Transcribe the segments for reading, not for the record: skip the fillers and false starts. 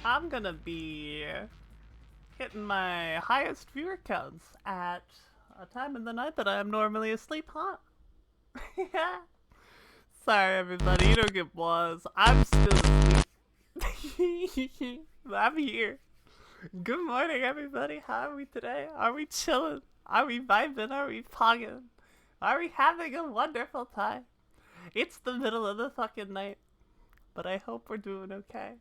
I'm gonna be hitting my highest viewer counts at a time in the night that I am normally asleep, huh? Yeah. Sorry, everybody, you don't get was. I'm still asleep. I'm here. Good morning, everybody. How are we today? Are we chilling? Are we vibing? Are we pogging? Are we having a wonderful time? It's the middle of the fucking night, but I hope we're doing okay.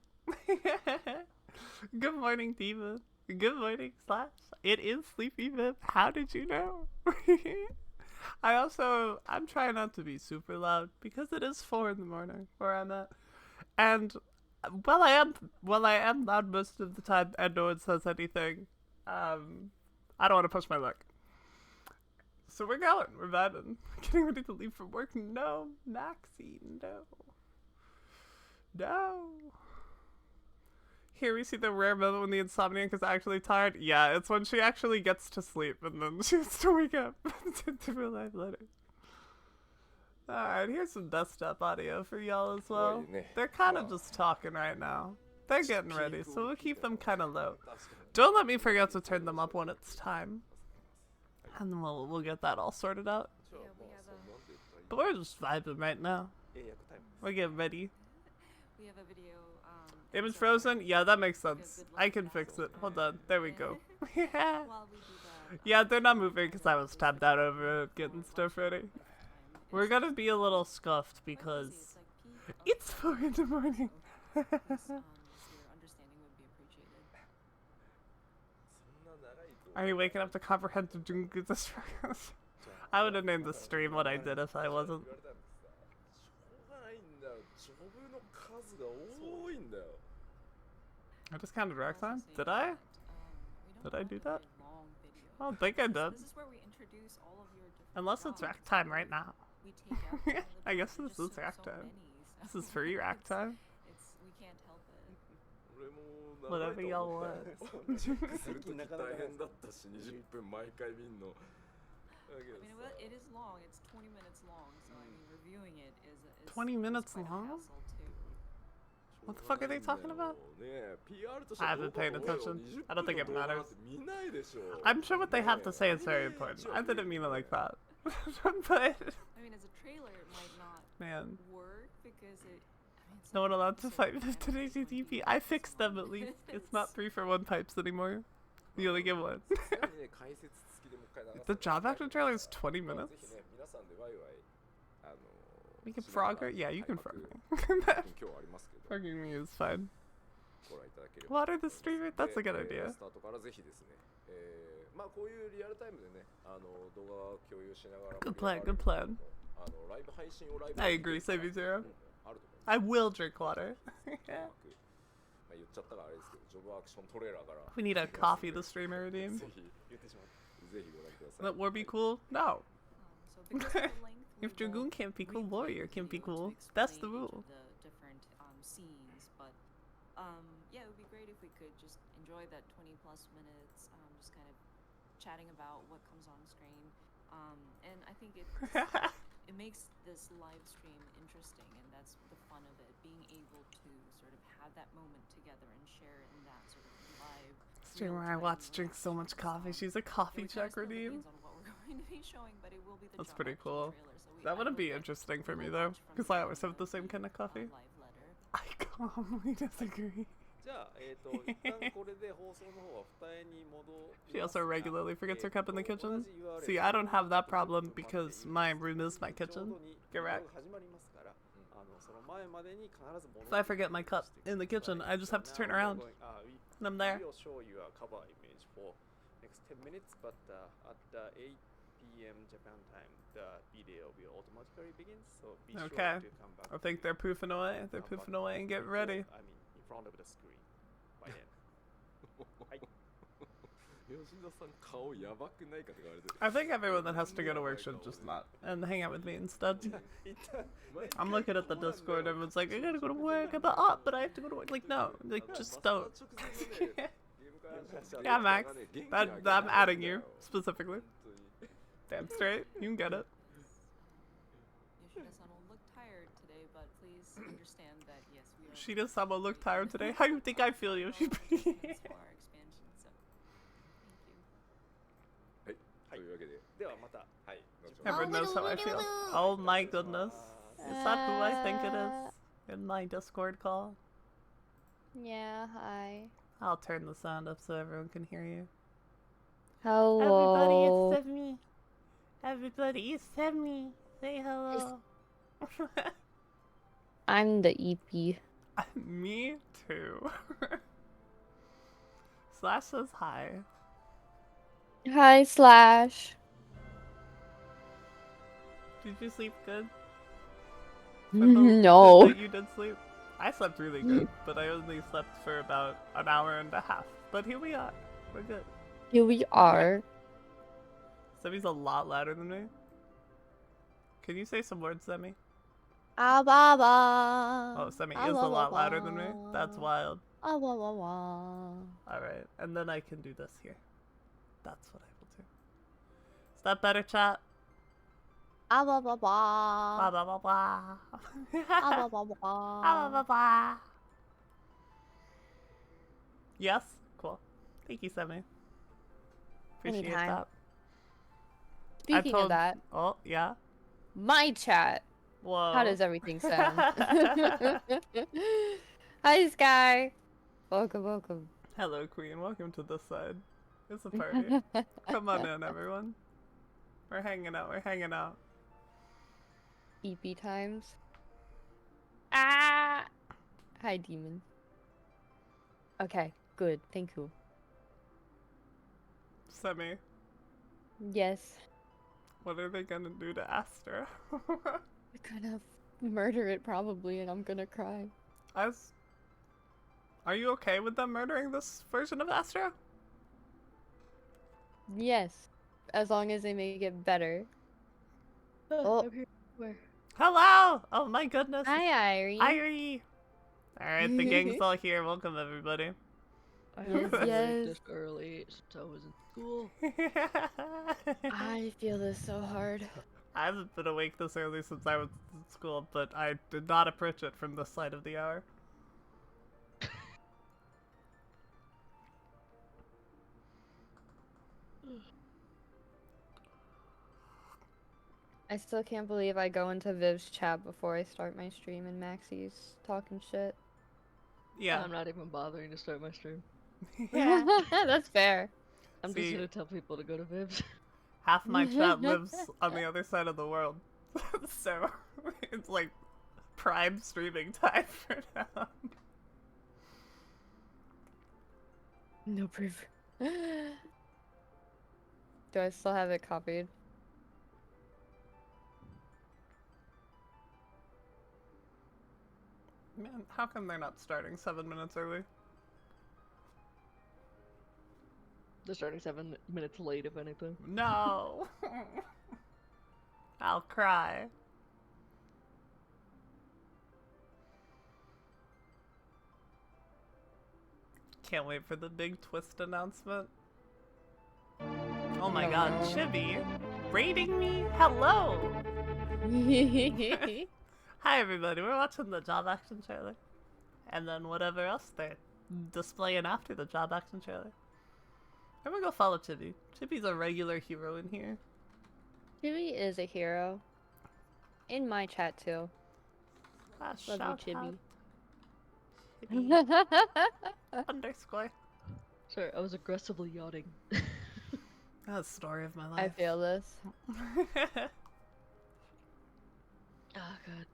Good morning, Diva. Good morning, Slash. It is Sleepy Viv. How did you know? I'm trying not to be super loud because it is 4 in the morning where I'm at. And while I am loud most of the time and no one says anything, I don't want to push my luck. So we're going. We're vibing. Getting ready to leave for work. No, Maxie, no. No. Here we see the rare moment when the insomniac is actually tired. Yeah, it's when she actually gets to sleep and then she has to wake up to real life later. Alright, here's some desktop audio for y'all as well. They're kind of just talking right now. They're getting ready, so we'll keep them kind of low. Don't let me forget to turn them up when it's time. And then we'll get that all sorted out. But we're just vibing right now. We're getting ready. We have a video. Image frozen? Yeah, that makes sense. I can fix it. Hold on. There we go. Yeah. Yeah, they're not moving because I was tapped out over it, getting stuff ready. We're gonna be a little scuffed because it's 4 in the morning. Are you waking up to comprehend the drink this? I would have named the stream what I did if I wasn't. I just counted rack time? Did I? Did I do that? I don't think I did. Unless it's rack time right now. I guess this is rack time. This is free rack time. We can't help it. Whatever y'all want. I mean, it is long. It's 20 minutes long, so I mean, reviewing it is 20 minutes long? What the fuck are they talking about? I haven't paid attention. I don't think it matters. I'm sure what they have to say is very important. I didn't mean it like that. But I mean, as a trailer, it might not work because it. I mean, no one allowed to fight with today's DP. I fixed them at least. It's not 3-for-1 pipes anymore. You only get one. The job actor trailer is 20 minutes. We can frog her? Yeah, you can frog me. Frogging me is fine. Water the streamer? That's a good idea. Good plan, good plan. I agree, save zero. I will drink water. We need a coffee the streamer redeem. Let war be cool? No. If Dragoon can't be cool, Warrior can be cool. That's the rule. Yeah, it would be great if we could just enjoy that 20+ minutes, just kind of chatting about what comes on screen. And I think it makes this live stream interesting, and that's the fun of it, being able to sort of have that moment together and share in that sort of live streamer I watch drinks so much coffee. She's a coffee check redeem. That's pretty cool. That wouldn't be interesting for me though, because I always have the same kind of coffee. I calmly disagree. She also regularly forgets her cup in the kitchen. See, I don't have that problem because my room is my kitchen. Correct. If I forget my cup in the kitchen, I just have to turn around. And I'm there. Okay. I think they're poofing away. They're poofing away and getting ready. I mean, in front of the screen. By then. I think everyone that has to go to work should just not and hang out with me instead. I'm looking at the Discord. Everyone's like, I gotta go to work. I'm up, but I have to go to work. Like, no, like just don't. Yeah, Max. I'm adding you specifically. Damn straight. You can get it. She does someone look tired today. How you think I feel, Yoshi? For our expansion, so thank you. はい。というわけで、ではまた、はい。後ほど Everyone knows how I feel. Oh my goodness. Is that who I think it is? In my Discord call? Yeah, hi. I'll turn the sound up so everyone can hear you. Hello. Everybody, it's Semi. Everybody, it's Semi. Say hello. I'm the EP. Me too. Slash says hi. Hi, Slash. Did you sleep good? No. That you did sleep. I slept really good, but I only slept for about an hour and a half. But here we are. We're good. Here we are. Semi's a lot louder than me. Can you say some words, Semi? Ah, ba, ba. Oh, Semi Ah, is ba, a lot ba, louder than me. That's ba. wild. Ah, ba, ba, ba. Alright, and then I can do this here. That's what I will do. Is that better, chat? Ah, ba, ba, Blah, ba. blah, blah, blah. Ah, ba, ba, ba. Blah, blah, blah. Yes? Cool. Thank you, Semi. Appreciate Anytime. that. Speaking of that, Oh, yeah? my chat. Whoa. How does everything sound? Hi, Sky. Welcome, welcome. Hello, Queen. Welcome to this side. It's a party. Come on in, everyone. We're hanging out. We're hanging out. EP times. Ah! Hi, demon. Okay, good. Thank you. Semi, Yes. what are they gonna do to Astra? We're gonna murder it probably, and I'm gonna cry. Are you okay with them murdering this version of Astra? Yes. As long as they make it better. Oh. I'm here. Where? Hello! Oh my goodness. Hi, Irie. Irie! Alright, the gang's all here. Welcome, everybody. I Yes, haven't been awake yes. this early since I was in school. I feel this so hard. I haven't been awake this early since I was in school, but I did not approach it from this side of the hour. I still can't believe I go into Viv's chat before I start my stream and Maxie's talking shit. Yeah. I'm not even bothering to start my stream. Yeah. That's fair. I'm See- just gonna tell people to go to Viv's. Half my chat lives on the other side of the world. So, it's like prime streaming time for now. No proof. Do I still have it copied? Man, how come they're not starting 7 minutes early? They're starting 7 minutes late, if anything. No! I'll cry. Can't wait for the big twist announcement. Oh my god, Chibi! Rating me? Hello! Hi everybody, we're watching the job action trailer. And then whatever else they're displaying after the job action trailer. I'm gonna go follow Chibi. Chibi's a regular hero in here. Chibi is a hero. In my chat too. Ah, Love shout you, out. Chibi. Chibi underscore. Sorry, I was aggressively yawning. That's the story of my life. I feel this. Ah, God.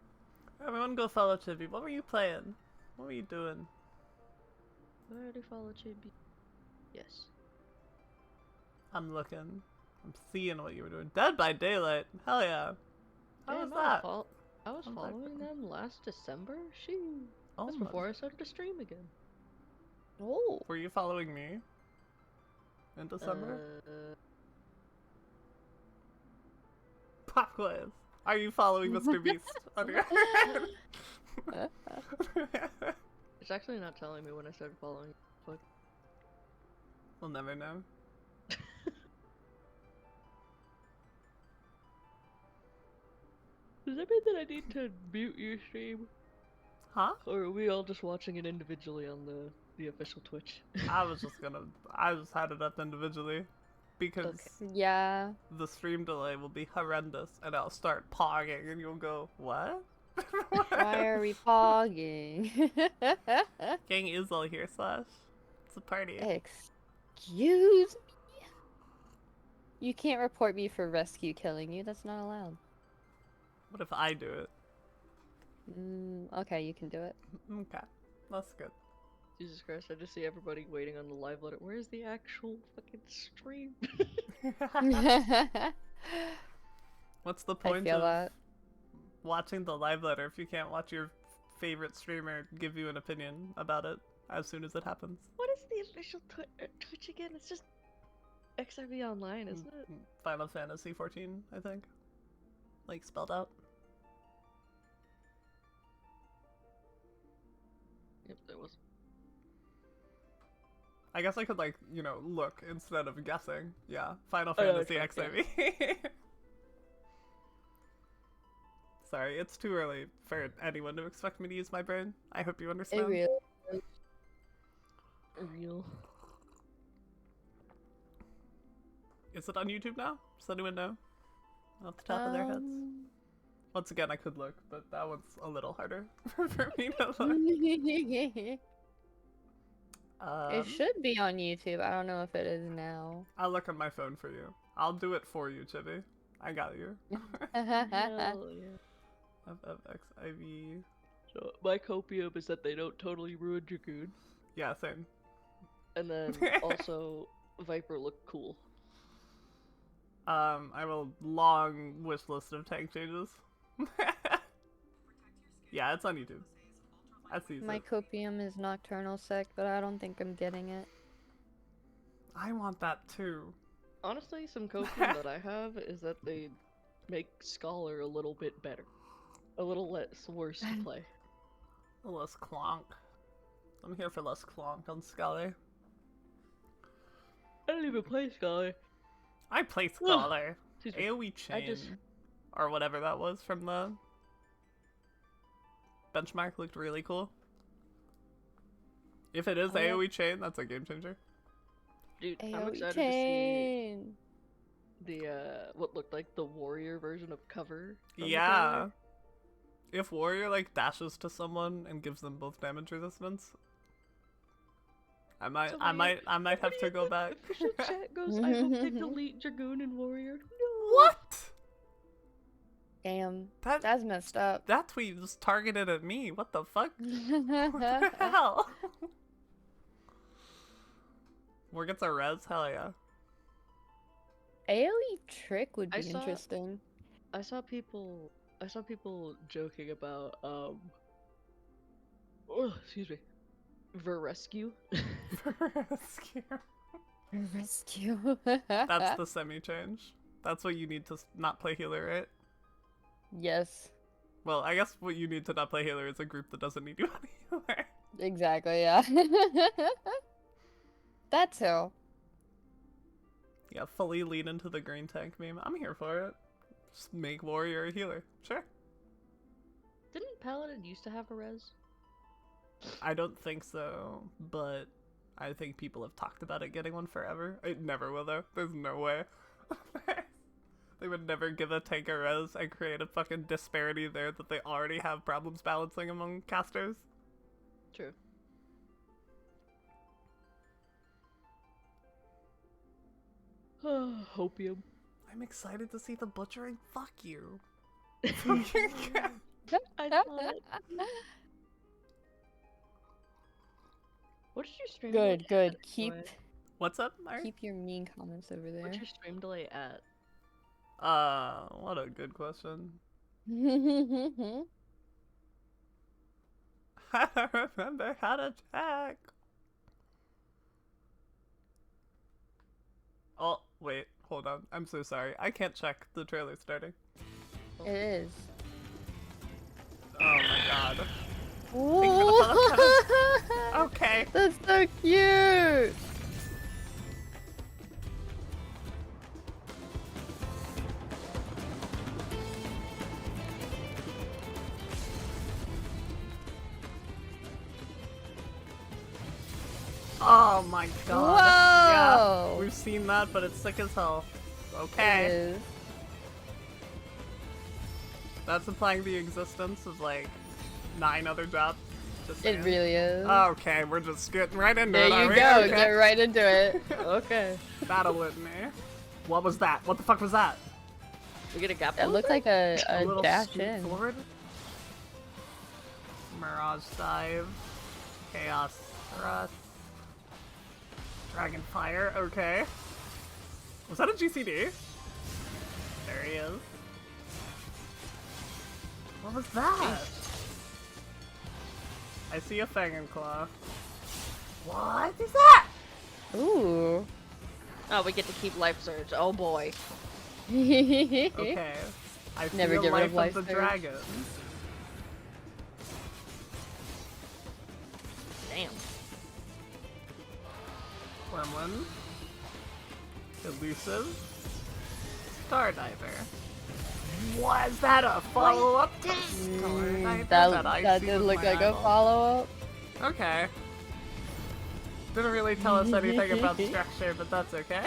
Everyone go follow Chibi. What were you playing? What were you doing? I already followed Chibi. Yes. I'm looking. I'm seeing what you were doing. Dead by Daylight. Hell yeah. How was Damn, that? I was How's that following going? them last December? She. Oh That's my- before I started to stream again. Oh. Were you following me? In December? Pop quiz. Are you following Mr. Beast on your It's actually not telling me when I started following. Fuck. We'll never know. Does that mean that I need to mute your stream? Huh? Or are we all just watching it individually on the official Twitch? I just had it up individually because Okay. Yeah. the stream delay will be horrendous and I'll start pogging and you'll go, what? Why are we pogging? Gang is all here, Slash. It's a party. Excuse me? You can't report me for rescue killing you. That's not allowed. What if I do it? Okay, you can do it. Okay, that's good. Jesus Christ, I just see everybody waiting on the live letter. Where's the actual fucking stream? What's the I point feel of that. watching the live letter if you can't watch your favorite streamer give you an opinion about it as soon as it happens? What is the official Twitch again? It's just XRV Online, isn't it? Final Fantasy 14, I think. Like, spelled out. Yep, that was. I guess I could, like, you know, look instead of guessing. Yeah, Final Oh, Fantasy okay, XIV. Sorry, it's too early for anyone to expect me to use my brain. I hope you understand. It really is. Real. Is it on YouTube now? Does anyone know? Off the top of their heads? Once again, I could look, but that one's a little harder for me to look. It should be on YouTube. I don't know if it is now. I'll look on my phone for you. I'll do it for you, Chibi. I got you. Hell yeah. FFXIV. So my copium is that they don't totally ruin Dragoon, Yeah, same. and then also Viper look cool. I have a long wish list of tank changes. Yeah, it's on YouTube. I see My it. copium is nocturnal sec, but I don't think I'm getting it. I want that too. Honestly, some copium that I have is that they make Scholar a little bit better. A little less worse to play. Less clonk. I'm here for less clonk on Scully. I don't even play Scholar. I play Scholar. Excuse me. AoE chain. I just- Or whatever that was from the benchmark looked really cool. If it is Oh, yeah. AoE chain, that's a game changer. Dude, I'm AoE excited to see chain. the what looked like the warrior version of cover. from the Yeah. trailer. If warrior like dashes to someone and gives them both damage resistance, I might have to go back. Official chat goes, I will pick Elite Dragoon and Warrior. No. What? Damn, That that's messed up. that tweet was targeted at me. What the fuck? What the hell? War gets a res? Hell yeah. AoE trick would I be saw- interesting. I saw people joking about oh, excuse me, Verescue. Rescue. Rescue. That's the semi-change. That's what you need to not play healer, right? Yes, Well, I guess what you need to not play healer is a group that doesn't need you on healer. exactly. Yeah. That too. Yeah, fully lean into the green tank meme. I'm here for it. Just make warrior a healer. Sure. Didn't Paladin used to have a res? I don't think so, but I think people have talked about it getting one forever. It never will though. There's no way. They would never give a tank a res and create a fucking disparity there that they already have problems balancing among casters. True. Hopium. I'm excited to see the butchering. Fuck you. I thought. What did your stream delay Good, good. at, Keep by the way? What's up, Mary? keep your mean comments over there. What's your stream delay at? What a good question. I don't remember how to check. Oh, wait, hold on. I'm so sorry. I can't check the trailer starting. It is. Oh my god. Ooh. Okay. That's so cute. Oh my god. Yeah, Whoa! we've seen that, but it's sick as hell. It Okay. is. That's implying the existence of like 9 other jobs. Just It saying. really is. Okay, we're just getting right into There it. are you we? go. Okay. Get right into it. Okay. Battle litany. What was that? What the fuck was that? We get a gap. It looked like a little dash scoot in. forward. Mirage dive. Chaos thrust. Dragon fire. Okay. Was that a GCD? There he is. What was that? I see a Fang and Claw. What is that? Ooh. Oh, we get to keep life surge. Oh boy. Okay. I Never feel get rid life of life the surge. dragon. Damn. Gremlin. Elusive. Stardiver. Was that a follow-up? That did look like a follow-up. Okay. Didn't really tell us anything about structure, but that's okay.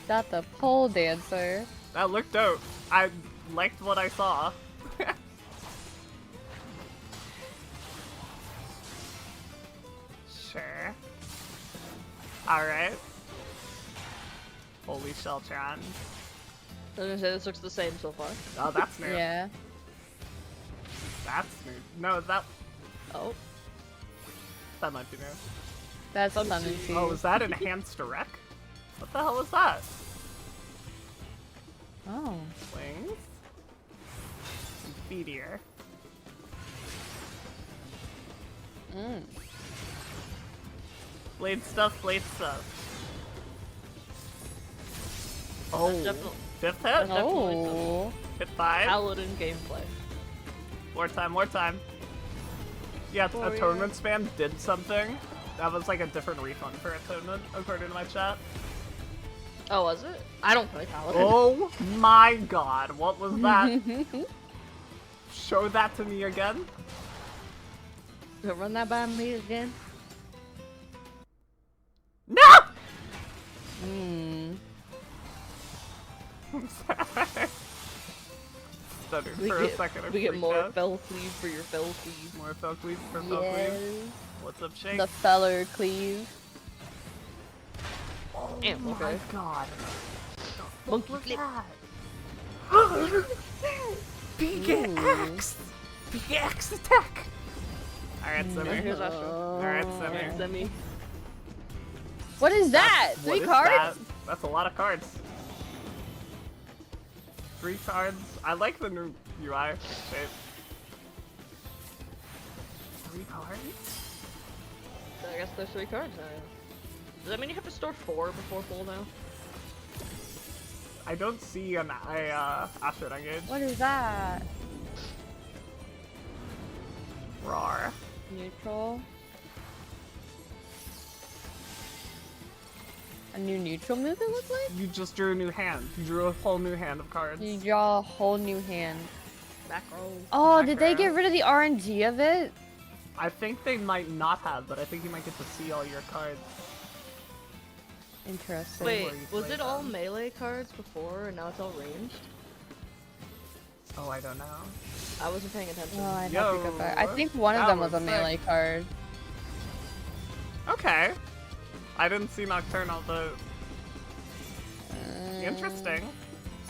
Got the pole dancer. That looked dope. I liked what I saw. Sure. Alright. Holy Sheltron. I was gonna say this looks the same so far. Oh, that's new. Yeah. That's new. No, that Oh. might be new. That's Some something tea. too. Oh, is that enhanced direct? What the hell was that? Oh. Wings? Meteor. Mm. Blade stuff, blade stuff. Oh, Definitely. 5th hit? Definitely Oh. Hit 5. Paladin gameplay. More time, more time. Yeah, Oh, atonement spam did something. That was like a different refund for atonement, according to my chat. Oh, was it? I don't play Paladin. Oh my god, what was that? Show that to me again. Run that by me again. No! Hmm. I'm sorry. Stuttered We for a get, second. I we get freaked more out. fell cleave for your fell cleave. More fell cleave for fell Yes. cleave. What's up, Shake? The feller cleave. Oh Damn, my okay. god. Monkey What was flip. that? PKX! PKX attack! Alright, Yeah, Semi. here's Astro. Alright, Semi. Alright, Semi. What is that? What 3 is cards? that? That's a lot of cards. 3 cards. I like the new UI shape. 3 cards? I guess there's 3 cards now. Does that mean you have to store 4 before full now? I don't see an Astrid Engage. What is that? Roar. Neutral. A new neutral move it looks like? You just drew a new hand. You drew a whole new hand of cards. You draw a whole new hand. Back row. Oh, did they Macro. get rid of the RNG of it? I think they might not have, but I think you might get to see all your cards. Interesting. Wait, where you was play it all them. melee cards before and now it's all ranged? Oh, I don't know. I wasn't paying attention. Oh, I'd have to go Yo, back. I think one of that them was a was melee card. Okay. I didn't see Nocturnal, but Mm. interesting.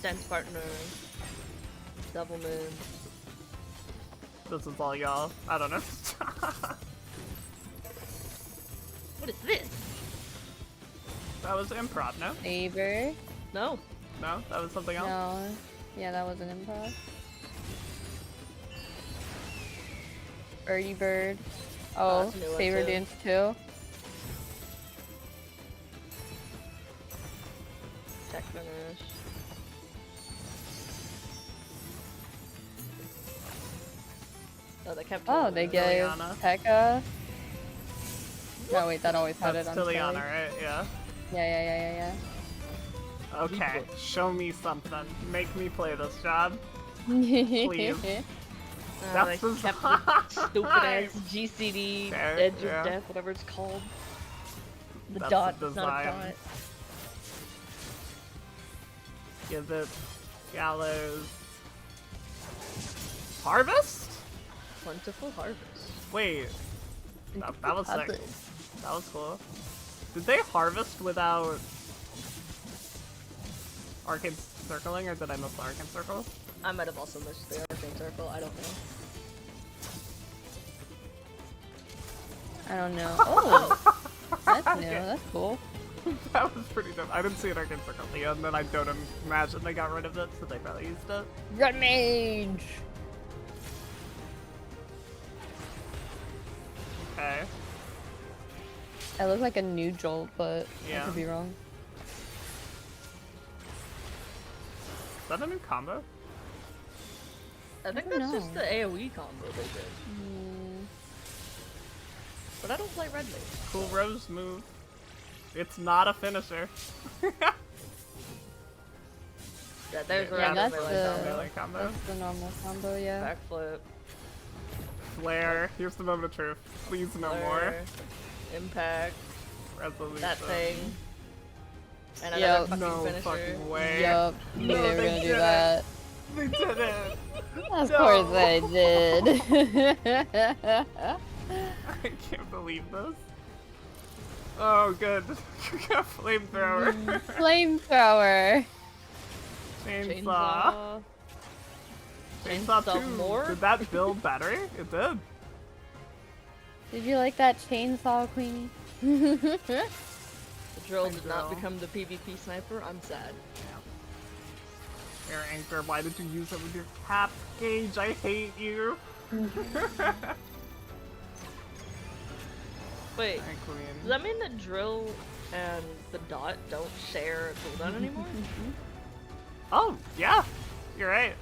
Dance partner. Double moon. This is all y'all. I don't know. What is this? That was improv, no? Saber. No. No? That was something else? No. Yeah, that was an improv. Birdie bird. Oh, that's a new one Saber too. dance too. Tech finish. Oh, they kept. Oh, they gave Liliana. Pekka. No, wait, that always had That's it on Liliana, Skelly. right? Yeah. Yeah. Okay, show me something. Make me play this job. Please. Oh, That's they the kept the stupid ass GCD Fair, Edge yeah. of Death, whatever it's called. The That's dot, the it's not a design. dot. Give it gallows. Harvest? Plentiful harvest. Wait, that was sick. Harvest. That was cool. Did they harvest without arcane circling, or did I miss the arcane circle? I might have also missed the arcane circle, I don't know. I don't know. Oh, that's new. That's cool. That was pretty dope. I didn't see an arcane circle at the end, and I don't imagine they got rid of it, so they probably used it. Red mage. Okay. I look like a new Jolt, but I Yeah. could be wrong. Is that a new combo? I think don't that's just know. the AoE combo they did. But I don't play red mage. Cool Rose move. It's not a finisher. Yeah, there's Yeah, a that's melee the- combo. melee combo. That's the normal combo, yeah. Backflip. Flare. Here's the moment of truth. Please no more. flare, Impact. Resolution. That thing. And another Yep. fucking No finisher. fucking way. Yup, knew No, they were they gonna do didn't. that. They did it. Of No. course I did. I can't believe this. Oh, good. Flamethrower. Flamethrower. Chainsaw. Chainsaw Chainsaw 2. more? Did that build better? It did. Did you like that chainsaw, Queenie? The drill Thank did not you. become the PvP sniper. I'm sad. Air Anchor, why did you use it with your cap gauge? I hate you. Wait, Alright, does Queen. that mean that drill and the dot don't share a cooldown anymore? Oh, yeah. You're right.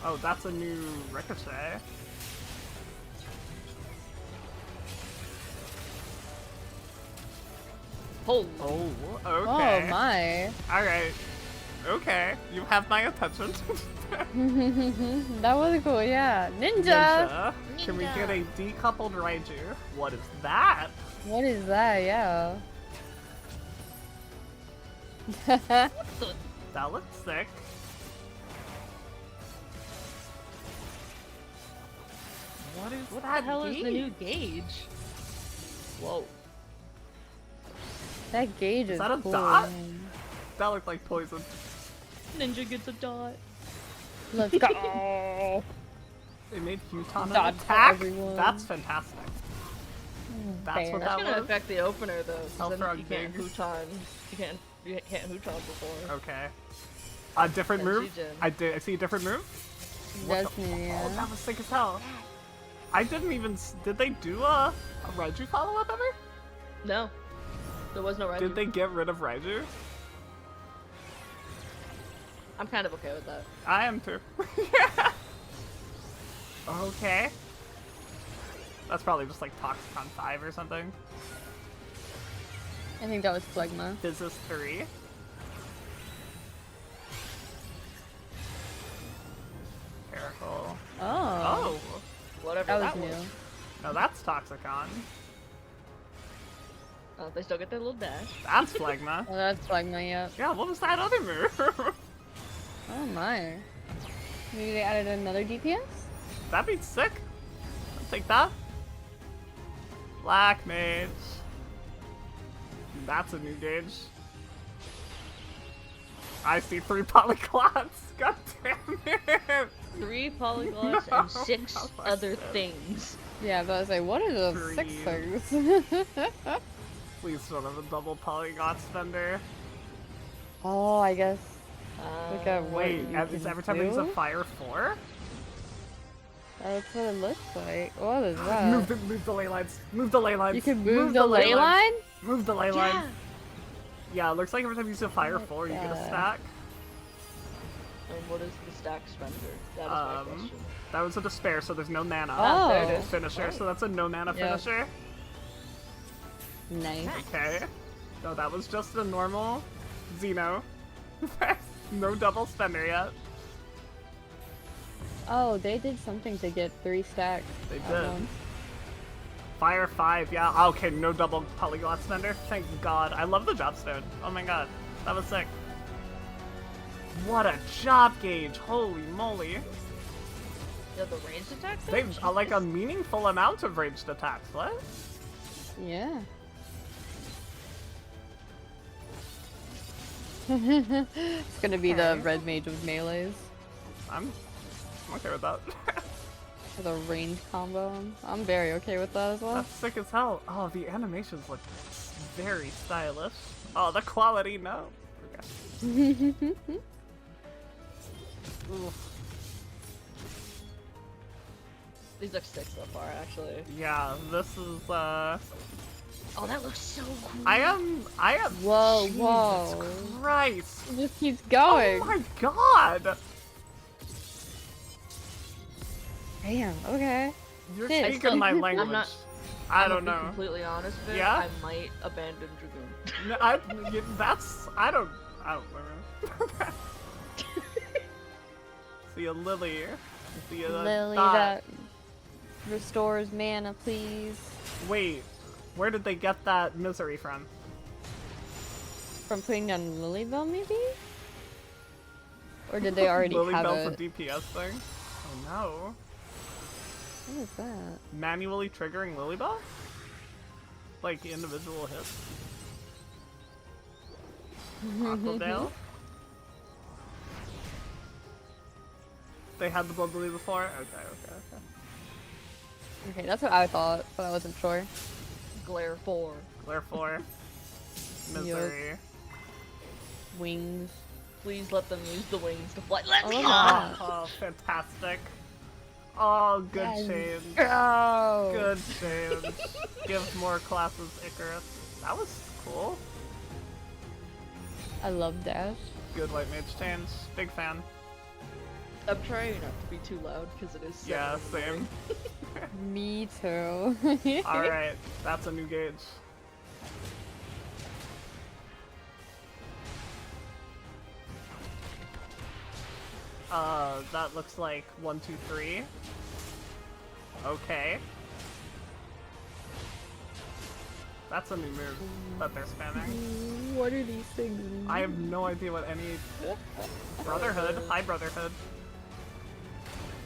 Oh, that's a new ricochet. Holy. Oh, okay. Oh my. Alright. Okay. You have my attention. That was cool, yeah. Ninja! Ninja. Can we get a decoupled Raiju? What is that? What is that? Yeah. That looks sick. What is What that the hell is the new gauge? gauge? Whoa. That gauge is that a cool. dot? man. That looked like poison. Ninja gets a dot. Let's go. They made Huton an Dot for attack? everyone. That's fantastic. That's Fair. what That's that gonna was? affect the opener though. 'Cause then Hellfrog you can't Biggs. Huton. You can't Huton before. Okay. A different Then move? Shijin. I see a different move? That's me, Oh, yeah. that was sick as hell. I didn't even. Did they do a Raiju follow up ever? No. There was no Raiju. Did they get rid of Raiju? I'm kind of okay with that. I am too. Okay. That's probably just like Toxicon 5 or something. I think that was Phlegma. Physis 3. Careful. Oh. Oh! Whatever That that was was. new. No, that's Toxicon. Oh, they still get their little dash. That's Phlegma. Oh, that's Phlegma, yep. Yeah, what was that other move? Oh my. Maybe they added another DPS? That'd be sick. I'll take that. Black Mage. That's a new gauge. I see 3 polyglots. God damn it. 3 polyglots and 6 Oh my other God. things. Yeah, but I was like, what are those Three. 6 things? Please don't have a double polyglot spender. Oh, I guess. Look at what Wait, you is can every time I use a do? fire 4? That's what it looks like. What is Move that? the ley lines. Move the ley lines. You can move the ley lines. line? Move the ley Yeah. lines. Yeah, it looks like every time you use a fire 4, you get a God. stack. And what is the stack spender? That is my Um, question. That was a despair, so there's no mana. Oh. There it is. Finisher, so that's a no mana Yep. finisher. Nice. Okay. No, that was just a normal Xeno. No double spender yet. Oh, they did something to get 3 stacks. They at did. once. Fire 5, yeah. Okay, no double polyglot spender. Thank God. I love the job stone. Oh my god. That was sick. What a job gauge. Holy moly. Yeah, the ranged attacks? They like a meaningful amount of ranged attacks. What? Yeah. It's gonna be the Okay. red mage with melees. I'm okay with that. For the range combo. I'm very okay with that as well. That's sick as hell. Oh, the animations look very stylish. Oh, the quality, no. Okay. Oof. These look sick so far, actually. Yeah, this is Oh, that looks so cool. I am Whoa, Jesus whoa. Christ. It just keeps going. Oh my god. Damn, okay. You're Shit. speaking my language. I'm not- I I'm don't gonna be know. completely honest, Viv, Yeah? I might abandon Dragoon. No, I don't know. See a Lily. See a Lily dot. that restores mana, please. Wait, where did they get that misery from? From putting down Lilybell, maybe? Or did they already have Lilybell's it? a DPS thing? Oh no. What is that? Manually triggering Lilybell? Like individual hits? Aquadale? They had the Blood Lily before? Okay. Okay, that's what I thought, but I wasn't sure. Glare 4. Glare 4. Misery. Wings. Please let them use the wings to fly. Let's Oh, go! look at Oh, fantastic. Oh, good Yes. change. Go! Good change. Give more classes Icarus. That was cool. I love Dash. Good white mage change. Big fan. I'm trying not to be too loud because it is 7 Yeah, in the morning. same. Me too. Alright, that's a new gauge. That looks like 1, 2, 3. Okay. That's a new move that they're spamming. What are these things? I have no idea what any... Brotherhood. Hi, Brotherhood.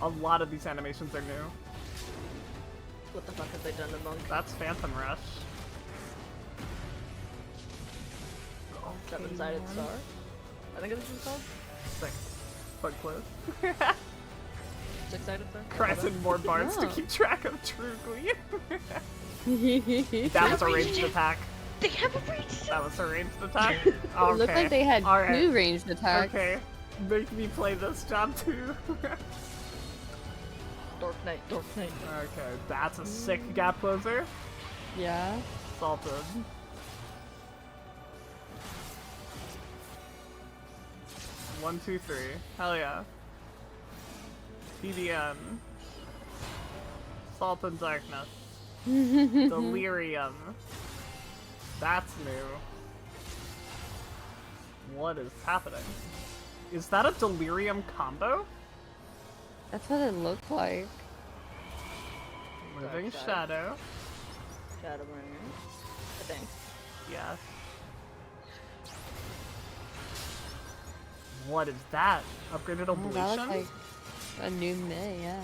A lot of these animations are new. What the fuck have they done to Monk? That's Phantom Rush. Seven-sided man. star? I think that's what it's called. Sick. Foot close. Six-sided star? Crescent more bards to Oh. keep track of True Glee. That was a ranged attack. They have a range! That was a ranged attack? It Okay. looked like they had Alright. 2 ranged attacks. Okay. Make me play this job too. Dark Knight, Dark Knight. Okay, that's a sick gap closer. Yeah. Salted. One, two, three. Hell yeah. PDN. Salt and Darkness. Delirium. That's new. What is happening? Is that a Delirium combo? That's what it looked like. Living Dark side. Shadow. Shadowbringer. I think. Yes. What is that? Upgraded Oh, Oblation? that looks like a new mid, yeah.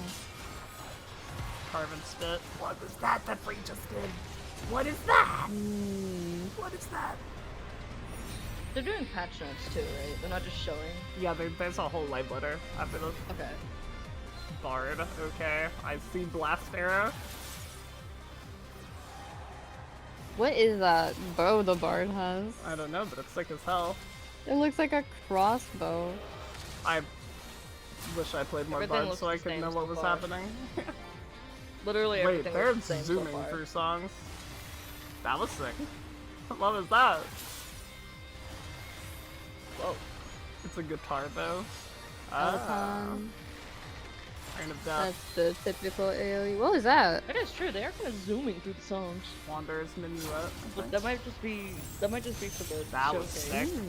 Carven Spit. What was that Free just did? What is that? Hmm. What is that? They're doing patch notes too, right? They're not just showing. Yeah, there's a whole live letter after this. Okay. Bard. Okay. I see Blast Arrow. What is that bow the bard has? I don't know, but it's sick as hell. It looks like a crossbow. I wish I played more Everything Bard looks so I the could same know so what was far. happening. Literally Wait, everything they're looks the same zooming so far. through songs. That was sick. What love is that? Whoa. It's a guitar bow. Peloton. Iron of Death. That's the typical AoE. What was that? That is true. They are kind of zooming through the songs. Wanderer's Minuet. I But think. that might just be for the That was showcase. sick.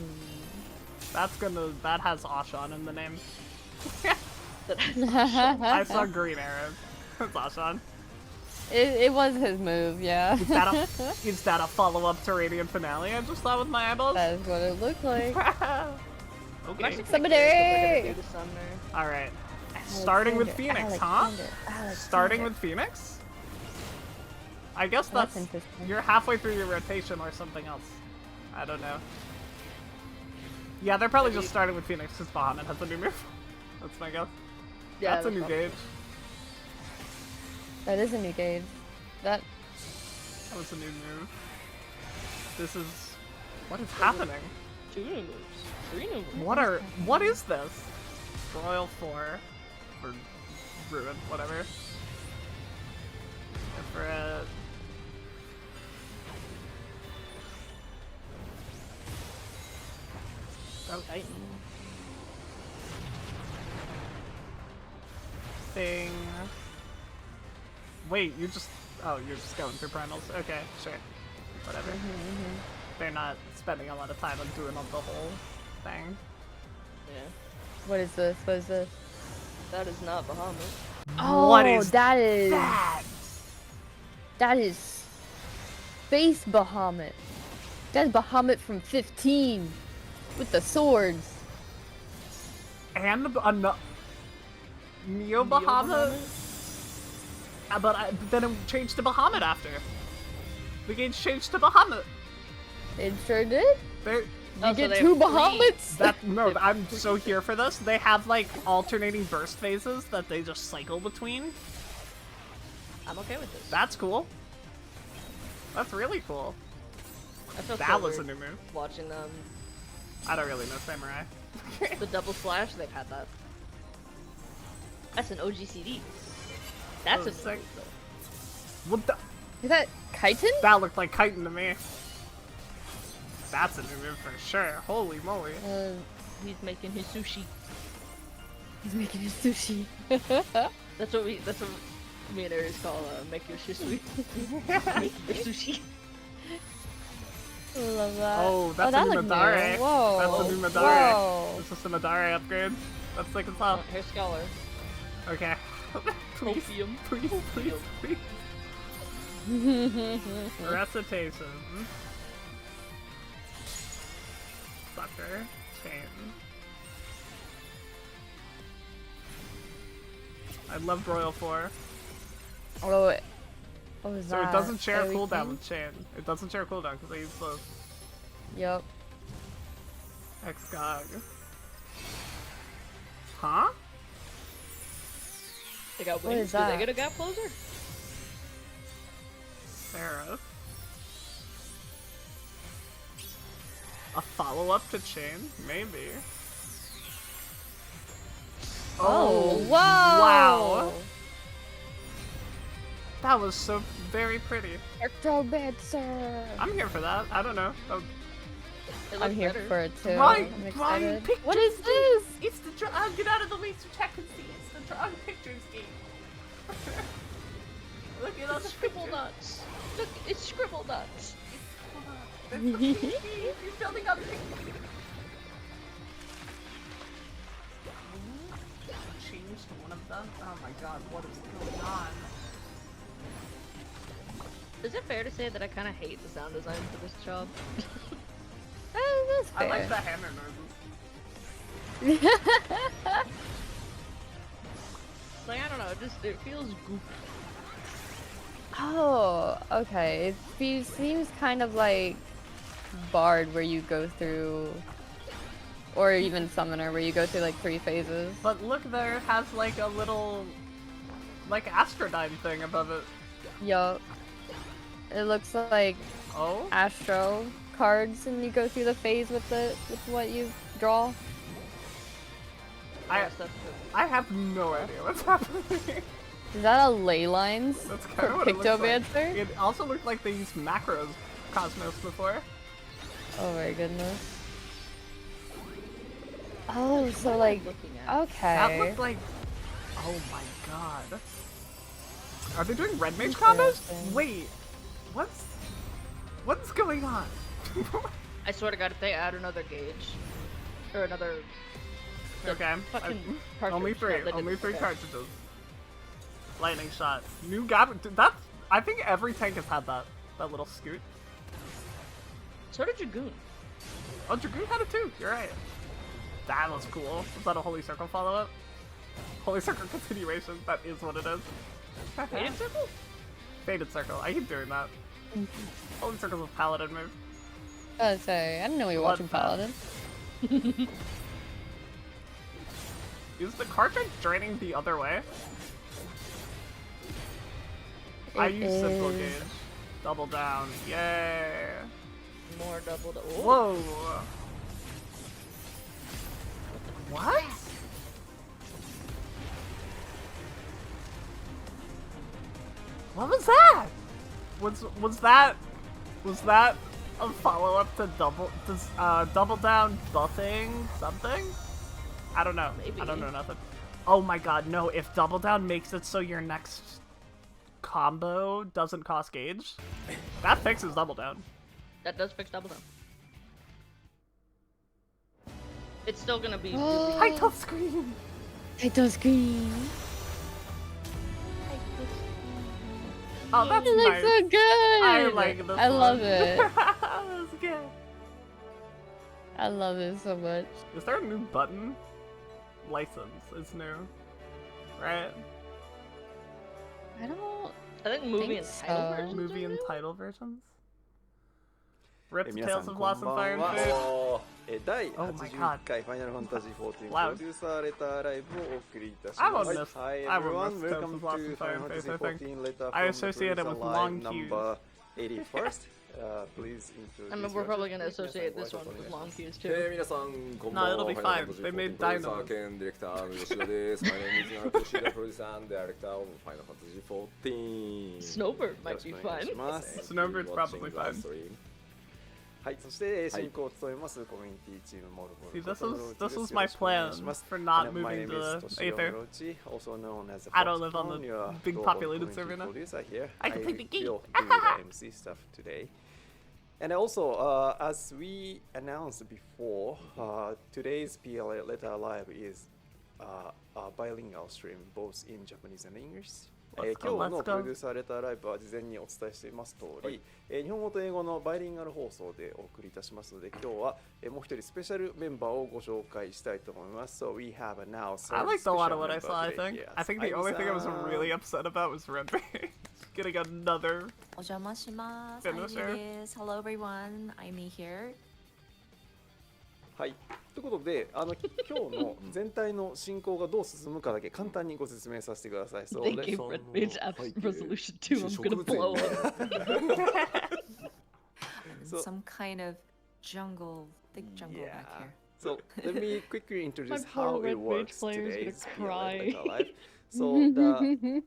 That has Ashan in the name. That- I saw green arrows. That's Ashan. It was his move, yeah. Is that a follow-up to Radiant Finale I just saw with my eyeballs? That is what it looked like. Okay. Somebody! Alright. Starting with Phoenix, huh? Starting with Phoenix? I guess That's that's... interesting. You're halfway through your rotation or something else. I don't know. Yeah, they're probably just starting with Phoenix because Bahamut has a new move. That's my guess. Yeah, That's a new gauge. That is a new gauge. That was a new move. This is... What is happening? 2 new moves. 3 new moves. What is this? Royal 4. Or Ruin, whatever. Different. Oh, Titan. Thing. Wait, you just... Oh, you're just going through primals. Okay, sure. Whatever. They're not spending a lot of time on doing the whole thing. Yeah. what is this? What is this? That is not Bahamut. Oh, What is that is that? that is Space Bahamut. That's Bahamut from 15 with the swords. And Neo Bahamut? But then it changed to Bahamut after. The game changed to Bahamut. It sure did. They're, You get 2 Bahamuts. no, I'm so here for this. They have like alternating burst phases that they just cycle between. I'm okay with this. That's cool. That's really cool. I felt That so was a weird new move. watching them. I don't really know Samurai. The double slash, they've had that. That's an OGCD. That's Oh, a sick. move, though. What the? Is that Chitin? That looked like chitin to me. That's a new move for sure. Holy moly. He's making his sushi. He's making his sushi. That's what me and Aries call make your shisui. Make your sushi. Love that. Oh, that's that a new looked Madare. new. Whoa. That's a new Madare. Whoa. It's just a Madare upgrade. That's like it's Oh, up. here's Scholar. Okay. Please, Opium. please, please, please. Recitation. Sucker. Chain. I love Royal 4. Oh, what was So that? it doesn't share a Everything? cooldown with Chain. It doesn't share a cooldown because I use both. Yep. X-Gog. Huh? They got What wings. is Do they that? get a gap closer? Seraph. A follow-up to Chain? Maybe. Oh, whoa! Wow! That was so very pretty. Electromancer. I'm here for that. I don't know. Oh, It I'm looks here better. for it too. Ryan, I'm Ryan excited. picked What is this? it's the get out of the way to check and see. It's the Drawn Pictures game. Look at us Scribble nuts. Look, it's scribble nuts. He's building up pictures. Changed one of them. Oh my god, what is going on? Is it fair to say that I kind of hate the sound design for this job? That's I fair. like the hammer noises. Like, I don't know, it feels goofy. Oh, okay. It seems kind of like Bard, where you go through, or even Summoner, where you go through like 3 phases. But look, there it has like a little, like Astrodyne thing above it. Yup. It looks like Oh? Astro cards, and you go through the phase with what you draw. I Stuff I have no idea what's happening. Is that a ley lines That's kind for of what it looks like. Pictomancer? It also looked like they used macros Cosmos before. Oh my goodness. Oh, so like, looking at. okay. That looked like... Oh my god. Are they doing red mage combos? Interesting. Wait. What's going on? I swear to God, if they add another gauge, or another Okay. fucking Only cartridge, 3. no, they Only didn't- 3 okay. cartridges. Lightning shot. New gap. That's... I think every tank has had that little scoot. So did Dragoon. Oh, Dragoon had it too. You're right. That was cool. Was that a Holy Circle follow-up? Holy Circle continuation. That is what it is. Faded Circle? Faded Circle. I keep doing that. Holy Circle's a paladin move. Oh, sorry. I didn't know we were watching Bloodbath. Paladin. Is the cartridge draining the other way? I It use simple is. gauge. Double down. Yay. More double. Whoa. What? What was that? Was that a follow up to double down buffing something? I don't know. Maybe. I don't know nothing. Oh my god, no, if double down makes it so your next combo doesn't cost gauge, that fixes double down. That does fix double down. It's still gonna be Oh. I don't scream. Title screen. Oh, that's It looks nice. so good. I like this I love one. it. That's good. I love it so much. Is there a new button? License is new, right? I don't. I think movie and think title so. versions Movie are and new? title versions. Rip 皆 Tales さん of こん Lost ば and ん Fire は and Food. 第 Oh my god. 81回ファイナルファンタジー14プ Loud. ロデューサーレターライブをお送りいたし I ま won't す。 miss- Hi I won't everyone, miss Tales welcome of Lost to and Fire Final and Fantasy Faith, I think. 14 letter I from associate the it with producer long line queues. number 81st. Please introduce I mean, we're probably gonna yourself. associate 皆 this さん one ご挨拶お願い with しま long す。queues too. 皆さんこん No, ばん it'll は。 be ファイナル fine. ファンタジ They ー made 14プロデューサ Dino. ー兼ディレクターの吉田です。My name is Naruto Shida, producer and director of Final Fantasy 14. Snowbird よ might ろし be くお願い fun. します。 Snowbird's probably fun. はい、そして進行を務めますコミュニティチームモルボ See, ル this was my plan for not moving to Aether. Also known as I don't live on the your big global populated community server now. producer here. I can play the game. will do the MC stuff today. And also, as we announced before, today's PLA Letter Live is a bilingual stream, both in Japanese and English. Let's 今 go, 日の let's プロ go. デューサーレターライブは事前にお伝えしています通り、日本語と英語のバイリンガル放送でお送りいたしますので、今日はもう一人スペシャルメンバーをご紹介したいと思います。So we have now I liked a lot of what I special saw, I member think. today. I think the only thing I was really upset about was Red Bay getting another. お邪魔します。 Finisher. Hi, Liz. Hello, everyone. I'm me here. はい。ということで、今日の全体の進行がどう進むかだけ簡単にご説明させてください。So They let's- gave Red Mage Resolution 2. I'm gonna blow up. So- Some kind of jungle, thick jungle Yeah. back here. So let me quickly introduce My poor how Red it Mage works player is today's gonna cry. PLA Live. So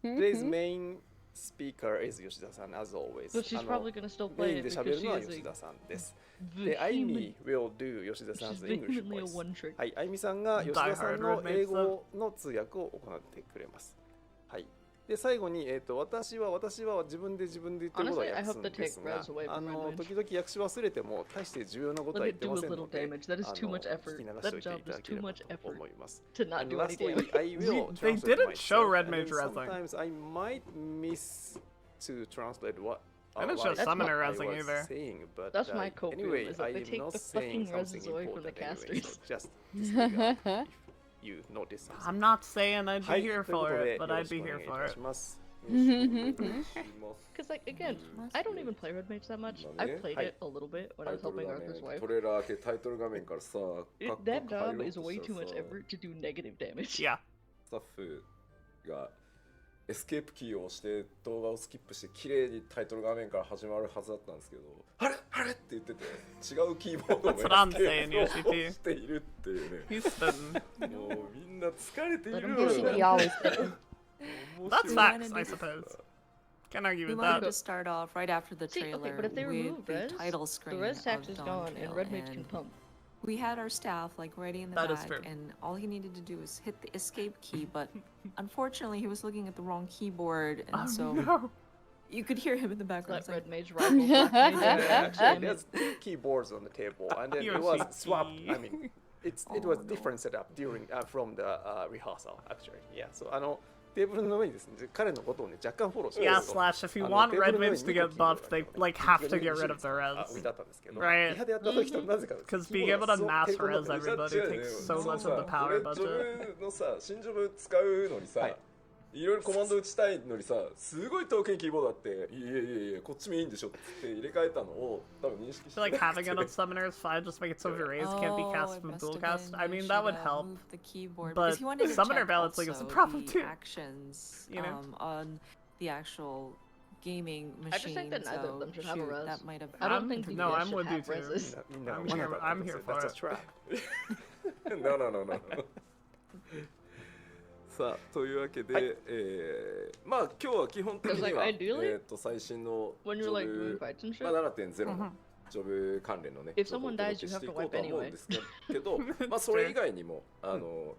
today's main speaker is 吉田さん as always. But she's probably gonna still メイ play ン it で喋 because るのは she is 吉 a 田さんです。で、アイ vehement, ミ will do 吉田さん she's's English vehemently a voice. one trick. はい、あゆみさんが吉田さんの英語の通訳を行ってくれます。はい。で、最後に、私は自分で言ってることは Honestly, I 訳す hope ん to で take すが Raz away、 from Red 時々訳し忘れても大して重要なことは Let 言 it って do ま a せん little ので、 damage. That is too much 聞き effort. 流し That といてい job ただ is けれ too ば much と effort 思います。 to not And do any lastly, damage. I will They translate didn't show myself, Red and Mage rezzing. Sometimes I might miss to translate what I didn't show what Summoner I rezzing was either. saying, but That's my copium, anyway, is that I they am take not the saying fucking something rezzes away from the important anyway, so casters. just disregard if you notice something. I'm not saying I'd be はい、 here ということ for で it, but よろ I'd し be くお here 願いい for た it. します。 Because, like, again, I don't even play Red Mage that much. I played はい it a little bit when I was タイトル helping 画面 Arthur's wife. トレーラー系タイトル画面からさ、 That job is 各 way 国 too much さ effort to do negative damage. Yeah. スタッフがエスケープキーを押して動画をスキップして綺麗にタイトル画面から始まるはずだったんですけど、あれあれって言ってて違うキーボードの That's what I'm エスケー saying, プを UCP. 押しているっていうね。 He's spitting. もうみんな疲れてい Let る him よ。 go. He always did. That's We facts, wanted I to- suppose. Can't argue We with wanted that. to start off right after the See, trailer okay, but if they with remove the res, title the screen res tax of is Dawn gone and Trail, Red Mage can and pump. we had our staff like ready in the That is back, true. and all he needed to do was hit the escape key. But unfortunately, he was looking at the wrong keyboard, and Oh, so no. you could hear him in the background. Let It's like, Red Mage rival Black Mage. Actually, Damn it. there's two keyboards on the table, and then it Yoshi. was swapped. I mean, it Oh, was no. different setup during from the rehearsal actually. Yeah. So テーブルの上にですね、彼のことをね、若干フォローして Yeah, slash, if you want red mins to get buffed, they like have to get rid of their 置い res. てあったんですけど、 Right. リハでやった時となぜか Because being able to mass res everybody takes so much of the power ジョ budget. ブのさ、新ジョブ使うのにさ、はいいろいろコマンド打ちたいのにさ、すごい遠くにキーボードあって、いやいやいや、こっちもいいんでしょって入れ替えたのを多分認識し I て feel like なく having て it on summoner is fine, just make it so if your raise can't be cast it from must dual have cast. been I you mean, should, that would help. move the keyboard, but because he wanted to summoner check balancing is a also problem the too. actions You know? on the actual gaming machine. I just think that neither of them should have a shoot, res. that might have I don't I'm- think no, DPS I'm should with you have too. reses. みんな I'm 思わなかった here んですよ for That's a it. trap. No, no, no, no. さあというわけで、はいまあ今日は基本的には、 Because, like, ideally, 最新の When ジ you're ョ like doing ブ、 fights and まあ、 shit, 7.0 のジョブ関連のね、 If 情報を someone お届 dies, け you し have てい to こう wipe とは思うん anyway. ですけど、まあそれ以外にも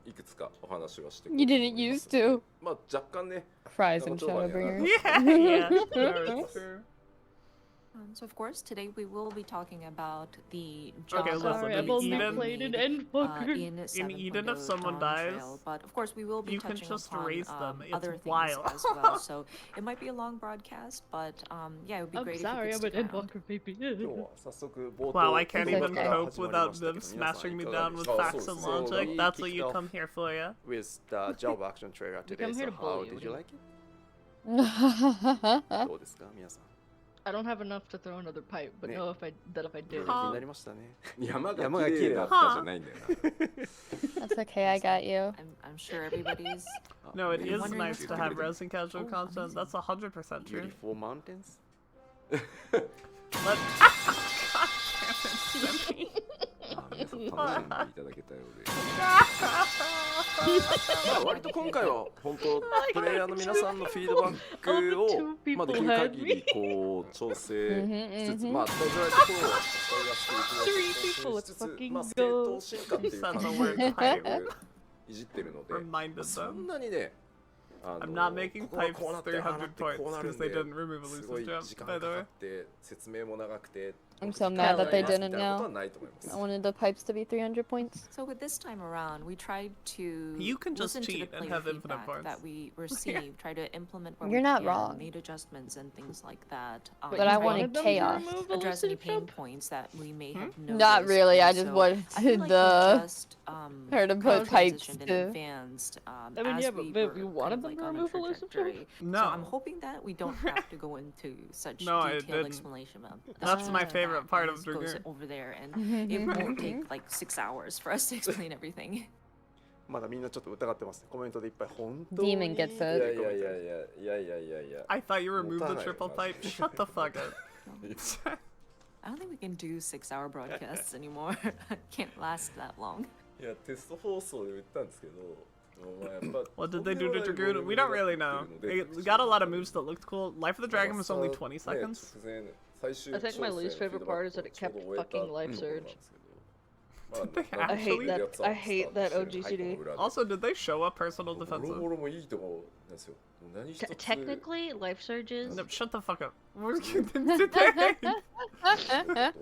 いくつかお話はしていこう You と思 didn't います used to. まあ若干ね、 Cries No, and it's over, Shadowbringers. Yeah, yeah. No, it's true. So of course today we will be talking about the job Okay, listen, sorry, in I've only Eden- played an in Endfucker. in 7.0 Eden, if someone Dawn dies, Trail, but of course we will be you can touching just upon raise them. It's other things wild. as well. So it might be a long broadcast, but yeah, it would be I'm great sorry, if I'm you an could stick around. Endfucker, baby. 今日は早速冒頭 Wow, I can't It's even okay. cope without them them smashing me 皆さん down い with かが facts で and すか？ logic. We That's what kicked you off come here for, yeah? with the job action trailer today. come here So to how bully you, did you what like it? どうですか皆さん？ I don't have enough to throw another pipe, but Ne. no, if I did, 気になりましたね。山が山が綺麗だ綺麗だったじゃないんだよな。 That's okay, I got you. I'm sure everybody's No, it Maybe is wondering nice what's to going have on. res and casual Oh, content. amazing. That's 100% true. Beautiful mountains. Let- 皆さん楽しんでいただけたようで。まあ割と今回は本当プレイヤーの皆さんのフィードバックをまあできる限りこう調整しつつ、まあ大事なところを使いやすくしつつ、まあ正当進化っていう感じでいじってるので、 reminded そ them. んなにね。I'm not making ここが pipes こうなってああなって 300 points こうなるん because で they didn't remove すご elusive い jump, 時間 by が the かか way. って説明も長くて I'm so mad that they みたい didn't なことは know. ないと思います I wanted the pipes to be 300 points. So with this time around, we tried to You can just listen to the cheat and player have infinite feedback points. that we received, try to implement where You're we not can, wrong. made adjustments and things like that. But I try wanted to chaos. address any pain points that we may have noticed. Not really, I and just so wanted I feel like we the just, her to kind put of pipes transitioned and to. advanced, I mean, as yeah, but we Viv, were you kind wanted of, them like, to on a remove elusive trajectory. No. So I'm hoping that we don't have to go into such No, I detailed didn't. explanation of this That's my or favorite that. part It of just goes Dragoon. over there, and it won't take like 6 hours for us to explain everything. まだみんなちょっと疑ってますね。コメントでいっぱい本当に Demon gets いや it. いやいやいやいやいやいやいや I thought you removed the 持たないよ、 triple マジ pipe. で。 Shut the fuck up. I don't think we can do 6-hour broadcasts anymore. I can't last that long. いやテスト放送で言ったんですけど、まあやっぱ What did they do to Dragoon? We don't really know. It got a lot of moves that looked cool. Life of the Dragon was only 20 seconds. I think my least favorite part is that it kept fucking life surge. I hate that- I hate that OGCD. Also, did they show up personal ボロ defensive? ボロもいいとこなんですよ。もう何一つ Technically, life surges. No, shut the fuck up. Did they?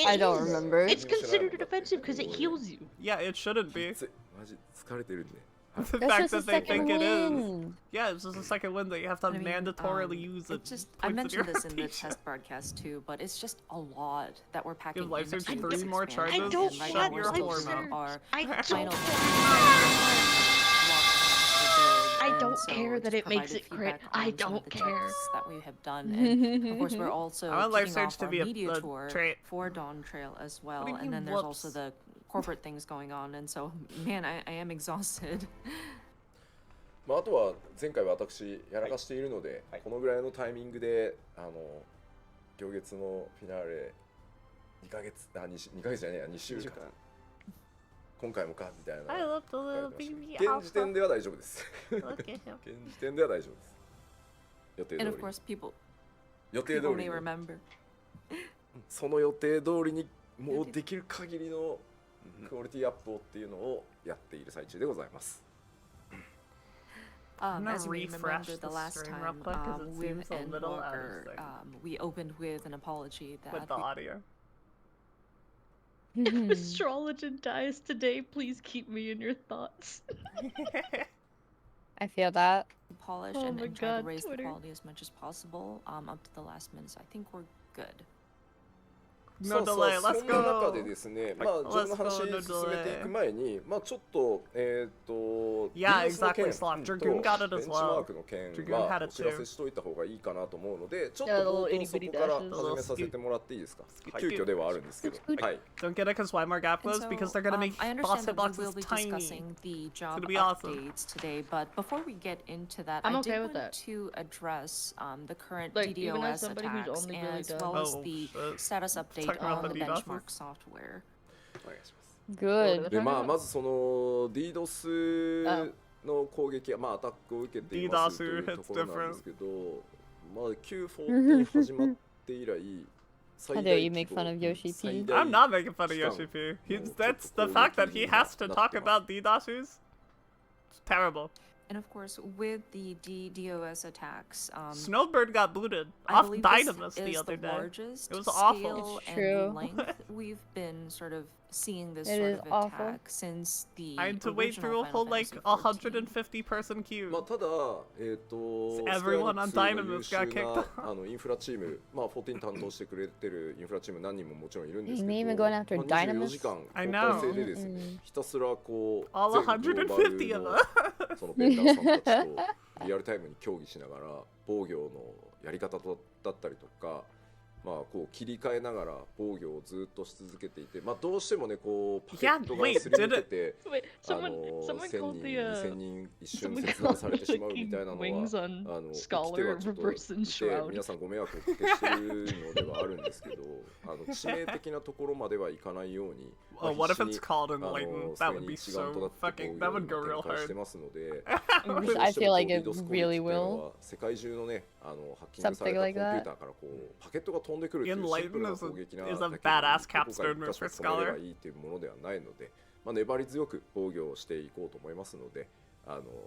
I don't remember. It's considered offensive because it heals you. Yeah, it shouldn't be. マジ疲れてるんで。 The That's fact just a that they second think it is. win. Yeah, it's just a second win that you have to I mean, mandatorily use it. It's just I points in your mentioned this in the rotation. test broadcast too, but it's just a lot that we're packing Give life into surge this 3 more expansion, charges? I don't and right Shut now your we're whore still in mouth. our I final don't. I don't care that it makes it crit. I don't care. That we have done, and of course we're also I want Life kicking Surge off to our be a media tour trait. for Dawn Trail as do well, you and mean, then there's also whoops? the corporate things going on, and so man, I am exhausted. まああとは前回私やらかしているので、このぐらいのタイミングで行月のフィナーレ2ヶ月2ヶ月じゃねえや2週間今回もかみたいな I love the 書い little てました baby 現時点 alpha. では大丈夫です Look at him. 現時点では大丈夫です予定 And 通 of り course, people 予定 people 通り may に remember. その予定通りにもうできる限りのクオリティアップをっていうのをやっている最中でございます I'm gonna As you may refresh remember, the the last stream time real quick 'cause it Viv seems a and little out of Walker, sync. we opened with an apology that With the audio. If Astrologian dies today, please keep me in your thoughts. I feel that. polish Oh and, my and try to God, raise Twitter. the quality as much as possible up to the last minute. So I think we're good. No delay, そ let's んな中 go. でですね、まあ、ジョブの Let's 話 go, no 進めてい delay. く前に、まあ、ちょっと、Yeah, DOS の exactly, 件 Slav. と Dragoon got it ベ as ンチマー well. クの件 Dragoon は had お it 知ら too. せしといた方がいいかなと思うので、ちょっ Yeah, と the 冒 little 頭そ itty こ bitty から dashes. 始めさせてもらっていいですか。はい急遽ではあるんですけど。はい Don't get it because Weimar gap And closed so, because they're gonna make I boss understand that we hitboxes will be tiny. discussing the job gonna be awesome. updates today, but before we get into that, I'm I okay did with want that. to address the current Like, even as DDoS somebody who's attacks only really as done- well as Oh, the shit. status update Talking about on the the DDoSes? benchmark software. お願いします。 Good. でまあ、まずその DDoS の攻撃や、まあ、アタックを受けていますというところなんですけど、まあ、Q14 始まって以来、 How dare you make fun of Yoshi P? I'm not making fun of Yoshi P. That's the fact that he has to talk about DDoSers. It's terrible. And of course, with the DDoS attacks, Snowbird got booted I off believe Dynamis this the is other the day. largest It was awful. scale It's true. and length we've been sort of seeing this It sort is of awful. attack since the I had to wait original through a Final whole like Fantasy XIV. 150 person queue. まあ、ただ、Everyone on スクエアエニッ Dynamis クスの got 優 kicked 秀 off. なインフラチーム、まあ、14担当してくれてるインフラチーム何人ももちろんいるんですけど、 Ain't even going after まあ、24 Dynamis? 時間 I 交 know. 代制でですね、ひたすらこう All 全グローバル150 of の them. そのベンダーさんたちとリアルタイムに協議しながら防御のやり方だったりとか、まあ、こう切り替えながら防御をずっとし続けていて、まあ、どうしてもねこうパケットがすり抜けて Wait, あ someone の someone 1000 called 人 the 2000人一瞬 someone 切断 called されてしまう the みたいなのは wings あ on の生きて Scholar はちょっと reverse い and て shroud. 皆さんご迷惑をおかけしてるのではあるんですけど致命的なところまではいかないように Oh, what if 必死 it's に called あの enlightened? ス That ペイ would ン be 一丸と so なって fucking. 防 That 御を would go 展 real 開して hard. ますので I feel like it どうしてもこう really リドス攻撃っていうの will. は世界中のねあのハッキングされた Something コン like ピュ that. ーターからこうパケットが飛んでくるっていうシンプ Enlighten ルな is 攻 a, 撃な is だ a けで badass どこか capstone 一 move 箇所 for 止めれば Scholar. いいっていうものではないので、まあ、粘り強く防御をしていこうと思いますので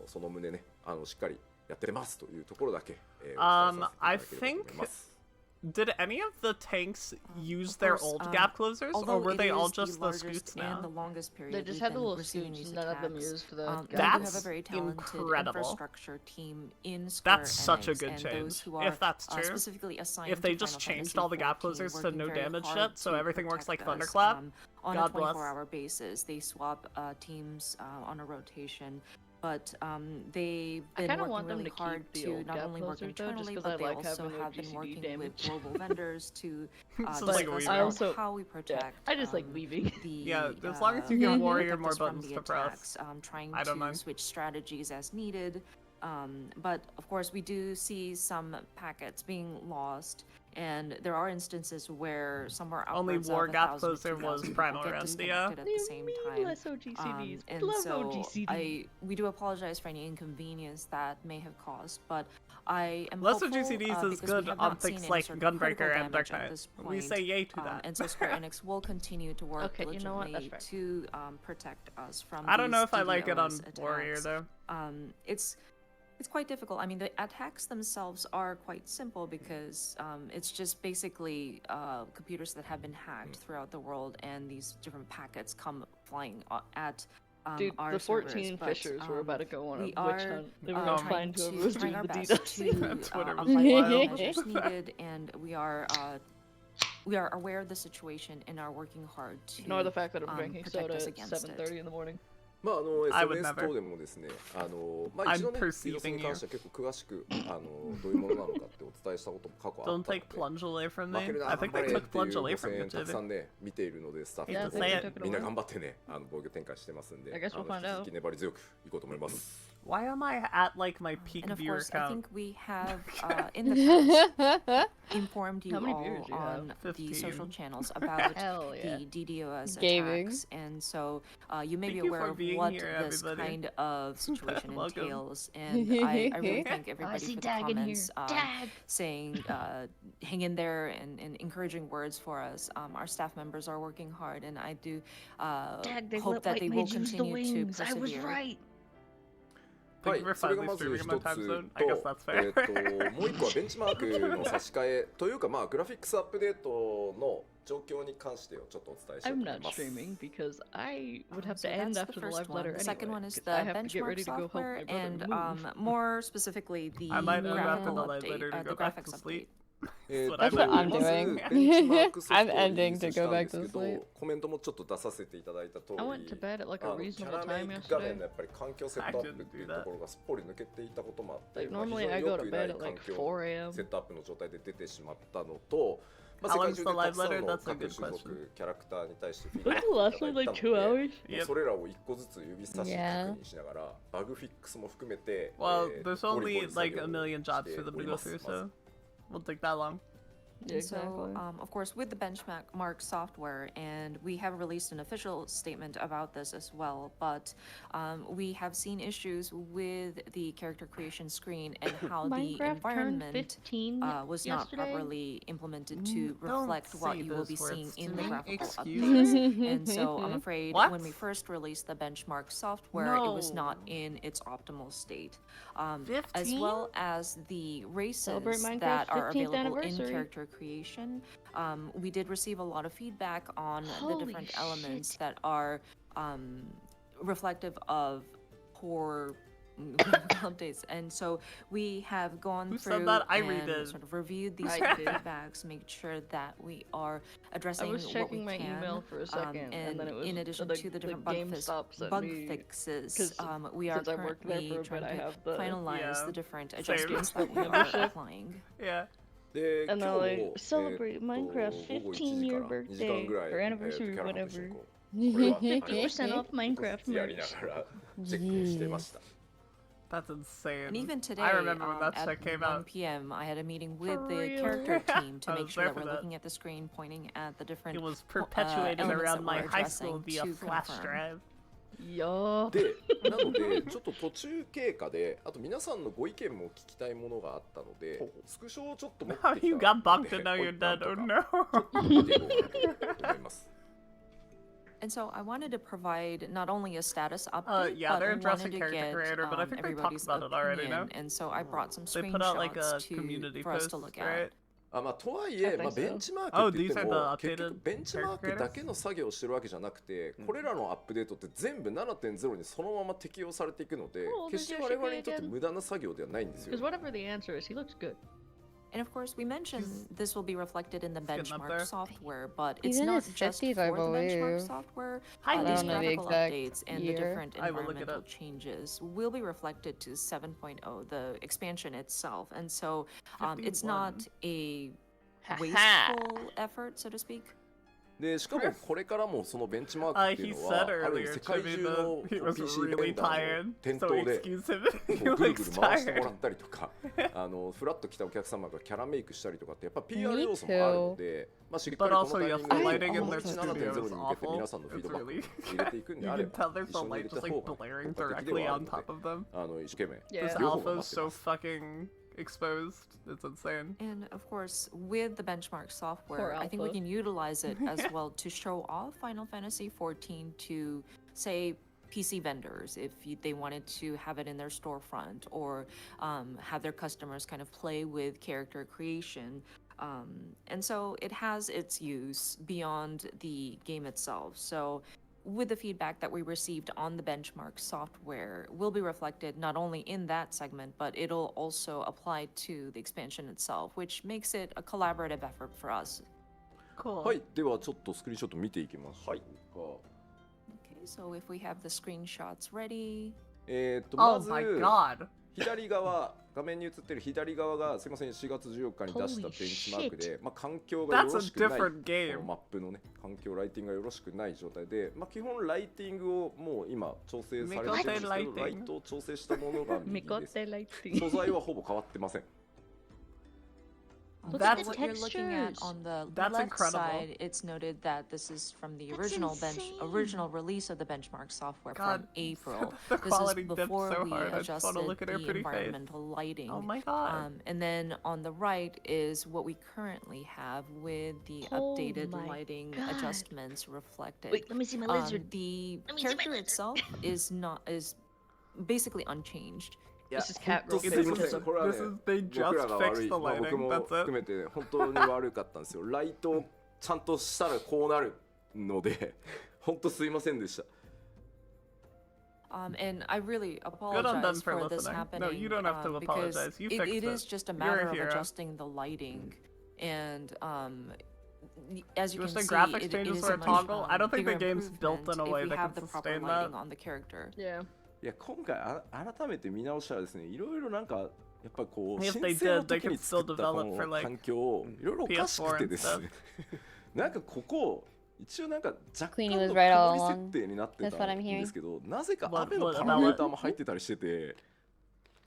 その旨ねしっかりやってますというところだけ、お伝えさせていただければと思います。 Did any of the tanks use Of their course, old gap closers, or although were it they all is just the the largest scoots and the now? longest period They just we've have the been little receiving scoots, these none of them attacks, used for the we do That's have a very talented incredible. infrastructure team in Square That's such a Enix, good and change. those who are If that's true, specifically assigned if they to just Final changed Fantasy all the gap 14, closers to working no very damage hard shit, so to everything works like protect us, Thunderclap, on God a bless. 24-hour basis. They swap teams on a rotation. But they've I been kinda working want them really to hard keep the to old not gap only work closers, though, just internally, 'cause but I they like also having no have been GCD working damage. with global vendors to This is discuss like about weaving. I also- how we protect. I just like weaving. The, Yeah, as long as you can warrior more protect us from buttons the to press. attacks, trying I don't to mind. switch strategies as needed. But of course, we do see some packets being lost, and there are instances where somewhere Only upwards war of gap 1,000 to closer 2,000 was people Primal get Rend, disconnected at the same time. Less OGCDs. We And love so OGCD. we do apologize for any inconvenience that may have caused, but I am Less hopeful, OGCDs is because we good have on not seen things any like sort of critical Gunbreaker and damage Dark at Knight. this We say point. yay to that. And so Square Enix will continue to work Okay, you know what? diligently That's to protect us from I don't know these if I like it on DDoS Warrior attacks. though. It's quite difficult. I mean, the attacks themselves are quite simple because it's just basically computers that have been hacked throughout the world, and these different packets come flying at Dude, our the 14 servers. But, fishers were about to go on a we witch are hunt. They were trying gonna find to whoever was trying doing our the best DDoS. to Twitter was apply all wild. the measures needed, and we are aware of the situation and are working hard to Ignore the fact that I'm drinking protect soda us at against it. 7:30 in the morning. まあI would SNS never. 等でもですね、まあ一度ね、 I'm リドスに perceiving 関しては結構詳しくどういうものなのかってお伝えしたことも過去あ Don't ったの take で、 plunge away from 負 me. けるな I 頑 think 張 they れ took っていう plunge ご away 声 from 援 you たく too. さんね見ているので、スタッフ Hate の to 方 say で it. みんな頑張ってね防御展開してますんで、 I guess we'll find 引 out. き続き粘り強くいこうと思います。 Why am I at like my peak And of viewer course, I count? think we have in the past informed you How many all viewers do you on have? the 15. social channels about Hell yeah. the DDoS Gaming. attacks, and so you may Thank be you aware for of being what here, this everybody. kind of situation Welcome. entails. And I really thank I everybody see for the Dag in here. comments Dag! saying hang in there and encouraging words for us. Our staff members are working hard, and I do Dag, they hope let that White they will Mage use the continue to wings. I was persevere. right. は Thank い you for、それが finally まず streaming in 一 my つ time と、 zone. I guess that's fair. もう一個はベンチマークの差し替えというか、まあ、グラフィックスアップデートの状況に関してをちょっとお伝えしよう I'm と思い not ます。 streaming because I would have So to end that's after the the first live letter one. The second anyway, one is 'cause I the have to get benchmark ready to go help software, my brother and move. more specifically the I might end after graphical the live update, letter to the go back to graphics sleep. update. That's what I'm まず doing. ベンチマークソフ I'm トをリリ ending ー to スし go たん back です to け sleep. ど、コメントもちょっと出させていただいた通り、 I went to bed at like キ a ャ reasonable ラメ time イク画面 yesterday. のやっぱり環境セットアップっていうところがすっぽり抜けていたこともあって、 Like まあ非常 normally に I 良 go to くな bed い at 環 like 境 4 a.m. セットアップの状態で出てしまったのと、まあ、 How 世界 long's 中 the でた live くさん letter? の That's a 各 good 種 question. 族キャラクターに対してフィードバッ Doesn't ク it いた last だい like た 2 ので、 hours? Yep. それらを一個ずつ指差し Yeah. 確認しながら、バグフィックスも含めて、 Well, there's ゴリゴ only リ作 like 業 a を million して jobs for them お to り go ます through, まず so won't take that long. And so, Exactly. of course, with the benchmark software, and we have released an official statement about this as well, but we have seen issues with the character creation screen and how the Minecraft turned environment 15 was not yesterday. properly implemented to Don't reflect what say you will those be seeing words in to the me. graphical Excuse updates. And so I'm afraid What? when we first released the benchmark software, it was not No. in its optimal state. As 15? well as the races Celebrate Minecraft's that are 15th available in anniversary. character creation. We did receive a lot of feedback on the Holy different elements shit. that are reflective of poor graphical updates, and so we have gone Who said through that? I and redid. sort of reviewed these I did. feedbacks, make sure that we are I addressing was what checking we my can. email for a second, and then it was in addition the, to the different GameStop sent bug me, fixes, 'cause we are since I worked there currently for a trying bit, I to have the finalize Yeah, the different same. adjustments that we are Membership. applying. Yeah. で、今 and 日 they're も、 like celebrate 午後 Minecraft's 1 15 時 year から2時間 birthday ぐらい、 or anniversary, キャラハンと一緒 whatever. にこうこれはあれは 50% off 一個ず Minecraft つやりな merch. がらチェックしてました。 That's insane. And even today, I remember when that at check came 1 out. p.m., I had a meeting with For the real? character team to I make was sure there that for we're that. looking at the screen, pointing at the different It was perpetuated elements around that my we're high school addressing via to flash confirm. drive. Yeah. で、なので、ちょっと途中経過で、あと皆さんのご意見も聞きたいものがあったので、スクショをちょっと持ってきた Oh, ので you got bunked and now こ you're うなん dead. と Oh か no. 見ていこうかなと思います。 And so I wanted to provide not only a status update, yeah, but they're I addressing wanted to character get creator, but I think they talked everybody's about it already, no? opinion. And so I brought some They put out like a screenshots community for us post, to look at. right? あまあ、とはいえ、 I think まあ、 so. ベンチマー Oh, クって言 these って are も the 結 updated 局ベンチマークだけの作業をしてるわけじゃなくて、これらのアップデートって全部 7.0 にそのまま適用されていくので、 Oh, 決して我々にとって無駄な作業ではないんですよ Because。whatever the answer is, he looks good. And of course, we mentioned this will be reflected in the getting up benchmark there. software, but it's He's in not his just 50s, for I the benchmark believe. software. I don't These know the graphical exact updates and the year. different I will look it environmental up. changes will be reflected to 7.0, the expansion itself. And so 51. it's not a Ha-ha. wasteful effort, so to speak. でしかもこれからもそのベンチマークってい He うのは said ある意味 earlier 世 to 界 me 中の that he was PC ベ really ンダー tired, の店 so 頭で excuse him. こ He うぐるぐ looks る回してもら tired. ったりとかフラッと来たお客様がキャラメイクしたりとかってやっぱ PR Me 要素もあるので、まあ、しっか But りこの also, タイ yes, ミン the グで lighting in この their うち studio 7.0 is に向けて awful. 皆さんのフィー It's ドバック really 入れていくん you であれ can ば tell there's 一緒 the に入れ light た just 方 like が blaring 効果的で directly はある on の top of them. で一生懸命 Yeah. This 両方 alpha 頑張 is ってま so す。 fucking exposed. It's insane. And of course, with the benchmark software, Poor I think we Alpha. can utilize it as well to show off Final Fantasy XIV to, say, PC vendors if they wanted to have it in their storefront or have their customers kind of play with character creation. And so it has its use beyond the game itself. So with the feedback that we received on the benchmark software will be reflected not only in that segment, but it'll also apply to the expansion itself, which makes it a collaborative effort for us. Cool. はい、ではちょっとスクリーンショット見ていきましょうか。 Okay, so if we have the screenshots ready. ま Oh ず my god. 左側、画面に映ってる左側がすみません4月14日に出したベンチマークで、まあ、環境がよろしくない That's a different game. このマップのね環境ライティングがよろしくない状態で、まあ、基本ライティングをもう今調整されてるんですけど、ライトを調整したものが右です。 Mikote 素材はほぼ変わってません。 Look That's- at what you're looking at on the That's left incredible. side. It's noted that this is from the original release of the benchmark software God, from April. the This is quality dipped before so we hard. I just want to adjusted look at her the pretty face. environmental lighting. Oh my god. And then on the right is what we currently have with the Oh updated my lighting God. adjustments reflected. Wait, let me see my lizard. The Let me see my character lizard. itself is basically unchanged. いや This is cat 本当 girl すいま fix. せんこれはね This is they 僕ら just が fixed 悪い the まあ lighting. 僕も That's it. 含めて本当に悪かったんですよライトをちゃんとしたらこうなるので本当すいませんでした And I really Good on them apologize for for this listening. happening. No, you don't have to because apologize. You it fixed is it. just a You're matter a of hero. adjusting the lighting, and as you You wish can the see, graphics it changes is were a a much, toggle? I don't think the bigger game's built in a improvement way if we that have can the proper sustain lighting that. on the character. Yeah. いや今回改めて見直したらですねいろいろなんかやっぱこう If 申 they 請の did, they 時に could 作 still ったこ develop for の like 環境いろいろおかしくてですねなんかここ一応なんか若干 Queenie の was 曇 right り all 設定になってた That's what I'm ん hearing. ですけどなぜか What- 雨の what パラメーターも入ってたりしてて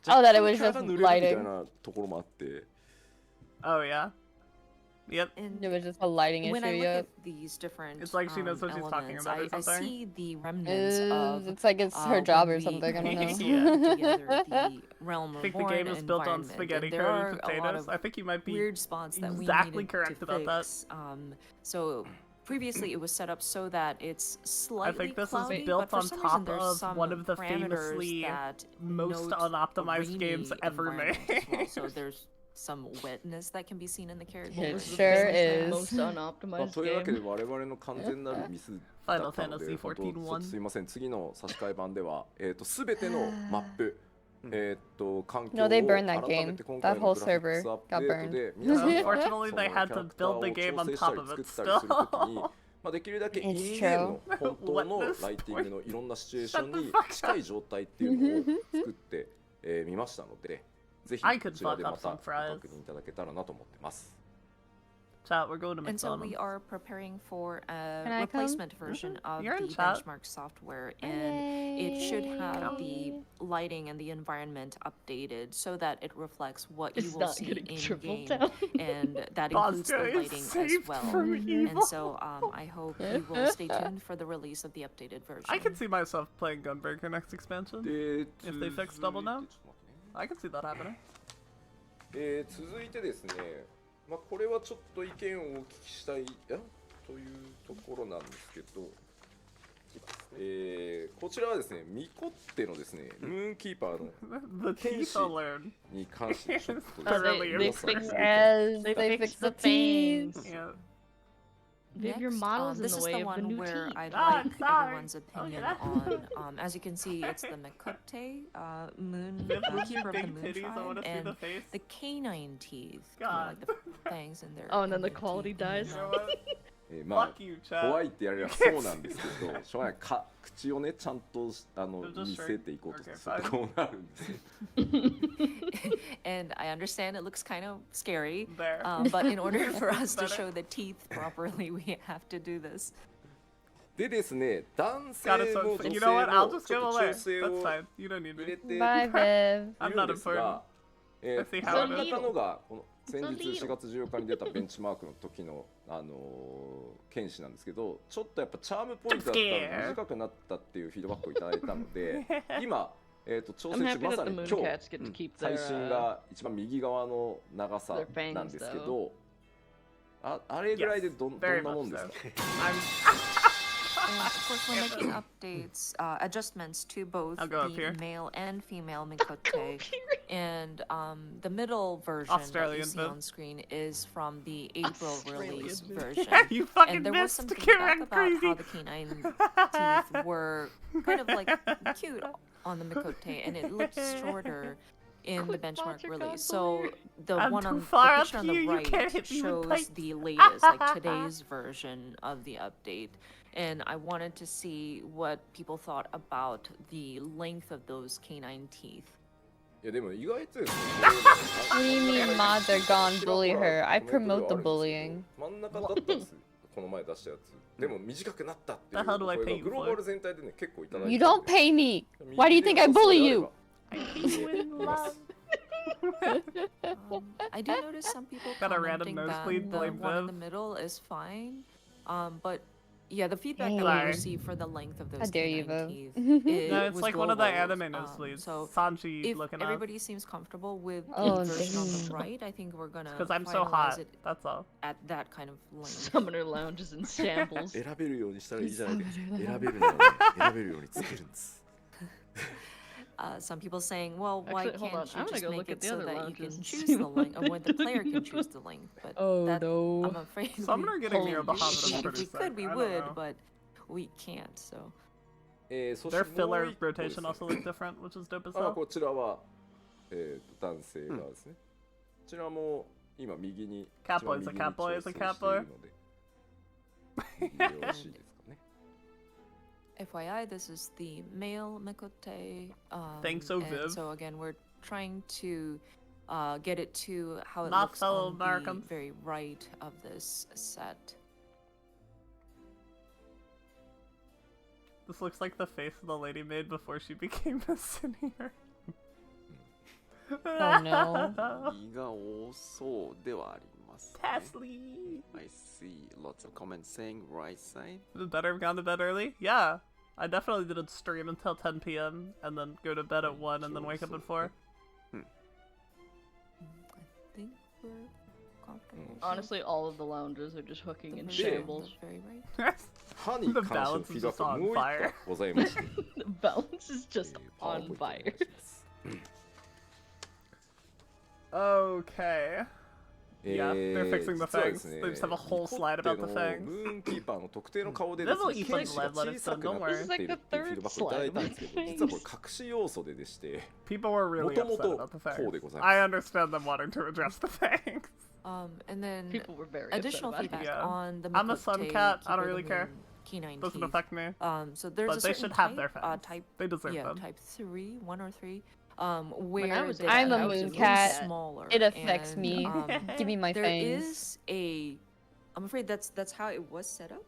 Oh, that it was 若干 just キャラが濡れるみたい lighting. なところもあって Oh yeah. Yep. And It was just a lighting when issue. I look Yep. at these different It's like she knows what she's talking elements, about or I something. see the remnants of It's like it's her job when or we something. I don't previously Yeah. put know. together the Realm I think the Reborn game is built on environment, spaghetti and there coated are a lot potatoes. of I think you might be weird spots that we exactly needed correct to about that. fix. So previously it was set up so that it's slightly think this is cloudy, built but for on some top reason there's of some one of the parameters famously that most note unoptimized a games rainy ever environment as well. made. So there's some wetness that can be seen in the character. It What was the sure famous is. most まあ unoptimized というわけで game? 我々の完全なるミスだ Final ったので Fantasy 本当 14ちょっとすいません次の差し替え版ではすべてのマップ環境 No, を they 改 burned that め game. て今回 That の whole グラフィック server スアップ got デート burned. で皆さんが Unfortunately, その they キャラ had ク to ター build を the game 調 on 整した top り of 作 it ったりするときに still. まあできるだけ It's 家での true. 本当の What ライティングのいろんなシチュエーション Shut the に fuck up. 近い状態っていうのを作ってみましたのでぜひ I こ could ちらで fuck ま up た some ご fries. 確認いただけたらなと思ってます Chat, we're going to And so we McDonald's. are preparing for a Can I come? replacement version of You're in the chat. benchmark software, and it should have the lighting and the environment updated so that it reflects what you It's will not see getting in triple game, down. and that includes the Bosco is lighting as saved well. from evil. And so I hope you will stay tuned for the release of the updated version. I can see myself playing Gunbreaker next expansion. で If they fix double now? 続いてちょっと待ってね I can see that happening. 続いてですね、まあ、これはちょっと意見をお聞きしたいというところなんですけど、こちらはですね、ミコッテのですね、ムーンキーパーの The teeth alone. に関してちょっと Thoroughly They insane. fixed Yes, They they fixed fixed the the things. teeth. Yeah. Viv, your Next, model's in this the is way the of the one new where teeth. I'd Ah, like sorry. everyone's opinion on. As you can see, it's the Mikote moon Viv, would you keeper of the big moon titties? I tribe, want to see and the face. the canine teeth, God. like the fangs in their. Oh, and then in the their quality teeth and dies. You their know mouth. what? まあ Fuck you, chat. 怖いってやればそうなんですけど、しょうがない口をねちゃんとJust 見せていこうとする Okay, とこうなるんですよ。 And I understand it looks kind of scary, There. but in order for us to Better. show the teeth properly, we have to do this. でですね、男性 Got も it. So 女性 you know what? I'll も just ちょ go っと away. 調整 That's を fine. You don't need 入れ me. て Bye, Viv. いるんですが、 I see 真 how ん it is. 中のがこの先 So 日 little. 4月14日に出たベンチマークの時の剣士なんですけど、ちょっとやっぱチャームポイントだったら短くなったっていうフィードバックをいただいたので、今調 I'm 整中 happy ま that さ the に今 Mooncats 日 get to keep 最 their 新が一番右側の長さ their fangs, なんですけど、あれぐらいでどん Very なも much んです so. か？ I'm. And of course, we're making updates, adjustments to both I'll go up here. the male and female Mikote. And the middle version that you Australian see Viv. on screen is from the April Australian release Viv. version. You fucking And there was missed. some Get feedback wrecked, about crazy. how the canine teeth were kind of like cute on the Mikote, and it looked shorter in the Quick benchmark logic, release. I So the I'm one too on the far up picture on here, the you right can't hit me with shows pipes. the latest, like today's version of the update. And I wanted to see what people thought about the length of those canine teeth. いやでも意外とですね。 What do you mean mods are gone bully her? I promote the bullying. 真ん中だったんです。この前出したやつ。でも短くなったっていう The hell do I 声 pay が you グローバル全体でね結構いただいて。 You don't pay me. Why do you think I bully you? I do notice some people Got a random commenting that nosebleed, the blame one in Viv. the middle is fine. But yeah, the feedback that Sorry. we received for the length of those dare you, canine Viv. teeth, it No, it's was like one of the global. anime nosebleeds. So Sanji if looking up. everybody seems comfortable with Oh, the version on the damn. right, I think we're gonna Because I'm so finalize hot. it That's all. at that kind of length. Summoner Lounge is in shambles. 選べるようにしたらいいじゃないか。選べるように作るんです。some people saying, well, why Actually, hold can't on. you I'm gonna just go make look at it the so other that you lounges can and choose see the what link, or when the player can choose the link? But Oh that, no. I'm afraid Some are getting near Holy Bahamut is shit. if pretty we sick. could, we I don't would, know. but we can't, so. そして Their もう filler 一個です rotation ね also look different, which is dope as あ hell. こちらは、男性側ですね、こちらも今右に Catboy is a 一番右に catboy 調 is a 整してい catboy. るので右でよろしいですかね FYI, this is the male Mikote. Thanks, so and Viv. so again, we're trying to get it to how it Not looks fellow on the Americans. very right of this set. This looks like the face the lady made before she became a senior. Oh no. 右が多そうではありますね Tasly. I see lots of comments saying right side Better have gone to bed early? Yeah. I definitely didn't stream until 10 p.m. and then go to bed at 1 and then wake up at 4. I think we're comfortable. Honestly, all of the lounges are just hooking in The shambles. very right. 歯に The 関しての balance フィ is ードバッ just ク on もう一 fire. 個ございまして The balance is just パワー on ポイントお願い fire. します Okay. Yeah, they're fixing the 実はですね fangs. They just have a whole slide about the ニコッテ fangs. のムーンキーパーの特定の顔でですね This will eat 剣士が the lead 小さくな lettuce, っているっていうフィードバックをいただいたんですけど This is like the third slide. 実はこれ隠し要素ででして People were really upset about the こうでご fangs. ざいます I understand them wanting to address the fangs. And then People were very upset additional about it. feedback Yeah. on the I'm a sun Mikote cat, I don't Keeper really of the care. Moon Canine Doesn't teeth. affect me. So there's But a they certain should have type, their fangs. type, They deserve yeah, them. type 3, 1 or 3, where was the a I'm a teeth moon look cat. smaller. It affects and, me. Give me my there fangs. is a, I'm afraid that's how it was set up.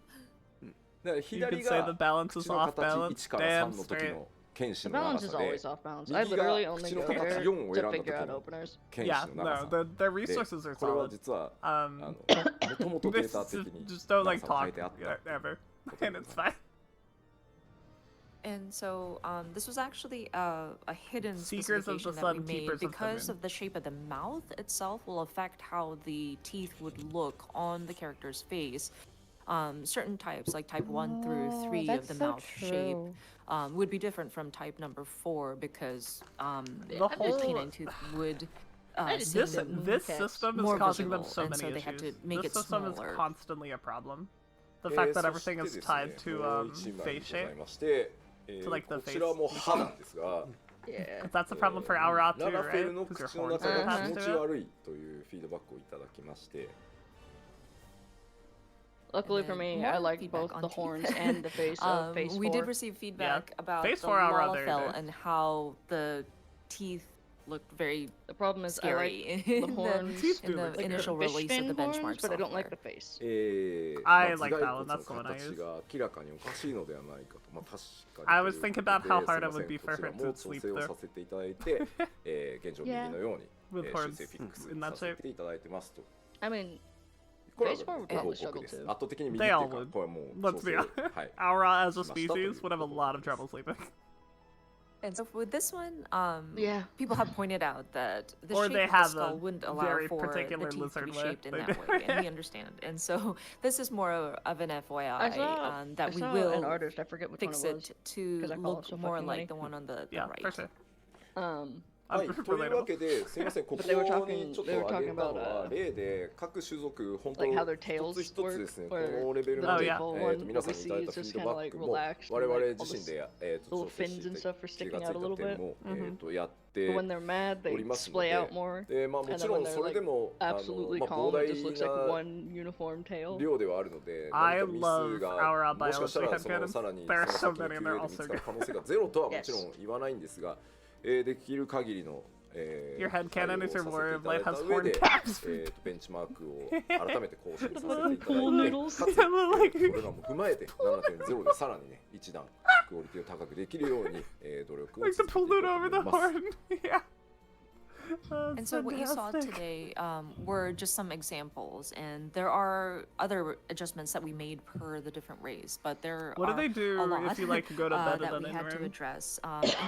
だから You 左 could say が the balance is 口の off 形 balance. 1から Damn 3の時 straight. の剣士 The の balance 長 is さで always off balance. 右 I が literally only 口 go の形 there 4を選 to んだ figure 時 out の openers. 剣士 Yeah, の長 no, さ their resources are これは solid. 実は Um, もともとデ this ータ is 的に just don't like 長さを変 talk えてあった ever, and it's fine. And so this was actually a hidden Seekers of the specification that sun, we made keepers of the because moon. of the shape of the mouth itself will affect how the teeth would look on the character's face. Certain types, like type 1 through 3 of the mouth shape, would be different from type number 4 because The whole- canine tooth would just seem This to be this system is more causing them visible, so and many so they issues. had to make This it system is smaller. constantly a problem. The fact that everything そ is してですね tied to もう一枚 face ござい shape. まして、 To like the こちらも歯なんですが Yeah. That's a problem for our out too, ララフェ right? ルの Because your 口の horns 中 are が気 attached 持ち to it. 悪いというフィードバックをいただきまして Luckily for And me, then I more like feedback both on the teeth. horns and the face of face we 4. did receive feedback about Phase the 4 are very Lalafell nice. and how the teeth looked very The problem is I like scary the in horns, Teeth in do the look good. initial fish release of fin the horns, benchmark but I don't like the software. face. I まあ like 頭 that one, 蓋骨の that's the one I 形 use. が明らかにおかしいのではないかと、まあ、確かに I was という thinking こと about で how すい hard ま it せ would ん be こ for ち her ら to も調 sleep 整を through させていただいて、現状右 Yeah. のように、 with 修 horns 正フィックス in さ that せ shape. ていただいてますと。 I mean, これは Phase 4 would ご probably 報告 struggle です。 too. 圧倒的に右って They いう all か would. これはもう Let's 調 be 整 honest. はい Aura as a しましたという species would have a ご報 lot 告 of です trouble sleeping. And so with this one, Yeah. people have pointed out that the Or shape they of the have skull a wouldn't allow very for the particular teeth to lizard be lip. shaped in They that way, and we understand. And so this is more of an FYI I saw, that I we saw will an artist, I forget which one fix it was. it to 'cause I call it look so more fucking like many. the one on the Yeah, right. for sure.は I'm い、というわ relatable. けですみません、ここ But they were に talking- ちょっと they were 挙げ talking たの about, は例で各種族本当 like how their 一 tails つ一つですね、こ work, のレベル the まで、 yeah. default one 皆 that さん we にいただ see いた is フィ just ー kind ド of バッ like クも relaxed 我 and 々 like all 自身 this で、調 little 整し fins and て stuff for 気 sticking がつ out a いた little 点 bit. も、 Mhm. やっ But て when they're mad, お they りますの splay で out more. で、まあ、も And ち then ろ when ん they're それ like でも absolutely まあ、 calm, 膨 it 大 just looks like な one uniform tail. 量ではあるので、 I 何かミ love ス our がもしかした biology らその headcanons. さらに There are そ so の先の many and 救 they're 援で all 見 so つかる good. 可能性がゼロとはもちろん言わないんですが、できる限りの、Your headcanon is your 対応 more を of させてい light ただ has いた上 horn で、 caps. ベンチマークを改めて更新させていただいて、 Cool noodles. かつ、それらも踏まえて 7.0 でさらにね、一段クオリティを高くできるように、努力を Like 続 the けていこう pollute と over 思 the います。 horn. Yeah. And so what you saw today were just some examples, and there are other adjustments that we made per the different rays, but there What are do they do a lot if you like go to bed that in we an had to interim? address,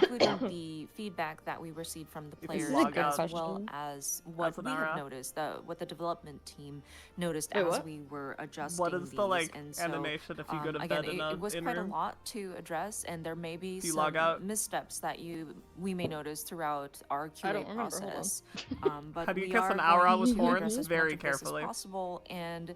including the feedback that we received from the You can players, log as out well question. as what as an we have RF. noticed, what the development team noticed Wait, as what? we were adjusting What is these. the like And so, animation if you go to again, bed in it was an quite a interim? lot to address, and there may be Do you some log out? missteps that we may notice throughout our I QA don't remember, hold on. process. But How do you we kiss are an aura going with to horns? address as Very much of this carefully. as possible and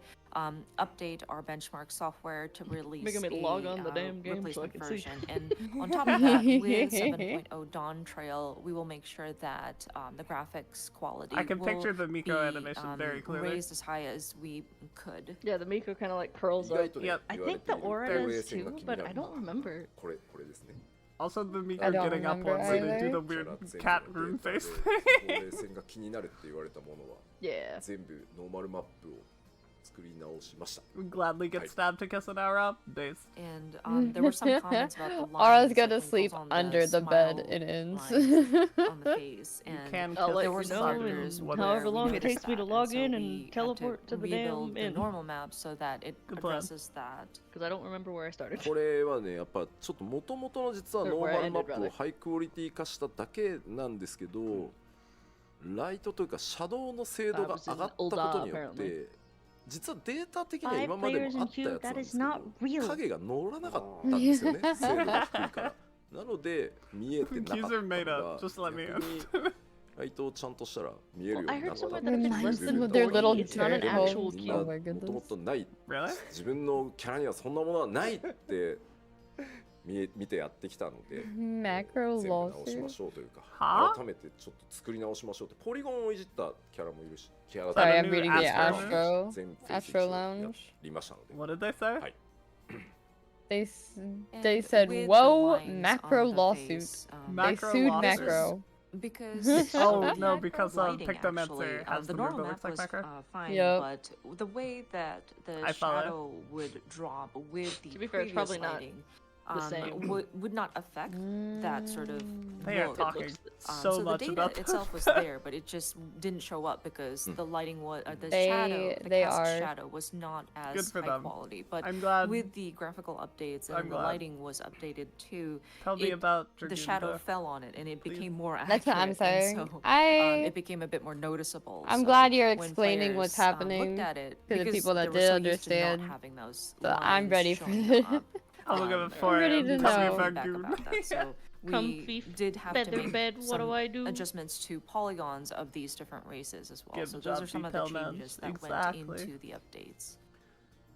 update our benchmark software to release Making me log on the damn game so I replacement can see. version. And on top of that, with 7.0 Dawn Trail, we will make sure that the graphics quality I can will picture the Miko be, animation very clearly. raised as high as we could. Yeah, the Miko kind of like curls 意 up. 外とね Yep. I 言われ think てい the る aura 防衛 does 線が too, 気に but な I る don't remember. これですね Also, the Miko I don't getting up remember once they do either. the キャ weird ラ全部 cat の rune データで face. 防衛線が気になるって言われたものは Yeah. 全部ノーマルマップを作り直しました Would gladly get stabbed to kiss an aura. Days. And there were some comments about the Aura's lines, gonna like, sleep wrinkles on under the bed smile it ends. lines on the face. You And can I'll kiss let there you were the some know factors in where however we long it noticed takes me to that, log so in we and had teleport to the rebuild damn the inn. normal map so that it Good plan. addresses that. Because I don't remember where I started. これはねやっぱちょっと元々の実はノーマルマップをハイクオリティ化しただけなんですけどライトというかシャドウの精度が上がったことによって実はデータ的には今までもあったやつなんですけど影が乗らなかったんですよね精度が低いからなので見えてなかったの User made が up. Just let me 逆にライトをちゃんとしたら見えるようにな I っ heard た somewhere っ that て if it's less いう than Their little 40, it's not an dirt actual holes. みん cube. な Oh my もと goodness. もとない Really? 自分のキャラにはそんなものはないって見てやってきたので Macro 全部直しま lawsuit. しょうというかは改めてちょっと作り直しましょうってポリゴンをいじったキャラもいるしキャラ Sorry, a I'm new reading the Astro? Astro. 全フェイス Astro 一応や Lounge. りましたので What did they say? Hi. They And they said, with the "Whoa, lines macro on the lawsuit." face, They Macro sued lawsuit. Macro. Because Oh, of the no, macro because lighting, Pictomancer actually, has the the move normal that map looks like was Macro. fine, Yep. but the way that the I follow. shadow would drop with the To be fair, it's previous probably not lighting the same. would not affect that sort of They are look. talking So so the much data about itself was there, but it just didn't show up because the lighting was the They- shadow, the they cast are- shadow was not Good as for high them. quality. But I'm glad. with the graphical updates and I'm the glad. lighting was updated too, Tell me it- about the shadow Dragoon. fell on it and it Please. became more That's what I'm accurate, saying. and so I it became a bit more noticeable. I'm So glad you're when explaining what's players, happening looked at it, to the because people that they were did so used to not understand, having those but I'm lines ready for showing this. up, I'll look at it and for ready you. to Tell me know. about feedback Goon. about that. So Comfy we did have to feather make bed, what do some I do? adjustments to polygons of these different races as well. Good So those job, are some of the detail man. changes that Exactly. went into the updates.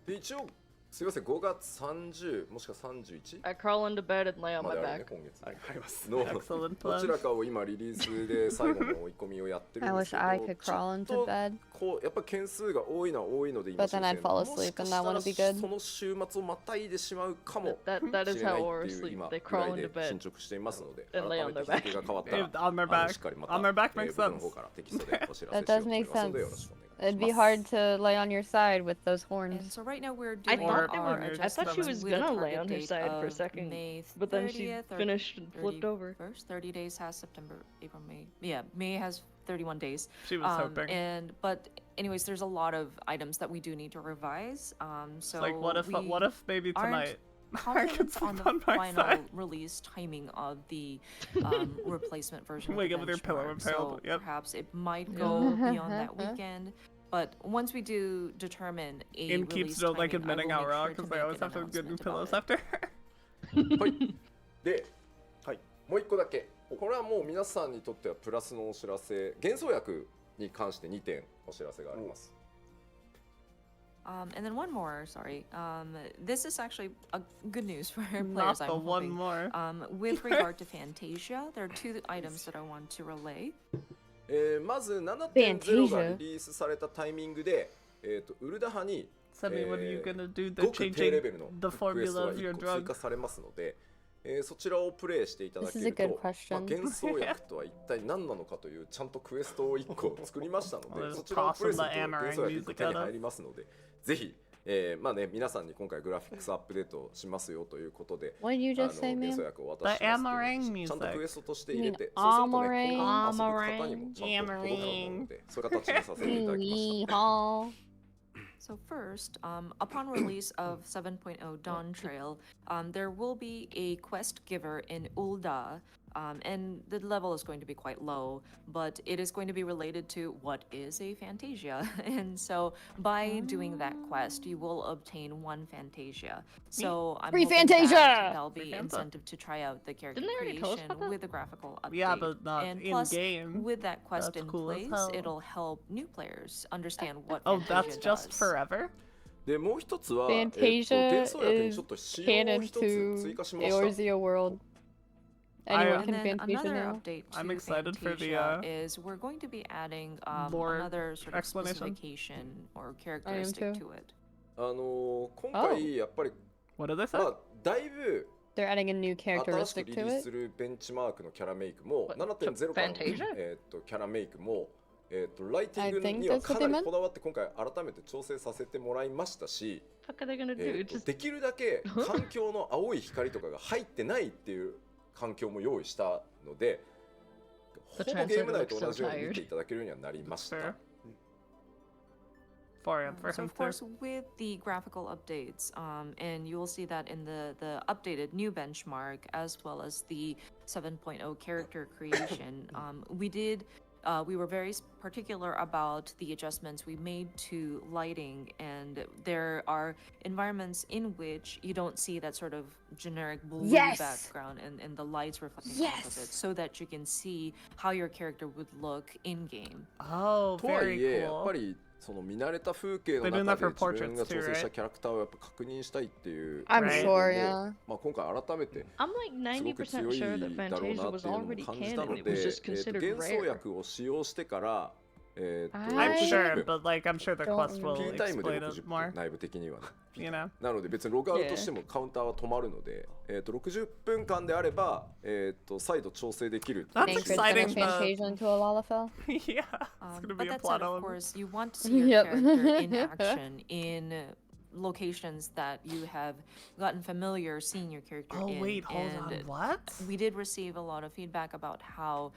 で一応すいません5月30もしくは31 I crawl into bed and lay on ま my であるね back. 今月はいありますの Excellent どち plan. らかを今リリースで最後の追い込みをやってる I んですけ wish ど I could ちょ crawl っ into と bed. こうやっぱ件数が多いのは多いので今 But then I'd fall もし asleep か and し that たら wouldn't be good. その週末をまたいでしまうかも That し is れな how い auras っていう sleep. 今 They ぐら crawl い into で bed. 進捗していますので And lay 改 on め their て back. 日付が変わったら On their しっかりまた On their back 僕 makes の sense. 方からテキストでお知ら That せしよ does うと思い make ますので sense. よろしくお願いします It'd be hard to lay on your side with those And horns. so right now we're I doing thought they our were- I thought she adjustments was with a gonna lay target on her date side for a of second, May but then she 30th or finished and flipped over. 31st. 30 days has September, April, May. Yeah, May has 31 days. She was hoping. But anyways, there's a lot of items that we do need to revise. It's So like, what if maybe aren't tonight I could confident on sleep the on my final side? release timing of the replacement version of Wake the up with your pillow benchmark. impaled, So yep. perhaps it might go beyond that weekend. But once we do determine a In keeps release don't like timing, I admitting will out make wrong sure to because they make always an have to get new announcement pillows about it. after. はいで、はいもう一個だけこれはもう皆さんにとってはプラスのお知らせ幻想薬に関して2点お知らせがあります And then one more, sorry. This is actually a good news for players, Not I'm the one hoping. more. With regard to Fantasia, there are two items that I want to relay. まず 7.0 がリリースされたタイミングで、ウルダハに Tell me, what are you gonna do? ご They're く低 changing レベルの the クエスト formula が of your 1個追 drug. 加されますので、そちらをプレイしていただけ This is る a good と、question. 幻想薬とは一体何なのかというちゃんとクエストを1個作りましたの Well, で there's そちらをプレイすると tossing the 幻想 Amaranth 薬 music 手に at us. 入りますのでぜひまあね、皆さんに今回グラフィックスアップデートしますよということで、 What did you just say, 原 man? 素薬を渡し The ますっていう Amarang ちゃんと music. クエストとして入れて、 You そうするとね、 mean 今後遊ぶ方にもちゃんと届くと思う Amarang. ので、そういう形にさせていただきました Yeehaw. So first, upon release of 7.0 Dawn Trail, there will be a quest giver in Ul'da, and the level is going to be quite low, but it is going to be related to what is a Fantasia. And so by doing that quest, you will obtain one Fantasia. So I'm Free hoping Fantasia! that there'll be Free Fanta. incentive to try out the character Didn't they already tell us creation about that? with the graphical update. Yeah, but not and in plus, game. with that quest That's in cool as place, hell. it'll help new players understand what Oh, Fantasia that's just does. forever? でもう一つは、 Fantasia 転送薬に is ちょっと仕様を canon 一つ追加し to ました Eorzea world. I- Anyone And can then Fantasia another now. update to I'm excited for the, Fantasia is we're going to be adding lore another sort of explanation. specification or characteristic too. to it. 今回やっぱり、 What did they say? まあ、だいぶ They're adding a new 新しく characteristic リ to リース it. するベンチマークのキャラメイクも What? 7.0 からの、 Fantasia? キャラメイクも、ライティン I グ think には that's か what な they り meant. こだわって今回改めて調整させてもらいましたし、 What are they gonna do? Just できるだけ環境の青い光とかが入ってないっていう環境も用意したので、ほ The ぼゲーム translator 内と looks 同 so じように見 tired. ていただけるようにはなりました Fair. For him, for So him of too. course, with the graphical updates, and you will see that in the updated new benchmark as well as the 7.0 character creation, we were very particular about the adjustments we made to lighting, and there are environments in which you don't see that sort of generic blue Yes! background and the lights reflecting off of it, Yes! so that you can see how your character would look in game. Oh, とは very いえやっ cool. ぱりその見慣れた風景の They're doing 中 that で for 自分が portraits too, 調整した right? キャラクターをやっぱ確認したいっていう I'm Right. sure, も yeah. まあ、今回改めて I'm like すごく 90% 強い sure that だろう Fantasia なっ was ていうのも already 感じた canon. の It で、 was just considered 幻想 rare. 薬を使用してからI'm sure, I but like, I'm sure the don't quest will ピータイムで explain it 60 more. 分内部的にはね You know? なので別にログアウトしてもカウンターは止まるので、60分間であれば、再度調整できるっていう That's Think it's exciting, gonna but- Fantasia into a Lalafell. Yeah, it's gonna But be a that plot said, of element. course, you want to see your Yep. character in action in locations that you have gotten familiar seeing your character Oh in. wait, hold on. and What? we did receive a lot of feedback about how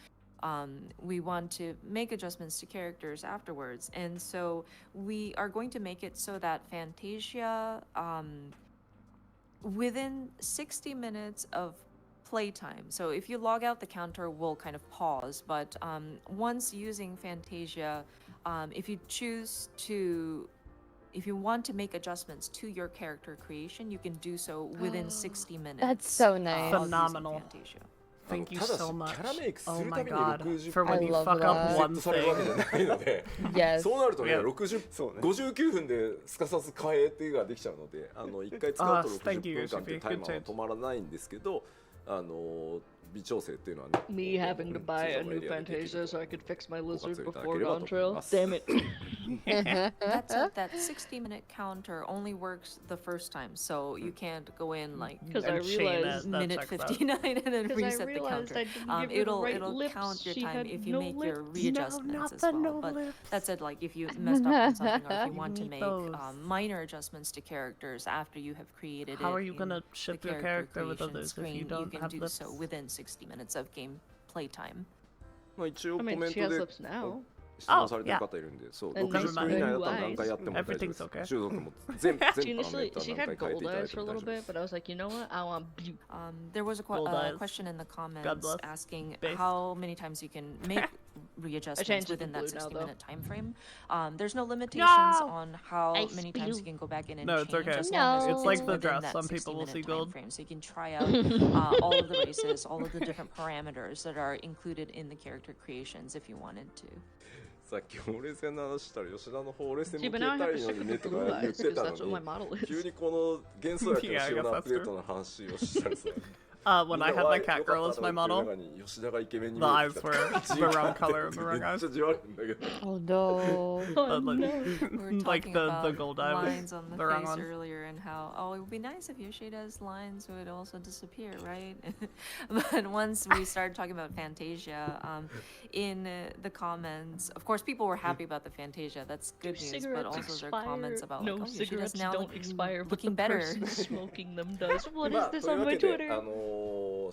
we want to make adjustments to characters afterwards, and so we are going to make it so that Fantasia, within 60 minutes of playtime, so if you log out, the counter will kind of pause, but once using Fantasia, if you want to make adjustments to your character creation, you can do so within 60 minutes. That's so of nice. using Phenomenal. Fantasia. Thank you ただし so much. キャラメイクす Oh る my たびに god. 60 For 分 when you I love fuck up that. one セットされるわけ thing. じゃないので Yes. そうなるとね、 Yeah. 60ね59分ですかさず変えっていうのができちゃうので、1回使うと thank you, 60分間っていうタイマーは止まらないんですけど、微調整っていうのはね、 Me having to buy a new 通常のエリアでできる Fantasia so I could fix my ご活 lizard 用いただ before ければ Dawn と思い Trail. ます Damn it. That said, that 60-minute counter only works the first time, so you can't go in like Because I And chain realized it. That minute checks out. 59 and then 'Cause I reset the realized counter. I didn't give her the right It'll lips. count your She time had if you no make your lips. readjustments not as the well. no But lips. that said, like if you messed up on something or if you You want to need make those. minor adjustments to characters after you have created How it are you in gonna the ship your character with creation others if you screen, don't can have do lips? so within 60 minutes of game playtime. まあ一応 I コ mean, メン she ト has で lips now. 質問されてる方いるんで、そう、 And 60分以内だったら new 何回やっても大丈夫で Everything's す。 okay. 種族も全パラ She メー initially タ she ー何 had 回変えて gold いただい eyes て for a も大 little 丈夫で bit, す。 but I was like, you know what? I want blue. There was a Gold eyes. question in the God comments bless. asking Based. how many times you can make readjustments changed it to within that blue now, 60-minute time frame. There's no limitations No! on how Ice many times blue. you can go back in and No, it's change okay. as long as No. It's like the within dress. that Some people will 60-minute see time gold. frame. So you can try out all of the races, all of the different parameters that are included in the character creations if you wanted to. さっきほうれい線の話したら吉田のほうれい線 See, も but 消 now I え have た to いの stick にね with と the か blue 言っ eyes て because たの that's what に my model 急 is. にこの幻想薬の Yeah, I 仕様 guess のアッ that's プデー true. トの話をしたらさ When I had my cat girl as my model, the eyes were the wrong color and the wrong eyes. Oh no. Oh, like, no. We were like talking the about gold eye was lines on the the wrong face one. earlier, and how it would be nice if Yoshida's lines would also disappear, right? But once we started talking about Fantasia, in the comments, of course, people were happy about the Fantasia. That's good news. But Cigarettes also expire? there are comments about no, like, oh, cigarettes Yoshida's now don't expire, but the looking better. person smoking them does. What ま is あ this という on わ my けで Twitter?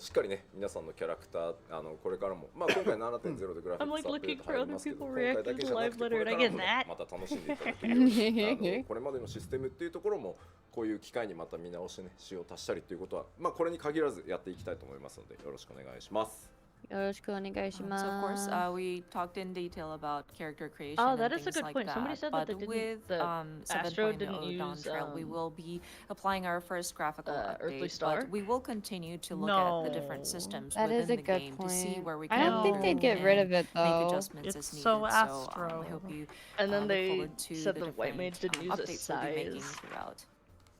しっかりね皆さんのキャラクターこれからもまあ今回 7.0 でグラフィ I'm ック like スアップデ looking ート for 入り other ますけど people 今回 reacting だけ to じゃな live くてこ letter れ and か I ら get もね that. また楽しんでいただけるようにこれまでのシステムっていうところもこういう機会にまた見直してね仕様を足したりっていうことはまあこれに限らずやっていきたいと思いますのでよろしくお願いします。 よろしくお願いします。 So of course, we talked in detail about character creation Oh, and that is a things good like point. that. Somebody said that But they with didn't. Astro didn't 7.0 Dawn use Trail, we will be applying our first graphical Earthly update, Star? but we will continue to look at the different No. systems That is within a the good game point. to see where we I can don't think they'd improve get rid and of it make though. adjustments It's as needed. so I Astro. hope you And then look they forward to said the the white mage different didn't use a updates we'll be making size. throughout.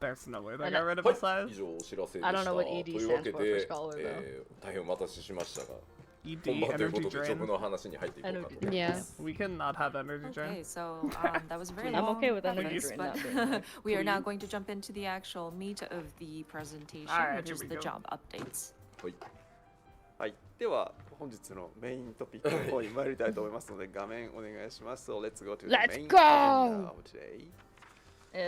There's no way they And got rid of は a い size. 以上お知らせで I し don't た know what と ED いうわけ stands for で for scholar, though. 大変お待たせしましたが ED 本番というこ energy とでジョ drain. ブの話に入っていこうかと思い Yeah. ます We cannot have energy drain. Okay, so that was a very I'm long okay with energy preface, drain but not being there. we are now going to jump into the actual meat of the presentation, Alright, which here is we the go. job updates. はい はい、では本日のメイントピックの方に参りたいと思いますので画面お願いします。So let's go to the Let's main go! agenda of today.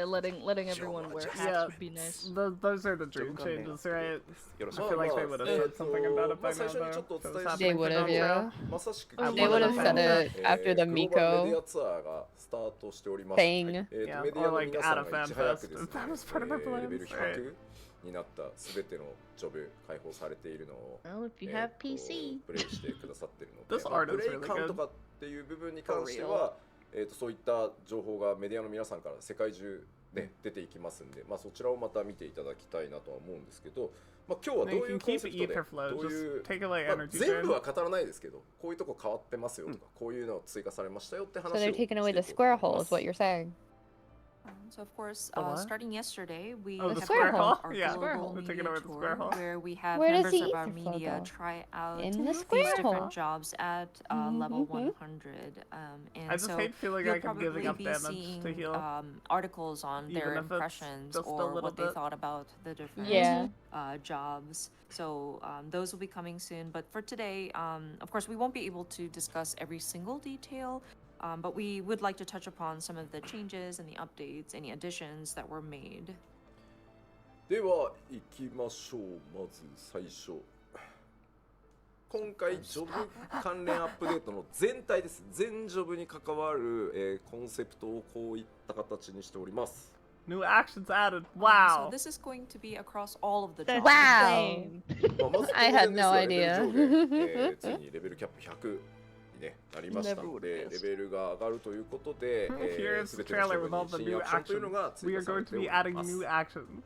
Letting everyone wear hats Yeah, would be nice. those are the dream changes, right? よろし I く feel like they would have said something about it ま by あ最 now, 初にちょ though. っとお If it 伝 was えし They て would have, yeah. まさしく They would have said it after the グローバルメディ Miko アツアーがスタートしております。 thing. メデ Yeah, ィア or の like 皆さ at ん a が fan いち早く fest. ですね That was part of our レベル plans, right? 100になったすべてのジョブ開放されているのを Well, if you have PC. プレイしてくださっているの This で、 art プ is レイ really 感 good. とかっていう部分に関しては、そういった情報がメディアの皆さんから世界中で出ていきますんで、まあそちらをまた見ていただきたいなとは思うんですけど、まあ今日はどう You いう can コン keep セプトで ether flow. どういう Just take away まあ energy 全部 drain. は語らないですけど、こういうとこ変わってますよとか、こういうのを追加されましたよって話 So を they're してい taking away the こうと思 square いま hole, is す what you're saying. So of course, The what? starting yesterday, we Oh, the have square held hole? our Yeah, global we're taking media away the square tour, hole. where we have Where does members the of our ether flow media go? try out In the these square different hole. jobs at level 100. And I just so hate feeling you'll like I'm giving probably up be damage seeing to heal. articles on their Even if it's impressions just a or little what they bit. thought about the different Yeah. jobs. So those will be coming soon. But for today, of course, we won't be able to discuss every single detail. But we would like to touch upon some of the changes and the updates, any additions that were made. では行きましょう。まず最初今回ジョブ関連アップデートの全体です。全ジョブに関わる、コンセプトをこういった形にしております。 New actions added. So Wow. this is going to be across all of the That's jobs. Wow. まあまず I 当 had 然です no がレベル idea. 上で、ついにレベルキャップ100に、ね、なりましたの Never で would've レ guessed. ベルが上がるということで、 Here's す the べてのジ trailer ョ with ブ all に the 新 new アクションというの actions. が追 We 加 are され going て to お be り adding ます。 new actions.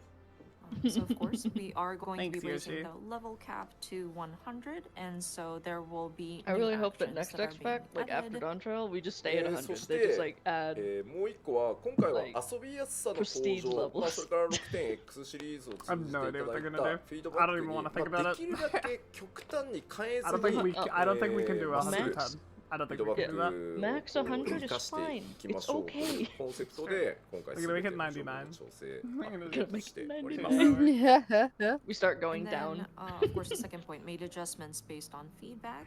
So of course we are going to Thanks, be raising Yoshi. the level cap to 100, and so there will be. I new really hope that actions next that are X being pack, like after added. Dawn Trail, we just stay at そ 100. し They just て like add. もう一個は今回は Like, 遊びやすさの向 prestige 上、 levels. まあ、それから 6.X シリーズを通 I have じて no いた idea what だ they're い gonna た do. フィードバ I ッ don't ク even に、 wanna ま think あ about できるだけ極端に変えず I don't think we. に I don't think we can do まあ 110. I don't フィー think ド we バ can ッ do ク that. を Max 100 生かしていきま is しょうという fine. コンセプトで今回 We're す gonna べ make て it のジョブ 99. の調整 We're gonna 'Gonna を make してお it り 99. ます。 We start going And down. then, of course, the second point made adjustments based on feedback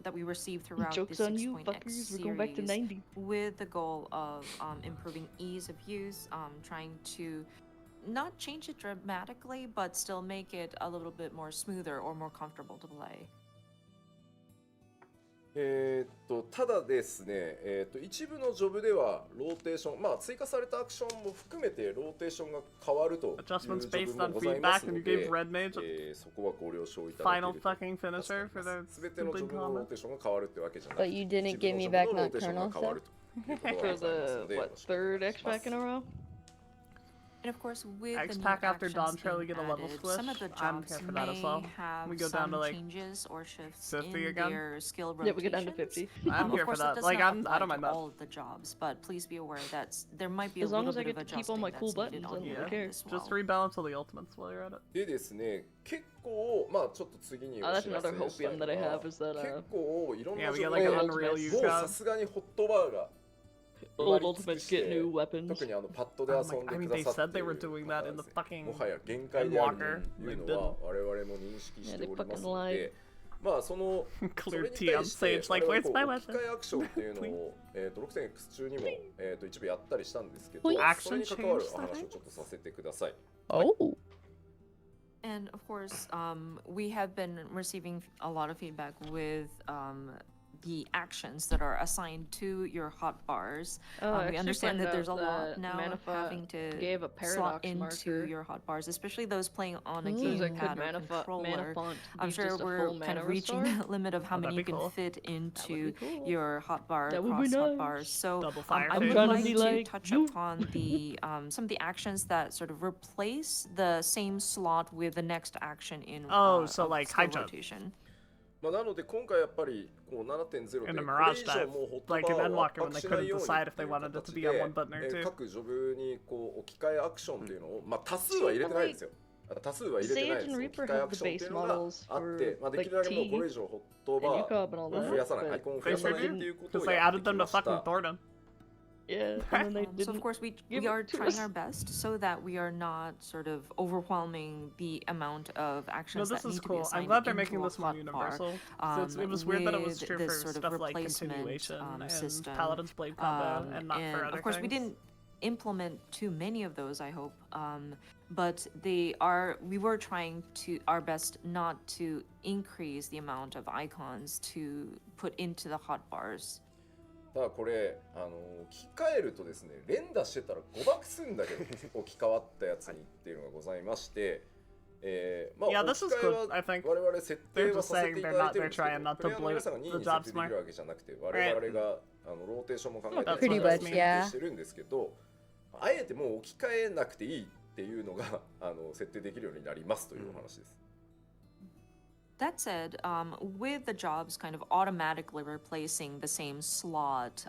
that we received throughout Joke's the on you, 6.x fuckers. We're going back to series, 90. with the goal of improving ease of use, trying to not change it dramatically, but still make it a little bit more smoother or more comfortable to play. ただですね、一部のジョブではローテーション、まあ追加されたアクションも含めてローテーションが変わるというジ Adjustments ョブ based も on ございま feedback, す and の you で gave、Red Mage そこはご了承いただけ final ると fucking finisher for their すべてのジョ big ブのロー comment. テーションが変わるってわけじゃなくて、 But you didn't 一部 give の me ジョ back ブのロー Nocturnal テーションが変わるということが For ございますの the, で、よろ what, しくお願い third し X ま pack す in a row? And of course, with X the new pack after Dawn actions Trail, we being get a level added, squish. some of the I'm jobs here for that as may well. have We go down some to like changes or shifts 50 in again. their skill Yeah, rotations. we get down to 50. I'm Of here for course, that. does Like, not I apply don't mind to that. all of the jobs, but please be aware that there might be As a long little as I bit of get to keep all adjusting my cool that's needed buttons, on then your who end cares? as well. Just rebalance all the ultimates while you're at it. でですね、結構まあちょっと次にお That's 知らせ another したい hopium の that I が have is that 結構いろん Yeah, な we 情 get 報 like an が Unreal も use う card. さすがにホットバーが Old ultimates get new weapons. 特にパッドで Oh 遊 my, ん I で mean, くだ they さっ said て they い were る doing 方 that が in the ですね fucking もはや限界であるというのは Endwalker. 我々も認識しておりますの They でまあそのそ Clear れに T 対 on して stage, 我 like, 々 where's こう my 置き weapon? 換えアクションっていうのを6.x 中にも一部やったりしたんですけど Action それに関わる change お話をちょっとさせてください Oh. And of course, we have been receiving a lot of feedback with the actions that are assigned to your hotbars. We understand that there's a lot now having to gave a slot paradox into marker. your hotbars, especially those playing on a Seems like gamepad could or controller. Manafont I'm be sure just a we're full kind of mana reaching restore? that limit of how Oh, many that'd you be can cool. fit into be cool. your hotbar That would across be nice. hotbars. So Double fire I phase. would trying to like be to like touch you. upon the some of the actions that sort of replace the same slot with the next action in Oh, so of like skill high jump. rotation. まあなので今回やっぱりこう 7.0 で In a これ Mirage 以上 dive, もうホット like バ an ーを Endwalker when 圧 they しない couldn't ように decide っ if て they いう wanted it to 形 be で on one button or two. 各ジョブにこう置き換えアクションっていうのをまあ多数は入れてないんですよ多数は入れてないです Sage and 置き Reaper 換えア have ク the ションってい base うのが models あっ for て、まあ、でき like るだけもう T これ以上ホット and バ UCOB and all ーを that. 増やさない、アイ But コンを増やさないっていうこと Because を they やって added き them ま to した fucking Thornton. yeah, and then they So didn't. of course we give are it to trying us. our best so that we are not sort of overwhelming the amount of No, actions this that is need to be cool. I'm assigned glad they're into making a this more hotbar, universal. So it was weird that it was with true this for sort of stuff like replacement, continuation and system. Paladin's Blade combo, and not for other of course, we things. didn't implement too many of those, I hope. But we were trying to our best not to increase the amount of icons to put into the hotbars. ただこれ置き換えるとですね連打してたら誤爆するんだけど置き換わったやつにっていうのがございましてまあ Yeah, 置 this き is 換え good, I は think. 我々設定 They're は just させてい saying た they're だい not, てるん they're ですけど trying not プレ to イヤーの皆 bloat さんが任 the 意に job 設定でき smart. るわけじゃなくて我々がローテーションも考えて That's 設 pretty 定 much, yeah. してるんですけどあえてもう置き換えなくていいっていうのが設定できるようになりますというお話です。That said, with the jobs kind of automatically replacing the same slot,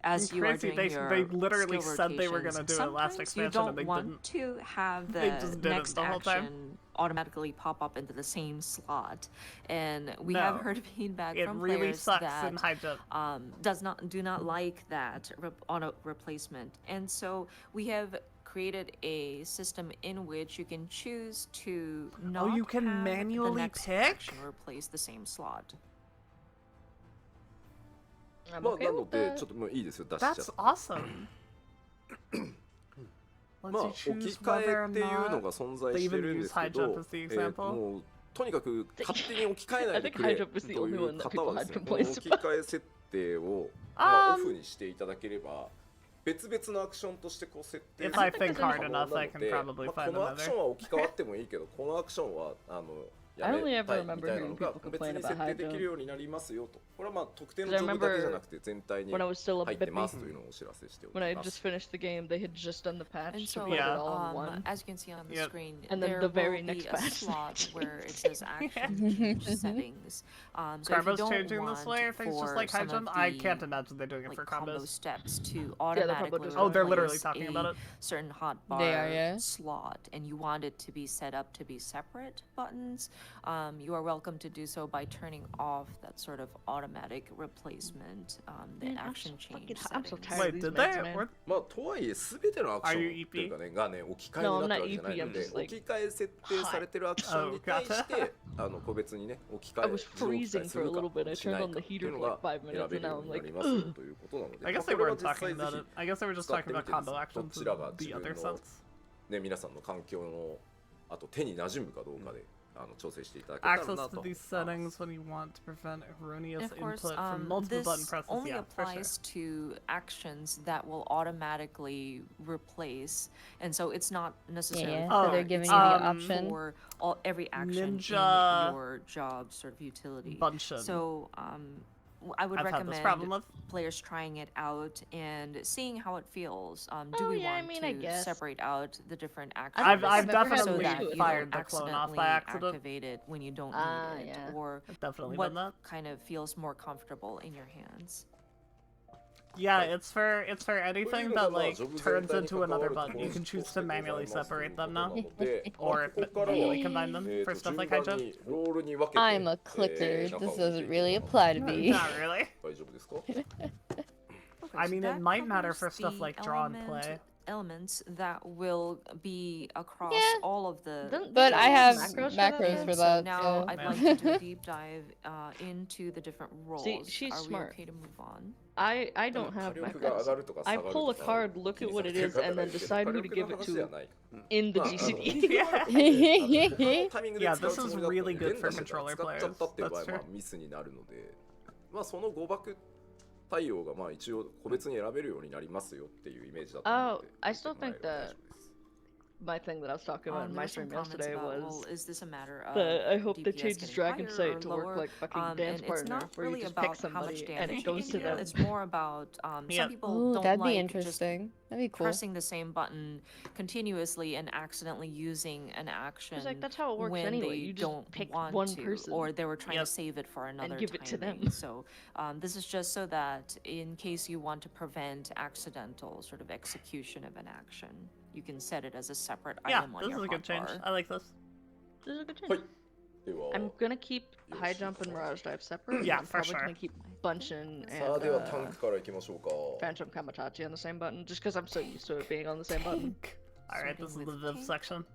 as It's you are crazy, doing they your literally skill said they were rotations, gonna do it last sometimes expansion you don't and they want didn't. to have They the just did it next the whole time. action automatically pop up into the same slot, and we No. have heard feedback It from really players sucks that in high jump. do not like that auto replacement, and so we have created a system in which you can choose to not you can have manually the next pick? action replace the same slot. I'm まあ okay なの with で that. ちょっともういいですよ出しちゃって That's awesome. ま Lets あ you 置き choose 換 whether え or っていうの not が存在してるんですけ they even use high ど jump as the example? もうとにかく勝手に置き換えない I で think くれ high jump is と the only いう one that 方 people は had ですねこの complaints 置き about. 換え設定をまあオ Um, フにしていただければ別々のアクションとしてこう設定 If I する think 可 hard 能な enough, の I can で probably まあ find このアクション another. は置き換わってもいいけどこのアクションはや I め only た ever いみ remember たいなの hearing が people 別 complain に about 設定 high でき jump. るようになりますよとこれはまあ特定の 'Cause I ジョブだけじゃ remember なくて全体に when I was still a 入って bit ますというのをお知らせしておき When I ま just す。 finished the game, they had just done the patch And to so, put it Yeah. all in one. as you can see on the Yep. screen, And then there the very will next be a patch slot where it says action change settings. So if you Combos don't changing want this way? Are things just for like high some of jump? I the, can't imagine they're doing it like for combo combos. steps to probably automatically just Oh, they're literally replace talking a about it. certain hotbar They are, yeah. slot, and you want it to be set up to be separate buttons, you are welcome to do so by turning off that sort of automatic replacement, the Man, I'm action so change fucking- I'm so settings. tired. Wait, these did meds, they? man. Or- まあとはいえ全てのアクシ Are ョ you ン EP? っていうかねがね置き換え No, に I'm なっ not てるわけじゃない EP, の I'm で just 置 like き換え設定されてるアクションに対して個別にね置き換 I え was 自動置き換 freezing えす for a るか little bit. I しな turned い on か the ってい heater うの for が like 5 選 minutes べ and るよ now う I'm にな like, りますよということなので I guess こ they れは weren't 実 talking 際ぜ about ひ it. I guess they were just 使っ talking てみ about てです combo ね actions どちらが in 自 the 分 other の sense. ね皆さんの環境のあと手に馴染むかどうかで調整していただけたら Access な to と these settings when you want to prevent erroneous And of course, input from multiple this button presses. only Yeah, for sure. applies to actions that will automatically replace, and so it's not necessarily Yeah, so for they're that. giving It's you the not option. for every action Ninja in your job sort of utility. Bunchen. So I would I've had this recommend problem with. players trying it out and seeing how it feels. Do Oh, we yeah, I want mean, I to guess. separate out the different actions? I don't I've think I've ever had so definitely that you fired don't the clone off accidentally by accident. activate it when you don't Ah, need it, yeah. or I've definitely what done that. kind of feels more comfortable in your hands. Yeah, it's for anything that like turns into another button. You can choose to manually separate them now, or manually combine them for stuff like high jump. I'm a clicker. This doesn't really apply to me. Not really. 大丈夫ですか Okay, I so mean, it that might matter covers for stuff the like draw and play. elements that will be across Yeah. all of the. But I have Macros macros for So that. now So. I'd Yeah. like to do a deep dive into the different roles. she's Are we smart. okay to move on? I don't have 火力が上 macros. がるとか I 下がる pull a とか card, look at what it 気に is, され and then てる方 decide が who い to るけ give ど it 火力の話では to ない in the まあ GCD. 他のタイミングで Yeah, 使う this つ is もりだったの really に good 連 for 打してたら controller 使っちゃったっていう場合 players. は That's ミスになるので、まあその誤爆対応がまあ一応個別に選べるようになりますよっていうイメージだと思うので。 Oh, I still think 見てもらえれば大 that 丈夫です my thing that I was talking about in There my were some stream comments yesterday about, was well, is this a matter of that I hope they DPS change getting Dragon higher Sight or to work lower? like fucking dance And it's partner, not where you really just pick about how much somebody damage and it you goes can to deal. them. It's more about Yeah. some people Ooh, don't that'd be like just interesting. That'd be cool. pressing the same button continuously and accidentally using an action It's like that's how it works when anyway. they You just don't pick want one to, person or they were trying Yep. to save it for another give it to them. timing. So this is just so that in case you want to prevent accidental sort of execution of an action, you can set it as a separate Yeah, item on this your is a good change. hotbar. I like this. This is a good change. はい。では、 I'm gonna keep high jump and Mirage Dive separate. Yeah, I'm for probably sure. gonna keep Bunchin さあ and ではタンクからいきましょうか。 Phantom Kamatachi on the same button, just because I'm so used to it being on the same button. Alright, this is the Starting Viv with section.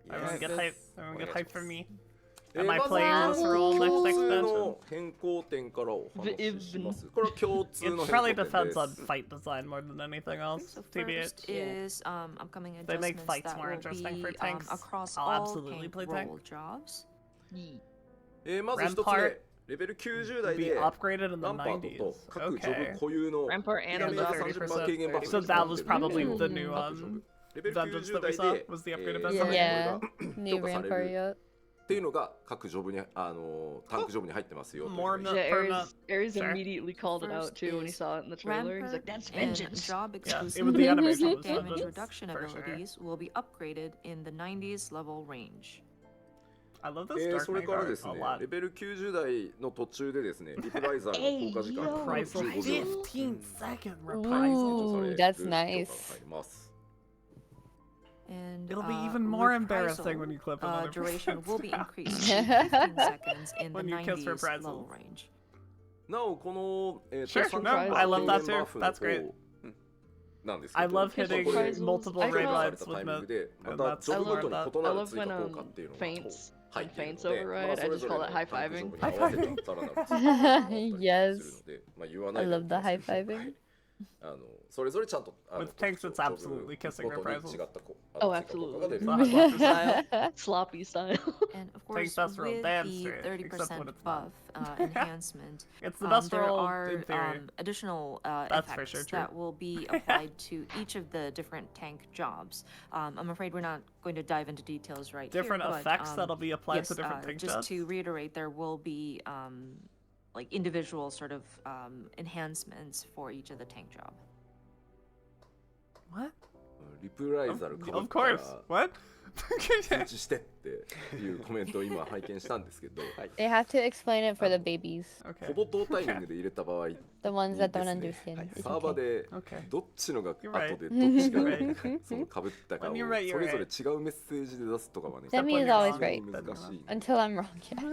Yes. Everyone get hype. Everyone get hype for me. Am ま I ず playing this role next 共通 expansion? の変更点からお話しします。これは共通 It の probably 変更点 depends で on す。 fight design more than anything else. So TBH. first is upcoming They make adjustments fights that more will interesting be for tanks. across I'll all absolutely tank play tank. role jobs. まず一つ Rampart 目、レベル90代 Be で upgraded in the ランパート 90s. と各ジョ Okay. ブ固有の Rampart ダ and メージ Resolve. 30% 軽減バフ So that was probably Mm. the new 各ジョブレベル vengeance that 90 we 代 saw で was the upgraded さ vengeance. らにこれ Yeah. が New 強化され Rampart る yet. っていうのが各ジョブにタンクジョブに入ってますよという More ふう no- に Yeah, permanent. Ares Sure. immediately called it out First too when he is saw it in the trailer. He's like, Rampart "That's and vengeance." job Yeah, exclusive it was the animation was damage vengeance, reduction for sure. abilities will be upgraded in the 90s level range. I love this Dark それ Knight からで art す a ね lot. レベル90代の途中でですねリプライザーの効果時間 Reprisal. 15秒 15-second reprisal. Ooh, that's nice. 入ります And It'll be even more embarrassing reprisal, when you clip another duration will be person's increased to 15 seconds in the When you kiss 90s reprisals. level range. なおこのSure, no, I love that too. That's great. なんですけど I love これ hitting これ multiple I raid love- lines された with タイミング mid. でま And た that's ジョブごとに smart. 異な I る love 追加 when 効果っていうのが faints 入っている faints ので override. まあそ I れ just ぞれ call の it high タンクジョ fiving. ブに合わせたさらなる追加効果 Yes. するのでまあ言わ I ない love the high fiving. それぞれちゃんと With tanks, it's absolutely kissing ごとに reprisals. 違ったこ Oh, 追加効果が出る absolutely. Sloppy style. And of Tank course, best roll with damn the straight, 30% except when it's buff enhancement, It's the best there roll are in theory. additional That's for effects sure true. that will be applied to each of the different tank jobs. I'm afraid we're not going to dive into details right Different here. effects but, that'll be applied yes, to different tank just jobs. to reiterate, there will be like individual sort of enhancements for each of the tank job. What? リプライザルかぶ Of ったら course. What? 通知してっていうコメントを今拝見したんですけど They have to explain it for the babies. Okay. ほぼ同タイミングで入れた場合 The ones that don't ですね understand. It's サーバー okay. で Okay. どっちのが後 You're right. でどっちが You're right. その被ったかを When そ you're right, you're れぞれ違うメッセージで出すとかはね Demi is always right. 難しい Until I'm wrong.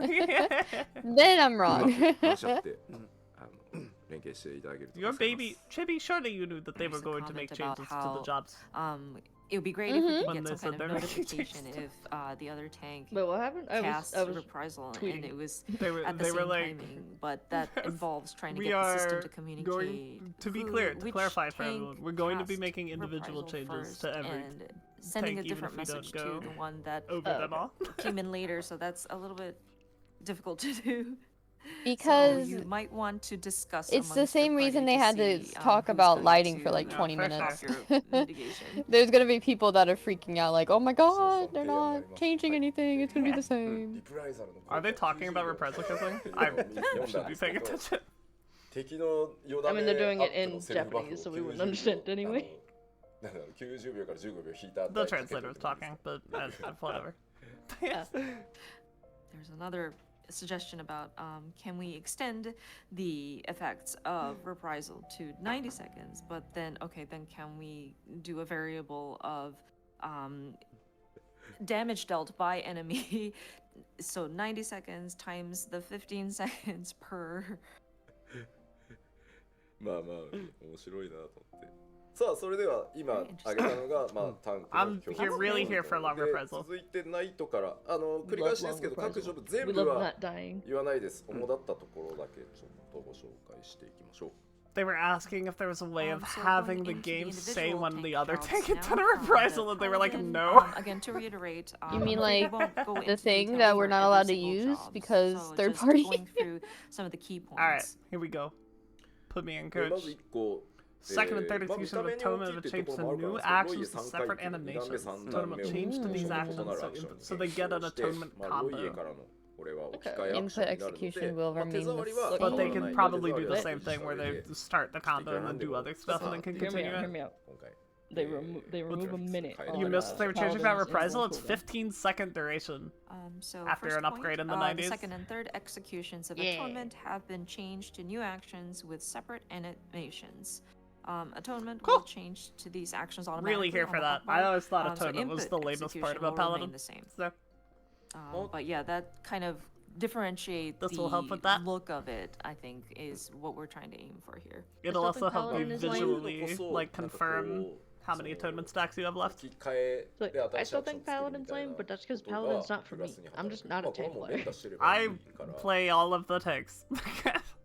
Yeah. Then I'm うま wrong. く話し合って連携していただけると Your 助かります baby, Chibi, surely you knew that they were There's a going to make comment changes about to the how, jobs. It would be great if we could When get they some said kind of they're making notification changes. if the other tank But what happened? cast I was reprisal and tweeting. it was They were at the they same were like, timing, but that involves trying to we get the system are to communicate. going to be who- clear, to which clarify for tank everyone, we're going to be cast making individual reprisal changes first to every and sending tank, a even different if we don't message to go the one that over Oh, them okay. all. came in later, so that's a little bit difficult to do. Because so you might want to discuss. it's the amongst your same reason party they had to see, talk who's about going lighting to, for like Yeah, 20 for minutes. stop your mitigation. There's gonna be people that are freaking out, like, oh my god, they're not changing anything, it's gonna be the リ same. プライザルの Are they talking about reprisal kissing? I should be paying attention. 敵のよだ I れ mean, they're doing ア it ップ in のセリフバフ Japanese, を so we wouldn't 90 understand 秒 anyway. なんだろう90秒から15秒引いた The 台かけといて translator was もいいです talking, but whatever. There's another suggestion about can we extend the effects of reprisal to 90 seconds, but then, okay, then can we do a variable of damage dealt by enemy? So 90 seconds times the 15 seconds per. まあまあ面白いなと思ってさあそれでは今挙げたのがまあタンクの I'm 表 here, really here for long で reprisal. 続いてナイトから繰り返しですけど Love long 各ジョブ reprisal. 全 We 部 love は not dying. 言わないです主だったところだけちょっとご紹介していきましょう They were asking if there was a way of So having going the into game the say individual when tank the other counts tank had now, done a the reprisal, and they were like, Paladin, no. Again, to reiterate, You mean we like won't go the into thing detail that for we're not every allowed to single use job, because so third just party? going through some of the key points. Alright, here we go. Put me in, でまず coach. 1個 Second and third まあ見 execution た of 目 a に totem 大 of き a いっていう change ところ to もある new からそのロイ actions エ to 3回 separate 忌2段目 animations. 3 Totem 段 will 目を change to these 異 actions なるア so, クション so they get an して atonement まあロイエ combo. からのこれは置き Okay. 換えアクションになるの Input execution で will まあ手 remain 触 the りは same. But 変 they わらない can probably 手 do 触 the りは same thing where they で start the combo and then do other stuff and then can Hear me continue out. Hear it. me out. 今回 They remove a minute. You on, missed they were changing that Paladin's reprisal. influence It's cooldown. 15-second duration. So After first an upgrade point, in the the 90s. second and third executions of Yeah. atonement have been changed to new actions with separate animations. Atonement Cool. will change to these actions automatically. Really here on for the that. hotbar. I always thought So atonement was the input lamest part execution about will remain Paladin. the same. So But yeah, that kind of differentiate This the will help with that. look of it, I think, is what we're trying to aim for here. it'll still also think help you Paladin is lame. visually like なんかこう confirm how many atonement stacks you have left. 置き換え Look, で I 新しい still アクション think 作るみ Paladin's たい lame, な but that's because ことが Paladin's not for プラ me. スに I'm 働 just く not ま a あこれ tank も連 player. 打してれば I いいから play all of the tanks.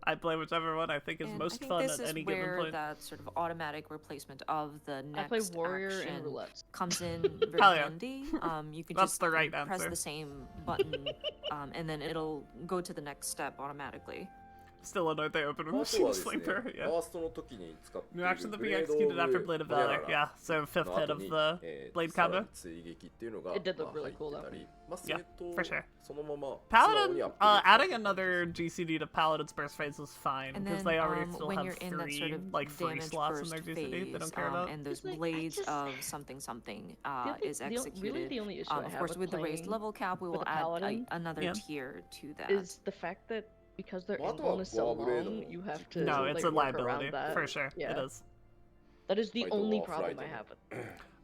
I play whichever one I think is And most I think fun this at is any given where point. that sort of automatic replacement of the I play next warrior action and roulette. comes in very Hell yeah. handy. You can That's just the right press answer. the same button, and then it'll go to the next step automatically. Still annoyed they open あ with とは Machine ですね Sleeper. フ Yeah. ァーストの時に使ってい New る action that ブ be レード executed オブ after Blade of ホニャラ Valor. ラ Yeah, so fifth の hit 後 of に the blade さら combo. に追撃っていうのが It did look まあ really 入って cool, た though. りまあそれ Yeah, と for sure. そのまま Paladin, 素直にアップデート adding another GCD to Paladin's burst phase is fine And because then they already still when have you're in that 3 sort of like free damage slots in burst their GCD phase, they don't care about. and those It's like, I blades just- of something something is Really executed. the only issue I Of have course, with the raised playing level cap, we with will a add paladin another Yeah. tier to that. is the fact that because their Well, I involve is so thought Warblade long, or- you have to No, like, it's a work liability around that. for sure. It Yeah. is. That is the Fight only off, problem right I on. have.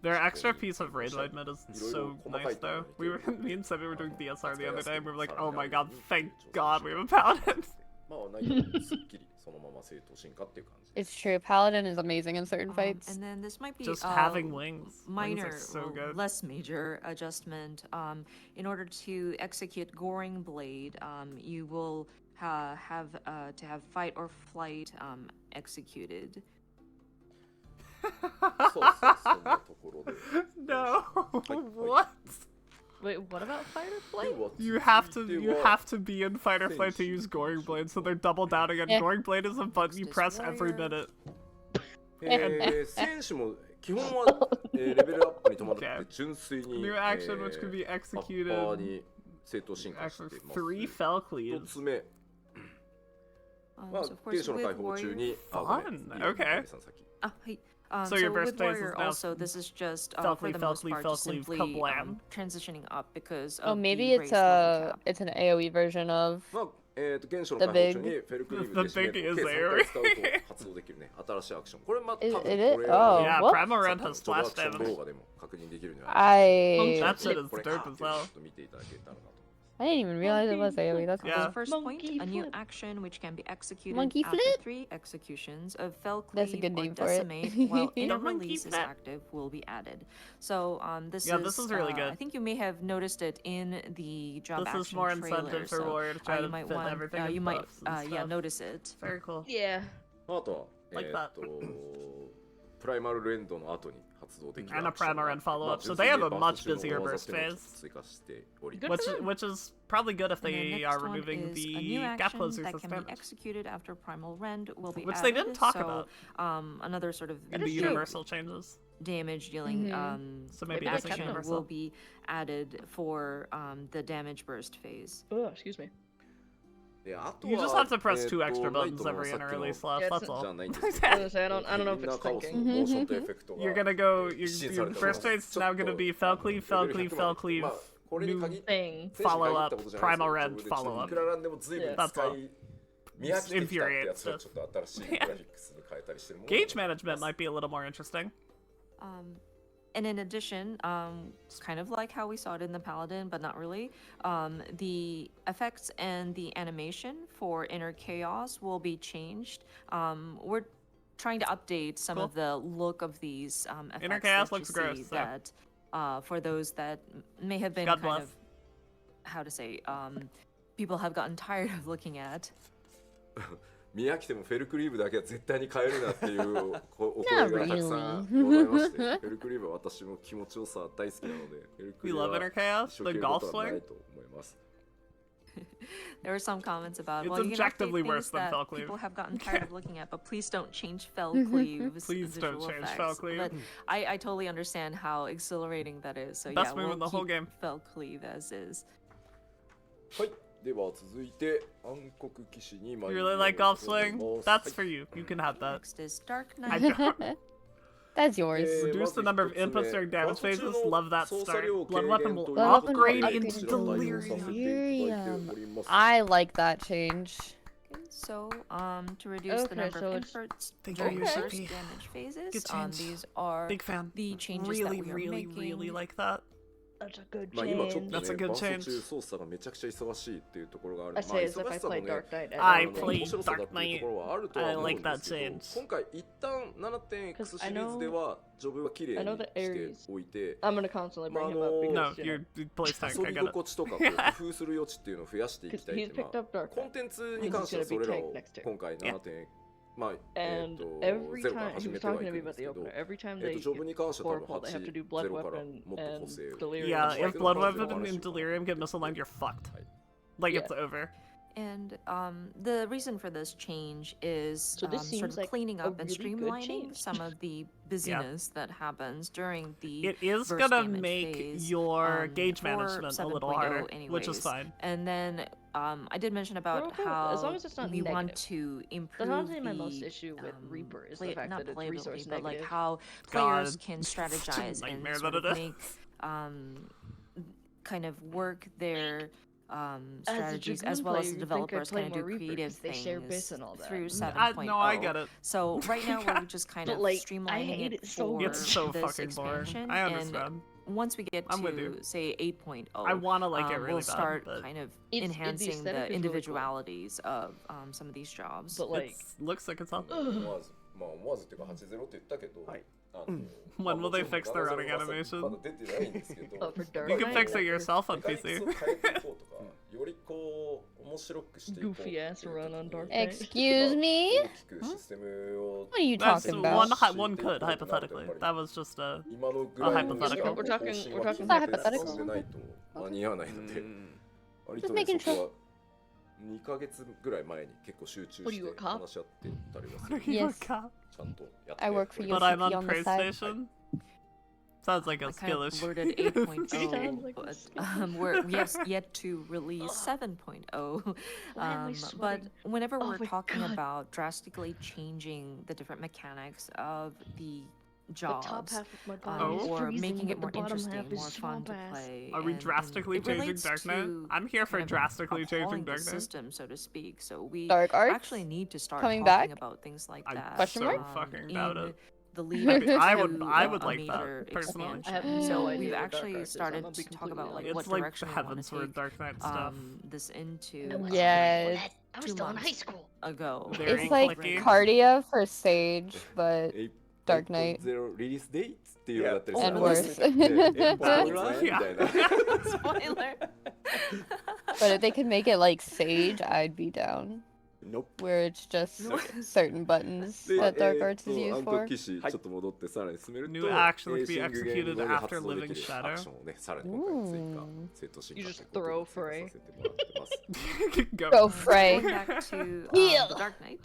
Their extra Actually, piece of raid light mid is so nice though. We were me and Sebi were doing DSR the other day and we were like, oh my god, thank god we have a paladin. まあないけどすっきりそのまま正当進化っていう感じ It's true. Paladin is amazing in certain fights. And then this might be Just a having wings. Wings minor, are so or good. less major adjustment. In order to execute Goring Blade, you will have to have fight or flight executed. そうそうそんなところで No. What? Wait, what about fight or flight? では You have to 続いて you は have to be in fight or flight to use Goring Blade, so they're double downing and Yeah. Goring Blade is a button you press every Warrior. minute. 選手も基本は、レベルアップに伴って Okay. 純粋に、 New action which could be アッパー executed. に正当進化して Actually, ます。 3 fell 一 cleaves. つ目、まあ So of テン course ションの解 with 放中 Warrior. に、 Fun. いいよ Okay. 皆さん先 Hey, So so your burst with phase is Warrior now also, this is just fell for cleave, the fell most cleave, part fell just cleave, simply kablam. transitioning up because Oh, of maybe the it's raised level cap. it's an AOE version of. まあ、原初の解放中にフェルクリーム The で締め big る is 計3回使うと発動できるね。新しいアクション。これまあ多 Is 分 it こ it? れ Oh, Yeah, what? Primal Rend さっ has きのジョブア splash クション damage. 動画でも確認できるので I That shit is これ dope as ちょ well. っと見ていただけたらなと。 I didn't even realize it was AOE. That's Yeah. cool. First point, Monkey a new flip. action which can be executed Monkey after flip? 3 executions of fell That's a cleave good or name for it. decimate while The inner monkey release is flip. active will be added. So this Yeah, is this is really I good. think you may have noticed it in the job This action is more trailer, incentive for so, Warrior to try you to might fit want everything you in might buffs and yeah stuff. notice it. Very cool. Yeah. あとは、 Like that. プライマルレンドの後に発動できる And a アクション Primal が Rend follow-up, まあ so they have a 純粋にバー much スト中の busier 技 burst っていうのを phase. 追加しており Goodます for them. Which is probably good if And the they next are one removing is a new the gap action closers that as can be damage. executed after Primal Rend will be Which added. they didn't talk so, about. Another sort of In the is true. universal changes. damage dealing So maybe Maybe I this is kept them. action universal. will be added for the damage burst phase. Oh, excuse me. You just have to press 2 extra buttons every in or release slash, Yeah, that's it's- all. I was gonna say, I don't know if it's thinking. You're gonna go, your first trade's now gonna be fell cleave, new Thing. follow up, primal rend, follow up. That's all. 見飽きてきたってやつを Infuriates ちょっと新しいグラフィックスに変えたりしてるもの Gauge management might be a little more interesting. And in addition, kind of like how we saw it in the Paladin, but not really, the effects and the animation for Inner Chaos will be changed. We're trying to update some of the look of these effects. Inner Chaos that looks you see gross, so. that, for those that may have been God kind bless. of, how to say, people have gotten tired of looking at. 見飽きてもフェルクリーブだけは絶対に変えるなっていうお声がたくさんございましてフェルクリーブは私も気持ちよさ大好きなのでフェルクリ You ーブ love は Inner Chaos? 一生 The 懸命 golf ことはな swing? いと思います There were some comments about, It's well, you can objectively update worse things than that Fell Cleave. people have gotten tired of looking at, but please don't change Fell Cleave's Please don't visual change effects. Fell Cleave. But I totally understand how exhilarating that is. So Best yeah, move we'll in the whole keep game. Fell Cleave as is. はいでは続いて暗黒騎士に You really like golf swing? はい That's for you. You can have that. Next is Dark I Knight. don't. That's yours. Reduce the number of inputs during damage phases. Love that start. Blood weapon will Blood weapon will upgrade upgrade into into delirium. Delirium. I like that change. Okay, so to reduce the Okay, number so of it's- inputs Thank you, during Yoshi. first damage phases, Good change. these are Big fan. the changes Really, that we are really, making. really like that. That's a good まあ今ちょっ change. と That's a ね good 伴奏 change. 中操作がめちゃくちゃ忙しいっていうところがある I まあ say as if 忙 I しさも played ね Dark Knight. I 面 played 白さだ Dark っていうところはあるとは I 思うん like で that すけど change. 今回一旦 7.x シ I リーズではジョブは綺麗 I に know the して Ares. おいて I'm gonna constantly bring him up No, No, because, you you're know, place tank. 遊 I び got it. 心地とかこう工夫する余地っていうのを増やしていき 'cause たいっ he's ていう picked up Dark コン Knight. テンツに関してはそれらを今回 7. まあ And ゼ every ロから time 始 he め was てはい talking to る me んで about すけ the ど opener, every time they ジョブに関しては多分 Oracle, they have to do 8 Blood ゼロから Weapon もっと個 and 性を Delirium. Yeah, It's if like, Blood oh, Weapon oh, and oh, Delirium get misaligned, you're fucked. はい Like, Yeah. it's over. And the reason for this change is So this sort seems of like cleaning a up and really good streamlining change. some of the busyness that happens during the It is burst gonna damage make phase, your gauge for management a little 7.0 harder, which is anyways. fine. And then I did mention about okay with it, as long how as it's not we want negative. to That's improve honestly my most the issue with Reaper is the play, fact not that it's playability, resource but like negative. how God, players can such a strategize and nightmare sort that of it is. make kind of work their As a strategies Dragoon as well as player, the you'd think I'd developers play kind of do more Reaper, creative 'cause they share things bits and all that. through Mm, 7.0. No, I get it. So right now we're just kind But, of like, I streamlining hate it it so for much. It's so this fucking boring. expansion. I And understand. once we get I'm with you. to say 8.0, I wanna like it really we'll bad, start but kind of the enhancing the aesthetic is really cool. individualities of some of these jobs. But like, It looks like it's on. 思わずまあ思わずっていうか8ゼロって言ったけど、はいWhen will they fix their running ま animation? だ出てないんですけど Oh, for Dark You can Knight? fix it yourself on メカニク PC. スを変えていこうとかよりこう面白くしていこうっていう Goofy ass run on Dark 時に Knight. Excuse me? 大きくシステムを What are you That's talking one. about? One could hypothetically. That was just a. 今のぐらいの hypothetical. We're talking- we're talking hypothetical. 進んでないと間に合わないので割と Just ね making そこは2ヶ月ぐらい前に結構集中 What are し you, a て cop? 話し合ってたりはする Yes. ちゃんとやって I work for But Yoshi I'm on on the side. PlayStation. Sounds like a I kind skill of issue. blurted Sounds 8.0, like a but skill. we have yet to release 7.0. Why am I But sweating? whenever Oh we're my talking God. about drastically changing the different mechanics of the The top jobs, half of my body is or freezing, making it but the more bottom interesting, half is more fun to swamp ass. play. Are we and drastically it changing relates Dark Knight? to I'm here for kind of drastically changing overhauling the Dark Knight. system, so to speak. So we Dark Arts? actually need to start Coming talking back? about things like I'm that. Question mark? so fucking about in it. the lead I up mean, I to would a like that, major personally. I have expansion. no So idea we've what Dark actually Arts is, started I'm gonna be to talk completely about like It's what like direction the we want heavens to for take Dark Knight stuff. this into Yeah, I was 2 still in months high school. ago. Very It's like clicky. Cardia for Sage, but Dark Knight. 8.0リリースデイツっていうのだったりする and ので worse. 8.0 Yeah. みたいな Spoiler. But if they could make it like Sage, I'd be down. Nope. Where it's just certain buttons で that Dark Arts is 暗 used 黒 for. 騎士ちょっと戻ってさらに進めると New action to be シングルゲーム executed 後に after 発動で living きる shadow. アクションをねさらに今回追加生徒進化 You と just いうことで throw 追加 Frey. させてもらってます Go. Go Going Frey. back to Heal. the Dark Knight,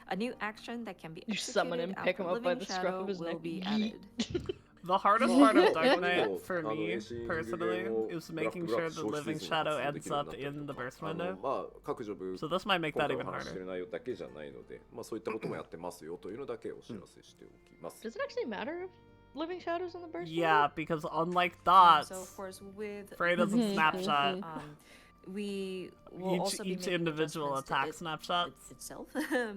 a new action that can be You summon executed him, pick after him up by living the scruff shadow of his will neck. be Yeet. added. The hardest part of Dark 他に Knight も for エ me イシング personally を is ブラック making ブラッ sure ク the 消費 living せずに shadow 発動で ends きるように up なったり in the とか burst window. まあ各ジョブ So this might make 今 that 回お even 話しして harder. る内容だけじゃないので、まあそういったこともやってますよというのだけお知らせしておきます。 Does it actually matter if living shadows in the burst? Yeah, because unlike So dots, of course with Frey doesn't the snapshot. We will also be Each making individual adjustments to attack it snapshots. itself.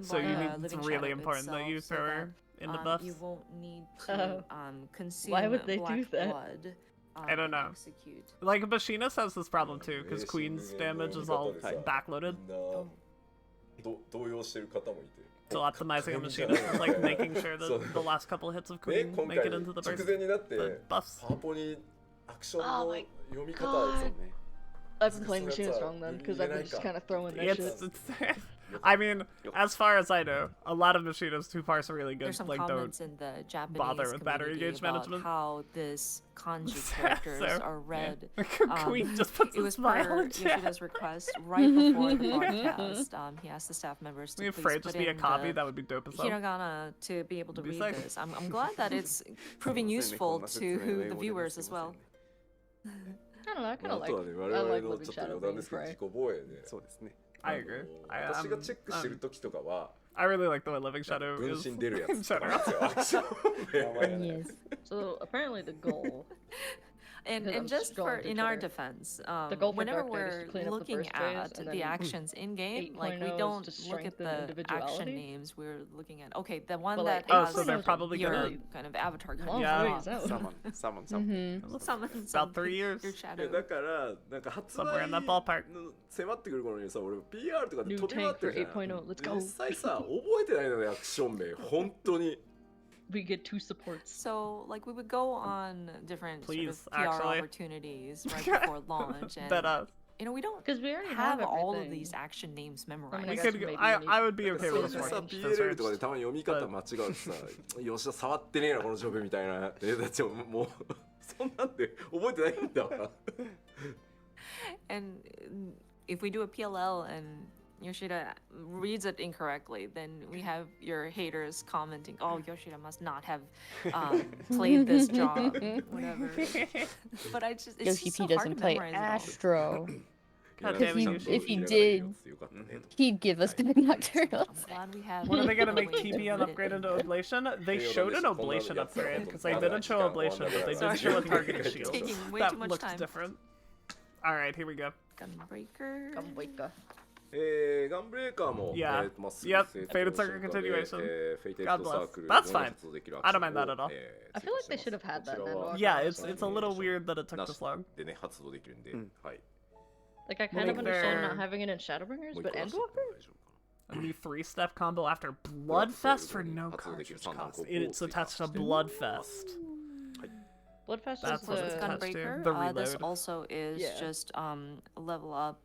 So by, you need, it's living really shadow important that you itself, throw so her into that, buffs. You won't need to consume Why would they do black that? blood. I don't know. Execute. Like Bashinas has this problem too, because Queen's damage is all backloaded. みんな動揺してる方もいて。 So optimizing a Machinist is like making sure that the last couple hits of ね、 Queen 今 make 回 it into the 直 burst. 前になって The buffs. パワポにアクション Oh の my 読み方 God. ね I've been playing machinist wrong then, because I've been just kind of throwing that shit. It's I mean, as far as I know, a lot of Machinists who parse really good, There's some like don't. comments in the Japanese bother with battery community gauge about management. how this kanji characters So, are read. Queen just puts It a was smile per in chat. Yoshida's request right before the broadcast. He asked the staff members to We please afraid put just be a in copy. the That would be dope as hell. hiragana to be able to Be read sick. this. I'm glad that it's proving useful to the viewers as well. I don't know, I kind あ of とはね、我 I 々 like の living ちょっと shadow 余談 being ですけど、 Frey. 自己防衛で、そうですね。I agree. 私がチェックしてる時とかは、 I really like the way Living Shadow 分 is 身出るや in つとか general. なんですよ、アクションで。 Yes. So apparently the goal. And Because I'm just for scrolling through in our Twitter. defense, The goal for whenever Dark Knight is to we're clean up the looking first phase, at and the then actions in game, like 8.0 we is don't to look at strengthen the action individuality. names. We're looking at okay, the one But, that like, has Oh, so they're 8.0 probably your gonna. kind of avatar kind Long Yeah. ways out. Summon. summon About 3 years. your い shadow. やだからなんか発 Somewhere in that 売 ballpark. の迫ってくる頃にさ、俺 PR とかで New 飛び回ってるじゃん。 tank for 8.0 let's go. 実際さ、覚えてないのね、アクション名。本当に。 We get 2 supports. So like we would go on different Please, sort of PR actually. opportunities right before launch, and But you know we don't Because we already have have all of everything. these action names I memorized. mean, we I could. guess maybe I we need- I would be なんか okay そ with れ this でさ、 one. PLL とかでたまに読み方間違うとさ、吉田触ってねえな、このジョブみたいな。だってもう、そんなんで覚えてないんだわ。 And if we do a PLL and Yoshida reads it incorrectly, then we have your haters commenting, "Oh, Yoshida must not have played this job, whatever." But I just it's Yoshi just P so hard doesn't to play memorize it all. Astro. God damn it, If Yoshi. he did, he'd give us good nocturnals. I'm glad we have. When are they gonna a make way to TB an read it upgrade in. into Oblation? They showed an Oblation upgrade because they didn't show Oblation, but they Sorry. did show a targeted shield. Taking way That too much looks time. different. All right, here we go. Gunbreaker. Gunbreaker. ガンブレーカーも、 Yeah. まっすぐ Yep. 成長 Faded した Circle ので continuation. フェイテ God ッド bless. サークル That's の fine. 発動できる I ア don't クショ mind ン that を at all. I feel like they should have had that こちらは then. Yeah, it's a little weird that it took な this し long. でね、発動できるんで、はい。 Like, I kind of Like understand they're- not having it in Shadowbringers, もう一 but 個出しても Endwalker? 大丈夫か A new 3-step combo after Bloodfest for no cartridge cost. It's attached to Bloodfest. Bloodfest That's is what it's the... attached to. Gunbreaker. The This reload. also is Yeah. just level up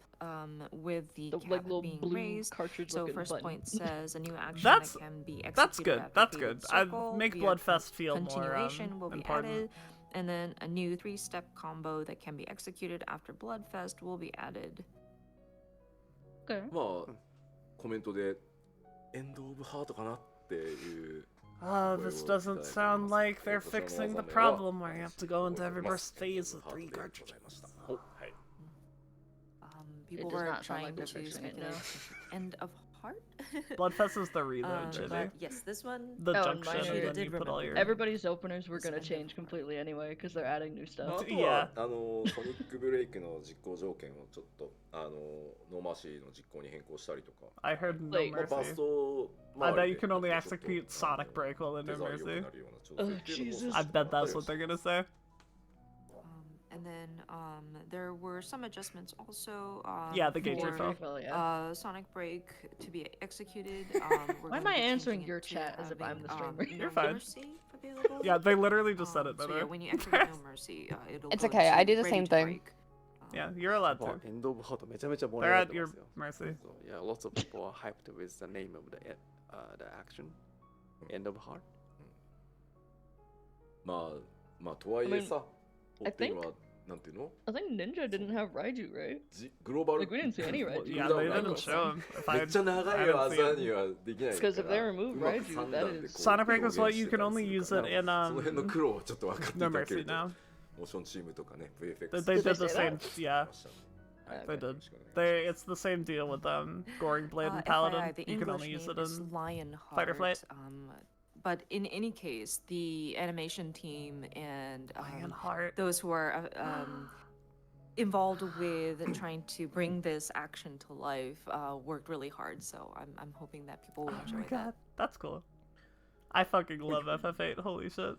with the The, cap like, little being blue raised. cartridge So looking first button. point says a new action That's- that can be executed. That's good. after That's faded good. I circle make via Bloodfest feel more continuation will be important. added, and then a new 3-step combo that can be executed after Bloodfest will be added. Okay. まあ、コメントで、エンド・オブ・ハートかなっていう。 Oh, this doesn't sound like they're fixing the problem where you have to go into every burst phase with 3 cartridges. おはい People does were not sound trying like they're to fixing make it, it no. end of heart. Bloodfest is the reload, Jimmy. But yes, this one. The Oh, junction, minor. and then Did you put all remember. your... Everybody's openers were gonna This change completely anyway, because they're adding new あ stuff. とは、ソニックブレイクの実行条件をちょっと、ノーマーシーの実行に変更したりとか。 I heard no Like- まあ、バー mercy. スト I 周 bet り you で can only ちょっと execute Sonic Break while in デ no ザイン良く mercy. なるような調整っていうのも Jesus. I bet that's what they're gonna say. And then there were some adjustments also. Yeah, the gauge for, refill. Well, yeah. Sonic Break to be executed. Why am I answering your chat as if I'm the streamer? You're fine. Mercy available. Yeah, they literally just said it, by So the yeah, way. when you activate No Mercy, it'll It's go okay, to I do the ready same to thing. break. Yeah, you're allowed to. エンド・オブ・ハートめちゃめちゃ盛り They're 上がっ at てま your すよ。 mercy. So, yeah, lots of people are hyped with the name of the action. End of Heart. まあとはいえさ、追 I って今なんていうの I think Ninja didn't have Raiju, right? グローバル Like we didn't see any Well, Raiju. yeah, クールダウ they ンがある didn't から show him. If め I っちゃ長 I い didn't see 技 him. にはできない Because if か they ら remove うまく Raiju, 三 that 段で is- こう Sonic Break is 表 what 現 you して can たり only する use か it ら in その辺の苦労はちょっと分かってい No ただけ Mercy ると now. モーションチームとかね They VFX did Did the they say same. that? Yeah, Okay. they did. They it's the same deal with Goring Blade and Paladin. FYI, the You can English only use name it is in Lionheart. Fight or Flight. But in any case, the animation team and Lionheart. those who are involved with trying to bring this action to life worked really hard. So I'm hoping that people will Oh enjoy my god, that. that's cool. I fucking love FF8. Holy shit.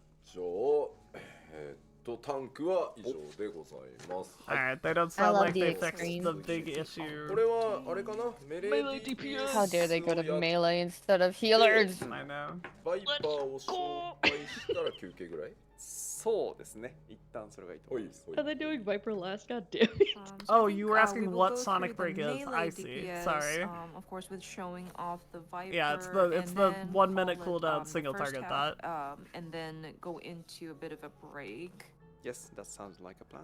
じゃあタンクは以上でございます。 Alright, they don't I sound love like the they fixed extreme. the big issue. これはあれかなメレー Melee DPS. How dare they go to をやっ melee instead of healers? I know. バイパーを紹介したら休憩ぐらいそうですね。一旦それがいいと思います。 Are they doing Viper last? God damn it. So I Oh, think, you were we asking will what go Sonic through the Break is. I melee see. DPS, Sorry. Of course, with showing off the Viper. Yeah, it's and the then 1 minute call it, cooldown the single first target half, that. And then go into a bit of a break. Yes, that sounds like a plan.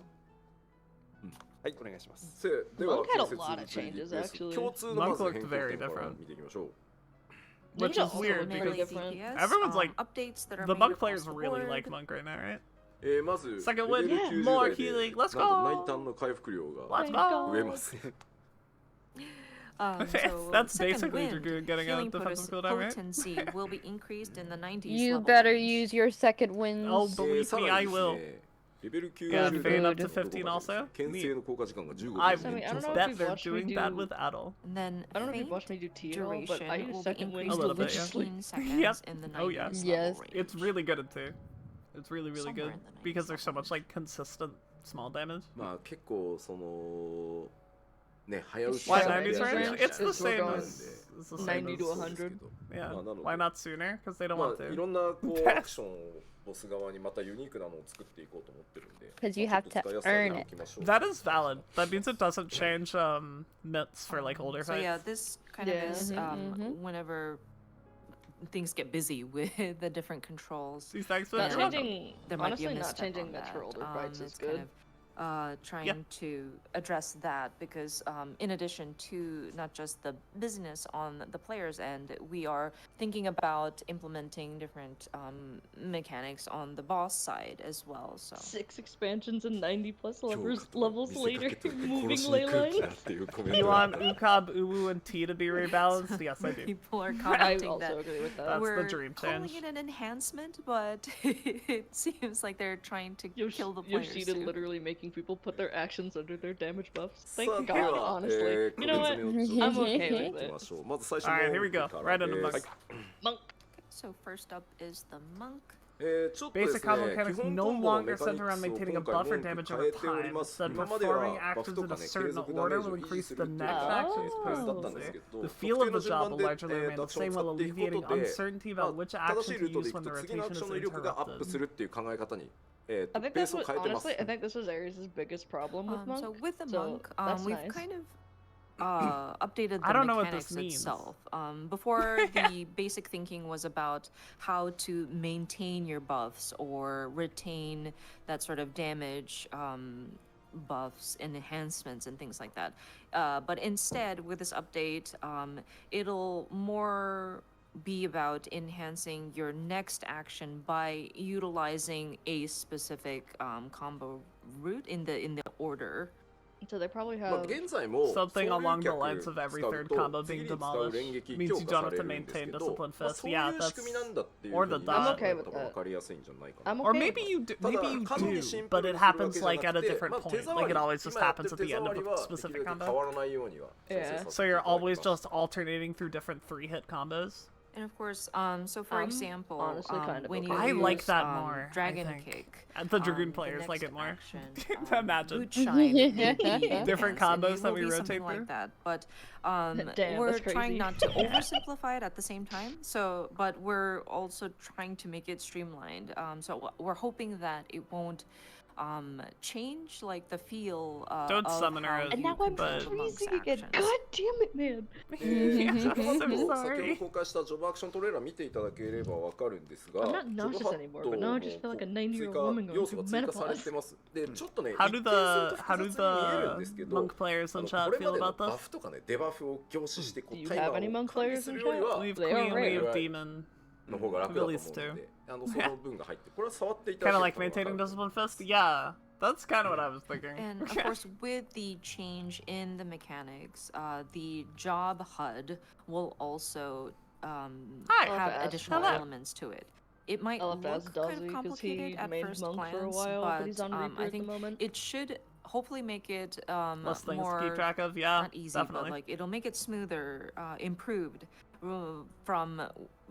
はい、お願いします。せでは Monk had a 建設 lot of 物理 changes, ベース actually. 共通のまず Monk looked 変更 very 点から different. 見ていきましょう。 Which Ninja is also weird made because it different. everyone's like, updates that are the made Monk across players the really board. like Monk right now, right? まず Second レベル win, 90 more 台で healing, let's なんと go! 内炭の回復量が Let's Let's go! 増えます。 So That's second basically wind, getting a healing defensive cooldown, right? potency will be increased in the 90s You level better range. use your second winds. Oh, believe さ me, ら I にです will. ねレベル Yeah, 90 Fade up to 15 also? 牽制の効果時間が15 I分 I mean, I don't know if bet you've they're watched me doing do- that with Adel. And then I don't know if you've faint watched me do T at all, duration but I use will be second wind increased A little to bit, yeah. 15 seconds Yep. in the 90s Oh, yeah. level Yes. range. It's really good at 2. It's really, really Somewhere good. in the Because 90s there's so level much, like, consistent small damage. まあ結構そのね早打ち Why Sure, 90s yeah, range? yeah. It's the We're same going as... It's the same 90 as... to 100. Yeah. まあなので Why not sooner? Because they don't ま want あい to. ろんなこうアクションをボス側にまたユニークなのを作っていこうと思ってるんで 'Cause you まあ have ちょっと to 使いやすさに earn 置 it. きましょう That is valid. That means it doesn't change mitts for, like, older So fights. yeah, this kind Yeah. of is Mhm. whenever things get busy with the different controls. These things Yeah. Not Yeah. changing, There might be honestly, a not misstep changing on mets for that. older fights is It's kind good. of trying to address that because in addition to not just the business on the player's end, we are thinking about implementing different mechanics on the boss side as well. So 6 expansions and 90 plus 今日 levels, かと levels 見せか later, けといて moving 殺しに ley 来る気だ lines. っていうコメン You トが want Ukab, Uwu, and T to be rebalanced? Yes, I do. people are I commenting also that. agree with that. That's the We're dream calling change. it an enhancement, but it seems like they're trying to kill the players Yoshida too. literally making people put their actions under their damage buffs. さ Thank あで God, は honestly. 個 You know 別 what? にちょっ I'm と okay 見 with ていき it. ましょうまず最初の Alright, here we go. から Right into で the す Monk. So first up is the monk. ちょっとです Basic combo ね、基 mechanics 本 no コンボの longer メカ center ニク around スを maintaining a 今回 buffer 文 damage 句 over 変えており time. ます Instead, 今までは performing バフ actions と in か a ね継 certain 続ダメ order ージ will を維持 increase す the るっていう net のが actions ベースだったんです permanently. けど The 特 feel 定 of の the 順 job 番 will で largely ア remain ク the ション same を while 使っていくこ alleviating とで uncertainty まあ about which 正 action しい to ルートで use いく when the と次のアク rotation ション is の威力がアップ interrupted. するっていう考え方に I think ベー that's スを what, 変えてます honestly, I think this was Ares' biggest problem with Monk. So with the so monk, that's we've nice. kind of updated the I don't know what mechanics this means. itself. Before the basic thinking was about how to maintain your buffs or retain that sort of damage buffs and enhancements and things like that. But instead, with this update, it'll more be about enhancing your next action by utilizing a specific combo route in the order. So they probably まあ have. 現在も Something 総 along 流 the lines 脚 of every 使う third と combo 次 being に使う demolished 連撃 means 強 you 化 don't さ have れ to るんです maintain けど、 discipline まあ fist. そうい Yeah, う仕組みなんだっていう or ふ the うに dodge. 言 I'm okay う with と that. 分かりやすいんじゃないか I'm な。 Or okay maybe with you do, ただ maybe you 単にシ do, ンプ but ル it にするわけ happens じゃな like く at a て、 different まあ手 point. 触 Like り it always just 今やって happens る at 手 the end 触 of り a はでき specific るだけ combo. 変わらないようには調整さ Yeah. せ So てい you're ただき always ます。 just alternating through different 3-hit combos. And of course, so for example, honestly kind of when you okay. I like use, that more, I Dragon think. Kick, The Dragoon the players like next it more. action, Imagine. Boot Shine will be Different enhanced, and combos it that will we be rotate something through. like that. But Damn, we're that's crazy. trying not to oversimplify it at the same time. So, but we're also trying to make it streamlined. So we're hoping that it won't change like the feel Don't of summon her how as And you now I'm but- control the monk's freezing again. actions. God damn it, man. I'm パパッ so と先ほど sorry. 公開したジョブアクショントレーラー見ていただければわかるんですが、 I'm not ジョブ nauseous ハッ anymore, ト but now I just feel like a も 9-year-old 追 woman 加 going 要素が through 追加され menopause. てます。で、ちょっとね、 How 一 do 見する the と how 複 do 雑に見えるん the ですけど、 monk players こ in れ chat ま feel での about バ this? フとかね、デバフを凝視してこ Do う you タイマ have any ーを monk 管理 players す in るより chat? は We have They are queen, we rare. have demon. の方が楽だと思う Release の too. で、その分が入って、これは触っていただ Kind け of る like と分かる maintaining と思う discipline fist? Yeah, that's kind of what I was thinking. And of course, with the change in the mechanics, the job HUD will also Hi. have LFS. additional Hello. elements to it. It might LFS look does kind it of because complicated he at made first monk glance, for a while, but he's on I Reaper at the think moment. it should hopefully make it Less things to more keep track of. Yeah, not easy, definitely. but like it'll make it smoother, improved from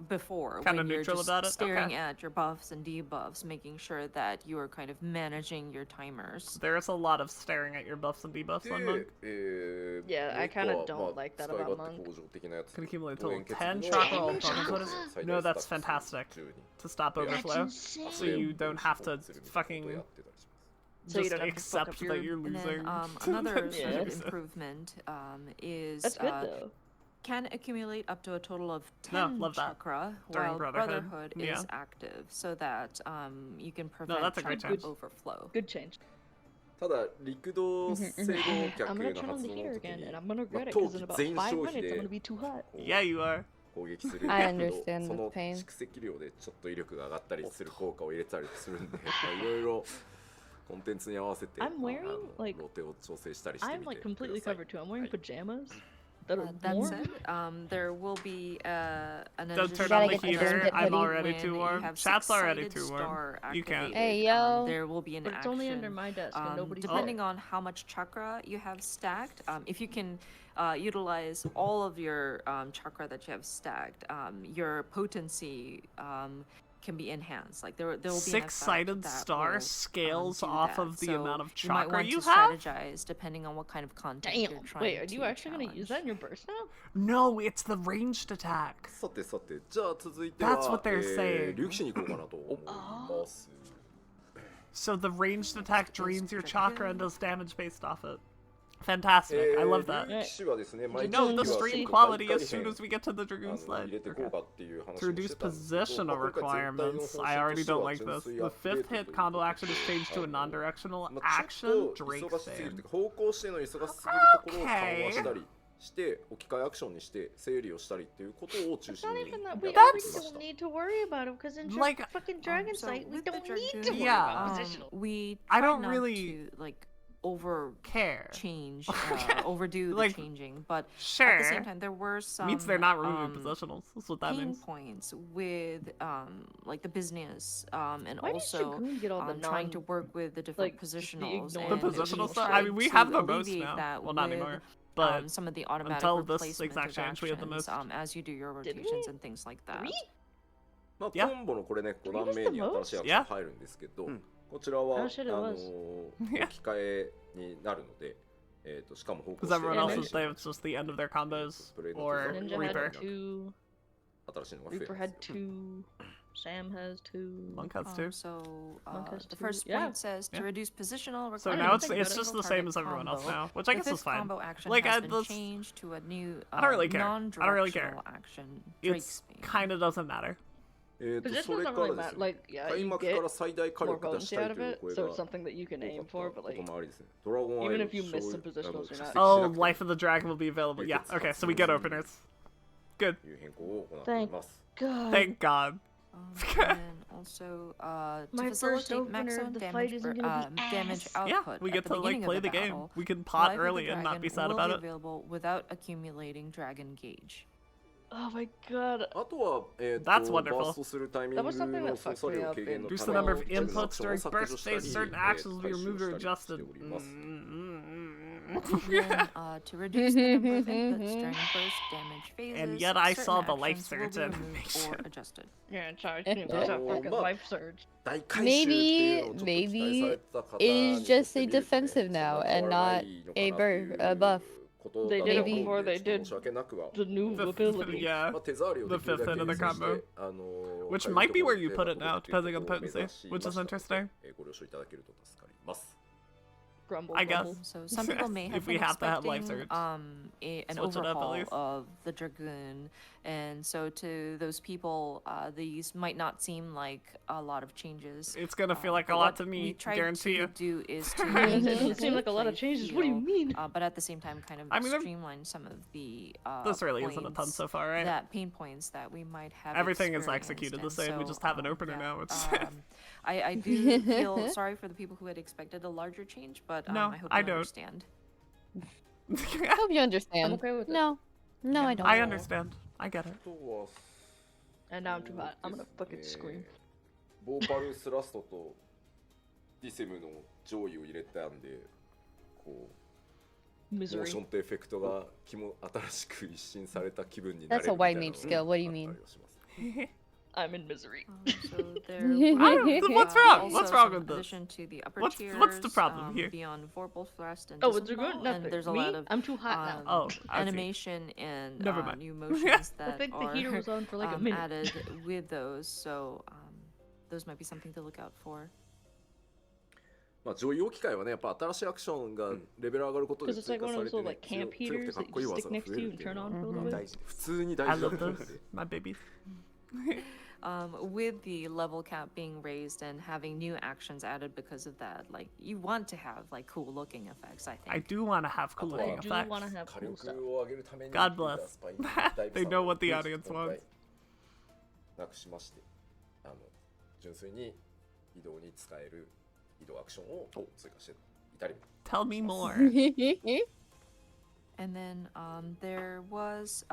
before. Kinda when you're neutral just about it? staring Okay. at your buffs and debuffs, making sure that you are kind of managing your timers. There's a lot of staring at your buffs and debuffs on で monk.、Yeah, もう I 一個 kinda は don't まあ like that 使い about 勝手 monk. 向上的なやつ Can accumulate と total 円決 10 の chakra 円 while 結 bonus の bonus? 最 No, 大 that's スタッ fantastic. ツ中に To stop overflow. So you don't have to fucking So you just don't have to fuck accept up that your- you're And losing. then another sort of Yeah. improvement is That's good though. can accumulate up to a total of No, 10 love that. chakra During while Brotherhood. Brotherhood Yeah. is active, so that you can prevent that's a great chakra change. overflow. Good change. ただ陸動制動 I'm 脚 gonna の turn on 発 the 動 heater の時 again, に and I'm gonna まあ regret it 冬 because 季 in about 全 5消費 minutes I'm で gonna be too hot. こう Yeah, you are. 攻撃する I んだけ understand ど the その pain. 蓄積量でちょっと威力が上がったりする効果を入れたりするんでいろいろコンテンツに合わせて I'm wearing, like- ロテを調整したりして I'm み like てく completely ださい covered too. I'm wearing はい pajamas that are That warm. said, there will be an Don't turn additional on the get the heater. pit I'm hoodie. already when too you warm. have Chat's already six-sided too warm. star You can't. Hey, activated, yo. there will be an But it's action. only under my desk and nobody's Depending there. on how much chakra you have stacked, if you can utilize all of your chakra that you have stacked, your potency can be enhanced. Like there will be an effect Six-sided that star will, scales do off that. of the So amount of you might chakra want you to have? strategize depending on what kind of content Damn. you're trying Wait, are to you actually gonna use that in your burst now? No, it's the ranged attack. さてさてじゃあ続いて That's は what they're saying. 竜騎士に行こうかなと思います So the ranged attack drains your chakra and does damage based off it. Fantastic. I love that. 竜騎士はですね You 毎日 know the はちょっと stream 大 quality 改 as soon 変 as we get to the 入 Dragoon れ slide. ていこうかっていう話 To をし reduce てたんですけど positional まあ今回全体の requirements, 方 I 針 already として don't は like 純 this. 粋 The アップデー fifth トという hit こと combo で action is changed to a non-directional まあちょっ action. と Drake 忙しすぎる Sand. というか方向しての忙しすぎるところを緩和したりして置き換えアクションにして整理をしたりっていうことを中 It's 心 not に even that やっ we て That's-きまし don't た need to worry about it because in Like, fucking Dragon So Sight we with the don't need to Dragoon, worry Yeah. about positional. We I try don't not really to, like over Care. change, overdo Like, the changing, but at the Sure. same time there were some Means they're not removing positionals. That's what that pain means. points with like the business and Why did also Dragoon get all the trying to non- work with the different like, the positionals. ignored The and positional we stuff? I tried mean, we to have the most alleviate now. that Well, not with, anymore. But some of the automatic until this replacement exact of change, we had the actions, most. as you do your Did we? rotations and things like that. まあ Yeah. コンボのこれね5 Did we 段 use 目 the に新しいアクション入るんですけど、こちらは Oh, shit, it was. 置き換えになるので、しかも方向 Because everyone Yeah, else's, Ninja- it's just the end of their combos. Ninja Or had Ninja Reaper. had 2, 新しいのが増え Reaper ま had すよ 2, Sam has 2. Monk has two. So Monk has the two. first Yeah. point says to Yeah. reduce positional So I now didn't it's think it's about it. just the same as everyone else Combo. now, which I The guess is fifth fine. combo action Like, has been that's- changed to a new I don't really care. I don't really care. non-directional action. It's Drake's kind of doesn't matter. そ Positional れ doesn't か really らで matter. すね Like, yeah, 開 you 幕か get ら最大火 more 力出し potency たい out と of いう it, 声 so が it's something that you can 多 aim かった for, but こ like, ともありですねドラゴンアイ even を if you miss the そういう positionals, you're not. Oh, Life of the Dragon will be available. Yeah, okay, so we get openers. Good. いう変更を行っています God. Thank God. and then also to My first facilitate opener, maximum the fight damage, isn't gonna be damage ass. Yeah, output we at get the to like beginning play of the the game. battle, We can pot Life of the early and not be Dragon sad will about be it. available without accumulating dragon gauge. Oh my god. あとは、That's バ wonderful. ーストするタイミン That グ was something の that 操 fucked 作 me 量 up 軽減の in Reduce た the め number に of 一部のアク inputs ションを during 削除 burst したり days. Certain 回 actions will be 収 removed した or り adjusted. しております Then, to reduce the number of inputs during burst damage phases, And yet I saw certain the life actions will surge be animation. removed or adjusted. Yeah, sorry. It's a fucking but- life surge. 大回収っていうのをちょっと期待され Maybe てた方 it is にとって just み a るとね defensive そんな now 変 and わらな not いのか a なっていう buff. ことだ They と did 思 it うん before で they ちょっ did と申し訳なくは the new The- ability. yeah. まあ、手触りを The できる fifth だ end け of the 優先 combo. して、Which かゆい might と be ころ where you で put it ま now, あ届け depending on ることを目 potency, 指し which ま is したので interesting. ご了承いただけると助かります。 Grumble, I guess. grumble. So some people may have If we been have to have life expecting surge. an Switch it up at overhaul least. of the Dragoon, and so to those people, these might not seem like a lot of changes. It's gonna feel like a But lot what to me, we tried guarantee to you. do is to It make doesn't it seem like a lot of free changes. What do you feel, mean? but at the same time, kind of I mean, streamline some of the This really isn't a ton points so far, right? that pain points that we might have. Everything is experienced. executed the And same, we so, just have an opener yeah, now, it's- I do feel sorry for the people who had expected a larger change, but No, I hope I you don't. understand. I hope you understand. I'm okay with it. No. No, I don't. I understand. I get it. あとは And now I'm too hot. I'm gonna fucking scream. ボーパルスラストとディセムの上位を入れたんで、こうモーショ Misery. ンとエフェクトが新しく一新された気分になれ That's る a みたい white なの mage が skill. What do you あった mean? りはします。 I'm in misery. So there What's wrong? What's wrong with this? addition to the upper What's tiers, the problem here? Beyond Vorpal Thrust and Oh, it's Disembowel, good. Nothing. and there's a Me? lot of I'm too hot now. Oh, I see. animation and Never mind. new motions I that think the are heater was on for like a minute. added with those. So those might be something to look out for. まあ上位置き換えはね、やっぱ新しいアクションがレベル上がることで Because it's 追 like 加 one さ of れ those て little ね、 like camp 強くて heaters かっ that こいい you 技 stick が next 増 to え you るっ and ていう turn の on が for a little 大 bit. 事で、普通に大 I 事な love こと this. で。 My babies. With the level cap being raised and having new actions added because of that, like you want to have like cool looking effects. I think. I do want to have cool I looking I do effects. want to have 火 cool stuff. 力を上げるために God bless. スパイダイブ They さん know を what the 本日 audience 今回 wants. なくしまして、純粋に移動に使える移動アクションを追加していたり Tell me more. And then there was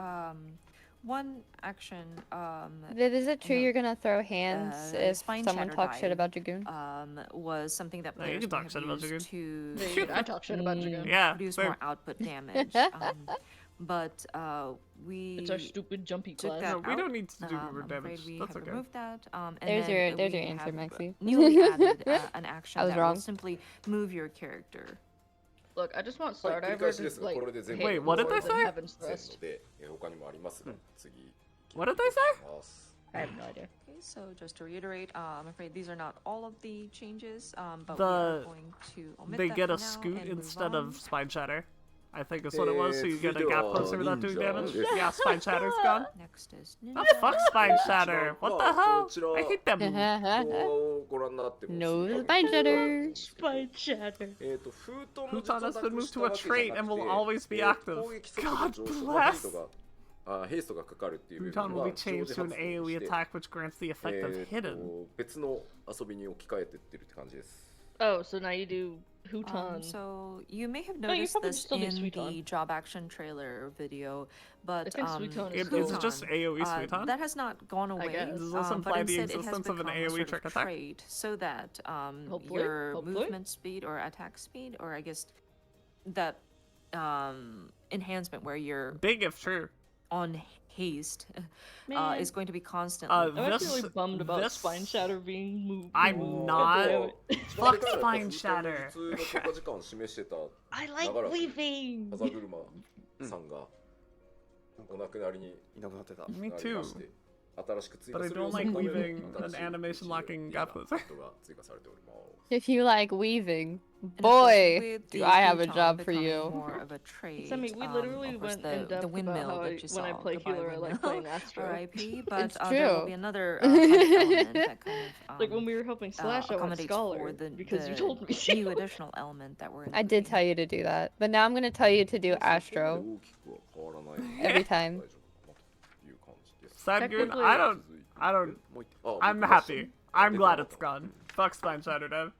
one action. Viv, is it true no. you're gonna throw hands if Spine someone Shatter talks shit dive, about Dragoon? Was something that No, you players can talk may shit have about used to I talk shit about Dragoon. Yeah, produce same. more output damage. But we It's our stupid jumpy took class. that No, we out. don't need to do more I'm damage. afraid we That's have okay. removed that. And There's then your we answer, have Maxie. newly added an action I was that wrong. will simply move your character. Look, I just want はい、繰り Stardiver 返しです to が、 like これで全部 Wait, what did they 終 say? わり Heaven's せん Thrust. ので、他にもありますが、次 What did they say? ます I have no idea. Okay, so just to reiterate, I'm afraid these are not all of the changes, but we are going to omit They that get for a now scoot and move instead on. of spine shatter. I think is what it was, so you get a gap closer without doing damage. Ninja. Yeah, spine shatter's gone. Next is Oh, Ninja. fuck spine shatter. What the hell? I hate that move. こうご覧になっても No spine shatter. Spine shatter. 封筒の Pluton 術 has を been なく moved した to わ a けじゃ trait なく and will て always be active. 攻撃速 God 度上昇 bless. ヘイストがかかるっていう部 Pluton 分 will は be changed to an 常時 AoE 発動して attack which grants the effect of hidden. 別の遊びに置き換えてってるって感じです。 Oh, so now you do Huton. So you may have No, you noticed probably this still do in Suiton. the job action trailer video, but I think Suiton is Is it Huton. just AoE Suiton? that has not gone away. guess. Does this but imply the instead it has existence of an become a AoE sort trick of attack? trait, so that Hopefully, your hopefully. movement speed or attack speed, or I guess that enhancement where you're Big if true. on haste Man. is going to be constantly. I'm This- actually really bummed about this- Spine Shatter being moved. I'm moved. not. God damn it. Fuck spine shatter. 普通の強化時間を示してた I like 長らく weaving. 風車さんがお亡くなりにいなくなってた。 Me なり too. まして新しく追加 But I する要 don't 素 like のために weaving 新しい an animation locking gap closer. ことが追加されております。 If you like weaving, And of course, boy, with do the I have a futon job for becoming you. More of a trait, I mean, we literally of course, went in the depth about windmill how that you saw. when I play Goodbye, healer, I like windmill. playing Astro. R.I.P. But It's there will true. be another kind of element that kind of Like when we were helping Slash, I went accommodates Scholar for the, because you the told me new to. additional element that we're. I did tell you to do that, but now I'm gonna tell you to do そこまで Astro 大きくは変わらない every time. 大丈夫かなという感じです。 Sad goon? Technically- I don't. もう一点 I'm happy. I'm glad it's gone. Fuck spine shatter, Dev.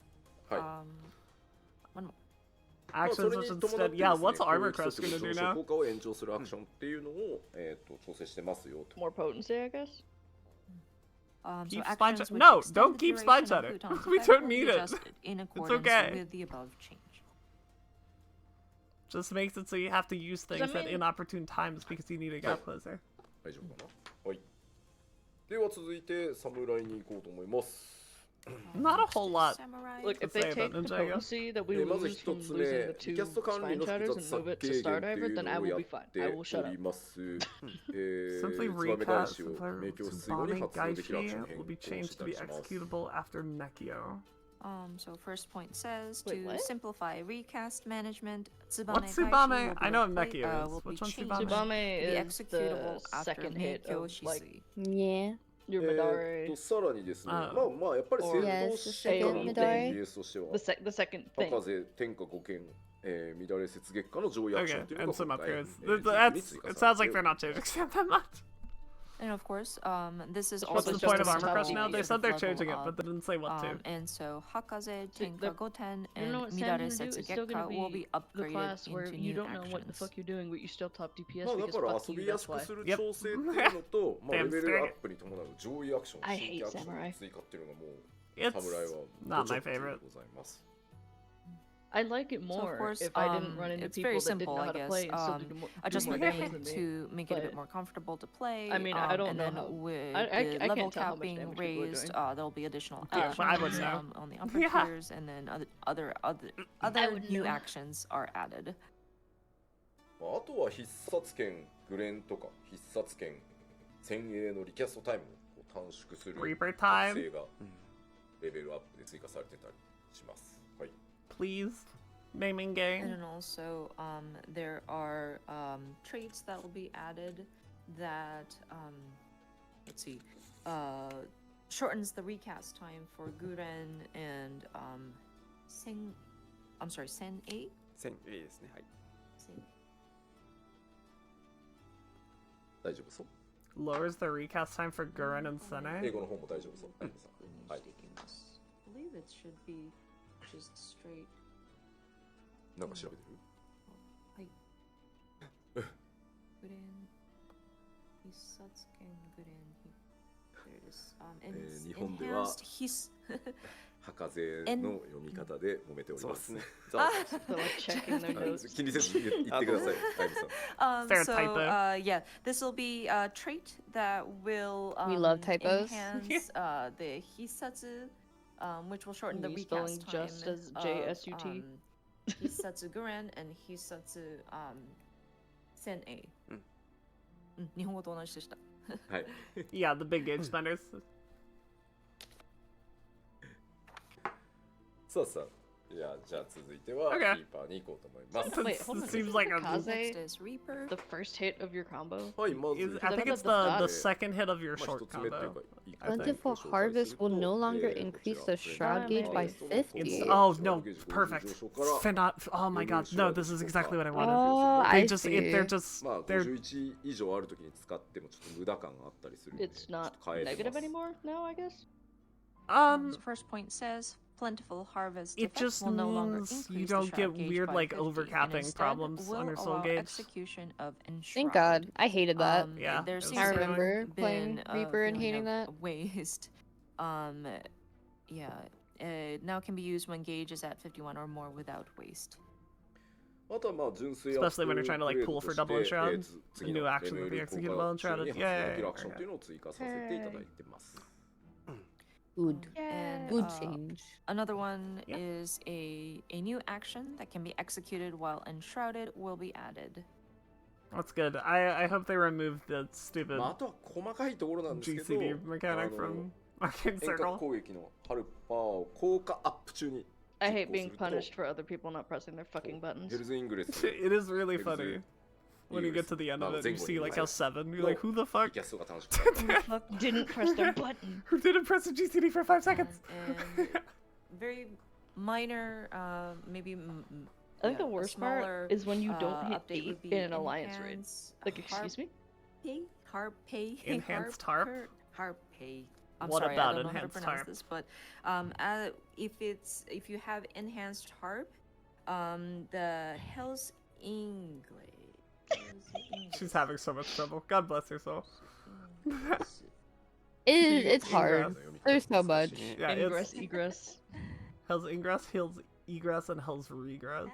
はい。 One more. まあそ Actions れ which に伴って instead. で Yeah, すね what's 攻 Armor 撃 Crest 速 gonna 度 do 上昇 now? 効果を延長するアクションっていうのを、調整してますよと。 More potency, I guess. So Keep spine actions shatter- which No, extend don't the keep spine duration of shatter. Pluton's We effect don't will be need it. adjusted in accordance okay. with the above change. Just makes it so you have to use Does things that at mean- inopportune times because you need a gap closer. 大丈夫かなはい。では続いて侍に行こうと思います。Not a next whole is lot. Samurai. Look, if Let's say they take about the Ninjago. potency that we まず lose from 一つ目、 losing the リ two キャスト管理 spine の複 shatters 雑 and さ move it to 軽 Star 減ってい Diver, う then の I を will やっ be fine. て I will shut おり up. ます。 Simply ツバメ recast 返しを明 Tsubame 鏡水後に発動できるアクション Gaishi 変 will be 更 changed し to た be りします。 executable after Nekio. So first point says Wait, to what? simplify recast management. What's Tsubame Tsubame? Gaishi I know what will be Nekio is. will be Which one's changed Tsubame? Tsubame to be is the executable after second hit Meikyo of, like, Shisui. Yeah. your Midare. さらにですね、あまあやっぱり戦 Yes, 闘 the シ second ーンの Midare. ベースとしては The second 博 thing. 士天下5剣、乱れ雪月下の上位アクショ Okay, ンというの and が some 今回、 upgrades. 順に That's. 追加 It さ sounds れ like て they're not changing that much. And of course, this is What's also What's the just point a of Armor simple Crush now? They DPS said they're level changing it, up. but they didn't say what to. And so Hakaze, See, Tenka the- Goten, You know and what Midare Sanju do? It's still Setsugekka gonna will be be the upgraded class where into you new don't know what the actions. fuck you're doing, but you still top DPS まあだ because から fuck 遊 you, びや that's すく why. する Yep. 調整っていうのと、まあ Damn レベル straight. アップに伴う上位アクション、 I 新 hate 規アクション Samurai. の追加っていうのがもう It's 侍は not ご my ちょっと favorite. ございます。 I'd like it So more of course, if I didn't run into it's people very that didn't simple, know I how to guess. play and still do more Adjustment damage made than me. to make it a bit but- more comfortable to play. I mean, I don't and know then how- with I the can't level tell how cap much being damage people are raised, doing. there'll be additional Yeah, actions I wouldn't know. on the upper Yeah. tiers, and then other wouldn't new know. actions are added. まああとは必殺剣グレンとか必殺剣先鋭のリキャストタイムを短縮する Reaper 特 time. 性がレベルアップで追加されてたりします。はい。 Please, naming And game. then also, there are traits that will be added that, let's see, shortens the recast time for Guren and Sen. I'm sorry, Sen-A. 1000いいですね。はい。 Sen- 大丈夫そう。 Lowers the recast time for Gurren and 英 Sene. 語の方も大丈夫そう。はい。はい。 I believe it should be just straight. なんか調べてる？ Guren. Hisatsuken Guren. There it is. And it's 日本では enhanced his. 博勢の読み方で揉めておりま。そうですすね。 Ah. そう So like checking their はい notes. 気にせず言ってください。あゆみさん。 Fair So, typo. yeah, this will be a trait that will We love typos. enhance the hisatsu, which will shorten the You spelling recast time just as of, JSUT? Hisatsu Guren and Hisatsu Sen-A. 日本語と同じでした。はい。 Yeah, the big gauge spenders. さあさあ。じゃあ続いては Okay. キーパーに行こうと思います。 Wait, hold on. Seems Isn't like a- Kaze Next is Reaper. the first hit of your combo? はい、まず Is- ま I think it's the second hit of your あ short 一つ目っていう combo. か I think. Plentiful harvest will no longer increase the shroud gauge by 50. It's oh no, perfect. Oh my god, no, this is exactly what I wanted. Oh, They I just see. they're just まあ they're 51以上あるときに使ってもちょっと無駄感があったりするんで It's ちょっ not と変えて negative ます。 anymore now, I guess? So first point says plentiful harvest it effect just will no longer means increase you the don't get shroud gauge weird by like 50, and overcapping instead problems will on your soul allow gauge. execution of Thank enshroud. God. I hated that. Yeah, There it was seems I to have remember been playing a Reaper and feeling hating of that. waste. Yeah, now can be used when gauge is at 51 or more without waste. あとはまあ純粋 Especially when you're trying to, like, pull for double enshroud. 次 New の action レ would ベ be ル executable 効果 enshrouded. 中に発動できる Yay. アクションというのを追加させていただいてます。 Good. And, Good change. Another one Yeah. is a new action that can be executed while enshrouded will be added. That's good. I hope they remove the stupid まああとは細かいところなんですけど、 GCD mechanic from Arcane 遠隔 Circle. 攻撃のハルパーを効果アップ中に I 実 hate 行 being すると punished for other people not pressing their fucking ヘ buttons. ルズイングレス It is really It was funny a- when you get to the end of it. You see like how 7. You're No. like, who the リ fuck? キャストが楽しくなる Fuck didn't press their button. Who didn't press the GCD for 5 seconds? And very minor, maybe. I think yeah, the a worst smaller, part is when you don't hit update 8 would be in an alliance raid. enhance Like, excuse me? Harpay. Enhanced harp? Harpay. I'm What sorry, about I don't know how to enhanced pronounce harp? this, but if you have enhanced harp, the Hell's English. She's having so much trouble. God bless her soul. It's hard. Ingress. There's so much. Yeah, Ingress, it's egress. Hell's Ingress, Hell's Egress, and Hell's Regress.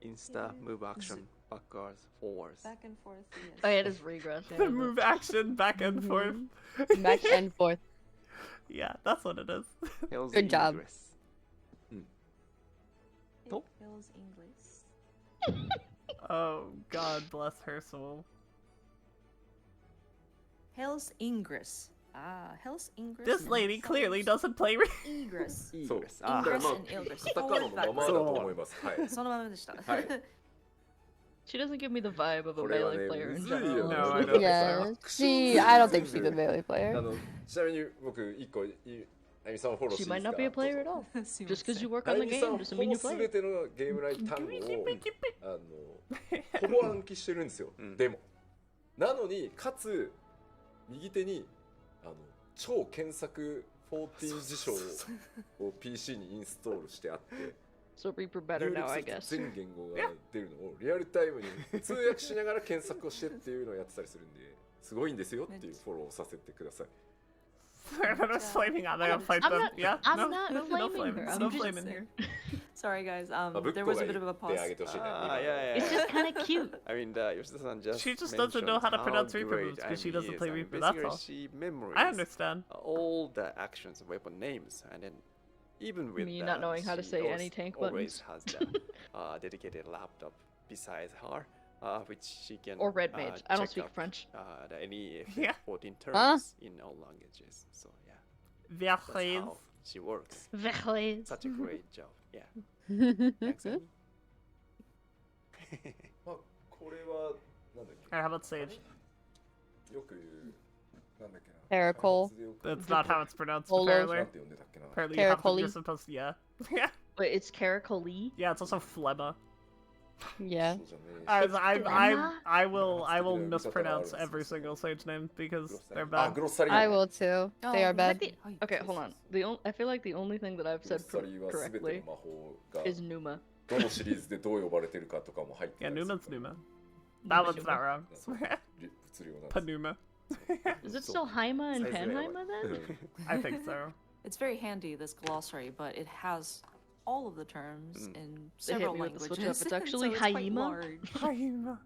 インスタ、ムーブアクション、バックワーズ、フォーワーズ。 Back and forth. Yes. Oh yeah, it is regress. Yeah, The but- move action back and forth. Back and forth. Yeah, that's what it is. Hell's Good job. Ingress. It feels English. Oh, God bless her soul. Hell's Ingress. Ah, Hell's Ingress. This lady clearly doesn't play. Egress. そう Ingress. だから Ingress ま and Ilgress. あカタカナのままだと思いますはいそのままでした。はい She doesn't give me the vibe of a これは melee ね player む in ずいよ general. ね No, I だって don't. さ Yeah, アクション she. I don't think she's a melee あ player. のちなみに僕一個あゆみさんをフォローし She ていい might ですか not be a player at all. すいません Just because you work あ on ゆ the みさん game ほ doesn't ぼ mean you す play べ it. てのゲームライ単語をほぼ暗記してるんですよ、でもなのにかつ右手に超検索14辞書を PC にインストールしてあって So Reaper better 入 now, 力 I する guess. と全言語が出るのをリアルタイムに通訳しながら検索をしてっていうのをやってたりするんですごいんですよっていうフォローをさせてください。I'm not flaming on. I gotta fight I'm them. not- Yeah, I'm no, not no, no flaming her. flaming. I'm No just flaming here. Sorry guys, ぶっ there こ was が a 言 bit of a って pause. あげてほしいね。 yeah. It's just kind of cute. I mean, Yoshida-san just She just doesn't know how to pronounce Reaper moves because she doesn't play Reaper, that's all. She memorizes I understand. all the actions, weapon names, and then even with Me that, not knowing how to she say any tank always buttons. has the dedicated laptop besides her, which she can Or Red Mage. I don't check speak up, French. Any Yeah. 14 terms in all languages. So yeah, that's Verres. how she works. Verres. Such a great job. Yeah. Thanks, Amy. まあこれはなんだっ Alright, how about Sage? けよく言うなんだっけな Caracol. 開発でよく That's not how it's pronounced, Olo. な apparently. んて呼んでたっけな Apparently, you have to, Caracoli. you're supposed to, yeah. Yeah. Wait, it's Caracoli? Yeah, it's also phlegma. Yeah. そうじゃねえ I will Phlegma? mispronounce every single Sage name because they're あ bad. グロッサリー I will too. They are bad. Okay, hold on. I feel like the only thing that I've グロ said ッサリーは全ての correctly 魔法が is Numa. どのシリーズでどう呼ばれてるかとかも入って Yeah, ないです Numa's Numa. That one's not wrong. そう物量なんです Panuma. Is it still Haima and Size Panhaima then? I think so. It's very handy, this glossary, but it has all of the terms in They hit several me with the languages. switch up. It's actually so it's quite Haima. large.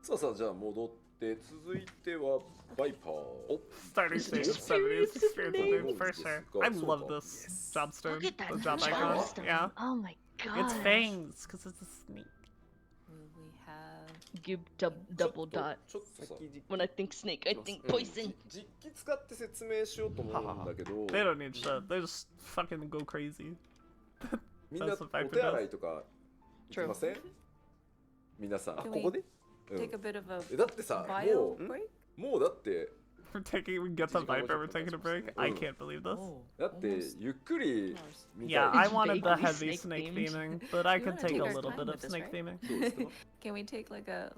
さあさあじゃあ戻って続いてはバイパー Starting stage of 70s experience with it, for sure. I love this job stone. Look at that The job job icon. stone. Yeah. Oh my god. It's fangs, because it's a snake. We have Give double dot. ちょっとさ When I think snake, I think poison. 実機使って説明しようと思うんだけど They don't need shit. They just fucking go crazy. みんな That's お what Viper 手洗いとか行き True. ません皆さん Can ここで take a bit of a だってさ bio も break? うもうだって We're taking, we get the Viper, we're taking a break. I can't believe this. Oh, だってゆっくり見たい Yeah, I It's wanted the vaguely heavy snake snake themed. theming, but I We could wanna take take a our little time bit with of this, snake right? theming. どうですか Can we take like a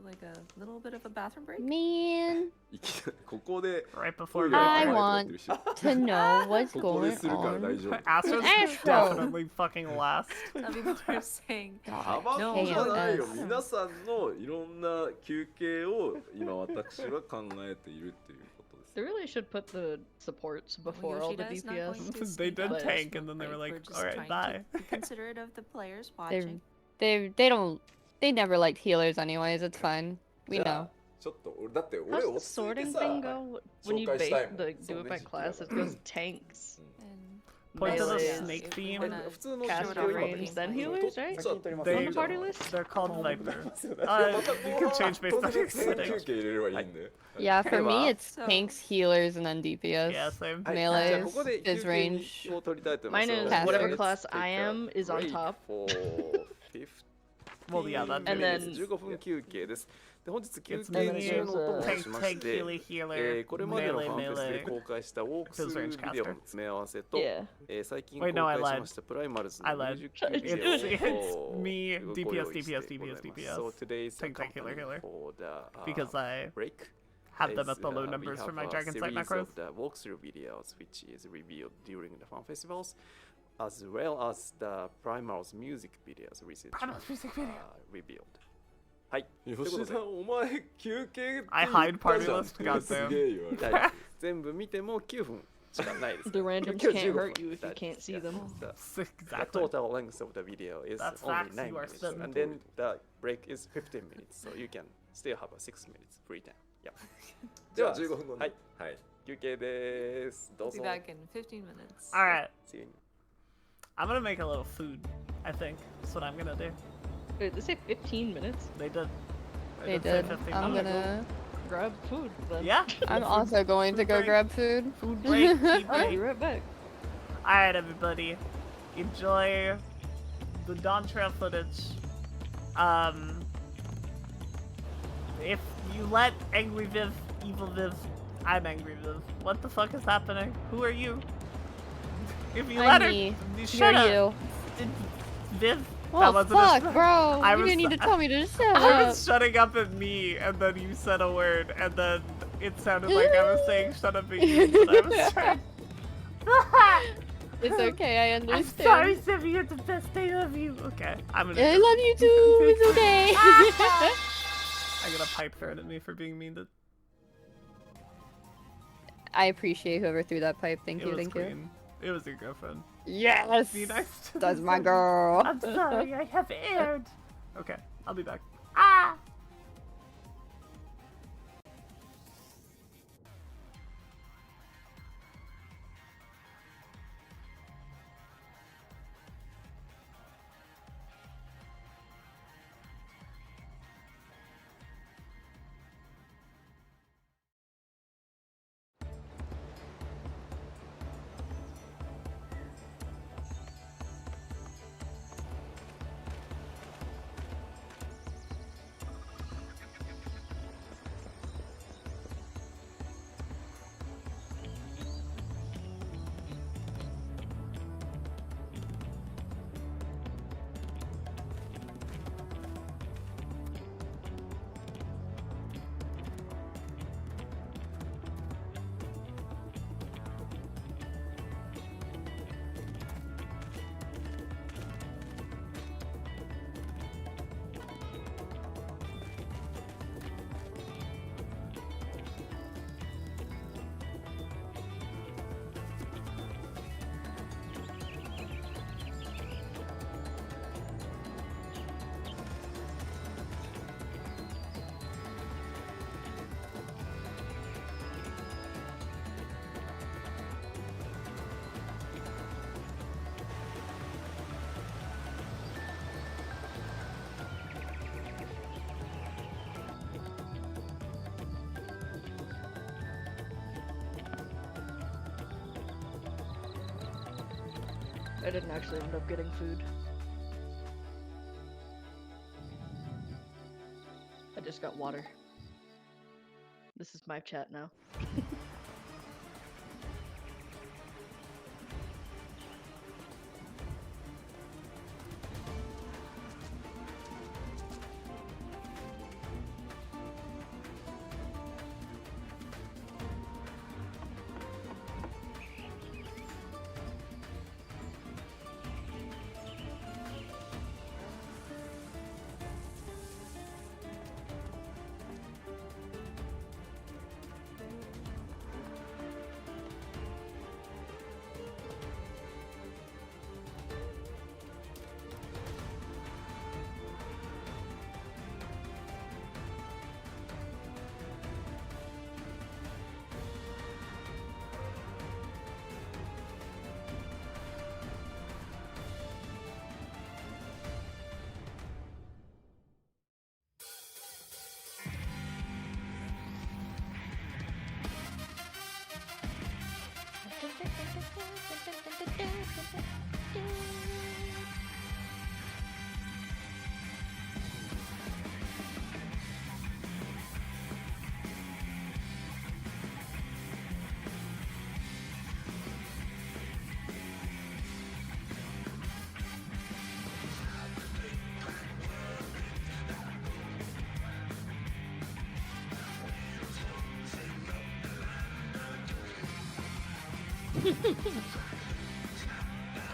little bit of a bathroom break? Man, いきなりここで Right ト before イレが I 入 want ってる人 to know what's ここで going するから on. 大丈夫 Astra's Astro. definitely fucking last. Some people are saying タバコじゃないよ AFS 皆さんのいろんな休憩を今私は考えているっていうことです They really should put the supports before all the Yoshida's not going DPS. to They sneak did up tank, us and then they real were quick. like, We're just "Alright, trying to bye." be considerate of the players They watching. they don't they never liked healers anyways. It's fine. We じゃ know. あちょっと俺だって俺 How's 落 the ち着いて sorting さ thing go when you 紹介したい base もん the do そう it ね by 時期だから class? It goes tanks, And Point to the Melee. snake If we theme. wanna 普通の caster show it off range, in then gameplay. healers, right? ちょっと They- On the party list? They're called Viper. また You can change based on your 休 settings. 憩入れればいいんで Yeah, for me it's So- tanks, healers, and then DPS. Yeah, same. はい、 Melee じゃあここで is 休憩 range. を取りたいと思います Mine is whatever Let's class take I a am is on break top. for 15 Well, yeah, that And then- 15分休憩です。で本日休 It's 憩 me, 中のお供と tank, しま tank, して、 healer, healer, これまでのフ melee, ァンフェスで melee. 公開したウォークスル Fills ー range ビデオの caster. 詰め合わせと、 Yeah. 最近公 Wait, no, I 開し lied. ましたプライマルズ I の lied. ミュージックビデ It's オを me, ご DPS, 用意して DPS, ござい DPS, ます DPS. So today's Tank, tank, healer, accompany healer. for the Because I break have them is, at the low we numbers for have my a Dragon Sight series macros. of the walkthrough videos which is revealed during the fan festivals, as well as the Primal's music videos recently Primal's music video. revealed. はい。吉田お前休憩って I 言った hide party じゃん list, goddamn. すげえ言われる大丈夫です全部見ても9分しかないです The randoms 今日 can't 15分 hurt you if you can't see them. The Exactly. total length of the video is That's only facts, 9 you are minutes, spitting. and then the break is 15 minutes, so you can still have a 6 minutes free time. じゃあ15分後にはい、はい。休憩です。ど I'll う be ぞ。 back in 15 minutes. Alright, See you in- I'm gonna make a little food, I think. That's what I'm gonna do. Wait, they say 15 minutes? They did. They say did. 15 I'm minutes. gonna. Grab food then. Yeah. I'm food- also going to food go break. grab food. Food break, tea I'll break. be right back. Alright, everybody. Enjoy the Dawn Trail footage. If you let Angry Viv, Evil Viv, I'm Angry Viv. What the fuck is happening? Who are you? If you let her, Me. shut You're up. you. Viv, that Well, wasn't a fuck, sh- bro. I You was- didn't need to tell me to shut I up. was shutting up at me, and then you said a word, and then it sounded like I was saying shut up at you, but I was trying. It's okay, I I'm understand. sorry, Simi, you're the best. I love you. Okay, I'm gonna. I love you too. It's okay. I got a pipe thrown at me for being mean to. I appreciate whoever threw that pipe. Thank It you, was thank you. Queen. It was your girlfriend. Yes. Be nice to That's the my Simi. girl. I'm sorry, I have aired. Okay, I'll be back. Ah! I didn't actually end up getting food. I just got water. This is my chat now.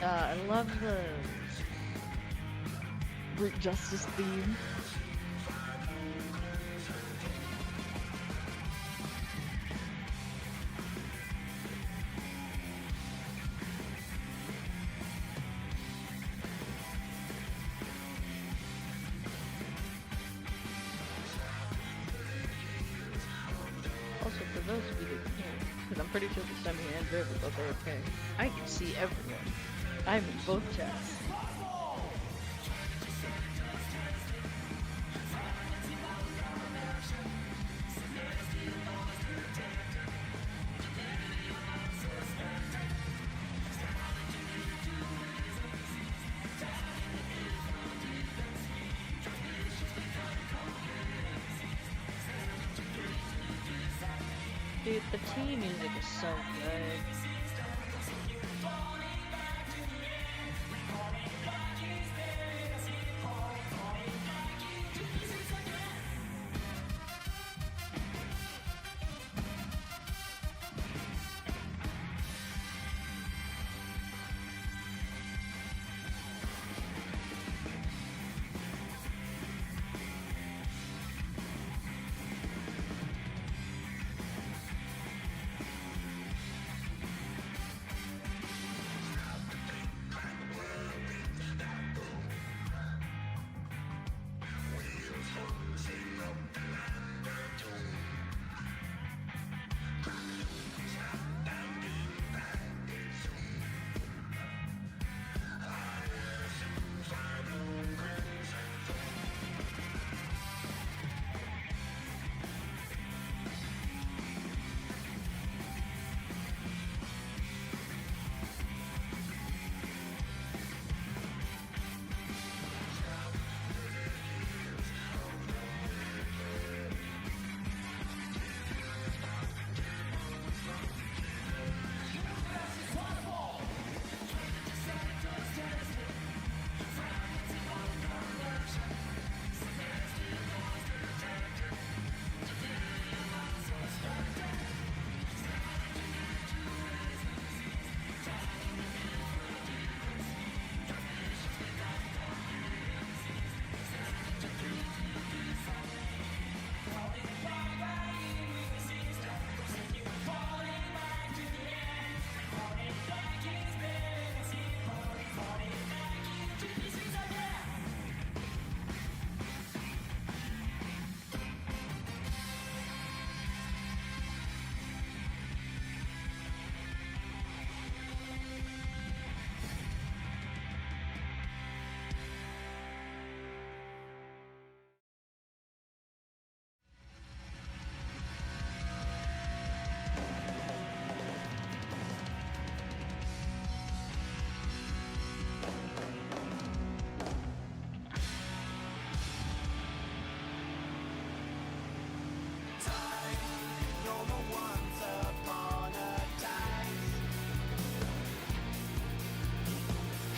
I love the Root Justice theme. pretty sure the Semi and Viv are both AFK. I can see everyone. I'm in both chats. Dude, the tea music is so good.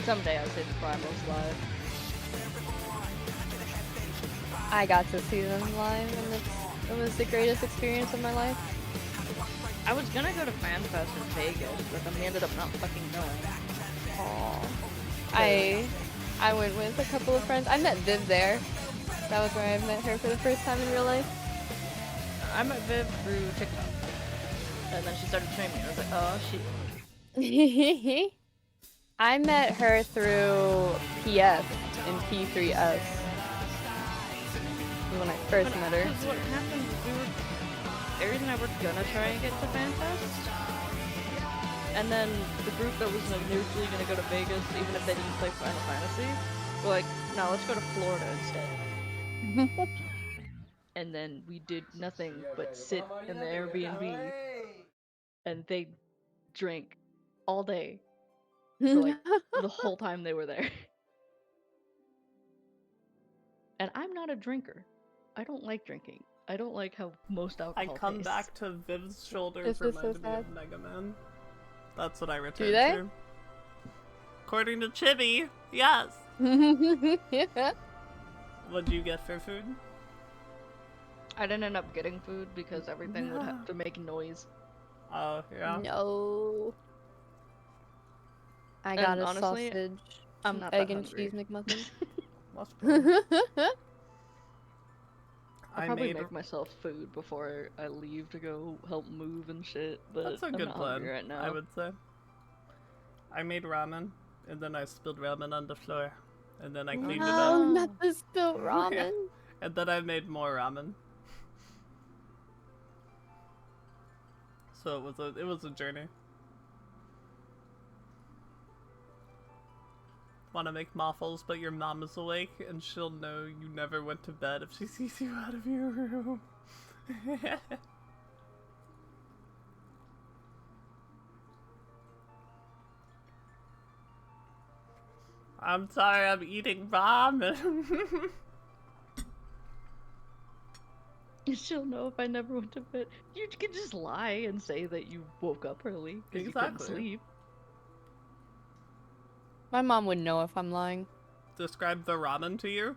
Someday I'll see the Primals live. I got to see them live, and it was the greatest experience of my life. I was gonna go to FanFest in Vegas, but then we ended up not fucking going. Aww. I went with a couple of friends. I met Viv there. That was where I met her for the first time in real life. I met Viv through TikTok. And then she started showing me. I was like, oh shit. I met her through PS in P3S. When I first met her. Because what happened, Aries and I were gonna try and get to FanFest. And then the group that was initially gonna go to Vegas, even if they didn't play Final Fantasy, were like, no, let's go to Florida instead. And then we did nothing but sit in the Airbnb, and they drank all day for like the whole time they were there. And I'm not a drinker. I don't like drinking. I don't like how most alcohol I come tastes. back to Viv's shoulders This is so reminded me sad. of Mega Man. That's what I returned they? to. According to Chibi, yes. Yeah. What'd you get for food? I didn't end up getting food because everything would have to make noise. Oh, yeah. No. I And got a honestly, sausage, I'm some not egg that and hungry. cheese McMuffin. That's cool. I'll I probably made. make myself food before I leave to go help move and shit, but That's a I'm good not plan. hungry right now. I would say. I made ramen, and then I spilled ramen on the floor, and then I cleaned it No, up, not the spilt ramen. and then I made more ramen. So it was a journey. Want to make waffles, but your mom is awake, and she'll know you never went to bed if she sees you out of your room. I'm sorry, I'm eating ramen. She'll know if I never went to bed. You can just lie and say that you woke up early because you couldn't Exactly. sleep. My mom would know if I'm lying. Describe the ramen to you.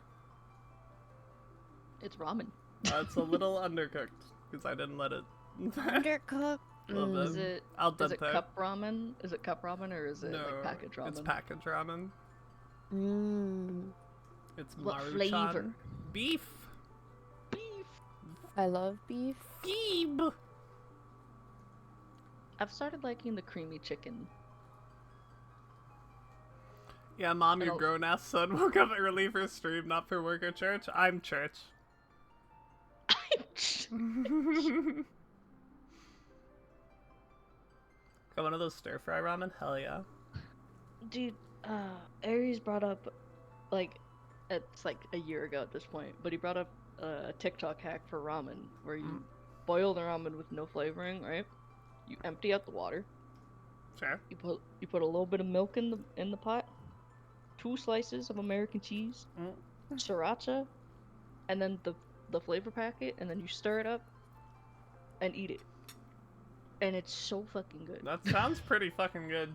It's ramen. It's a little undercooked because I didn't let it. Undercooked. Little Is bit. it Al is it dente. cup ramen? Is it cup ramen or is it No, like package ramen? it's package ramen. It's What Maruchan. flavor? Beef. Beef. I love beef. Geeb. I've started liking the creamy chicken. Yeah, Mom, I your don't- grown-ass son woke up early for stream, not for work or church. I'm church. Got one of those stir-fry ramen? Hell yeah. Dude, Aries brought up, like, it's like a year ago at this point, but he brought up a TikTok hack for ramen where you boil the ramen with no flavoring, right? You empty out the water. Sure. You put a little bit of milk in the pot, 2 slices of American cheese, sriracha, and then the flavor packet, and then you stir it up and eat it. And it's so fucking good. That sounds pretty fucking good.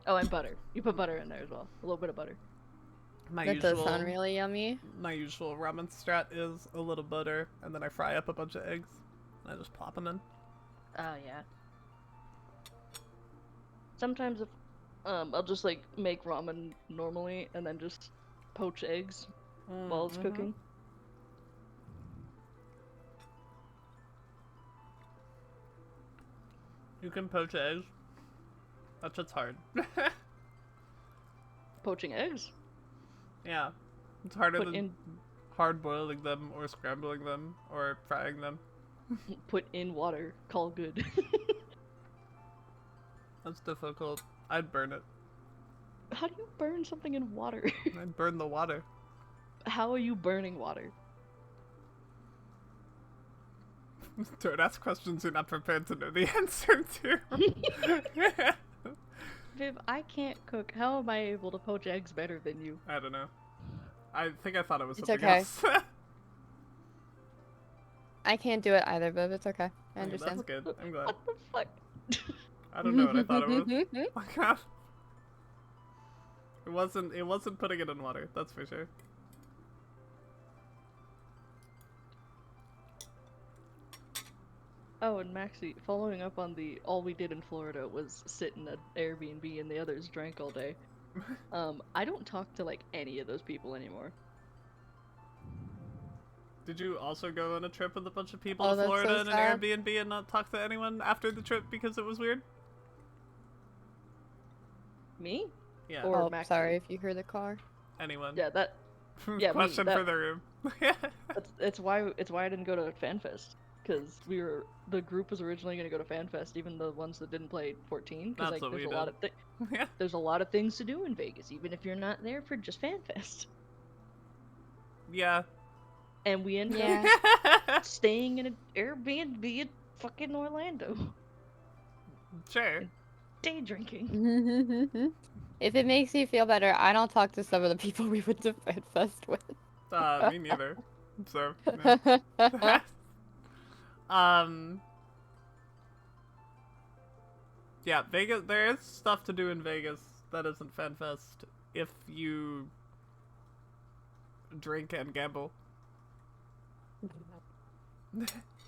Oh, and butter. You put butter in there as well. A little bit of butter. That does sound really yummy. My usual ramen strat is a little butter, and then I fry up a bunch of eggs, and I just plop them in. Oh yeah. Sometimes if I'll just like make ramen normally and then just poach eggs while it's cooking. You can poach eggs. That shit's hard. Poaching eggs? Yeah. It's harder Put than in hard boiling them or scrambling them or frying them. put in water. Call good. That's difficult. I'd burn it. How do you burn something in water? I'd burn the water. How are you burning water? Don't ask questions you're not prepared to know the answer to. Viv, I can't cook. How am I able to poach eggs better than you? I don't know. I think I thought it was It's something okay. else. I can't do it either, but it's okay. I Okay, understand. That's good. I'm glad. What the fuck? I don't know what I thought it was. Oh my god. It wasn't putting it in water, that's for sure. Oh, and Maxie, following up on the all we did in Florida was sit in an Airbnb and the others drank all day. I don't talk to like any of those people anymore. Did you also go on a trip with a bunch of people Oh, to that's so Florida in an sad. Airbnb and not talk to anyone after the trip because it was weird? Me? Yeah. Or Oh, Maxie. sorry if you hear the car. Anyone. Yeah, that. Yeah, me, Question that- for the room. It's why I didn't go to FanFest because the group was originally gonna go to FanFest, even the ones that didn't play 14, because That's like what there's we a lot did. of Yeah. there's a lot of things to do in Vegas, even if you're not there for just FanFest. Yeah. And we ended Yeah. up staying in an Airbnb in fucking Orlando, Sure. day drinking. If it makes you feel better, I don't talk to some of the people we went to FanFest with. Me neither. So, yeah. Yeah, Vegas. There is stuff to do in Vegas that isn't FanFest if you drink and gamble.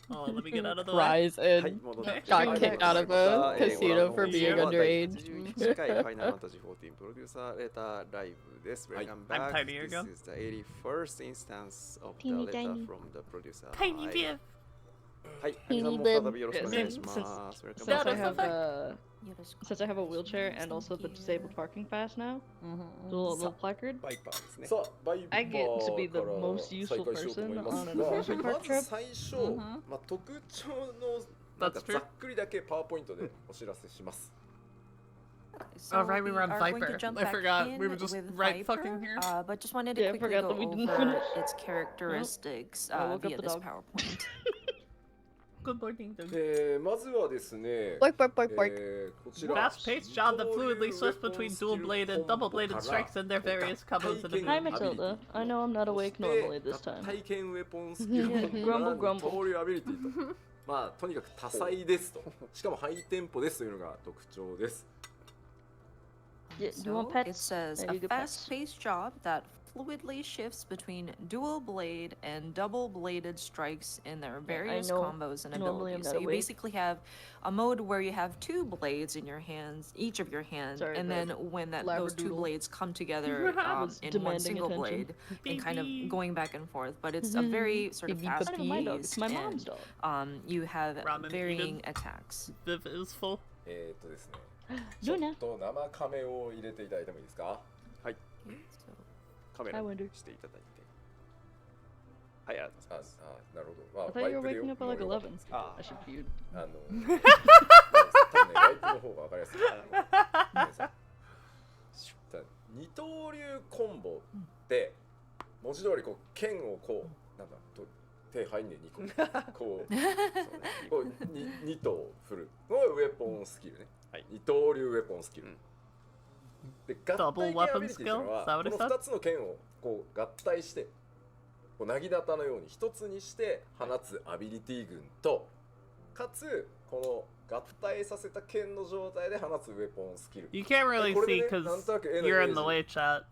Oh, let me get out of the way. Rise はい、 and 戻ってき got ま kicked out of a した。 casino for いい being よ underage. 81回ファイナルファンタジー14プロデューサーレターライブです。はい Welcome I'm back. Tiny This again. is the 81st instance of the Teeny letter tiny. from the producer. Tiny はい Viv. はい、 Teeny 皆さんも bib. 再びよろしくお願いします。Welcome Since Yeah, I that's have the since I have a wheelchair and also the disabled parking pass now, the little placard, バイパーですね。さあ、バイバ I get to be the ーから most useful 再開しようと思い person ます on an が amusement ま park ず trip. 最初、うんまあ、特徴のなんか That's true. ざっくりだけパワーポイントでお知らせします。 So Oh, right, we were on are going to Viper. jump I back forgot. in We were just with right Viper, fucking here. But just wanted to Yeah, I quickly forgot go that we didn't over finish. its characteristics I woke up via the this dog. PowerPoint. Good morning, dude. まずはですね、 Bork, bork, bork, bork. こちら Fast-paced job that fluidly switches between dual-bladed, double-bladed strikes and their various combos and Hi, abilities. Matilda. I know I'm not awake normally this 体 time. 験ウェポンスキルコンボ Grumble, から grumble. 二刀流アビリティとまあとにかく多彩ですとしかもハイテンポですというのが特徴です Yeah, you want So pets? it says There a you go, pets. fast-paced job that fluidly shifts between dual blade and double bladed strikes in their various know. combos and Normally I'm abilities. not So you awake. basically have a mode where you have two blades in your hands, each of your hands, Sorry, and the then when those two labradoodle blades come together was in one demanding single attention. blade and kind of Baby. going back and forth, but it's a very sort of Baby I don't know my dog. It's fast-paced my mom's and dog. you have Ramen varying eaten. attacks. Viv is full. ですねちょっ Luna. と生カメを入れていただいてもいいですかはい So カメラ I に wonder. していただいてはいありがとうございますなるほど、まあ、 I thought you were ワイプで waking up at like もよかった 11. んですけど Ah. I should pee. まあ多分ねワイプの方が分かりやすいさあ二刀流コンボって文字通りこう剣をこうなんだと手入んねえ2個こうこう2頭振るのがウェポンスキルね、はい二刀流ウェポンスキル、で合 Double 体剣ア weapon ビリティっていうの skill? は Is that what こ it の said? 2つの剣をこう合体してこうなぎなたのように一つにして放つアビリティ群とかつこの合体させた剣の状態で放つウェポンスキル You can't really これ see でね because なんとなく絵の you're イメ in the ー way ジ chat,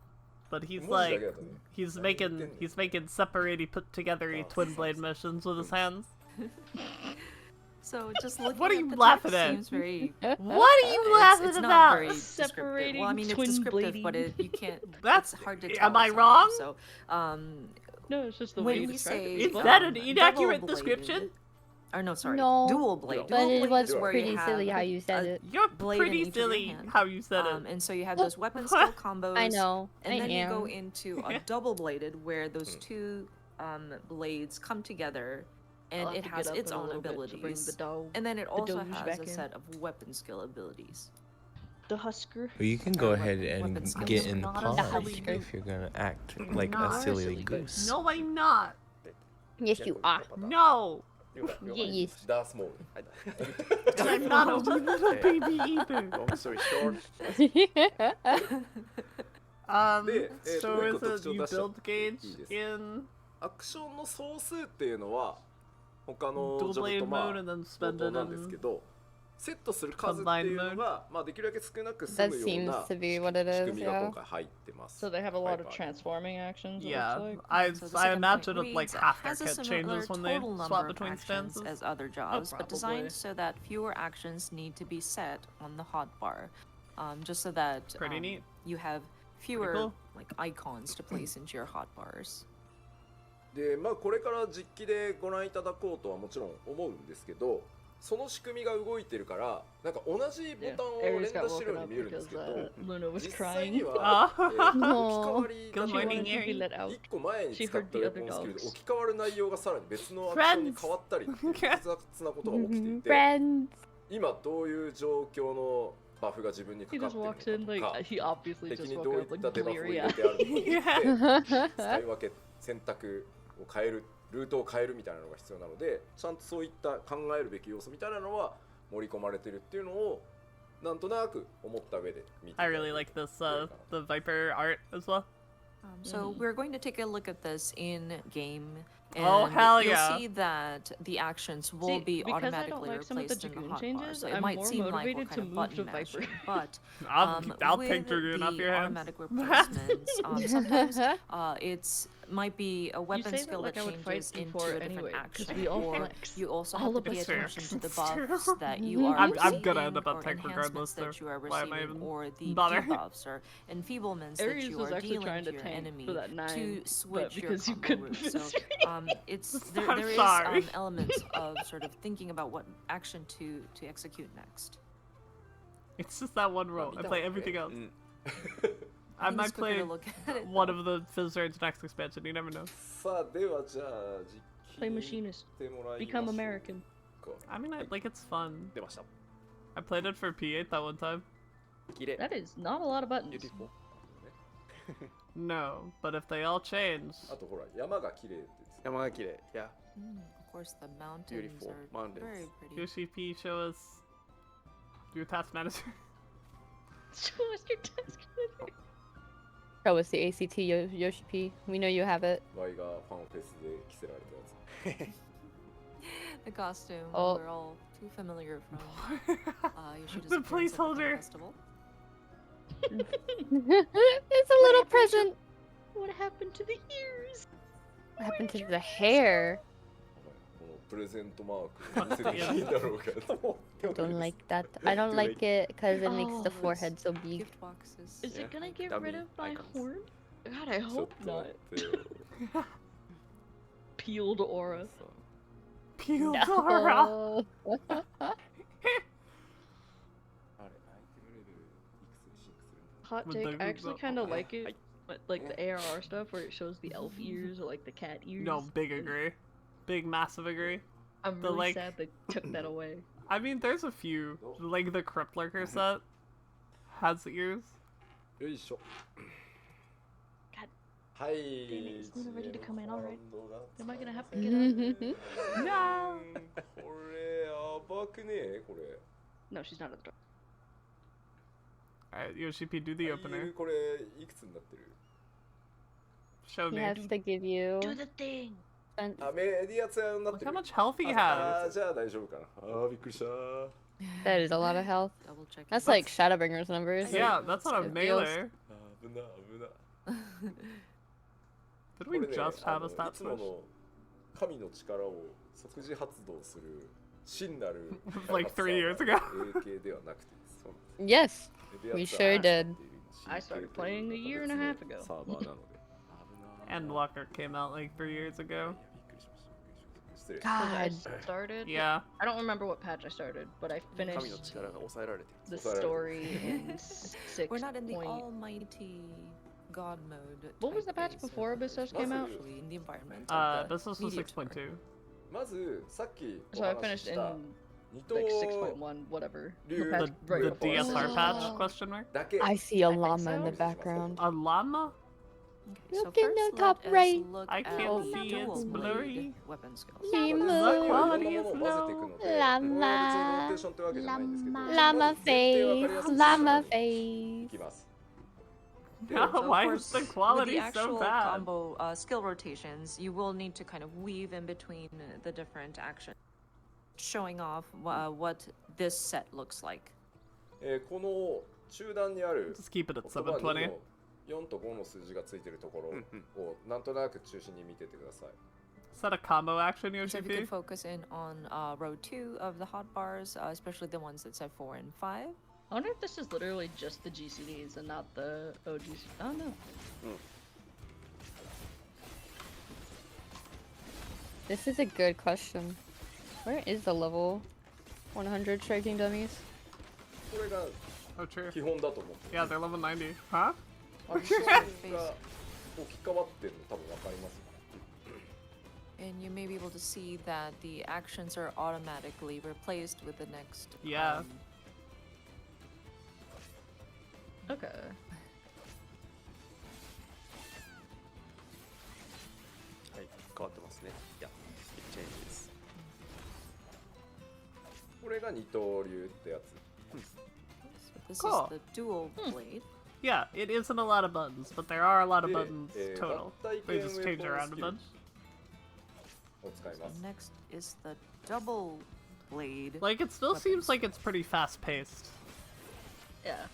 but he's 文字だ like けだとね he's 何言ってんの making separated, put together Oh, twin blade missions with his hands. So just looking What are at you the laughing text at? seems very What are you laughing it's not about? very descriptive. Separating Well, I mean, it's twin descriptive, but blading. you can't. That's- it's hard to am tell. I sometimes. wrong? So, No, it's just the when way you we described say it. Is It's that fine. an inaccurate double-bladed- description? Or no, sorry, No, dual blade. but But Dual it blade was is where you pretty have silly how you said a it. You're blade in pretty each of your silly hands. how you said it. And so you have those weapon skill combos. I know. And I then you go am. into a double bladed where those two blades come together, I'll and have it to has get up its in a own little bit to bring abilities. the dog. And then it also doge has back a in. set of weapon skill abilities. The Husker. Well, you can go Or ahead weapon and skills. get in the Not a pond silly if you're gonna act like Not a a silly silly goose. No, I'm not. Yes, you are. No, Yes. ダースモール I'm not a wee little baby either. Long story short Soもう一 is 個特 it 徴 you 出しちゃ build っていい gauge です in アクションの総数っていうのは他の dual ジョブ blade とまあ mode and then 同 spend 等 it なんですけ in どセットする数っていうのが、まあ、できるだけ少なく済 That むよう seems な to be what it 仕 is, 組みが yeah. 今回入ってます。 So they have a lot of はい transforming actions. It Yeah, looks like. I So the I second imagine point it like reads, half their has a kit similar changes when they total swap number of between actions stances. as other jobs, but probably. designed so that fewer actions need to be set on the hotbar, just so that Pretty neat. you have fewer cool. like icons to place into your hotbars. でまあこれから実機でご覧いただこうとはもちろん思うんですけどその仕組みが動いてるからなんか同じボ Yeah, タンを Aries 連 got 打してる woken よう up に見えるんで because すけど Luna was 実際に crying. は、置き換のわり Good 方 morning, が She wanted to be Aries. let out. 1個前に She 使っ heard た the ウェ other ポンスキルで dogs. 置き換わる内容がさらに別のアクションに変わったりっていう複雑なことが起きていて Friends. 今どういう状況のバフが自分にか He かって just るの walks in か like とか he obviously 敵 just に woke どうい up っ like たデバフを bleary 入れ eyed. てあるのかによって使い分け選択を変えるルートを変えるみたいなのが必要なのでちゃんとそういった考えるべき要素みたいなのは盛り込まれてるっていうのをなんとなく思った上で見て I really like this the Viper art as well. So we're going to take a look at this in game. And Oh, hell you'll yeah. see that the actions will See, be because I don't automatically like some of the replaced in the Dragoon hotbar. changes, So it I'm might more seem like we're motivated to kind of move button to Viper. mashing, but I'll with take Dragoon off the your hands. automatic replacements, sometimes it's might be a You weapon say that skill like that I would fight changes into before a different anyway, 'cause action, we all or flex. you also All have to of pay us flex. attention to the It's true. buffs that you are I'm receiving gonna end up on or tank regardless, enhancements that so you are why am I receiving, even or the bother? debuffs or enfeeblements that Aries you was are actually dealing trying to to your tank enemy for that 9, to but switch your because you combo couldn't route. So mystery. there I'm is sorry. elements of sort of thinking about what action to execute next. It's just that one row. I play everything else. I think might it's quicker play to look at it, one though. of the Fizzard's next expansion. You never know. さあではじゃあ実機 Play machinist. してもらいましょう Become American. か。 I mean, like it's fun. 出ました。 I played it for P8 that one time. 綺麗。 That is not a lot of buttons. Beautiful. No, but if they all change, あとほら山が綺麗って言ってた。山が綺麗。Yeah. Of course, the mountains Beautiful are mountains. very pretty. Yoshi P, show us your task manager. Show us your task manager. Show us the ACT Yoshi P. We know you have it. ワイがファンフェスで着せられたやつ。 The costume Oh. we're all too familiar from Yoshida's The appearance at placeholder. festival. It's a little present. What happened to the ears? What happened to the hair? このプレゼントマーク見せていいんだろうかと。 Don't like that. I don't like it because it makes the Oh, forehead so big. Gift boxes. Is Yeah, it gonna like get dummy rid of my icons. horn? God, I ちょっ hope と not. 待ってよ。 Peeled aura. さ Peeled aura. No. あれ、アイテムレベルいくつにシンクするんだ Hot With take. the- I actually the- kind of like Hi. it, but like the ARR stuff where it shows the elf ears or like the cat ears. No, big agree. Big, massive agree. I'm the, really like- sad they took that away. I mean, there's a few. Like the Crypt Lurker set has ears. よいしょ。 God はい damn it, it's not ready to come in, alright. Am I gonna have to う get ん out? No. これやばくねえこれ。 No, she's not at the door. Alright, Yoshi P, do the opener. これいくつになってる Show He me. has to give you. Do the thing. あ、メディアツヤになっ Look て how る。 much health he あ has. じゃあ大丈夫かな。あーびっくりした。 That is a lot of health. Double check. That's like Shadowbringer's numbers. Yeah, that's not a It feels- melee. あー危な危な。 Did こ we れね、 just あ have の a stat いつも switch? の神の力を即時発動する真なる Like 3 years ago. AK ではなくてそう Yes. メディア We ツヤ sure did. I started playing a year and a half ago. サーバーなので。危な Endwalker came out like 3 years いや ago. びっくりしました。失礼。 'Cause I God. started. Yeah. I don't remember what patch I started, but I 神の finished 力が抑えられてる。 the story in 6. We're not in the point- almighty god mode. What was type the patch phase before of Abyss Abyss, came but out? actually in the environment. This was media 6.2. まずさっきお So I 話 finished しした in 二刀 like 6.1, whatever. The Dude, patch The, right the before. DSR patch? Oh. Question mark. だけ I see a I think llama in so. the background. A llama? Okay, Look so in the first top let us right. look I at can't the see, dual it's blade blurry. weapon skills. まあデザインはいろんなものを混ぜていくので、ラこれは別にローテーションってわけじゃないんですけど、 Llama まず前提わかり face. やすく Llama い face. きます。 No, So of why course, is the with quality the so actual bad? combo skill rotations, you will need to kind of weave in between the different actions, showing off what this set looks like. この中段にある Just keep it at 言葉2 720. の4と5の数字がついてるとこうんうんろをなんとなく中心に見ててください。 Is that a combo action, So Yoshi if you P? could focus in on row 2 of the hotbars, especially the ones that said 4 and 5. I wonder if this is literally just the GCDs and not the OGs. Oh no. This is a good question. Where is the level 100 striking dummies? これが Oh, true. 基本だと思って Yeah, they're level 90. Huh? アクションが置き換わってるの多分わかりますよ。 And you may be able to see that the actions are automatically replaced with the next. Yeah. Okay. はい、変わってますね。いや、it changes. これが二刀流ってやつ。 So this Cool. is the dual blade. Yeah, it isn't a lot of buttons, but there are a lot of で buttons 合 total. 体 They 系 just ウェ change ポン around ス a キル bunch. を使い So ます。 next is the double blade. Like, it still seems like it's pretty fast paced. Yeah.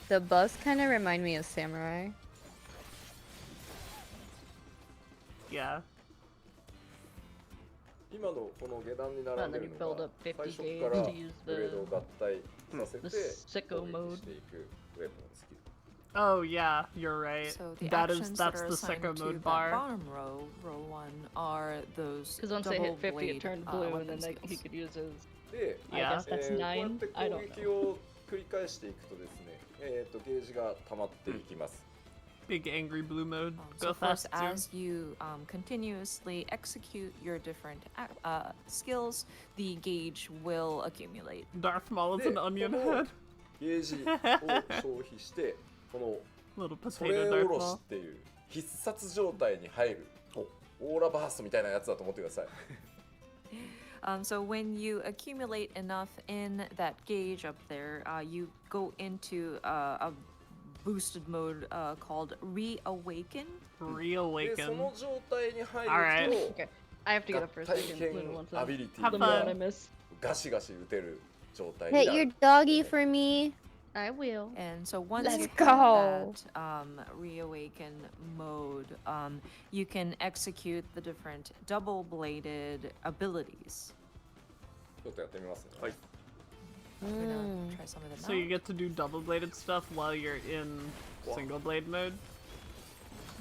The buffs kind of remind me of Samurai. Yeah. 今のこの下段に並んでる And then you の build が up 50最初 gauge から to use ブレードを合体させて the sicko 攻撃 mode. していくウェポンスキル。 Oh, yeah, you're right. So the That is, actions that that's are the assigned sicko to mode that bar. bottom row, row 1, are those Because once they double hit 50, blade it turned blue, and weapon then they, he skills. could use his. で、 I Yeah. guess that's こうや 9. って I 攻 don't 撃 know. を繰り返していくとですね、ゲージが溜まっていきます。big angry blue mode. So Go of course, faster. as you continuously execute your different skills, the gauge will accumulate. Darth Maul is an onion Oh. head. ゲージを消費してこの Little それ potato お Darth ろし Maul. っていう必殺状態に入るオーラバーストみたいなやつだと思ってください。 So when you accumulate enough in that gauge up there, you go into a boosted mode called Reawaken. でそ Reawaken. の状態に入 Alright. る Okay, I have to get up for a と second. 体 Luna wants 験ア to ビリティ Have let me know が what I missed. ガシガシ打てる状態に Pet な your る。 doggy for me. I will. And so once Let's you go. have that Reawaken mode, you can execute the different double-bladed abilities. ちょっとやってみますね。はい。 I'm gonna try some of them So you out. get to do double bladed stuff while you're in single blade mode,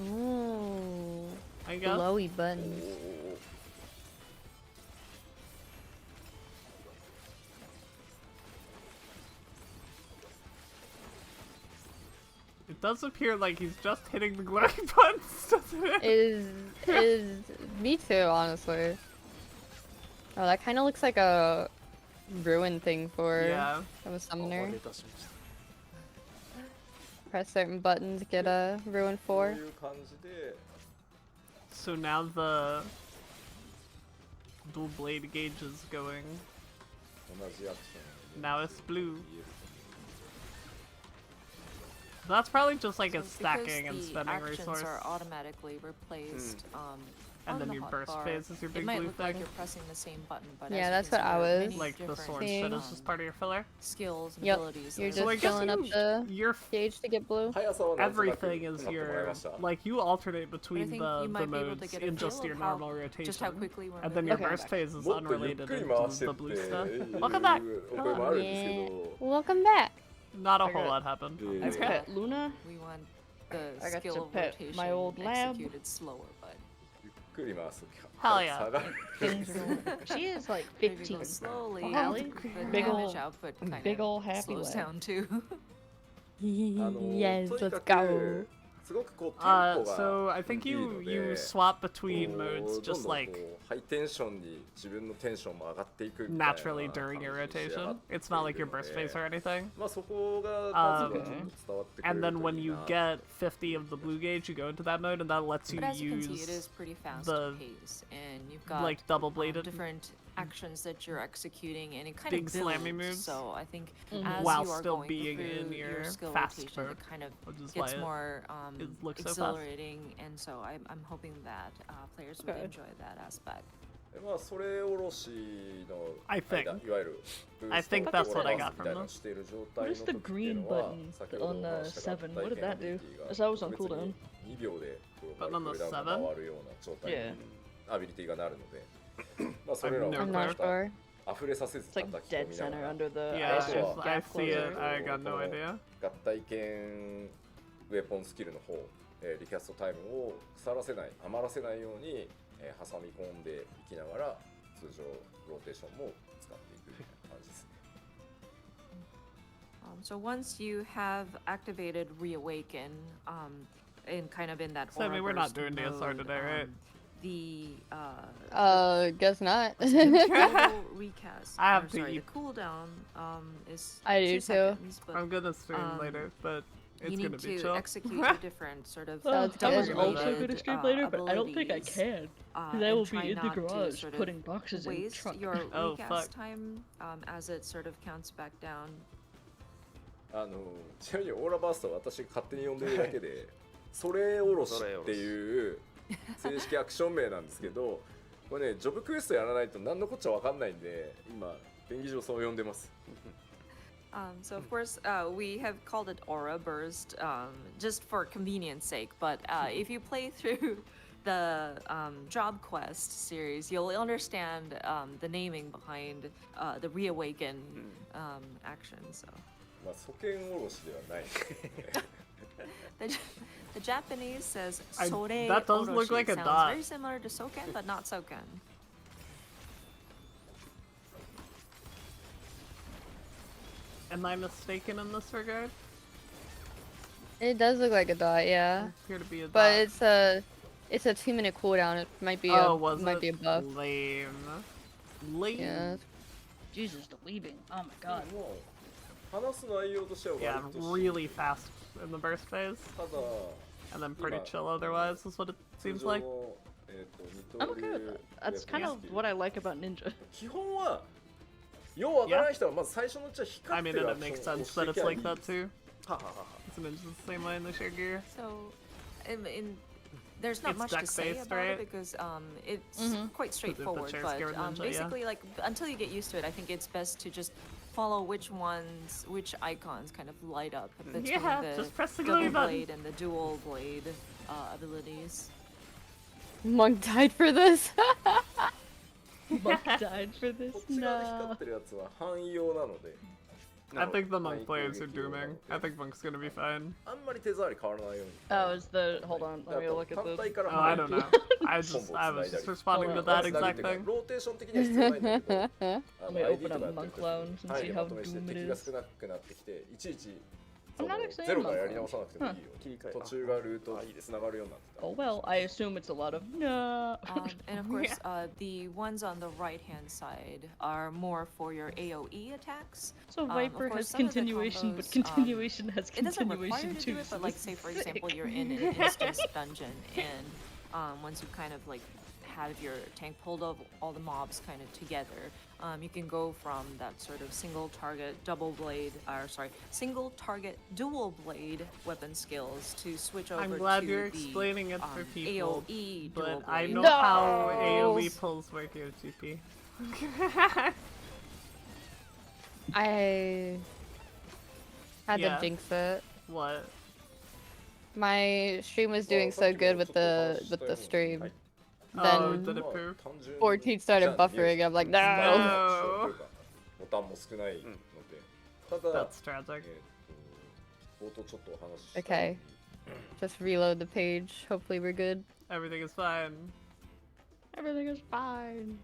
Ooh. I guess. Glowy お buttons. ー It does appear like he's just hitting the glowing buttons, doesn't it? Is me too, honestly. Oh, that kind of looks like a ruin thing for Yeah. from a お summoner. 出しました。 Press certain buttons, get a ruin こう 4. いう感じで So now the dual blade gauge is going. 同じアクション Now it's blue. 言える That's probably just like So a because stacking and the spending actions resource. are automatically replaced And on then the your burst hotbar, phase is your it big might blue look like thing. you're pressing the same button, but Yeah, as you that's can what see, I there are was many Like the different, sword seeing. shit is just part of your filler. skills and Yep, abilities. you're that So are I just guess filling up you, the your gauge to get blue. 速さはなんとなく everything is 買ってもらい your ました like you alternate But I between think the you might be able to modes get a in just feel your of how- normal just how rotation, quickly we're and then your moving. burst phase is もっとゆっ unrelated くり to 回してっ the て blue い stuff. う Welcome back. お声もあるんですけ Yeah. ど Welcome back. Not a I whole got- lot happened. Yeah. I got Luna. We want the I got to skill of pet rotation my old lab. executed slower, but ゆっくり回すと Hell yeah. 下がる Things are going. She is like if you go 15. slowly, Allie, the big damage ol' output kind big ol' of happy slows lad. down too. あの Yes, とに let's か go. くすごくこうテンポが So I think いい you ので you swap between こう modes どん just どんこ like うハイテンションに自分のテンションも上がっていくみたいな naturally during your 感じに仕上が rotation. って It's not like い your るの burst で phase or anything. まあそこがまずはちょっと伝わってくれ And る then と when いい you な get 50 of the blue gauge, you go into that mode, and that lets you But as you can see, it is use pretty fast the, pace, and you've got like double bladed different actions that you're executing, and it kind big of builds. slammy moves. So I think as While you are still going being through in your skill fast rotation, mode, it kind of which is why gets more it looks so fast. exhilarating, and so I'm hoping that players would Okay. enjoy that aspect. でまあそれおろしの I 間 think. いわゆるブー I スト think that's what I オーラ got バースみたい from なの them. をしている状 What 態 is の the 時っていう green のは button 先ほど on の the 話した 7? What did that do? が As I was on 特別 cooldown. に2秒でこう But on the クールダウンが 7? 回るような状態 Yeah. にアビリティがなるのでまあそれらを I'm I'm not not また sure. 溢れさせず It's 叩 like き込 dead みなが center ら under the Yeah, I ice see- I gap see it. closer. I got no idea. 合体剣ウェポンスキルの方、リキャストタイムを腐らせない余らせないように、挟み込んでいきながら通常ローテーションも使っていくみたいな感じですね So once you have activated Reawaken, in kind of in that So, I mean, aura we're not burst doing DSR mode, today, right? The Guess not. total recast. I have or to sorry, eat. the cooldown is I do 2 too. seconds, but I'm gonna stream later, but you it's need gonna be to chill. execute the different sort of Sounds I was good. also double-bladed, gonna stream later, but I don't think I abilities, can. Because I and will try be in the not to garage sort of putting boxes in the waste truck. your Oh, recast fuck. time as it sort of counts back down. ちなみにオーラバーストは私勝手に呼んでるだけでそれおろしっていう正式アクション名なんですけどこれねジョブクエストやらないと何のこっちゃ分かんないんで今便宜上そう呼んでます So of course, we have called it Aura Burst just for convenience sake. But if you play through the Job Quest series, you'll understand the naming behind the Reawaken action. So まあ素剣おろしではない the Japanese says I- Sore that does look Oroshi. like a Sounds dot. very similar to Soken, but not Soken. Am I mistaken in this regard? It does look like a dot, yeah. Appear to be a But dot. it's a 2-minute cooldown. It might be be a buff. Lame. Lame. Yeah. Jesus, the weaving. Oh my god. もう話す内容としては Yeah, 割と really fast in the burst phase. ただ And then pretty chill otherwise is what it seems like. 通常の二 I'm 刀 okay 流 with that. That's kind of や what I like about Ninja. 基本はようわからない人はまず最初のうちは I 光っ mean, てる and ア it クシ makes ョンを sense して that き it's ゃい like い that too. はははは It's ninjas the same way in the sheer gear. So, there's not It's much to say deck-based, about right? it because it's quite straightforward. chair's But geared ninja, basically, like until you get used to it, I think it's best to just follow which icons kind of light up between Yeah, the just press the double glowy button. blade and the dual blade abilities. Monk died for this. Monk died for this. こっち側で光 No. ってるやつは汎用なので I think the monk 範囲 blades are 攻撃用なの dooming. で I think monk's gonna be fine. あんまり手触り変わらないように Oh, is the hold on? Let me look at 反対 this. から Oh, I 反 don't 対 know. I was just responding to Hold that つなげ exact てか thing. ローテーション的には必要ないんだけど Let me ID open と up かやってる Monk 時 Lounge and 範囲 see で how まとめして doom 敵 it が is. 少なくなってきていちいち I'm not actually ゼロ in から Monk やり直さなくてもいいよ途中がルートつながるようになってた Oh well, I assume it's a lot of no. And of course, the ones on the right-hand side are more for your AOE attacks. So Of Viper course, has some of the continuation, but combos, continuation has It doesn't require continuation you to too. do it, so but like this say is for example sick. you're in an instance dungeon and once you kind of like have your tank pulled up all the mobs kind of together, you can go from that sort of single target dual blade weapon skills to switch over I'm glad to you're the explaining it for people, AOE dual but I blade. know No! how AoE pulls work here, GP. I had Yeah. to jinx it. What? My stream was doing so good with the stream. Oh, Then did it poof? 単純に 14 started buffering. I'm like, no. ボタンも少ないのでただ That's tragic. 冒頭ちょっとお話しした Okay. Just reload the page. Hopefully we're good. Everything is fine. Everything is fine.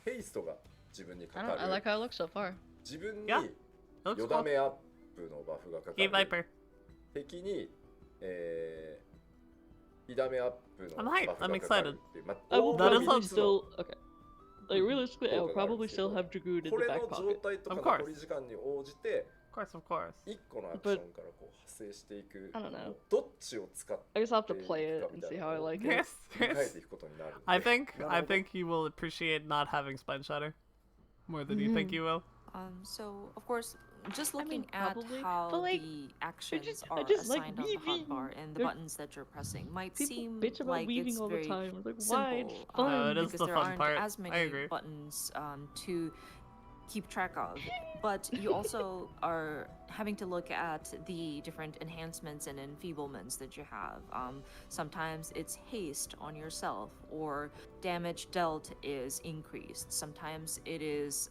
ヘイストが自分にか I か don't. I like る how it looks so far. 自分に Yeah. It looks よだ cool. めアップのバフがかか Hey, る Viper. 敵に火ダメアップの I'm バ hyped. フが I'm かかる excited. っていう、まあ I will That is probably awesome. still okay. Like realistically, I will 効果があるん probably ですけ still ど have Dragoon in こ the れ back の状 pocket. 態と Of か course. 残り時間に応じて Of course, of course. 1個のアクションからこう派生していく I don't know. どっちを使って I guess I'll have to play it and see how I like it. Yes, 切り替え yes. ていくことになるので I think なるほど you will appreciate not having Spine Shatter more than you think you will. So of course, just I looking mean, at probably, how but, like, the actions I are just like assigned on the weaving. hotbar and the There- buttons that you're pressing might People seem bitch about like weaving it's all the very time. Like, why? It's simple, fun. it is because the there fun aren't part. as I many agree. buttons to keep track of. But you also are having to look at the different enhancements and enfeeblements that you have. Sometimes it's haste on yourself, or damage dealt is increased. Sometimes it is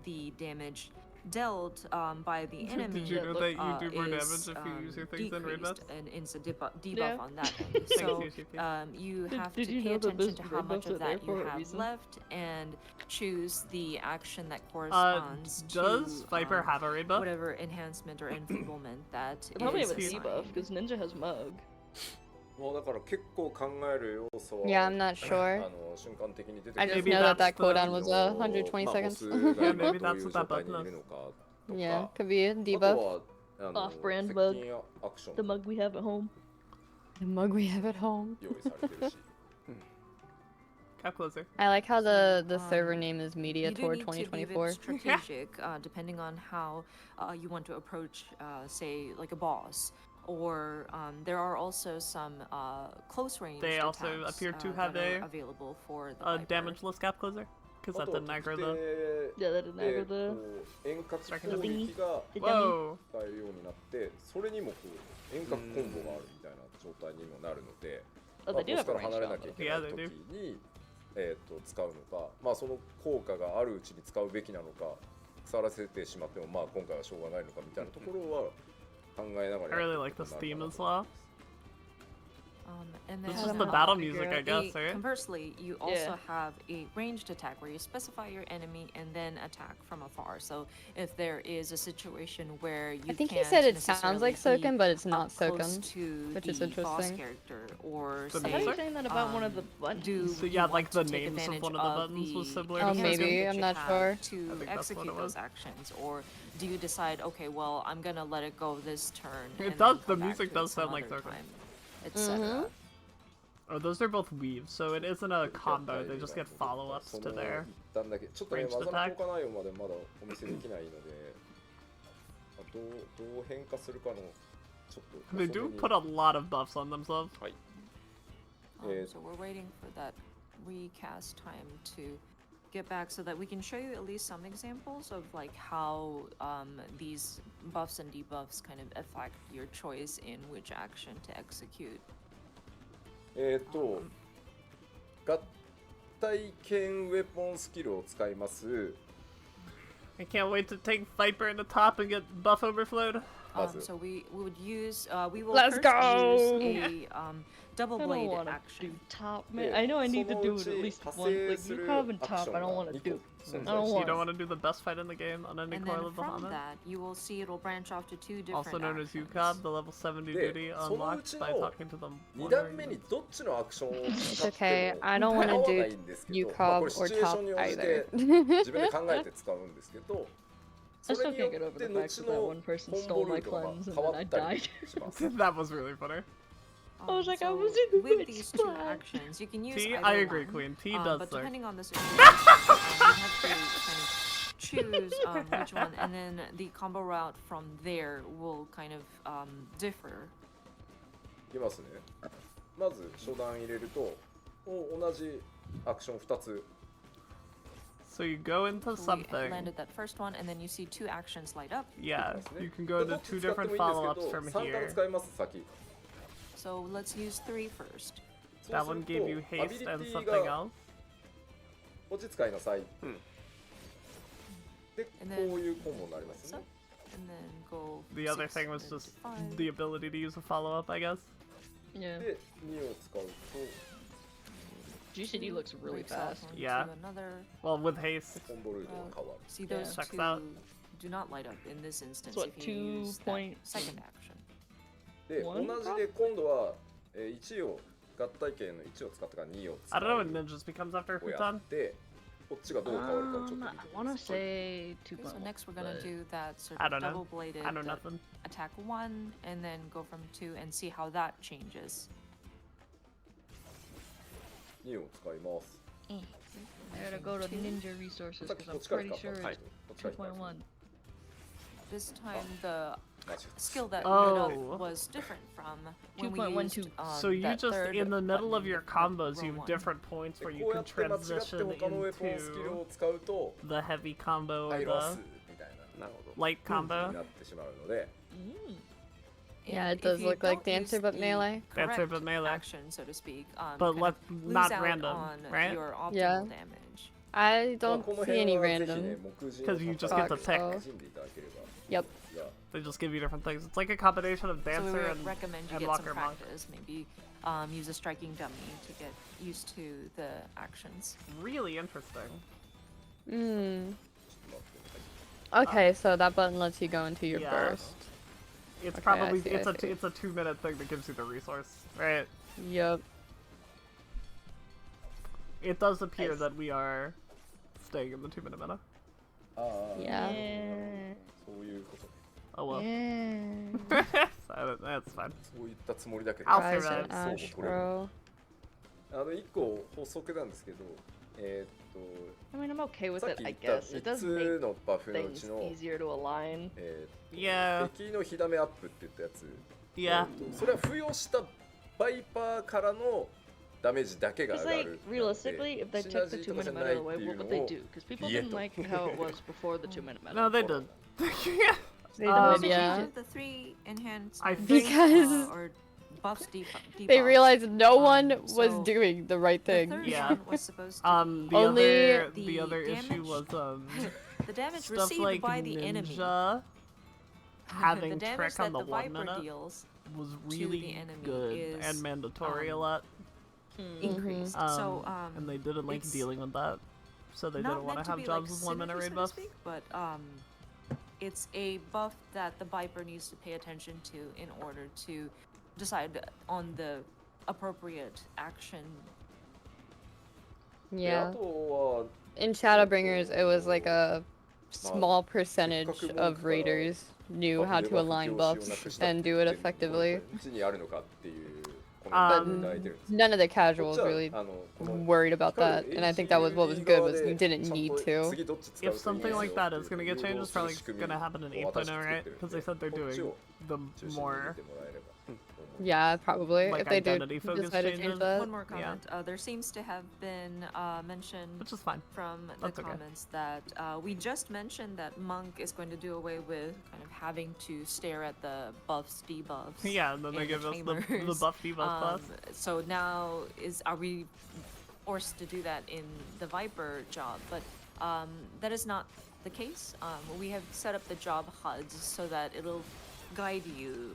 the damage dealt by the enemy. Did you know that you do more is, damage if you use your things in raid decreased, buffs? and it's a debuff Yeah. on that end. So you have Did to you pay know that attention those to how raid much buffs are of there that you for a have reason? left and choose the action that corresponds Does to Viper have a raid buff? whatever enhancement or enfeeblement that They probably have is a assigned. debuff because Ninja has Mug. もうだから結構考える要素は Yeah, I'm not sure. 瞬間的に出て I く just る Maybe know that that's that cooldown the- was 120まあボ seconds. スが今 Yeah, maybe どう that's いう what 状 that 態 button にい is. るのかと Yeah, か could be a あと debuff. はOff-brand 接 bug 近アクショ The ン mug we have at home. The mug we have at home. 用意されてるし Cap closer. I like how the server name is Media You do Tour need to leave it 2024. strategic, depending on how you want to approach, say, like a boss. Or there are also some close range They also attacks, appear to that have are a- available for the A Viper. damageless cap closer? Because あ that と didn't 特 aggro 定 though. Yeah, that didn't で aggro the こう遠隔攻撃が the dummy. Whoa! 使えるようになってそれにもこう遠隔コンボがあるみたいな状態にもなるので、 Oh, まあ they do ボス have か a ら range 離れなきゃ down いけない時 Yeah, they に、使うのか、まあ、その効果があるうちに使うべきなのか腐らせてしまっても、まあ、今回はしょうがないのかみたいなところは考えながら I や really ってい like く this ことに theme なる as かなと思い well. ます And This then is the battle music, I guess, right? Conversely, you also Yeah. have a ranged attack where you specify your enemy and then attack from afar. So if there is a situation where you I think he can't said it sounds like necessarily be Soken, but it's not up close Soken, to which is the boss interesting. character, or The I thought say, you were saying that about one of the do buttons. So you yeah, want like to the take names of advantage one of the buttons was the similar to Oh, enhancement maybe, that I'm you not have sure. I to think that's what execute it was. those actions, or do you decide, okay, well, I'm gonna let it go this turn? It and does- then come the back music to does it some sound like other Soken. time, etc. Oh, those are both weaves, so it isn't a combo. They just get follow-ups to their. 一旦だけちょっとね ranged 技の attack. 効果内容までまだお見せできないのでどう変化するかのちょっと They それ do に put a lot of buffs on themselves. はい So we're waiting for that recast time to get back so that we can show you at least some examples of like how these buffs and debuffs kind of affect your choice in which action to execute. 合体剣ウェポンスキルを使います I can't wait to take Viper in the top and get buff overflowed. So we would use we will Let's first go! use a double I don't blade want to action. do top, man. I know I need to do it at least one. Like, you have in top, I don't want to do. I don't So you want don't want to do the best fight in the game on any And coil then of from Bahamut? that, you will see it'll branch off to two different Also known as actions. UCOB, the level 70 で duty そのう unlocked ち by の talking to them. 2段目にどっちのアクションを使って okay, も I don't 構 wanna わ do ないんですけど、 UCOB まあこれシ or チュエーショ top ンに応じ either. て自分で考えて使うんですけど I それ still によ can't get っ over て the 後 fact that that の one person コン stole ボル my ートが cleanse and 変わ then I ったり died. します。 That was really funny. I was like, I So was in the with right these two spot. actions, you can use T, either I agree, one, Queen. T does but suck. depending on the situation, you have to kind of choose which one, and then the combo route from there will kind of differ. いきますね。まず初段入れると同じアクション2つ So you go into So we something. landed that first one, and then you see two actions light up. Yeah, ですね you can go でど to っち two 使って different もいいん follow-ups ですけ from ど3から here. 使います先 So let's use 3 first. そ That うす one る gave you とアビ haste リテ and ィ something が else. 落ち使いなさい、で And こ then ういうコンボになります So, ね and then go. The other 6 thing was and then just 5. the ability to use a follow-up, I guess. Yeah. で2を使うと GCD looks really Breaks off fast. onto Yeah. another. Well, with haste. コンボルートが変わる See those Checks two out. do not light up in this instance what, if you use that 2 second action. で One 同じで今度は1を合体系の1を使ってから2を使 I don't know what う ninjas becomes after をや Futon. ってこっちがどう変わるかをちょっと見 I てみ want ま to す say 2.1. Okay, so next we're gonna but- do that sort I of don't know. double-bladed I know nothing. attack 1, and then go from 2 and see how that changes. 2を使います I gotta go to ninja resources さっき because こ I'm っちから pretty 光っ sure たん it's ですけどこっちから光ったん 2.1. This time the マジ skill that Oh. lit up was different from when we 2.12. used So you that just, third in the middle of button your in combos, row you have one. different points で where こ you うや can って間違って transition 他のウェポンスキル into を使うと the heavy combo ア or イロス the みたいな light に combo. なってしまうので Yeah, And it does if you look like don't use Dancer but the melee. Dancer correct but melee. action, so to speak, But you kind let, of lose not out random, on right? your optimal Yeah. damage. I まあ don't この see 辺 any はぜひね random. 目次 'Cause you just get to pick.楽しんでいただければ Yep. が They just give you different things. It's like a combination of So we dancer would and recommend you and get Walker some Monk. practice. Maybe use a striking dummy to get used to the actions. Really interesting. Hmm. ちょっと待って Okay, so that button lets you go into your Yeah. burst. It's Okay, probably I see, it's I a see. it's a 2-minute thing that gives you the resource, right? Yup. It does appear Nice. that we are staying in the 2-minute meta. ああ Yeah. そういうことね Oh well. Yeah. That's fine. そういったつもりだけど I'll Rise survive. and そう Ash これね Row. 1個補足なんですけど I mean, I'm okay with さっ it, き I 言った guess. It 3 does つ make のバフのう things ちの easier to align. Yeah. 敵の火ダメアップって言ったやつ Yeah. それは付与したバイパーからのダメージだけが Because, 上が like, る realistically, if they シナ took ジ the ーとか 2-minute じゃな meta いっ away, ていう what の would they を do? Because people 言え didn't と like how it was before the 2-minute meta. No, they did. They Um, did, Did yeah. you do the 3 enhanced I moves, think- Because or buffs They debuffs? realized no one was so doing the right The thing. third Yeah. one was supposed to The Only other the the other issue damage- was the damage stuff received like by the enemy. Ninja the having damage trick that on the the 1 Viper minute deals was the really enemy good is, and mandatory a lot. increased. So and they didn't like it's dealing with that, so they not didn't want meant to have be jobs like with 1-minute synergy, raid so to buffs. speak, but it's a buff that the Viper needs to pay attention to in order to decide on the appropriate action. であ Yeah. とは In Shadowbringers, it was like a small percentage of raiders knew how to align buffs and do it effectively. うちにあるのかっていうコメント But をいただいてるんです。 none of the casuals こっちは really この worried about that, and I think that was what was good was you didn't ちゃん need と to. 次どっち使う If といいです something よ like って that いう is gonna 誘 get 導 changed, す it's る probably 仕組 gonna み happen in を私 8.0, 作っ right? てるん Because で they said they're こっち doing を the 中心に見 more てもらえればと思います Yeah, probably like if they do identity focus decide to change changes. that. One more Yeah. comment. There seems to have been mention Which is fine. from the That's okay. comments that we just mentioned that Monk is going to do away with kind of having to stare at the buffs, debuffs. Yeah, and then they in give us the chambers. buff debuff class. So now are we forced to do that in the Viper job? But that is not the case. We have set up the job HUDs so that it'll guide you.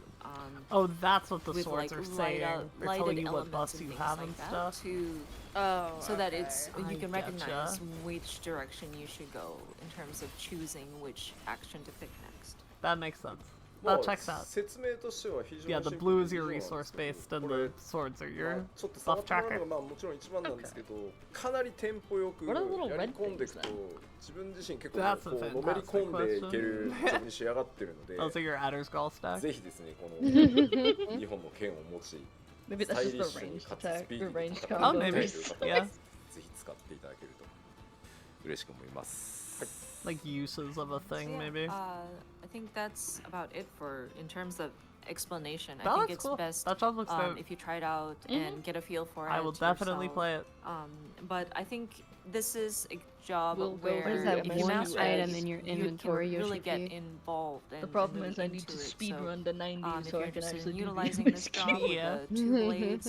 Oh, that's what the with swords like are saying. They're lighted telling you what elements buffs and you things have like and that stuff. to so that it's you can recognize which direction you should go in terms of choosing which action to pick next. That makes sense. まあ That checks out. 説明としては非常に Yeah, the シンプ blue ル is で your 以上なんです resource けど based, and これ the swords are ま your あちょっと触 buff ってもらう tracker. のがまあもちろん一番なんですけど、かなりテンポよくや What り are the little red 込んでいくと things 自分自身結構 That's こ a うのめり込んでいける fantastic ジョブに仕上がってるので Oh, so your Adder's Gall stack? ぜひですねこの2本の剣を持ち Maybe スタ that's イ just リッ the シュに ranged かつ attack, スピー the ディーに ranged 戦い Oh, combo. たいと maybe. いう方 Yeah. はぜひ使っていただけると嬉しく思います。 Like uses of a So thing, yeah, maybe. I think that's about it for in terms of explanation. That I think looks it's cool. best That job looks dope. if you try it out and get a feel for it. I will definitely yourself. play it. But I think this is a job We'll go where through What is that if you one master item it, in your you can inventory, really get Yoshi? involved. And The problem really is I need into to it. speed So, run the 90 if so you're I can interested actually in do utilizing the this job with Yeah. the two blades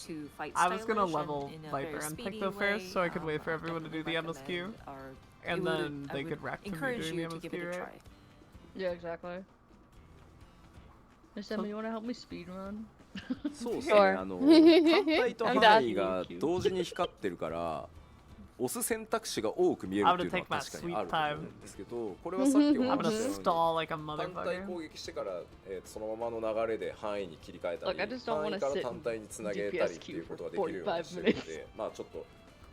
to fight I was gonna stylish and level in a Viper very and speedy Picto first, way, so I could wait for I everyone to do the definitely MSQ, recommend or and it would- then I they would could react to me encourage doing you the to give it a MSQ, try. right? Yeah, exactly. Sam, you wanna help me speed run? そうですね Sure. 単体と I'm 範囲が同時に光ってるから押す選択肢が多く見えるっていうのは確かにあると思うんですけどこれはさっきお I'm 話 gonna ししたように stall like a 単体 motherfucker. 攻撃してから、そのままの流れで範囲に切り替えた Look, I り just don't 範 wanna 囲から sit 単体につなげたりっていうことができるようにしてるのでまあちょっと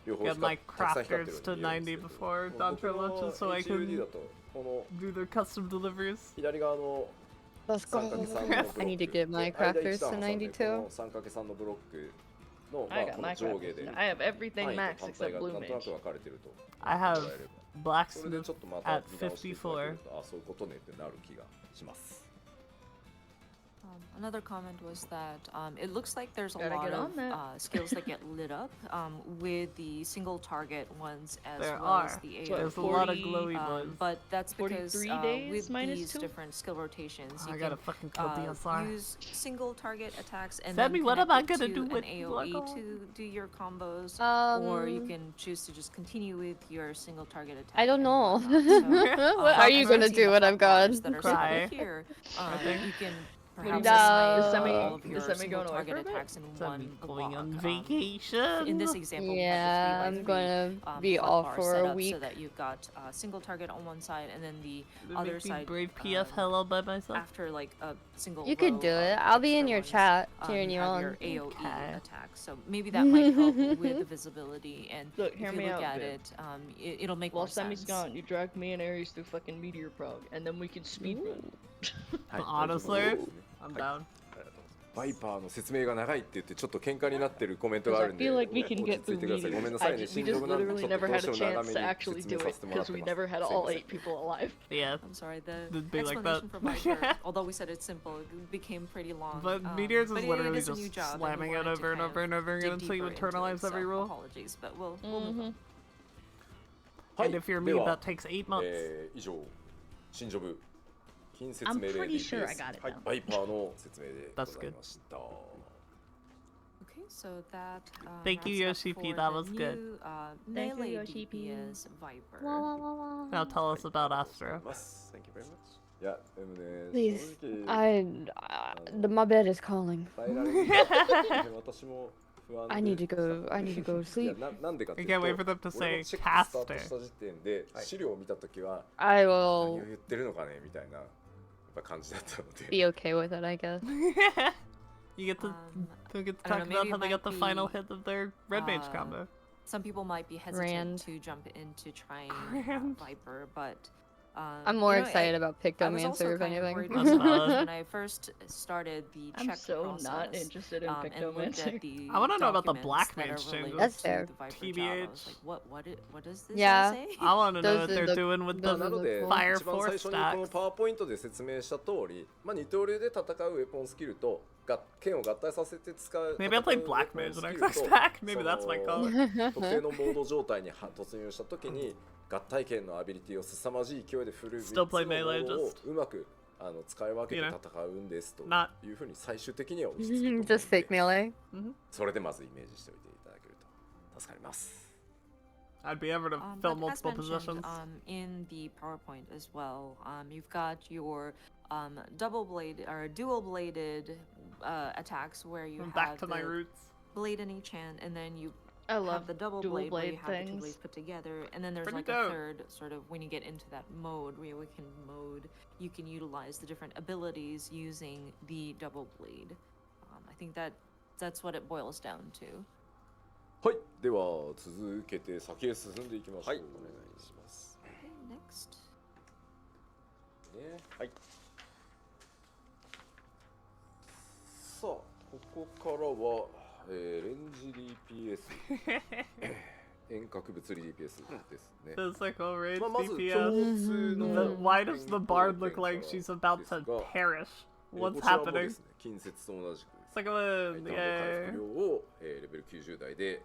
両方 Get my たくさん光ってる crafters ように見えるんですけ to ど 90 before 僕 Dontra の launches so I HUD だ can とこの do their custom deliveries. 左側の Let's 3×3 のブロ go. ック I need to get my で間 crafters 一段 to 挟んでこ 92. の 3×3 のブロックの、ま I あ、 got こ my の上下で crafters. I have everything 範囲 max と単 except 体が blue なんとな mage. く分かれてると I 捉 have えればそれで blacksmith ちょっとまた at 見直していただける 54. とあそういうことねってなる気がします Another comment was that it looks like there's a Gotta lot get of on that. skills that get lit up with the single target ones as There well as are. the So AoE. There's a lot of 40, glowy boys. But that's because 43 days with minus these 2? different skill rotations, I you gotta can fucking kill DSR. use single target attacks and Sammy, then what am I connect it gonna do to with an AoE Luggle? to do your combos, or you can choose to just continue with your single target attack. I don't and know. whatnot. So, What are you as gonna can see do the when I'm hotbars gone? that are Cry. circled here, think. you can What perhaps do you assign Is Sammy- all of is your Sammy single going away target for a bit? attacks in Sammy one going on block. vacation. In this example, we Yeah, have I'm the 3x3 gonna be hotbar off for set a up week. so that you've got a single target on one side and then the They other make me side brave PF hello by myself. after like a single You could row do of it. I'll be in extra your ones, chat you cheering you have on. your AoE Okay. attack. So maybe that might help with the visibility and Look, if hear you me look out, at Viv. it, it'll make While more Sammy's sense. gone, you drag me and Ares through fucking Meteor Prog, and then we can speed run. Honestly, はい I'm down. バイパーの説明が長いって言ってちょっと喧嘩になってるコメントがあ Because る I んで feel like we 落 can ち get 着い through てください Meteor. ごめんなさいね We 新 just 庄なんで literally ちょっ never とどう had して a も長 chance め to に actually 説 do 明さ it せてもらっ because て we ます never had すい all ません 8 people alive. Yeah. I'm sorry, the It'd be like explanation that. for Viper, although we said it's simple, it became pretty long. But Meteors but is it literally is a new just job, and we slamming it wanted to over and kind over of and over again dig until you deeper into internalize it, so every rule. apologies, but we'll move on. And if you're me, では that takes 8 months. 以上新ジョブ近接 I'm 命令 pretty sure I DPS got it はい now. バイパーの説明でございました Okay, so that Thank you, wraps it up Yoshi P, for that the was good. new, Thank you, melee Yoshi P. DPS Viper. Wah, wah, wah, wah. Now tell us about Astro. Thank you very much いや、でもね、 Please, 正直 my bed is calling. 耐えられるか私も不安で I need to go to いや sleep. なんでかってい I う can't と wait for them to 俺 say のチェックスタート caster. した時点で資料を見たときは I 何 will を言ってるのかねみたいなやっぱ感じだったので be okay with it, I guess. You get to, they get to I don't talk know, about maybe how it they got might the final be, hit of their red mage combo. Some people might be hesitant Rand. to jump into trying Rand. Viper, but I'm more you know, excited about I was also Pictomancer if kind of anything. worried That's about valid. this when I first started the I'm check so process, not interested in and looked Pictomancer. at the I wanna know about the documents black that are mage related changes. That's to fair. the Viper job. I TBH. was like, what does this Yeah. all say? I want to know Those what are they're the- doing with those な are の the で Fire 一番 Force 最初にこの stacks. パワーポイントで説明した通り、まあ、二刀流で戦うウェポンスキルと剣を合体させて使う Maybe I'll play 戦う black ウェ mage ポン the スキ next ルと stack. Maybe that's my call. 特定のモード状態に突入したときに合体剣のアビリティを凄まじい勢いで振る Still play 3つのモ melee, ードを just- うまく使い分けて You know, 戦うんですと not- いうふうに最終的には落ち着くと思うの Just fake で melee. それでまずイメージしておいていただけると助かります I'd be able to But fill as multiple mentioned, positions. in the PowerPoint as well, you've got your double blade or dual bladed attacks where you I'm have back to the my roots. blade in each hand, and then you I have love the double dual blade where you blade have the two things. blades put together, and then there's Pretty like dope. a third sort of when you get into that mode where you can utilize the different abilities using the double blade. I think that's what it boils down to. はいでは続けて先へ進んでいきましょう、はい、お願いします Okay, next. ねはいさあここからは、レンジ DPS 遠隔物理 DPS ですね Physical range まあまず共 DPS. 通の Why does the bard look like she's about to perish? こ What's ちらもで happening? すね近接と同じく Second ア one, イテムの回 yay. 復量を、レベル90台で、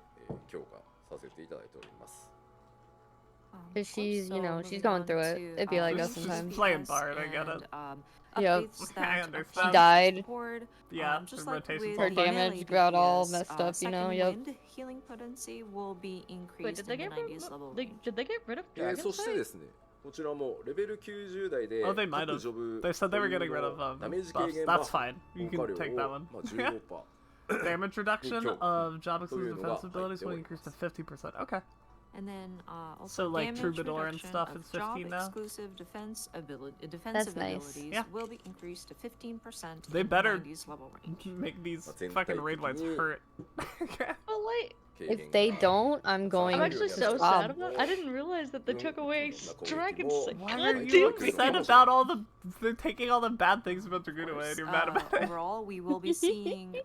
強化させていただいております Cause she's, you know, she's moving going on through it. to, It'd be like She's us just sometimes. playing DPS bard, I get it. and, Yep. updates I that understand. apply She died. to the board. Yeah, Just the like rotation's with Her all fine. damage melee got all DPS, messed up, you know, second yep. wind healing potency will be increased Wait, did they in the get rid 90s level of? range. Did they get rid of Dragon そして Sight? ですねこちらもレベル90台で Oh, they might 各 have. ジョブ They said they were getting rid of ダメージ buffs. 軽減バ That's フ fine. You 効果 can 量 take を that one. まあ 15% Damage reduction Kyo. of job exclusive というのが defense abilities will 入っております increase to 50%. Okay. And then also So, like, damage Troubadour and reduction stuff of is 15 now? job-exclusive defensive That's nice. abilities Yeah. will be increased to 15% They in better- 90s level range. Make these That's fucking raid whites entirely- hurt. Oh, like, If they don't, I'm going I'm actually to so stop. sad about it. I didn't realize that they took away Dragon Sight. Why God are damn you it. upset about all the... They're taking all the bad things about Dragoon away and you're mad about it? Overall, we will be seeing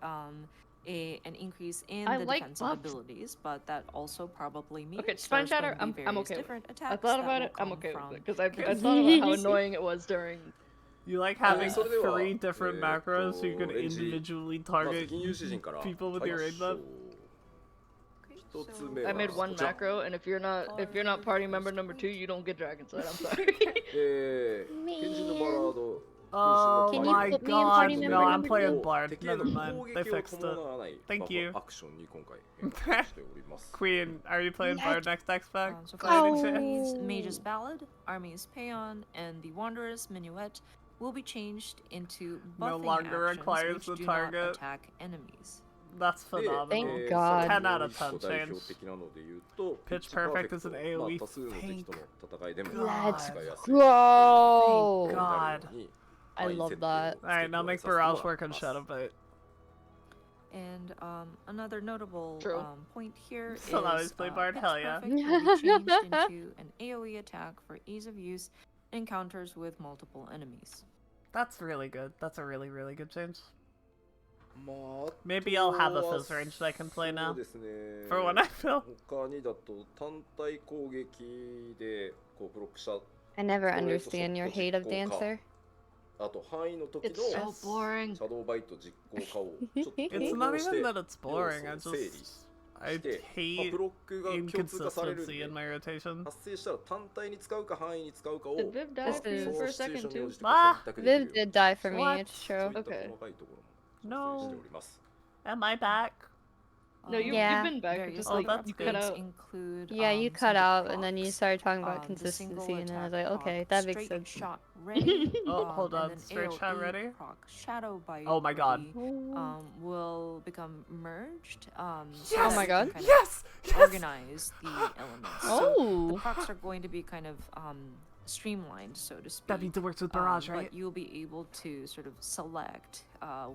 an increase in I the like defensive buffs. abilities, but that also probably means Okay, Spine there's going Shatter, to be I'm various okay with different I attacks thought that about will it. I'm come okay from with it because I thought about how annoying it was during. You like having それでは 3 different macros so you can レンジ individually まず target 金融詩人から people with 入り your ま raid しょ buff? う Okay, 一つ so- 目 I は made one こちら macro, and if you're not party member number 2, you don't get Dragon Sight. I'm sorry. 賢人のバラード Oh Can you my put me in god, party no, member I'm number playing 2? Bard. 敵への Never mind. 攻 They 撃を fixed 伴 it. わない Thank バフ you. アクションに今回変更しております Queen, are you playing Bard next X pack? So for By any Oh. chance? Army's Mage's Ballad, Army's Paeon, and the Wanderer's Minuet will be changed into No buffing longer actions requires which the do target. not attack enemies. That's で phenomenal. Thank God. 10 out of 10 代表 change. 的なので言うと Pitch ピッチパーフェ Perfect ク is ト an AoE まあ多数の敵との戦いでも Let's 使いやすい Go! Thank God. I love that. Alright, now make Barrage work on Shadowbite. And another notable True. point here So is now he's playing Bard, Pitch hell yeah. Perfect will be changed into an AoE attack for ease of use in encounters with multiple enemies. That's really good. That's a really, really good change. まあ Maybe I'll have a Fizz range that I can play そ now. うですね For when I feel. 他にだと単体攻撃でこうブロックした I never understand your hate of Dancer. あと範囲の時 It's の so boring. シャドウバイト実行化をちょっと It's 統 not 合し even て that it's boring. I 要素を整理 just... I してまあ hate ブロックが共通化されるん inconsistency で in my rotation. 発生したら単体に使うか範囲に使うかを Did Viv die for you そ for の a シチュエー second ションに応 too? じて Ah! 選択でき Viv るよう did die for me, What? it's そうい true. った Okay. 細かいところも No. 調整しております Am I back? No, you've Yeah. been back. It Various just Oh, like that's you cut good. out. include Yeah, you some cut of the out and then you procs, started talking about the single consistency, and then I was attack like, okay, proc, that makes straight sense. shot ready, Oh, hold and on. then Straight shot AoE ready? proc shadow bite Oh my god. ready, will become merged. So Yes! Oh my that we god. can kind Yes! of Yes! organize the elements. So the Oh. procs are going to be kind of streamlined, so to speak. That means it works with Barrage, right? But you'll be able to sort of select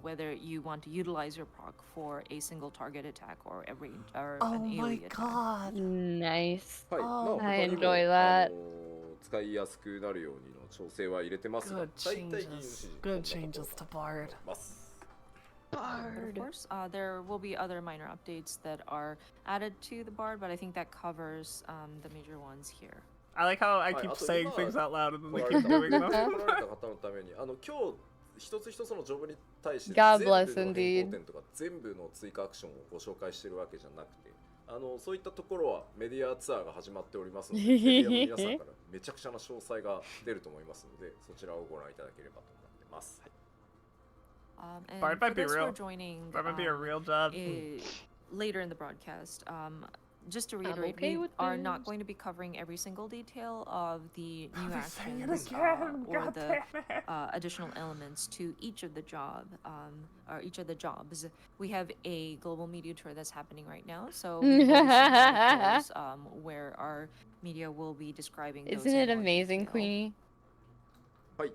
whether you want to utilize your proc for a single target attack or or Oh an my AoE attack. god. Nice. はい、まあ Oh, 他 I にも enjoy that. 使いやすくなるようにの調整は入れてますが、 Good 大体議員指 changes. 示 Good こんなと changes こ to ろ Bard. ます。 But of course, there will be other minor updates that are added to the Bard, but I think that covers the major ones here. I like how I Hi, keep also, saying you things are- out loud and then 来 they ら keep れた doing 来 them. られた方のために今日一つ一つのジョブに対して God 全部の bless 変 indeed. 更点とか全部の追加アクションをご紹介してるわけじゃなくて、そういったところはメディアツアーが始まっておりますので、メディアの皆さんからめちゃくちゃな詳細が出ると思いますので、そちらをご覧いただければと思ってます。はい And Bard for might be those who real. are joining That might be a real job. later in the broadcast, just to I'm reiterate, okay we with are not this. going to be covering every single detail of the new They're saying it actions again. or God the damn it. additional elements to each of the or each of the jobs. We have a global media tour that's happening right now, so we will be seeing articles, where our media will be describing those Isn't in it more amazing, detail. Queenie? はい。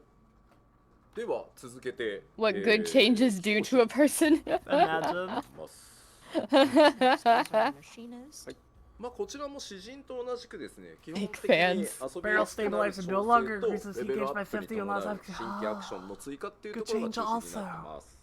では続けて、 What good changes do to a person? Imagine. ます。 Next is our machinist. はい。まあこちらも詩人と同じくですね、基本 Big 的に fans. 遊びやすくなる Barrel 調 stabilizer 整 no longer と increases レ heat ベル gauge ア by ップに 50 伴 allows う up. 新規アクションの追加っていうと Good ころが change 中心になって also. ます。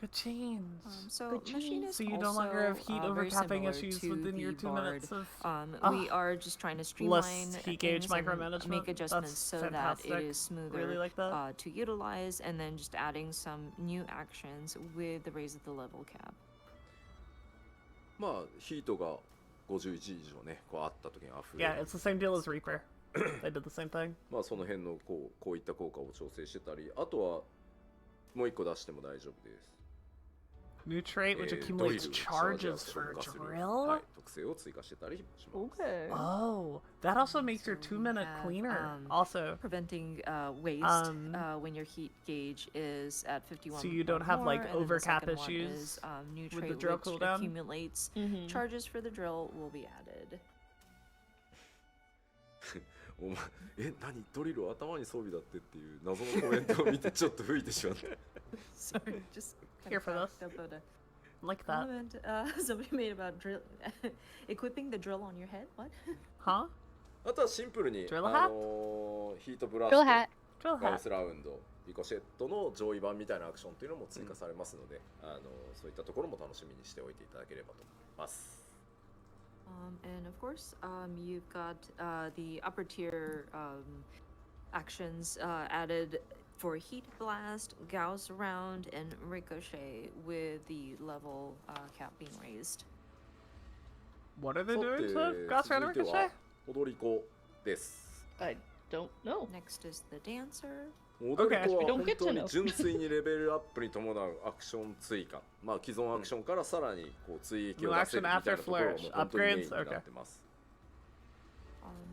Good change. So Good change. machinist So you no longer have also, heat very overcapping similar issues to within your the 2 Bard. minutes of We are just trying to streamline heat gauge things and micromanagement. make adjustments That's so that fantastic. it is smoother Really like that. to utilize, and then just adding some new actions with the raise of the level cap. まあヒートが51以上ね、こうあった時に溢れ Yeah, it's the same deal as Reaper. They did the same thing. まあその辺のこういった効果を調整してたり、あとはもう一個出しても大丈夫です。 New trait which ドリル accumulates チャージアク charges ショ for ン化する、 drill? はい、特性を追加してたりします。 Okay. Oh, that also makes your So 2 minute we have, cleaner. Also, Preventing waste when your heat gauge is at 51. So you don't have, like, and then the overcap second one issues is, new with the trait drill which cooldown? accumulates charges for the drill will be added. お前何ドリルを頭に装備だってっていう謎のコメントを見てちょっと吹いてしまった。 Sorry, just kind Here of for cracked this. up at a like that. comment somebody made about drill equipping the drill on your head. What? Huh? あとはシンプルに Drill hat? ヒートブラス Drill ト hat. Drill ガウ hat. スラウンドリコシェットの上位版みたいなアクションっていうのも追加されますので、そういったところも楽しみにしておいていただければと思います。 And of course, you've got the upper tier actions added for Heat Blast, Gauss Round, and Ricochet with the level cap being raised. What are they さ doing て to Gauss Round 続いて Ricochet? は踊り子です。 I don't know. Next is the Dancer. 踊り子 we は don't 本 get 当 to に know. 純粋にレベルアップに伴うアクション追加、まあ既存アクションからさらにこう追撃を出せるみたいなところも本当にメインになってます。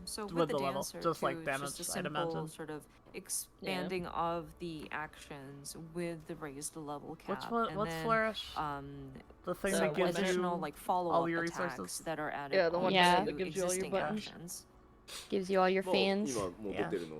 So With with the the level, Dancer, just like too, damage, it's just a I'd simple imagine. sort of expanding of the actions with the raised level cap. Which one? and What's then, Flourish? The thing that gives additional you like follow all up your attacks resources? that are added Yeah, the one Yeah. onto that gives you all your existing buttons. actions. Gives you all your もう fans. 今もう出てるの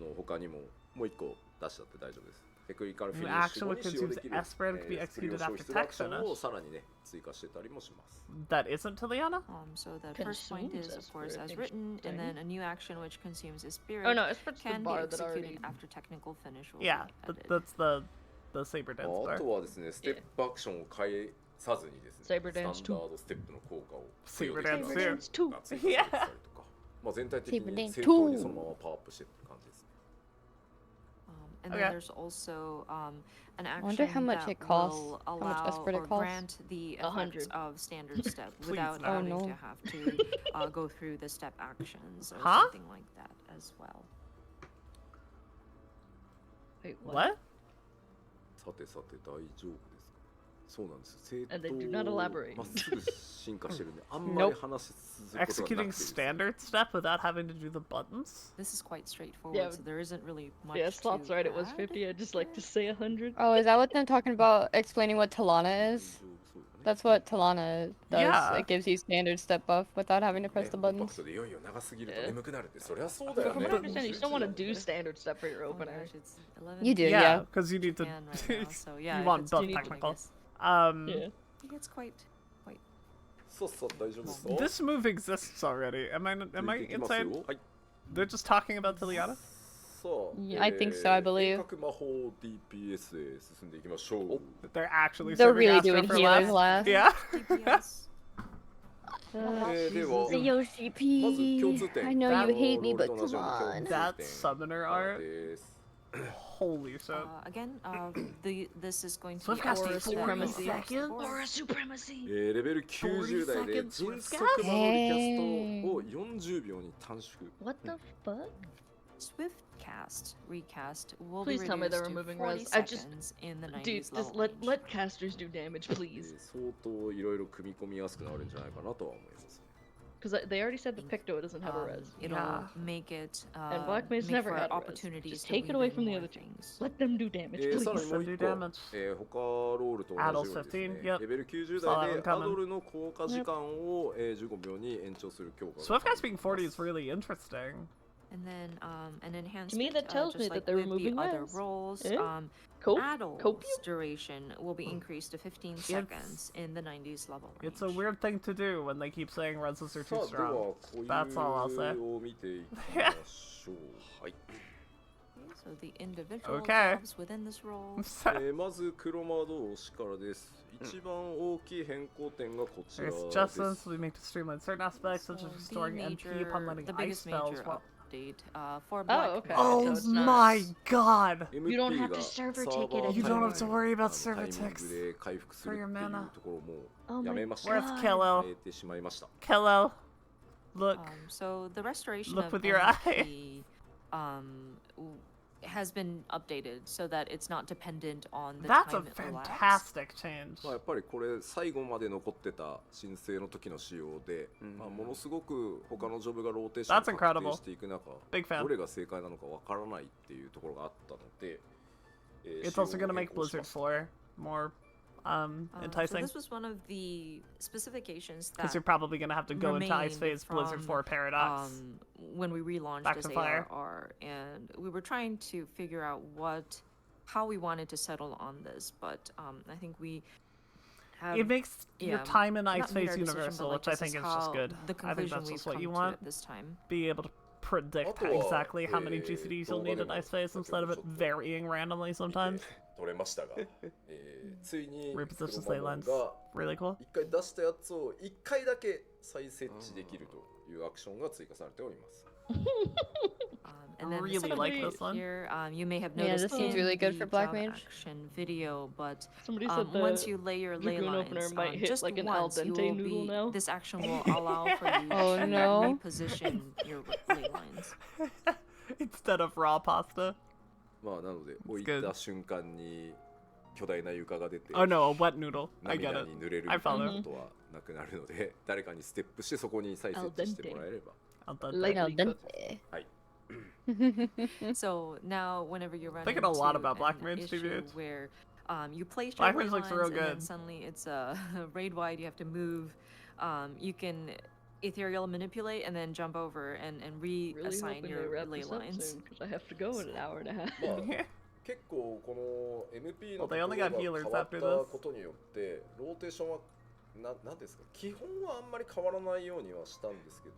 の他にももう一個出しちゃって大丈夫です。テクニカルフィニ An ッシュ action 後 which に使用できる consumes aspirin can be スキル executed を消 after 費するアク tech ションを finish. さらにね追加してたりもします。 That isn't Tiliana? So the first point Consumes is, of course, aspirin. as written, and Interesting. then a new action which consumes a spirit Oh no, it's the can be bar that executed already. after technical finish will Yeah, be added. that's the saber dance あ bar. とはですね、ステップアクションを変えさずにですね、 Saber スタンダ dance ードステップの効果を Saber 付与でき dance る too. アクションが追加されてたりとか、まあ全体的 Saber に dance 正当にそのままパワーアップしてる感じですね。And Okay. then there's also an I action wonder how much that it costs, will how much allow Esprit it or costs. grant the 100. effects of standard step Please without no. Oh, having no. to have to go through the step actions or Huh? something like that as well. Wait, What? さてさて大丈夫ですか。そうなんです。 And they do not elaborate. まっすぐ進化してるんで、あんまり話し続くことがなくて Executing standard step without having to do the buttons? This is quite straightforward, Yeah. so there isn't really much Yeah, Slot's to right, it was add. 50. I'd just like to say 100. Oh, is that what they're talking about? Explaining what Talana is? That's what Talana does. Yeah. It gives you standard step buff without having to press the コンパク buttons. トでいよいよ長すぎると眠くなるって、そりゃそうだ But よ from ね。 what I understand, you still want to do standard step for your Oh opener. gosh, it's 11 You do, Yeah, yeah. because you need to. p.m. right now, so yeah, you if want it's both too much, I technical. guess. Yeah. I think it's quite そうそう大丈夫ですよ。 This move exists already. Am I いきます insane? よ。はい。 They're just talking about Tiliana? さあ、Yeah, I think so, I believe. 遠隔魔法 DPS へ進んでいきましょう。 They're actually They're serving really Astro doing for healers last. last. Yeah. DPS. では、 Yoshi まず共通 P. 点。 I know you hate me, ロール but と同じ come ように共 on. 通点 That summoner art. です。 Holy shit. Again, this is going to Swift be casting aura 40 supremacy. seconds? Aura supremacy! レベル90台で 40迅 seconds 速魔法リキャストを40秒に短縮。 What the fuck? Swift cast recast will Please be tell me they're reduced to removing 40 res. I just- seconds in the 90s Dude, just level let range. casters do damage, please. 相当いろいろ組み込みやすくなるんじゃないかなとは思います。 Because they already said the Picto doesn't have a res. It'll Yeah. make it And Black Maze make never for had a res. opportunities Just to take it weave away in from the more other two. things. Let them do damage, さら please. にもう一 Do 個、 damage. 他ロールと同じようにですね、 Yep. レベル90 Saw 台 that で one ア coming. ドルの効果時間を、15秒に延長する強化が Swift Cast being 40 is really interesting. And then an enhancement. To me, that tells me just that like they're with the removing other res. roles. Eh? Adult's Copium? duration will be increased to 15 seconds in the 90s level range. It's a weird thing to do when they keep saying reses are さ too あ、では strong. こういう That's all I'll say. を見ていきましょう。はい。 So the individual Okay. jobs within this role. まず黒魔導士からです。一番大きい変更点がこちら There's で adjustments す。 we make to streamline certain aspects, such as restoring MP upon letting the ice biggest spells. major While... update for Black okay. Mage. Oh So it's not- my god! MP You don't have to が server サー take it バー You don't have to タイミング worry about タイ server ミン ticks グで回復する for っ your ていう mana. ところ Oh もや my めました。 Where's God. Kello? 変えてしまいました。 Kello, look. So the restoration Look of with your MP, has been updated so that it's not dependent on the That's a time it elapsed. fantastic change. まあやっぱりこれ最後まで残ってた申請の時の仕様で、まあものすごく他のジョブがローテーション That's を確 incredible. 定していく中、 Big fan. どれが正解なのかわからないっていうところがあったので、It's also gonna make Blizzard 4 more So enticing. this was one of the specifications Because that you're probably gonna have to go into Ice remained Phase Blizzard from, 4 Paradox. When we relaunched Back as to fire. ARR, and we were trying to figure out how we wanted to settle on this, but I think we have It makes your yeah, time in Ice not made Phase our decision, universal, but, like, which I this think is how just good. the I think conclusion that's just we've what you come to want. at this time. Be able to predict あとは exactly how many GCDs you'll need in Ice Phase instead of it varying randomly sometimes. 取れましたが、ついに Repositions 黒 ley 魔 lens. が Really cool. 一回出したやつを一回だけ再設置できるというアクションが追加されております。 And then Really the second like update this one. here, you may have Yeah, noticed this seems in really good the for Black job Mage. action video, but Somebody said the once you lay your ley Dragoon opener lines, might hit just like an al once you dente will noodle be, now. this action will allow for you Oh, to no. reposition your ley lines. Instead of raw pasta. まあなので置い good. た瞬間に巨大な床が出て Oh no, a wet noodle. I get 涙 it. に濡れるみ I たい follow. なことはなくなるので、誰かにステップしてそこに再設置してもらえれば。 I'll do Like- that. Al dente. はい。 So now, whenever you run Thinking a lot into about Black an Mage, issue TBH. where you place Black your Mage ley looks lines real and then good. suddenly it's a raid wide, you have to move. You can ethereal manipulate and then jump over and Really reassign hoping they your wrap ley this up lines. soon because I have to go in an hour and a half. まあ結構この MP の Well, they only got ところ healers が変わった after this. ことによってローテーションはなんですか、基本はあんまり変わらないようにはしたんですけど、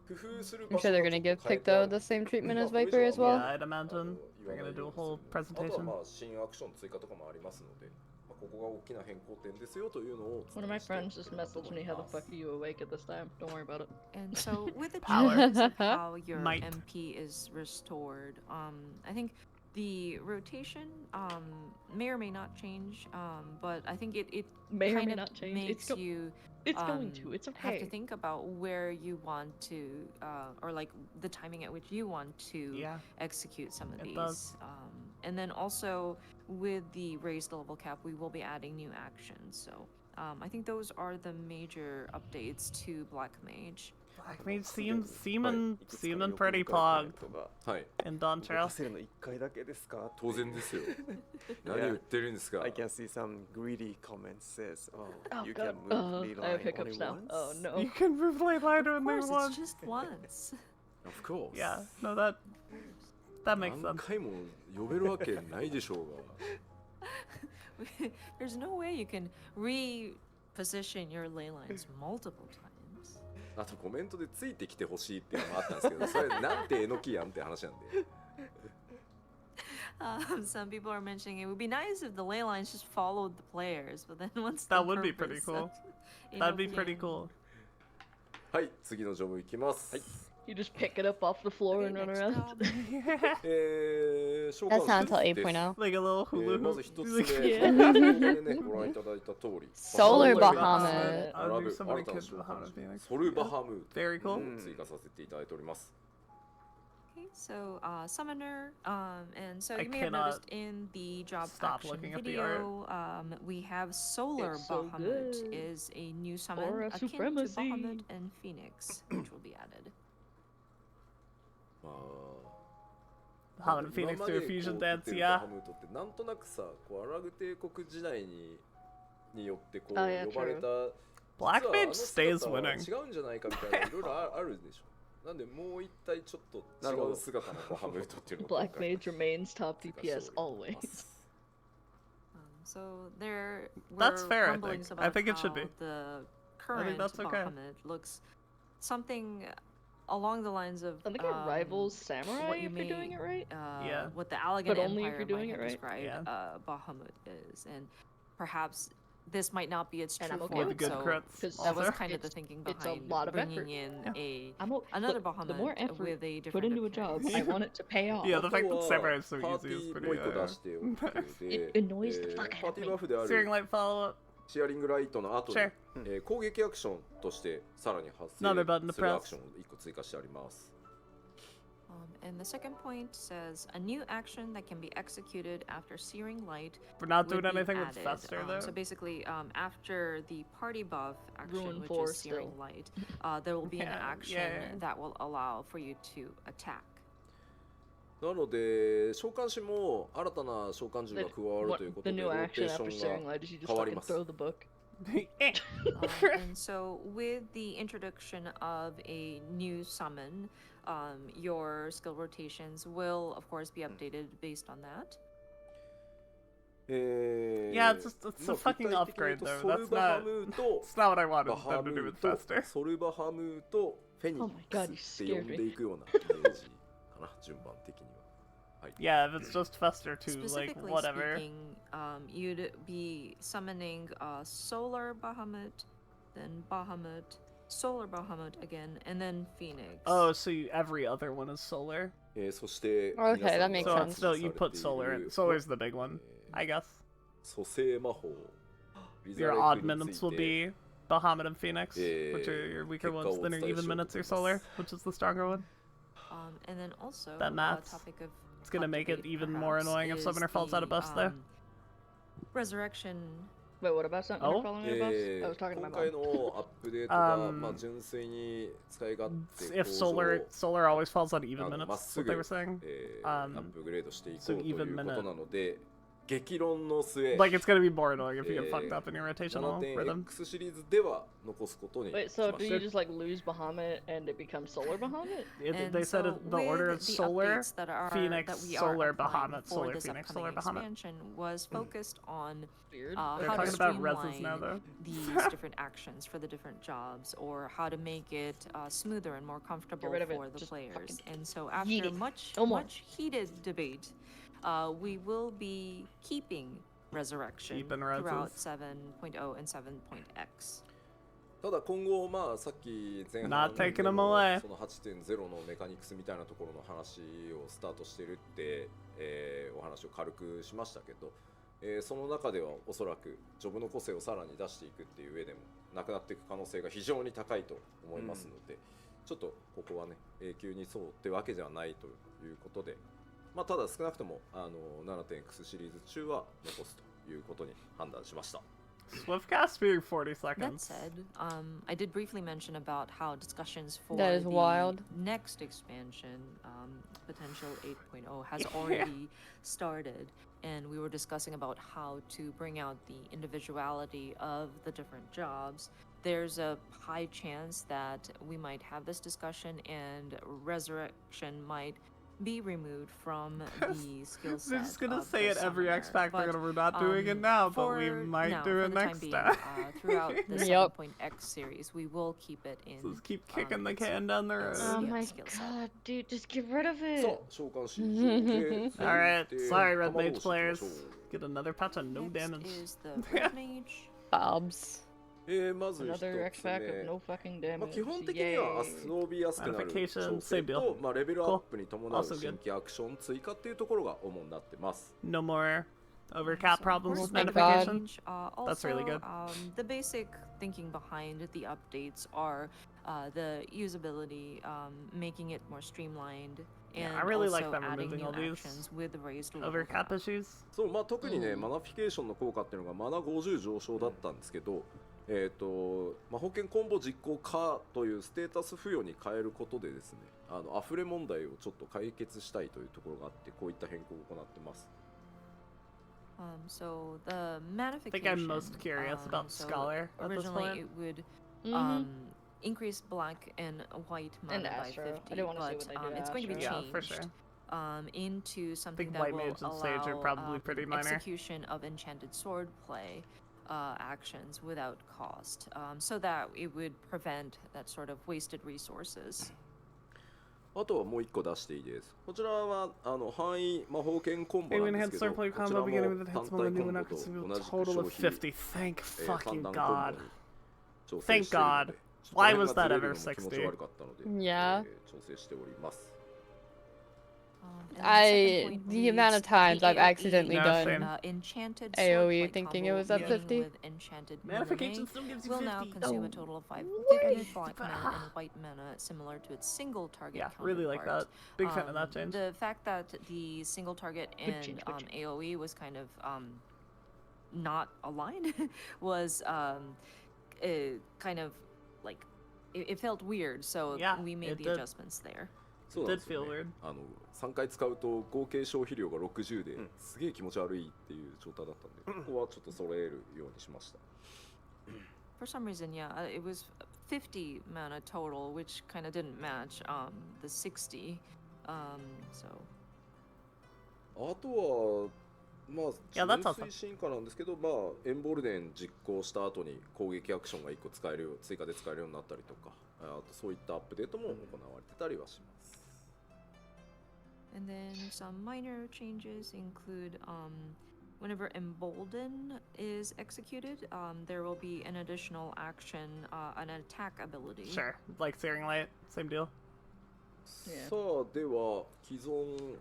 工夫する I'm 場所 sure が they're ちょ gonna っ give と変え Picto てある the same treatment as まあ Viper as Yeah, well. I'd imagine 言 they're わない gonna よ do う a に whole する。あとは presentation. まあ新アクション追加とかもありますので、まあ、ここが大きな変更点ですよというのを One of my 伝え friends て just くれたと messaged 思い me, how the ます fuck are you awake at this time? Don't worry about it. And so with the Power. changes of how your Might. MP is restored, I think the rotation may or may not change, but I think it May or kind may of not change. makes you It's going to. It's have to okay. think about where you want to or like the timing at which you want to Yeah. execute some of It these does. And then also with the raised level cap, we will be adding new actions. So I think those are the major updates to Black Mage. Black Mage seeming pretty pog はい in 動 Dawn かせるの1回だけですか当然ですよ何を言ってるんですか I can see some greedy comments says, oh, Oh, you God. can move Ley I have line hiccups only now. once? Oh no. You can move Ley line Of only course, once. it's just once. Of course Yeah, no, that makes 何 sense. 回も呼べるわけないでしょうが There's no way you can reposition your ley lines multiple times. あとコメントでついてきてほしいっていうのもあったんですけどそれなんてえのきやんって話なんで Some people are mentioning it would be nice if the ley lines just followed the players, but then once That the would be pretty purpose cool. of That'd be pretty Enochian- cool. はい次のジョブいきます、はい You just pick it up off the floor Okay, and run next around. job. 召 That's 喚 not until です 8.0. Like a little hula まず hoop. 一つ目、 Yeah. ね、ご覧いただいた通り Solar Bahamut. Bahamut. I 並 knew ぶ somebody 新たな could 召喚 Bahamut Phoenix. ソルバハムー Very トを cool. 追加させていただいております Okay, so summoner, and so I you may have cannot noticed in the job stop action looking at the video, we have Solar It's so Bahamut good. is a new summon Aura akin to supremacy. Bahamut and Phoenix, which will be added. まあ Bahamut Phoenix 今ま through で Fusion こう言っ Dance, てる yeah. バハムートってなんとなくさこうアラブ帝国時代によってこう Oh, yeah, 呼ばれた Black 実は Mage あの姿 stays は winning. 違うんじゃないかみたいないろいろあるでしょなんでもう一体ちょっと違う姿のバハムートっていうのを Black Mage remains top 追加して DPS おりま always. す So there That's were fair, I rumblings think. I about think it should how be. the current that's okay. Bahamut looks something along the lines of I think it rivals Samurai what you if you're doing may- it right. Yeah. what the Allegan But only if Empire you're doing might it have right. described Yeah. Bahamut is, and perhaps this might not be its And true I'm okay form. With good so crits. Because that was Also. kind of the It's- thinking it's a behind lot of bringing effort. in Yeah. another Look, Bahamut the more effort with a put different into a job, appearance. I want it to pay off. Yeah, the あ fact と that は Samurai is so パー easy テ is ィー pretty もう一個出しておくで It annoys the fuck パー out ティ of ーバフであ Searing る Light follow up. シェアリングライトの後に Sure. 攻撃アクションとしてさらに発 Another button to 生する press. アクションを1個追加してあります And the second point says a new action that can be executed after Searing Light. We're not would doing be anything with added. Fester though. So basically, after the party buff action, Ruin which 4 is Searing still. Light, there will be an Yeah, action yeah. that will allow for you to attack. なので召喚師も新たな召喚獣が加わる What ということ the で new ロー action テーシ after ョ Searing ンが Light is you just 変わり fucking ます throw the book. And so, with the introduction of a new summon, your skill rotations will, of course, be updated based on that. Yeah, it's a fucking upgrade though. ソル That's バハ not. ムーと It's not what I wanted バハ them to ム do ー with と Fester. ソルバハムーとフェニ Oh ッ my ク god, you スって呼 scared んで me. いくようなイメージかな順番的には。はい。 Yeah, if it's just Fester too, like Specifically whatever. speaking, you'd be summoning Solar Bahamut, then Bahamut, Solar Bahamut again, and then Phoenix. Oh, so every other one is solar. そして Okay, 皆さん that makes が So sense. it's still you put され solar てい in. る Solar's the big one, I guess. 蘇生魔法 Your odd minutes will be Bahamut and Phoenix, which are your weaker 結果を ones. お Then 伝 your えし even ようと minutes are 思いま solar, す which is the stronger one. And then also, That maths. topic of It's gonna make it debate, even more perhaps, annoying if is Summoner falls out of the, buffs though. Resurrection. Wait, what about something? Oh? Following your boss? I was talking to my 今回 mom. のアップデートが、 Um, まあ、純粋に使い勝手 If 向上 solar always falls on even ま minutes, っす what ぐ they were saying. アップグレードしていこう so という even こと minute. なので激論の末 Like it's gonna be more annoying if you get fucked up in your こ rotational の点 rhythm. X シリーズでは残すことにしま Wait, し so た do you just like lose Bahamut and it becomes Solar Bahamut? And They said so the order with is the solar, updates that are, Phoenix, that we solar, are applying Bahamut, for solar, this Phoenix, upcoming solar, Bahamut. expansion was focused on Weird. how They're to talking about reses now streamline though. these different actions for the different jobs, or how to make it smoother and more comfortable rid of it, for the just players. fucking And so yeet after it. much No more. much heated debate, we will be keeping Resurrection Keeping throughout reses. 7.0 and 7.x. ただ今後まあさっき前半 Not taking で them も away. その 8.0 のメカニクスみたいなところの話をスタートしてるって、お話を軽くしましたけど、その中ではおそらくジョブの個性をさらに出していくっていう上でもなくなっていく可能性が非常に高いと思いますので、ちょっとここはね永久にそうってわけではないということで、まあ、ただ少なくとも7.x シリーズ中は残すということに判断しました。Swiftcast being 40 That seconds. said, I did briefly mention about how discussions for That is the wild. next expansion, potential 8.0, has already started, and we were discussing about how to bring out the individuality of the different jobs. There's a high chance that we might have this discussion and Resurrection might be removed from the skill set. They're just gonna of say the it every summoner. X Factor, But, and we're not doing it now, but we for might now, do for it the time next being, time. throughout the Yep. 7.x series, we will keep it in. So just keep kicking the its- can down the road. Oh Yeah, my skill set. god, dude, just get rid of さ it. あ召喚士以上で Alright, 続いて sorry, Red 玉 Mage 同士行きましょ players. う。 Get another patch on no Next damage. is the Red Mage. Bobs. まず一 Another X つ目 Factor of no fucking まあ、 damage. 基本的には Yay. 遊びやすくなる Modification, 調整 same deal. と、まあ、レベルアップに伴う Also good. 新規アクション追加っていうところが主になってます。 No more overcap So, problems of with course, Red notification. Mage, That's really good. The basic thinking behind the updates are the usability, making it more streamlined, Yeah, and I really like also them adding removing new all these actions with raised level Overcap cap. issues. そうまあ、特にね、マナフィケーションの効果っていうのがマナ50上昇だったんですけど、魔法剣コンボ実行可というステータス付与に変えることでですね、溢れ問題をちょっと解決したいというところがあって、こういった変更を行ってます。So the manification. I think I'm most curious about so Scholar at this originally point. it would Mhm. increase black and white mana And by Astro. 50, I don't wanna see but what they do to it's going to be Astro. Yeah, for sure. changed into something think that White will Mage and Sage are allow probably pretty minor. execution of enchanted sword play actions without cost, so that it would prevent that sort of wasted resources. あとはもう一個出していいです。こちらは範囲魔法剣コンボ Hey, なん we ですけ enhanced ど、 sword こ play ちら combo も beginning with the 単 hits 体 while コ the new ンボ one と activates 同 a じく total 消 of 費 50. Thank 判 fucking 断コンボ God. に調 Thank 整しているの God. で、ちょっと Why こ was の辺 that がずれ ever るのも気持ち 60? 悪かったので、 Yeah. 調整しております。And the I- second point the amount of reads, times the I've AoE, accidentally Yeah, done same. Enchanted AoE sword thinking combo it was at beginning 50. with enchanted Manification melee still gives you will now 50. consume a Oh, total of 50 what? black mana and white mana, similar to its single target Yeah, really like that. counterpart. Big fan of that change. The fact that the single target Good and change, good change. AoE was kind of not aligned was kind of like it felt weird, so Yeah, we made it the did. adjustments there. そうなん Did ですよ feel ね weird. 3回使うと合計消費量が60で、うんすげえ気持ち悪いっていう状態だったんで、ここはちょっと揃えるようにしました。 For some reason, yeah, it was 50 mana total, which kind of didn't match the 60. So あとはまあ Yeah, that's 純粋進化なんですけど、まあエンボルデン実行した後に攻撃アクションが1個使えるよう追加で使えるようになったりとか、あとそういったアップデートも行われてたりはします。 and then some minor changes include whenever embolden is executed, there will be an additional action, an attack ability. Sure. Like Searing Light. Same deal. Yeah. さあでは既存、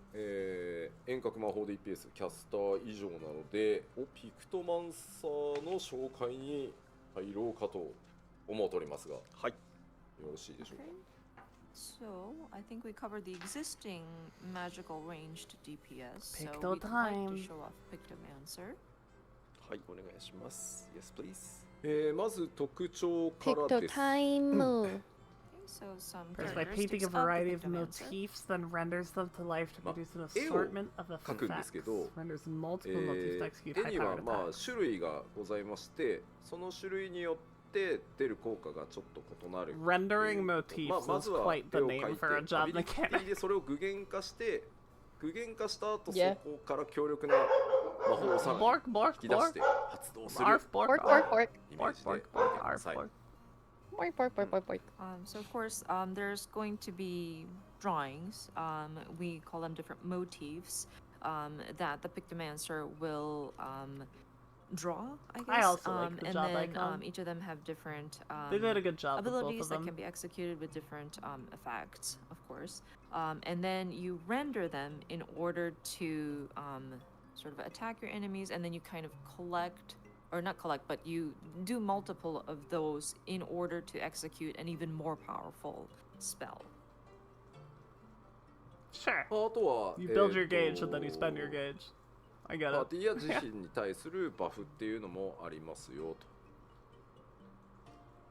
遠隔魔法 DPS キャスター以上なのでピクトマンサーの紹介に入ろうかと思っておりますが、はい。よろしいでしょうか。 So I think we covered the existing magical ranged DPS. So Picto we'd like time. to show off Pictomancer. はい、お願いします。Yes, please. まず特徴からです。 time. Okay, so some First, by painting characteristics a variety of of the Pictomancer. motifs, then renders them to life to produce an 絵を assortment of 描くんですけ effects. ど、 Renders multiple motifs to execute 絵には high-powered まあ attacks. 種類がございまして、その種類によって出る効果がちょっと異なる。 Rendering まあ motifs ま is ずは quite the 絵を描 name い for a て、 job アビリティ mechanic. でそれを具現化した後、 Yeah. そこから強力な魔法をさらに Bork, bork, 引き出し bork. て発動する Barf, bork, Bork, bork, bark. bork. イメー Bork, ジで bork, ご覧 bork, くだ arf, さい。 bork. Bork, bork, bork, bork, bork. So of course, there's going to be drawings. We call them different motifs that the Pictomancer will draw, I guess. I also like the and job then icon. each of them have different They did a good job with both abilities of that them. can be executed with different effects, of course. And then you render them in order to sort of attack your enemies, and then you kind of collect, or not collect, but you do multiple of those in order to execute an even more powerful spell. Sure. あとは You build your gauge and then you spend your gauge. I get パー it. ティーや自身に対するバフっていうのもありますよと。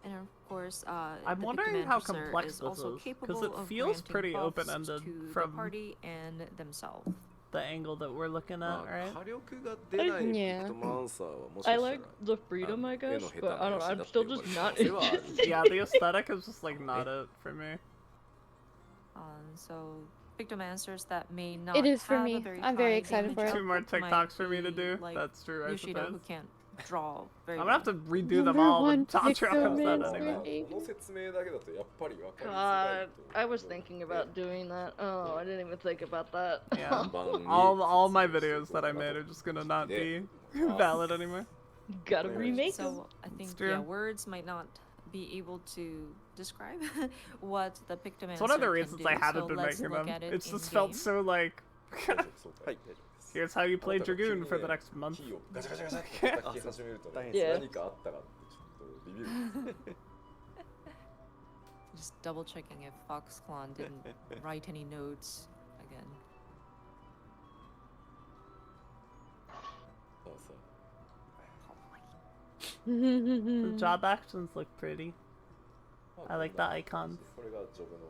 And of course, I'm the wondering Victim how Answer complex is this also is, 'cause capable it of feels granting pretty buffs open-ended to the from party and themselves. the angle that we're looking ま at, あ right? 火力が出ないビクトマンサーはもしか I したら like the freedom, I 絵の guess, 下手 but な I don't know. 虫だ I'm って still 呼ばれ just る可 not 能性はある interested. Yeah, the aesthetic is just like not it for me. So Victim Answers that may not It is for have me. a very I'm very high excited for damage it. Two more output might TikToks for me to be do. like That's true, I Yoshida, who suppose. can't draw very I'm gonna have well. to redo them Number all one when Tantra Victim comes out Answer. anyway. この説明だけだとやっぱり分かりづらい God, と I was thinking about doing that. Oh, I didn't even think about that. Yeah. 順番に All my 説明 videos して that I いこう made か are な just gonna not be Yeah. valid anymore. Gotta remake them. So I think It's true. words might not be able to describe what the Victim It's Answer one of the can reasons do. I haven't So been let's making look them. at it It's in just felt game. so like, はい、大丈夫です。 here's how you play あなたが急 Dragoon に for ね the next month. キーをガチャガチャガチャって叩き始めるとね Yeah. 何かあったかってちょっとビビるんです Just double checking if Foxclon didn't write any notes again. そうそう The job actions look pretty. まあ I like the icons. これがジョブの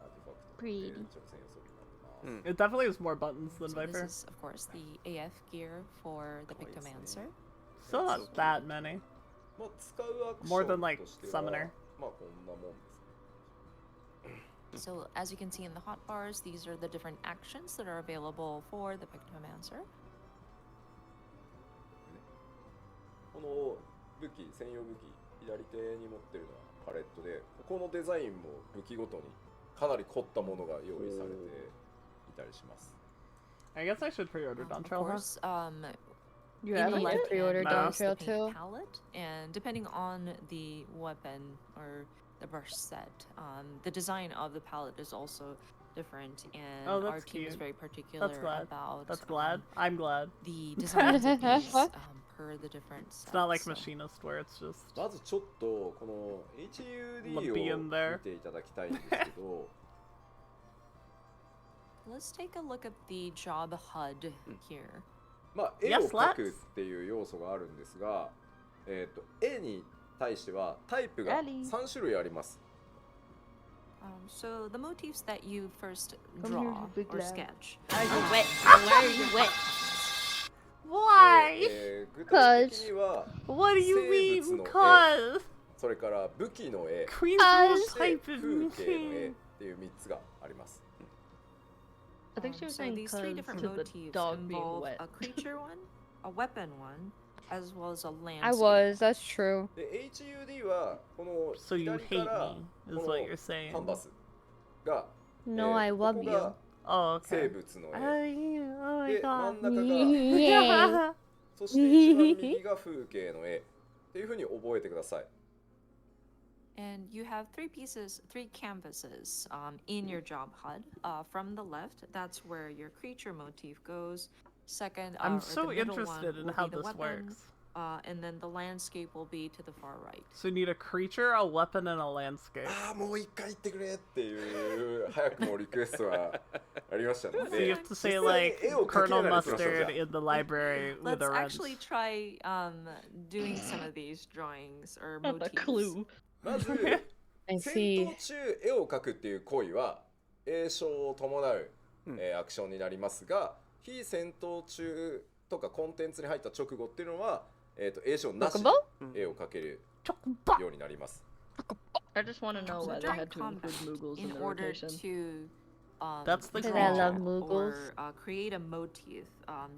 アーティファクト Pretty. 直線予測になってます It definitely has more buttons than So this Viper. is, of course, the AF gear for the Victim Answer. Still not that many. まあ使うアクシ More ョ than ン like としては Summoner. まあこんなもんですね So as you can see in the hotbars, these are the different actions that are available for the Victim Answer. この武器専用武器左手に持ってるのはパレットでここのデザインも武器ごとにかなり凝ったものが用意されていたりします I guess I should pre-order Of Dawn Trail, huh? course, You in the haven't left yet pre-ordered hand No. is Dawn the Trail paint 2? palette, and depending on the weapon or the burst set, the design of the palette is also different, and Oh, that's our team is cute. very particular glad. about That's glad. I'm glad. the designs of these per the different sets. It's not like so- Machinist where it's just. まずちょっとこの HUD を be in there. 見ていただきたいんですけど Let's take a look at the job HUD here. まあ絵 Yes, を描く let's. っていう要素があるんですが絵に対してはタイプが Ellie. 3種類あります So the motifs that you first Come draw here, you big or lad. sketch. Are you wet? Why are you wet? Why? 具体的には What do you 生物 mean? の絵 Cause それから武器の絵 Queen's Cause- Rule そして type 風 of 景の絵 machine. っていう3つがあります I think she was So saying these three cause different to the motifs dog being involve wet. a creature one, a weapon one, as well as a landscape. I was, that's true. で HUD はこの So you 左 hate から me, is こ what の you're saying. カンバスが No, I こ love こ you. が Oh, 生 okay. 物の Oh, 絵 yeah. Oh my で真 god. ん中が Yay. そして一番右が風景の絵っていうふうに覚えてください And you have three canvases in your job HUD. From the left, that's where your creature motif goes. Second, I'm or so the middle interested one in will how be the this weapon, works. and then the landscape will be to the far right. So you need a creature, a weapon, and a landscape. ああもう一回言ってくれっていう早くもリクエストがありましたの So you で have to say like 絵を描きな Colonel がらやってみましょうじゃ Mustard in the library with Let's a wrench. actually try doing some of these drawings or Not a motifs. clue. まず I 戦 see. 闘中絵を描くっていう行為は栄唱を伴う、アクションになりますが非戦闘中とかコンテンツに入った直後っていうのは、栄唱なしで絵を描けるようになります I just want to know So why they during had to combat, include Moogles in in the order rotation. to That's the Because goal. I love draw Moogles. or create a motif,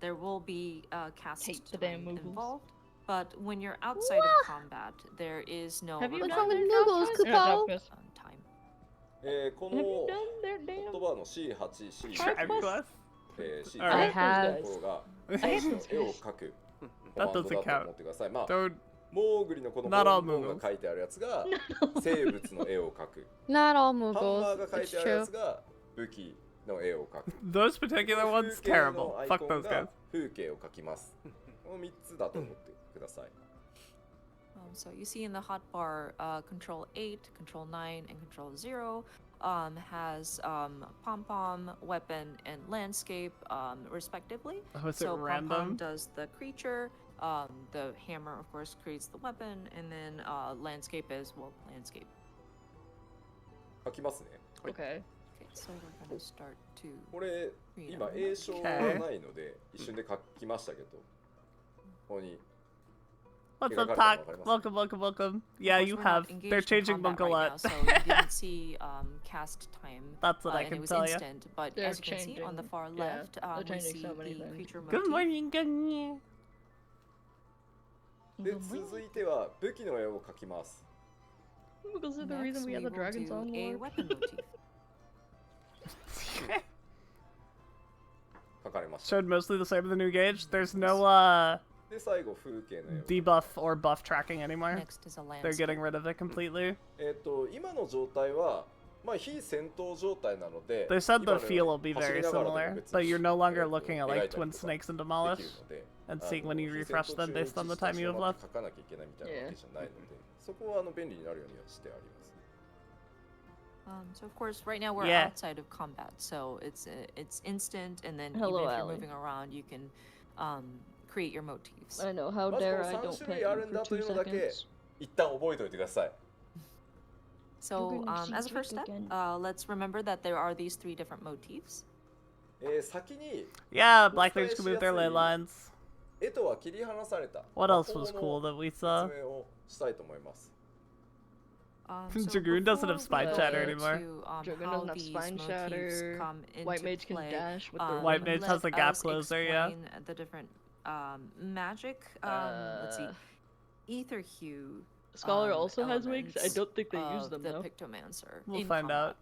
there will be cast Hate the damn time Moogles. involved. But when you're outside of combat, there is no Have you What's done wrong with their Moogles, job Kupo? quest? time. こ Have you の done their 言 damn? 葉の C8、C9、Tribe quest? C9 I の have. ところが I 最 have 初の those 絵を guys. 描くコ That マンド doesn't だと count. 思ってくださいまあ Don't. モーグリのこの Not all ボンボンが書いてあるやつが生物の絵を描く Not all ハンマー Moogles. が書い It's てあるや true. つが武器の絵を描く Those particular ones 風景の terrible. アイ Fuck コン those が guys. 風景を描きますこの3つだと思ってください So you see in the hotbar, control 8, control 9, and control 0 has pom-pom, weapon, and landscape respectively. Oh, is it so random? pom-pom does the creature, the hammer of course creates the weapon, and then landscape is, well, landscape. 書きますね。 Okay. Okay, so we're gonna start to これ read 今 them. 英称がないので一瞬で書きましたけど、ここに What's Yeah, up, I got it, Talk? I got it. Welcome, welcome, welcome. Of Yeah, course, you we're not have. engaged They're in changing combat Monk a right lot. now, so you didn't see cast time. That's what I and can it was tell you. instant, but They're as you can see on the changing- far yeah, left, they're we changing see so many the things. creature Good motif. morning, good morning. で続いては武器の絵を描きます。 Because of the Next, reason we have the will dragons do on a board. weapon motif. 描かれました。 Showed mostly the same in the new gauge. There's no で最後風景の絵を。 debuff or buff tracking anymore. Next is a They're landscape. getting rid of it completely. 今の状態はまあ非戦闘状態なので、 They said 今 the のよ feel う will に be 走 very りながらでも similar, 別 but に you're no longer looking at 描 like いたり twin とか snakes and でき demolish るので、 and seeing when you refresh them based on the time you have left. 書かなきゃいけないみたいなわけじゃないので、そこは便利になるようにはしてあります。 So of course, right now we're Yeah. outside of combat, so it's instant, and then Hello, even if you're Allie. moving around, you can create your motifs. I know, how まずこ dare の I 3 don't 種 pet 類あ you るんだ for とい 2 うのだけ seconds. 一旦覚えておいてください。 So You're gonna as a see first it step, again. let's remember that there are these 3 different motifs. 先に Yeah, Black Mage can move their ley lines. 絵とは切り離された What 魔 else 法 was の cool that we 説 saw? 明をしたいと思います。Dragoon doesn't have spine shatter anymore. Dragoon How doesn't have these spine motifs shatter. come into White Mage can play. dash with their White Mage has a Let gap us closer, yeah. explain the different magic. Let's see, ether hue. Scholar also has wings? I elements don't think they use of them the though. Pictomancer We'll in find combat. out.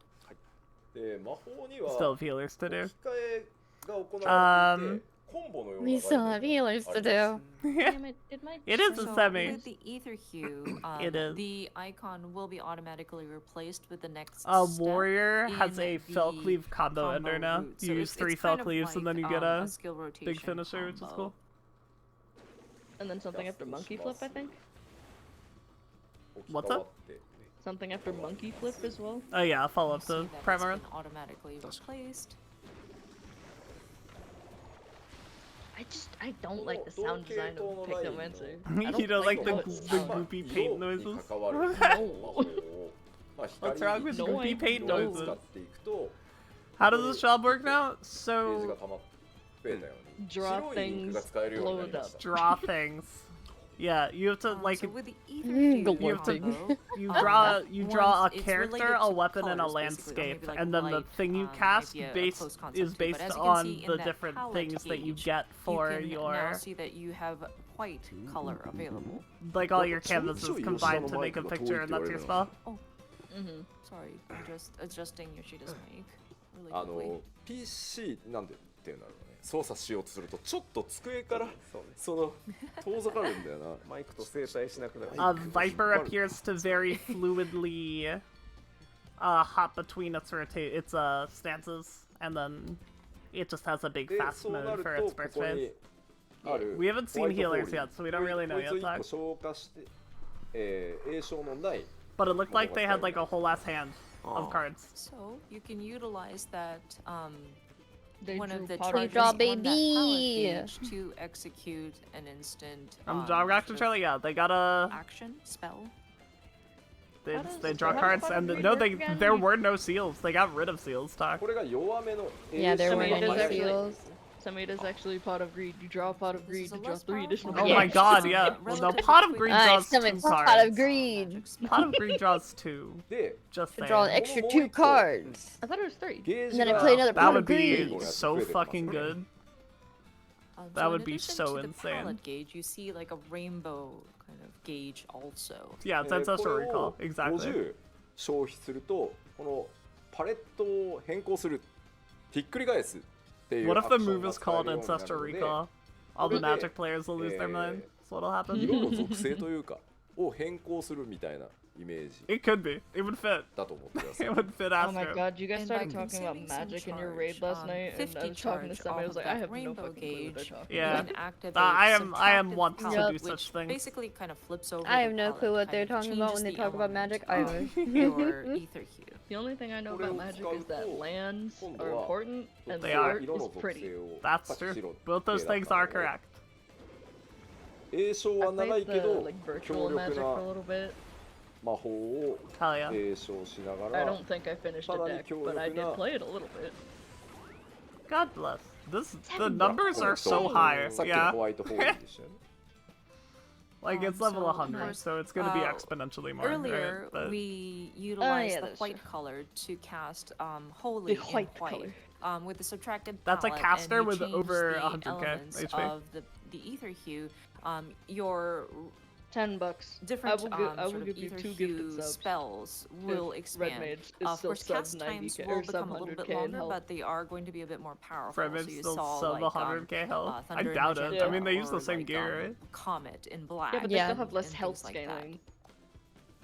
で魔法には Still have healers to 置 do. き換えが行われていて、 Um, コンボのような We still have healers to do. Damn it, did my It is a So semi. with the ether hue, It is. the icon will be automatically replaced with the next A step warrior has in a fell the cleave combo ender now. route. You So use it's 3 kind fell of cleaves and like, then you get a a skill rotation big finisher, which is combo. cool. And then something after monkey flip, I think? 置き What's 換 up? わって Something after monkey flip as well? Oh yeah, I'll follow up See to that it's Primer. been automatically replaced. I don't like the sound design of Pictomancer. I You don't like the how it the sounds. goopy paint 色に noises? 関わる魔法を、まあ、 What's wrong with の goopy paint の noises? 使っていくと How does this job work now? ページが So たま増えたように Draw 白いインクが things, 使えるようになりました。 draw things. Yeah, you have to like So with the ether Mm, hue gloating. combo, you um, draw you draw a once it's character, related a to weapon, and a colors, basically, or landscape, maybe like and then the light, thing you maybe cast a based close concept is too. But based as you can on see in the that different palette things that you gauge, get for you can your now see that you have white color available. like all your canvases combined to make a picture, and that's your spell. Mm-hmm. Sorry, I'm just adjusting Yoshida's mic really あ quickly. の PC なんでっていうんだろうね、操作しようとするとちょっと机からその遠ざかるんだよな。マイクと整体しなくなる。 A viper appears to very fluidly hop between its stances, and then it just has a big で fast そうな mode る for と its こ burst こに phase. ある We haven't ホワ seen イトボー healers ル yet, so we don't really know こいつ yet, を1 Zach. 個消化して、栄称のない But it looked like they had like a whole ass hand of cards. So you can utilize that They one drew of the pot triggers draw on that palette baby. gauge to execute an instant Reactor Charlie, yeah, they got a action spell. they, does- they draw how does cards, Button and Green no, work they again? there were no seals. They got rid of seals. Talk. これが弱めの Yeah, there weren't weren't any any actually- seals. Samida's actually pot of greed. You draw a pot of greed This is to a draw less 3 additional powerful Oh my Yeah. god, yeah. Well, no, Pot of Greed Alright, draws 2 summon cards. Pot of Greed. Pot of Greed draws 2. で Just To draw an saying. extra 2 cards. I thought it was 3. ゲー And ジ then I が play another That Pot would of be Greed. so fucking good. That So would in be addition so to the insane. palette gauge, you see like a rainbow kind of gauge also. Yeah, こ that's that's れ what recall. を Exactly. 50消費するとこのパレットを変更するひっくり返すっていう What ア if ク the ション move が is 使え called るようになる Ancestor ので Recall? All the これで magic players will lose their mind. That's what'll happen. 色の属性というかを変更するみたいなイメージ It could be. It would fit. だと思ってくださ It い。 would fit Oh my Astro. god, you guys And by started talking about consuming some magic in your raid last charge, night, and I 50 was talking to charge somebody, I off was of like, I that have no rainbow fucking clue what they're gauge, talking Yeah. you about. can activate I am subtractive want to palette, do which such things. basically kind of flips over I the have no palette, clue what kind they're of talking about when changes they the talk about element magic of either. your ether hue. The only thing I know これを about 使 magic う is と that lands 今 are 度は important, and They the are. art 色の is 属 pretty. 性を That's さっき true. 白 Both those 系だっ things たの are で correct. 栄唱 I は長 played いけ the ど like 強 virtual 力 magic for a な little bit. 魔法を Hell yeah. 栄唱しなが I ら don't think I finished a ただに deck, 強 but I 力 did な play it a little bit. God bless. The numbers are so high. さっきの Yeah. ホワイトホールでしたよね Like it's level So, 100, so it's gonna be uh, exponentially more. Earlier, right? But we utilized yeah, the that's white true. color to cast Holy The white in white. color. With the subtracted That's a palette, caster and you with change over the 100k elements HP. of the ether hue. Your $10. different I will sort of give you ether 2 hue gifted subs. spells will Red expand. Mage is Of still course, sub cast times 90k will or sub become a little bit 100k in longer, health. but they are going to be a bit more powerful. Frame So you still saw sub like 100k health. I Thunder and doubt it. Magenta, I mean, they use the or, same like, gear, right? Comet in black. Yeah, but they Yeah. still have less and health things like that. scaling.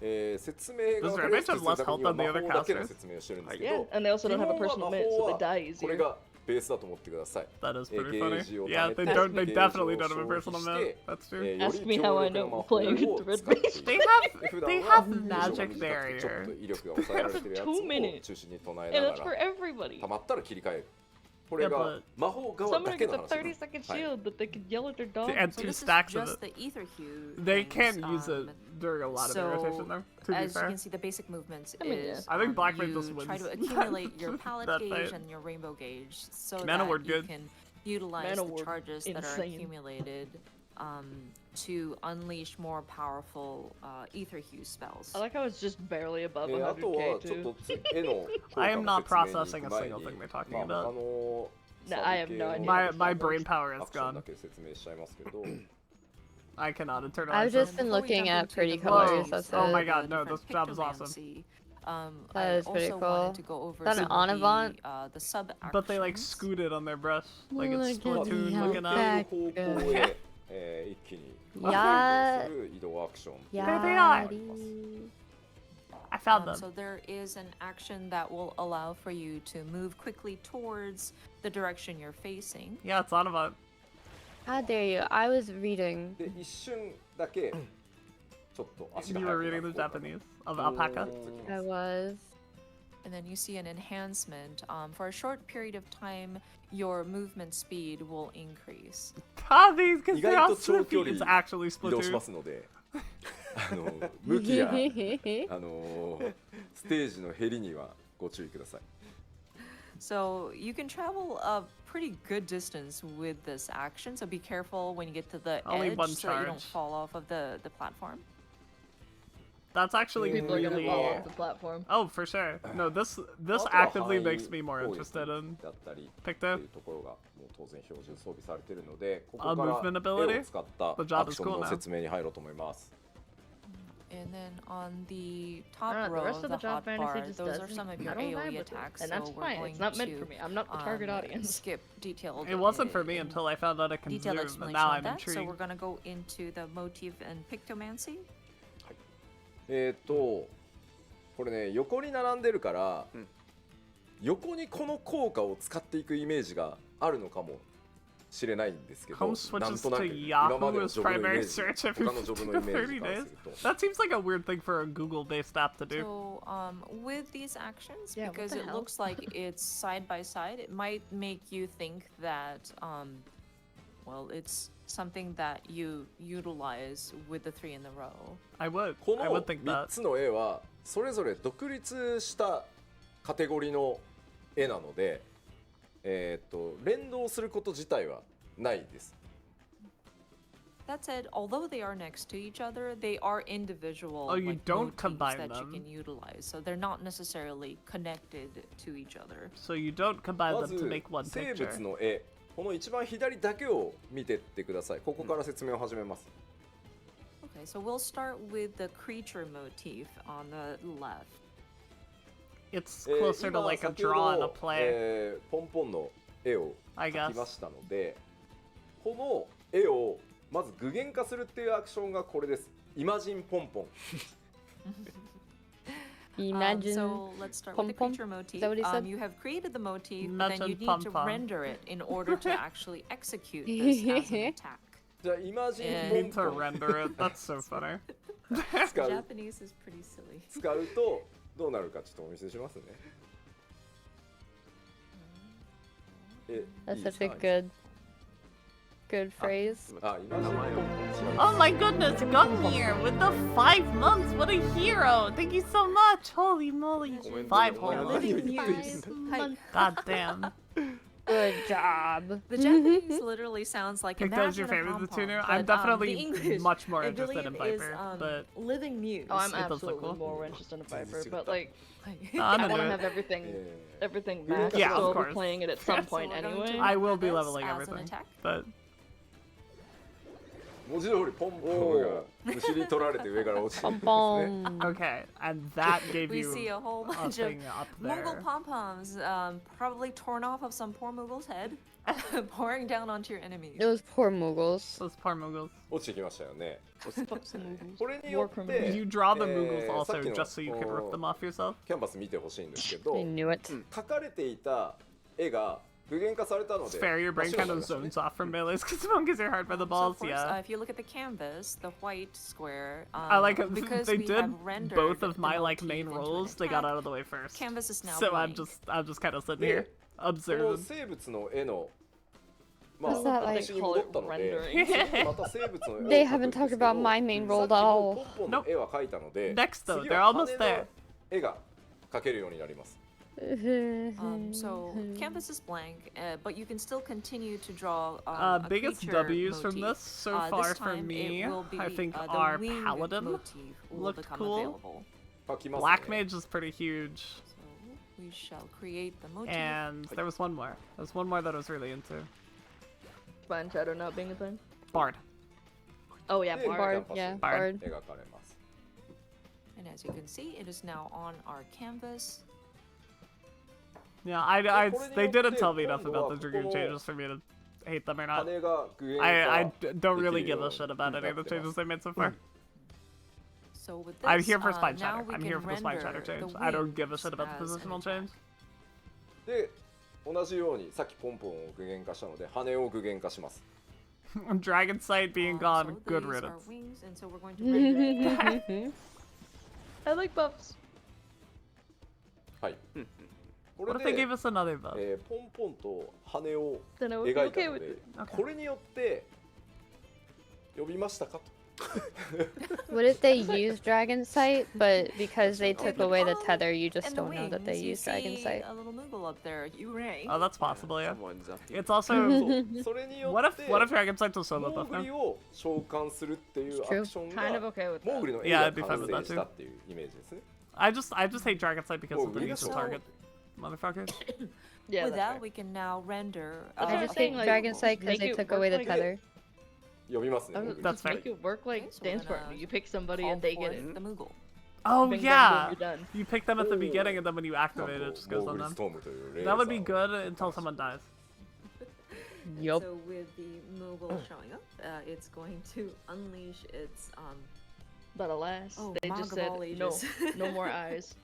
説明が Does 分かりや Red す Mage く have する less た health め than に the 魔 other 法だけの casters? 説明をしてるんですけ Yeah, ど and they also 基 don't have a 本は personal 魔 mint, 法 so は they die これ easier. がベースだと思ってください That is pretty ゲ funny. ージを Yeah, 貯 they めて don't. They ゲージ definitely を don't have a 消 personal 費し mint. て That's true. より Ask me 強 how I 力な know 魔 we're 法 playing を with Red 使ってい Mage. る They have 普段 they は have 印象が magic 短くてちょっ barrier. と威力が抑えられてるやつ Too many. を中心に唱え And な that's が for ら everybody. 溜まったら切り替えるこれ Yeah, が but 魔法側 Someone だけ gets の a 話です 30-second はい shield that they can yell at their dog. And So two this is stacks of just it. the ether hue. They things, can't use it during a lot of so, their rotation, though. To be As you fair. can see, the basic movements I mean, is I think Black Mage you just try to wins accumulate your palette that gauge fight. and your rainbow gauge so Mana that Ward you good. can utilize Mana the Ward charges that are insane. accumulated to unleash more powerful ether hue spells. I like how it's just barely above あとは 100k ちょっ too. と絵の効 I 果 am の not 説明に processing 行 a く前 single に thing they're talking まあ about. No, I have no idea. My brain power ア is クション gone. だけ説明しちゃいますけど I cannot internalize I've it. just been Before we looking jump at into pretty the colors. Whoa. motifs That's Oh of my it. god, the no, different this job is awesome. pictomancy, That I is pretty also wanted cool. to go over That an some of Onavant? the sub But they like actions. scooted on their brush. Like it's Look at Splatoon me, looking how up. バ 方向へ、一気にやする移動アクション There they are. Yari. I found them. So there is an action that will allow for you to move quickly towards the direction you're facing. Yeah, it's Onavant. How dare you? I was reading. で一瞬だけちょっと足が You 速 were くな reading る the Japanese of alpaca. I was. And then you see an enhancement. For a short period of time, your movement speed will increase. Ah, these because 意 they're 外 all と長 swoopy. 距 It's 離 actually 移動しま Splatoon. すので向きやステージの減りにはご注意ください So you can travel a pretty good distance with this action. So be careful when you get to the Only edge one so that you don't charge. fall off of the platform. That's actually People are gonna really. fall off the platform. Oh, for sure. No, this あとは actively 範囲 makes me more 攻撃 interested in だったり Picto. っていうところがもう当然標準装備されているのでここ A から movement 絵 ability? を使った The job アク is ション cool の now. 説明に入ろうと思います And then on the top I don't know, the row rest of of the the job fantasy hotbar, just those are doesn't. some of I your don't vibe AoE with it, attacks. and So that's we're fine. going It's not meant to, for me. I'm not the target audience. skip detailed. It wasn't for me until I found out I can detailed zoom, and explanation now of I'm that. So we're intrigued. gonna go into the motif and pictomancy. これね横に並んでるから、うん横にこの効果を使っていくイメージがあるのかもしれないんですけど Home なん switches とな to く今まで Yahoo の as ジョブのイメ primary ージ search every 他のジョブのイメージ 30からす days. ると That seems like a weird thing for a Google-based app to do. So with these actions, Yeah, what because the it hell? looks like it's side by side, it might make you think that well, it's something that you utilize with the 3 in a row. I would. こ I の would think 3 that. つの絵はそれぞれ独立したカテゴリーの絵なので、連動すること自体はないです。 That said, although they are next to each other, they are individual Oh, you like, don't motifs combine that them. you can utilize. So they're not necessarily connected to each other. So you don't combine ま them to ず make one 生 picture. 物の絵この一番左だけを見てってください。ここから説明を始めます。 Okay, so we'll start with the creature motif on the left. It's closer to 今 like a 先ほ draw and a ど play. ポンポンの絵を I 描 guess. きましたのでこの絵をまず具現化するっていうアクションがこれです。イマジンポンポン Imagine so let's start with the pom-pom? creature motif. Is that what he said? You have created the motif, but then Imagine you need to pom-pom. render it in order to actually execute this as an attack. じゃあイマジン Yeah. ポン Need to ポン render it. That's so funny. 使う Japanese is pretty silly. 使うとどうなるかちょっとお見せしますね。That's いい such a ですか good phrase. あ、イマジンポンポン。 Oh my goodness, Gungnir with the 5 months. What a hero. Thank you so much. Holy moly. 5 whole months. God damn. Good job. The Japanese literally sounds like Pick those your imagine a favorite pom-pom, tuner. but, I'm the definitely English, much more I interested in believe, Viper, is, but living muse. Oh, I'm It does look absolutely cool. more interested in Viper, but like, no, I'm I want into to it. have everything, Yeah. everything maxed. Yeah, so of I'll course. be playing it at some point So we're going anyway. to I will be this leveling as an everything, attack. but 文字通りポンポンが後に取られて上から落ちてるんですね。 Pom-pom. okay, and that gave We you see a whole a bunch of thing up Mongol there. pom-poms, probably torn off of some poor Mughals head, pouring down onto your enemies. Those poor Mughals. Those poor Mughals. 落ちてきましたよね。 Fuck some Mughals. これによっ War て You draw the え Mughals ー also さっきの just so you can rip them off yourself. キャンバス見てほしいんですけど I knew it. 描かれていた絵が具現化されたの It's で fair, your brain 真っ白 kind になり of ましたね zones off from melees because monkeys are hard by the So balls, of course, yeah. if you look at the canvas, the white square, I like it. because They we did have rendered both of the my like motif main into an roles. They got attack, out of the way first. Canvas is now So blank. I'm just kind of sitting で here この observing. 生物の絵のまあ What's that like? 私に戻ったので Rendering. また生物の絵を They 描くん haven't です talked けど about my main role さっ at きの all. ポンポンの絵は描いたので Next though, 次 they're は almost 羽 there. の絵が描けるようになります。 So canvas is blank, but you can still continue to draw a Biggest creature W's from motif. this so This far for time me, it will be, I think the our wing Paladin motif will looked become cool. available. 描きますね。Black Mage is pretty huge. So we shall create the motif. And there was one more. There's one more that I was really into. Spine Shadow not being a thing. Bard. Oh yeah, Yeah, Bard. Bard, キャンパス yeah, Bard. Bard. 描かれます。 And as you can see, it is now on our canvas. Yeah, they didn't tell me enough about the Dragoon changes for me to hate them or not. 羽が具現 I 化 don't really できる give よう a に shit about any of the changes they made so far. So with this, I'm here for Spine now Shatter. we I'm can here for the Spine Shatter render change. the I don't give a wings shit about the as an positional attack. change. で同じようにさっきポンポンを具現化したので羽を具現化します。 Dragon Sight being So gone, good these are riddance. wings, and so we're going to render it. I like buffs. はい。こ What れ if they で gave us another buff? ポンポンと羽を Then I would be 描いた okay の with で it. Okay. これによって呼びましたかと What if they use Dragon Sight, but because they took away the tether, you just And the don't know that they wings, you use Dragon see Sight? a little Moogle up there. Hooray! Oh, that's possible, yeah. Someone's up here. It's also. そうそれによ What っ if て what if Dragon Sight's a モ solo ー buff グリ now? を召喚するっていうアクション Kind of が okay with モーグ that. リの絵 Yeah, が I'd be 完 fine with that 成したっていうイメージですね。 I just hate Dragon Sight because Oh, of the really? use of So- target, motherfuckers. Yeah, With that's that, right. we can now render. That's I what I'm just saying, hate like, Dragon Sight because make they it took work away the like tether. 呼びますね。モーグリ That's Just make fair. it work like Okay, so dance we're gonna partner. You pick somebody call and they get forth it. the Moogle. Oh Bing, bang, boom, yeah, you're done. you pick them at the Oh. beginning and then when you なん activate と it, it just goes モー on グリ them. ストームというレー That ザ would be ーを good until someone dies. Yup. So with the Moogle showing up, it's going to unleash its But alas, Oh, they Mog just of said all no, ages. no more eyes.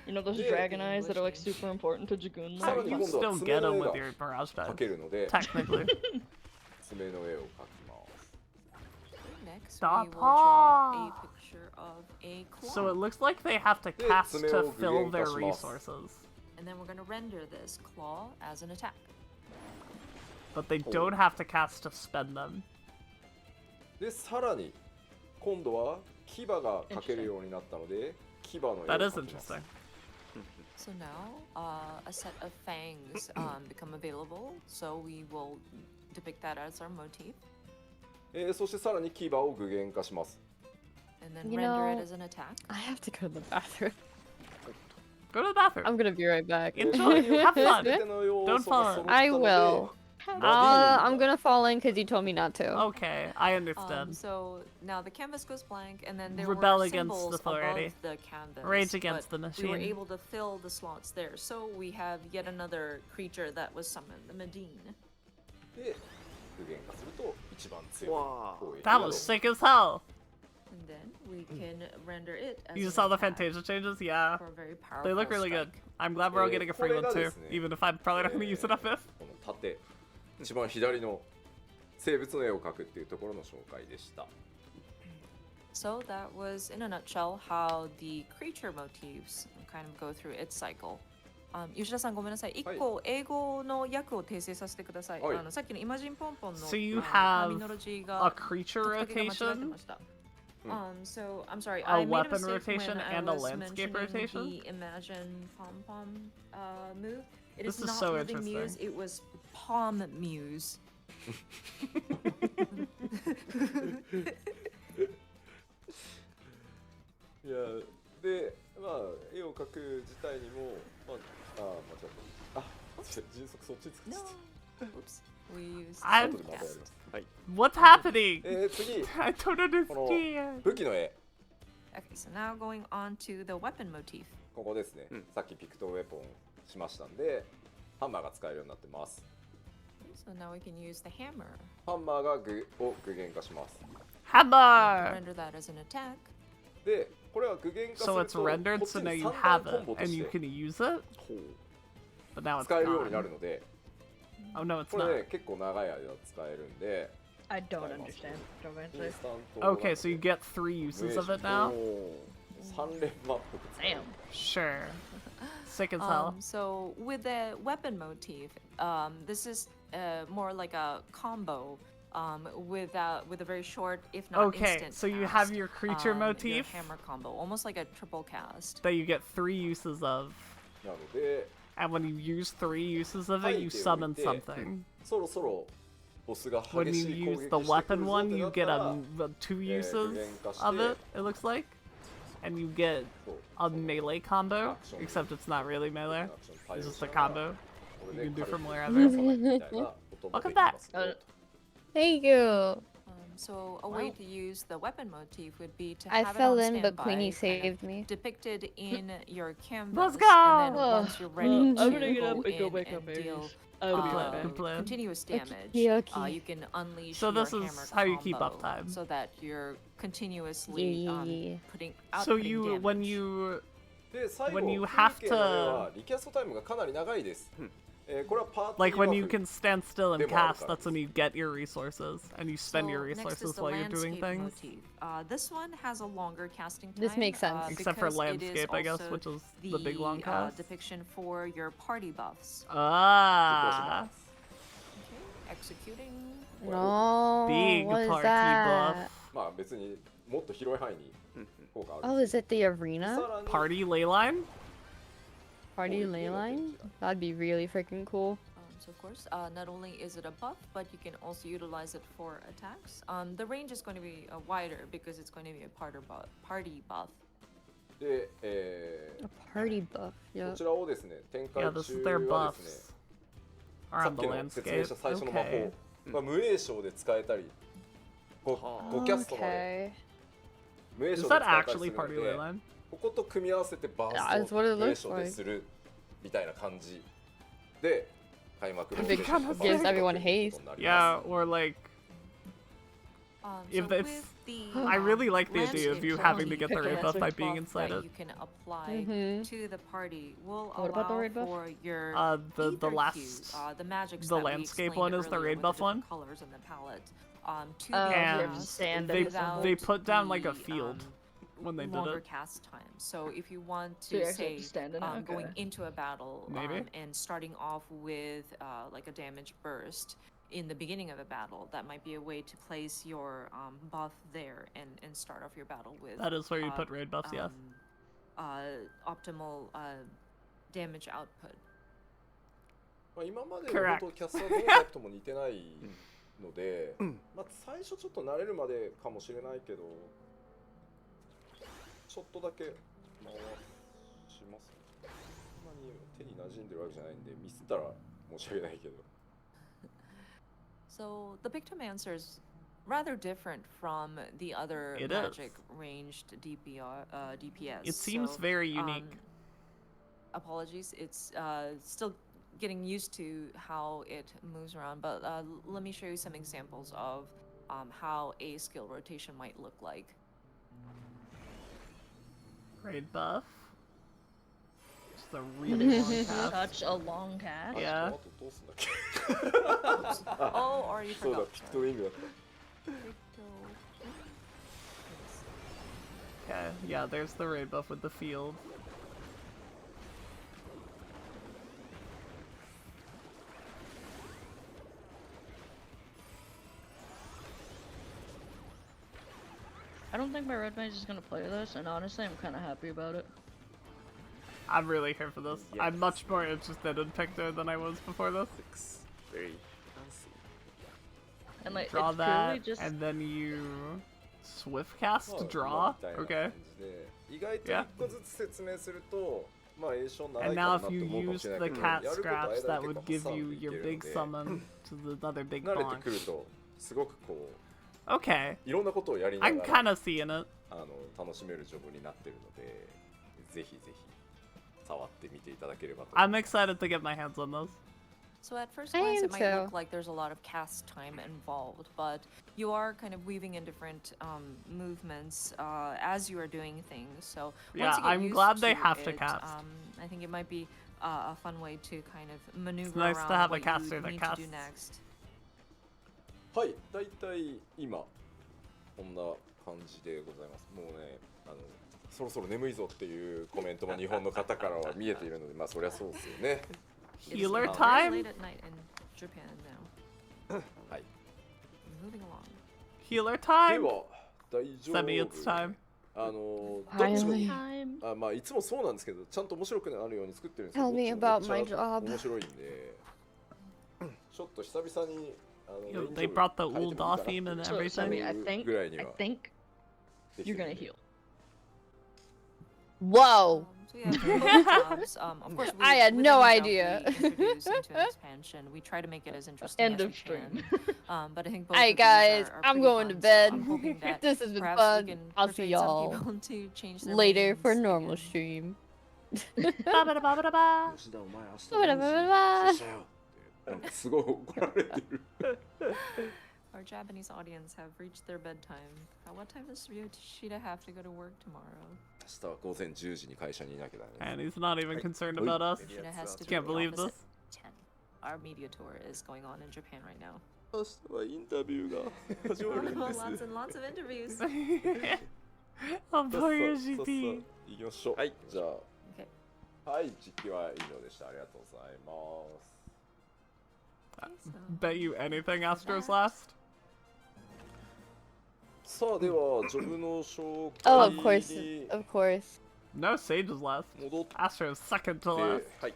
You know those Yeah. dragon eyes that are like super important to Dragoon さら lore? に You 今度は still 爪 get の them 絵 with が your barrage 描 dive. けるので Technically. 爪の絵を描きます。 next. Stop. We will draw a picture of a claw, So it looks like they have to Yeah, cast it's to a fill their Gugen Cosmos. resources. and then we're going to render this claw as an attack. But they don't have to cast to spend them. でさらに今度は牙が描けるようになったので牙の絵を That is 描きます interesting. So now a set of fangs become available. So we will depict that as our motif, そしてさらに牙を具現化します。 and then You render know- it as an attack. I have to go to the bathroom. Go to the bathroom. I'm gonna be right back. Enjoy. Have fun. 全ての要素が Don't fall. 揃ったので I will. バ I'm gonna fall in because you told me not to. Okay, I understand. So now the canvas goes blank, and then there Rebel were against symbols the authority. above the canvas. Rage against but the We were machine. able to fill the slots there, so we have yet another creature that was summoned, the Medine. で具現化すると一番強いわあ攻撃 That was sick as hell. And then we can render it as You an saw the attack Fantasia changes? Yeah. for a very powerful They look really good. strike. I'm glad we're all getting a free one これが too, ですね、 even if I'm probably not going to use it on FF. この縦一番左の生物の絵を描くっていうところの紹介でした。 So that was, in a nutshell, how the creature motifs kind of go through its cycle. 吉田さんごめんなさい。一個英語の訳を訂正させてください。はいさっきのイマジンポンポンの So you ターミ have ノロジー a が creature 時々が間違って rotation, ました。So I'm sorry. a I made a weapon mistake rotation, when I and a was landscape mentioning rotation? The Imagine Pom Pom move. It This is is not so Living Muse. interesting. It was Palm Muse. いやでまあ絵を描く自体にもまあ間違ったあ迅速そっち作っ No. ちゃっ Oops. We used た I'm- 後でまたやります。はい。 What's happening? 次 I don't この understand. 武器の絵 Okay, so now going on to the weapon motif. ここですね、さっきピクトウェポンしましたんでハンマーが使えるようになってます。 So now we can use the hammer ハンマーが具を具現化します。 to Hammer! render that as an attack. でこれは具現化する So と it's rendered, こっち so に now you 三 have 段コン it, ボと and し you て can use it, ほう but now it's 使えるようにな gone. るので Oh no, it's これ not. ね結構長い間使えるんで I don't understand. Don't イン answer. スタント Okay, so you get 3 uses of it now? 3連マップ使える Damn. Sure. Sick as hell. So with the weapon motif, this is more like a combo with a very short, if not Okay, instant. so you cast, have your creature your motif hammer combo, almost like a triple cast. that you get 3 uses of, なので and when you use 3 uses of it, you summon something. そろそろボスが When 激 you しい攻撃 use して the くるぞ weapon ってな one, っ you た get ら 2 Yeah, uses具現化して of it, it looks like. And you get そう a melee combo, Action. except it's not really melee. アクション対 It's 応 just し a ながら combo. こ You れ can で do 軽 from く wherever. みたいなことも Welcome でき back. ますよと Thank you. So a way to use the weapon motif would be to I have fell it on in, but standby, Queenie kind of saved me. depicted in your canvas. Let's And then go! once you're ready I'm to gonna get go up and go in back and up, deal Aries. Good plan, good plan. continuous damage, okay. you can unleash So your this is hammer how you keep combo uptime. so that you're continuously Yeah. putting So outputting you, damage. when you で最後 When you 風 have 景の絵はリキャストタイムがかなり長いです、これはパーティー like when バ you フ can stand still and Demo cast, card. that's when you get your resources and you spend your So next is resources the while you're doing landscape things. motif. This one has a longer casting time. This makes sense. Except for because it is landscape, I guess, also which is the big long the cast. depiction for your party buffs. Ah, Okay, executing. No. big What is party that? buff. まあ別にもっと広い範囲に効果ある Oh, is it the arena? さらに Party ley line? Party ley line? That'd be really freaking cool. So of course, not only is it a buff, but you can also utilize it for attacks. The range is going to be wider because it's going to be a party buff. で、 A party buff. こ Yeah. ちらをですね展開 Yeah, 中 this is their はですね buffs. Are さ on っ the きの説明 landscape. した最初の魔 Okay. 法が無栄称で使えたり 5キャストまで Okay. 無栄 Is 称で that 使えたり actually する party の ley で line? ここと組み合わせてバ Yeah, ー it's スト what it を無栄 looks 称 like. でするみたいな感じで開幕の It kind of gives everyone haste. Yeah, or like, So if it's, with the, I really like the idea of landscape you having to motif, get the the raid buff by landscape being buff inside that it. you can apply Mhm. to the party will What about the allow raid buff? for your The ether last, hues, the magics the that we landscape explained one is the earlier raid with buff the different one? colors in the palette, to Oh, be and yeah, cast sand they without they put down like a the, field when they did longer it. cast time. So if you want So you to actually have say to stand in it? going Okay. into a battle Maybe. and starting off with like a damage burst in the beginning of a battle, that might be a way to place your buff there and start off your battle with That is where you put raid buffs, yes. Optimal damage output. まあ今までの Correct. 本当キャストはどのタイプとも似てないので、まあ最初ちょっと慣れるまでかもしれないけど、ちょっとだけ回しますね。そんなに手に馴染んでるわけじゃないんで、ミスったら申し訳ないけど。 So the Pictomancer is rather different from the other It is. magic ranged DPS. It seems So, very unique. Apologies, it's still getting used to how it moves around, but let me show you some examples of how a skill rotation might look like. Raid buff. Just a really long cast. Such a long cast. Yeah. あとどうすんだっけ Oh, already そうだ forgot. ピクトウィングだった Okay, yeah, there's the raid buff with the field. I don't think my red mage is gonna play this, and honestly, I'm kind of happy about it. I'm really here for this. Yes. I'm much more interested in Picto than I was before this. Looks very fancy. And like, Draw it's that, purely just and then you swift cast まあ draw. みたいな Okay. 感じで意外と Yeah. 一個ずつ説明するとまあ栄翔長い And か now な if と you 思うかも use しれない the けど cat やることは scraps, 間だ that け would こう give 挟ん you でいけ your る big ので summon to the other big 慣れてく bonk. るとすごくこ Okay. ういろんなことをやりな I'm が kind ら of seeing it. 楽しめるジョブになってるのでぜひぜひ触ってみていただければと I'm excited to get my hands on those. So at first I glance, am it might too. look like there's a lot of cast time involved, but you are kind of weaving in different movements as you are doing things. So Yeah, once you get I'm used glad they to have to it, cast. I think it might be a fun way to kind of maneuver nice to around have a what caster you that need to do casts. next. はいだいたい今こんな感じでございますもうねそろそろ眠いぞっていうコメントも日本の方からは見えているのでまあそりゃそうですよね It is Healer very time? late at night in Japan now. はい Moving along. Healer で time? は大丈夫 Semi, it's time. どっちも Finally. まあいつもそうなんですけどちゃんと面白くなるように作ってるんですけ Tell ど me どっちも about my めっちゃ job. 面白いんでちょっと久々にYo, レインジ they ョブ brought the 変えてもいい old かな theme and So, everything. I think, ぐらいに I は think でき you're る gonna んで heal. Whoa. So yeah, for both jobs, of course, I with had any no job idea. we introduce into an expansion, we try to make it as interesting End as of we stream. can. But I think both Alright, of these guys, are I'm pretty going to fun, bed. So I'm hoping that This has been perhaps we fun. can I'll see persuade some y'all people to change their later for minds normal again. stream. Ba-ba-da-ba-ba-da-ba. 吉田お前明日何時よってなんかすごい怒られてる Our Japanese audience have reached their bedtime. What time does Yoshida have to go to work tomorrow? 明日は午前10時に会社にいなきゃダメ And he's not even Right. concerned Oi. about us. Yoshida has to be Can't at the believe office this. at 10. Our media tour is going on in Japan right now. 明日はインタビューが始まるんです Lots and lots of interviews. Oh, さっ poor さっさ UGP. 行きましょうはいじゃ Okay. あはい実機は以上でしたありがとうございます Bet you anything Astro's last? さあではジョブの紹 Oh, of 介 course, に of course. No, Sage's last. 戻って Astro's second to last. はい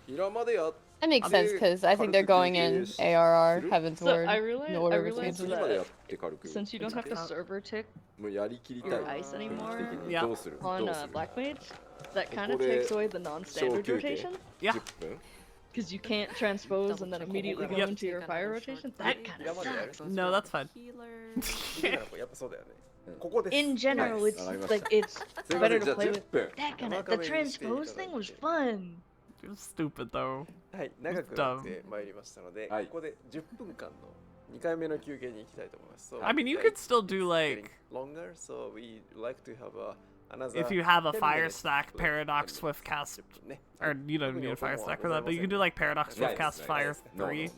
平間でやっ That makes sense because I think they're going in ARR, Heaven's So Word, I realized, no I order realized between 次までやっ that て軽く since you don't have to server tick もうやりきりたい your ice anymore 雰囲気的に Yeah. どうする on どうする Black Mage, that kind of ここで takes away the non-standard 小休憩 rotation Yeah. 10分 because you can't transpose and then Double check immediately go Yep. into your fire rotation. That kind of sucks. No, that's fine. Healer. やっぱそうだよね。ここです。 In general, Nice. it's like it's すいませ better んじゃ to あ play 10 with 分 that kind of. The transpose thing was fun. You're stupid though. はい、長くなってまいりましたので、はいここで10分間の2回目の休憩に行きたいと思います。So, I mean, you like, could still do getting like longer, so we like to have another if you have a 10 fire minutes stack, for paradox, 10 swift minutes. cast, 10分ね。 or you don't need a fire stack for that, but you can do like paradox, swift cast, fire No, no, three. no.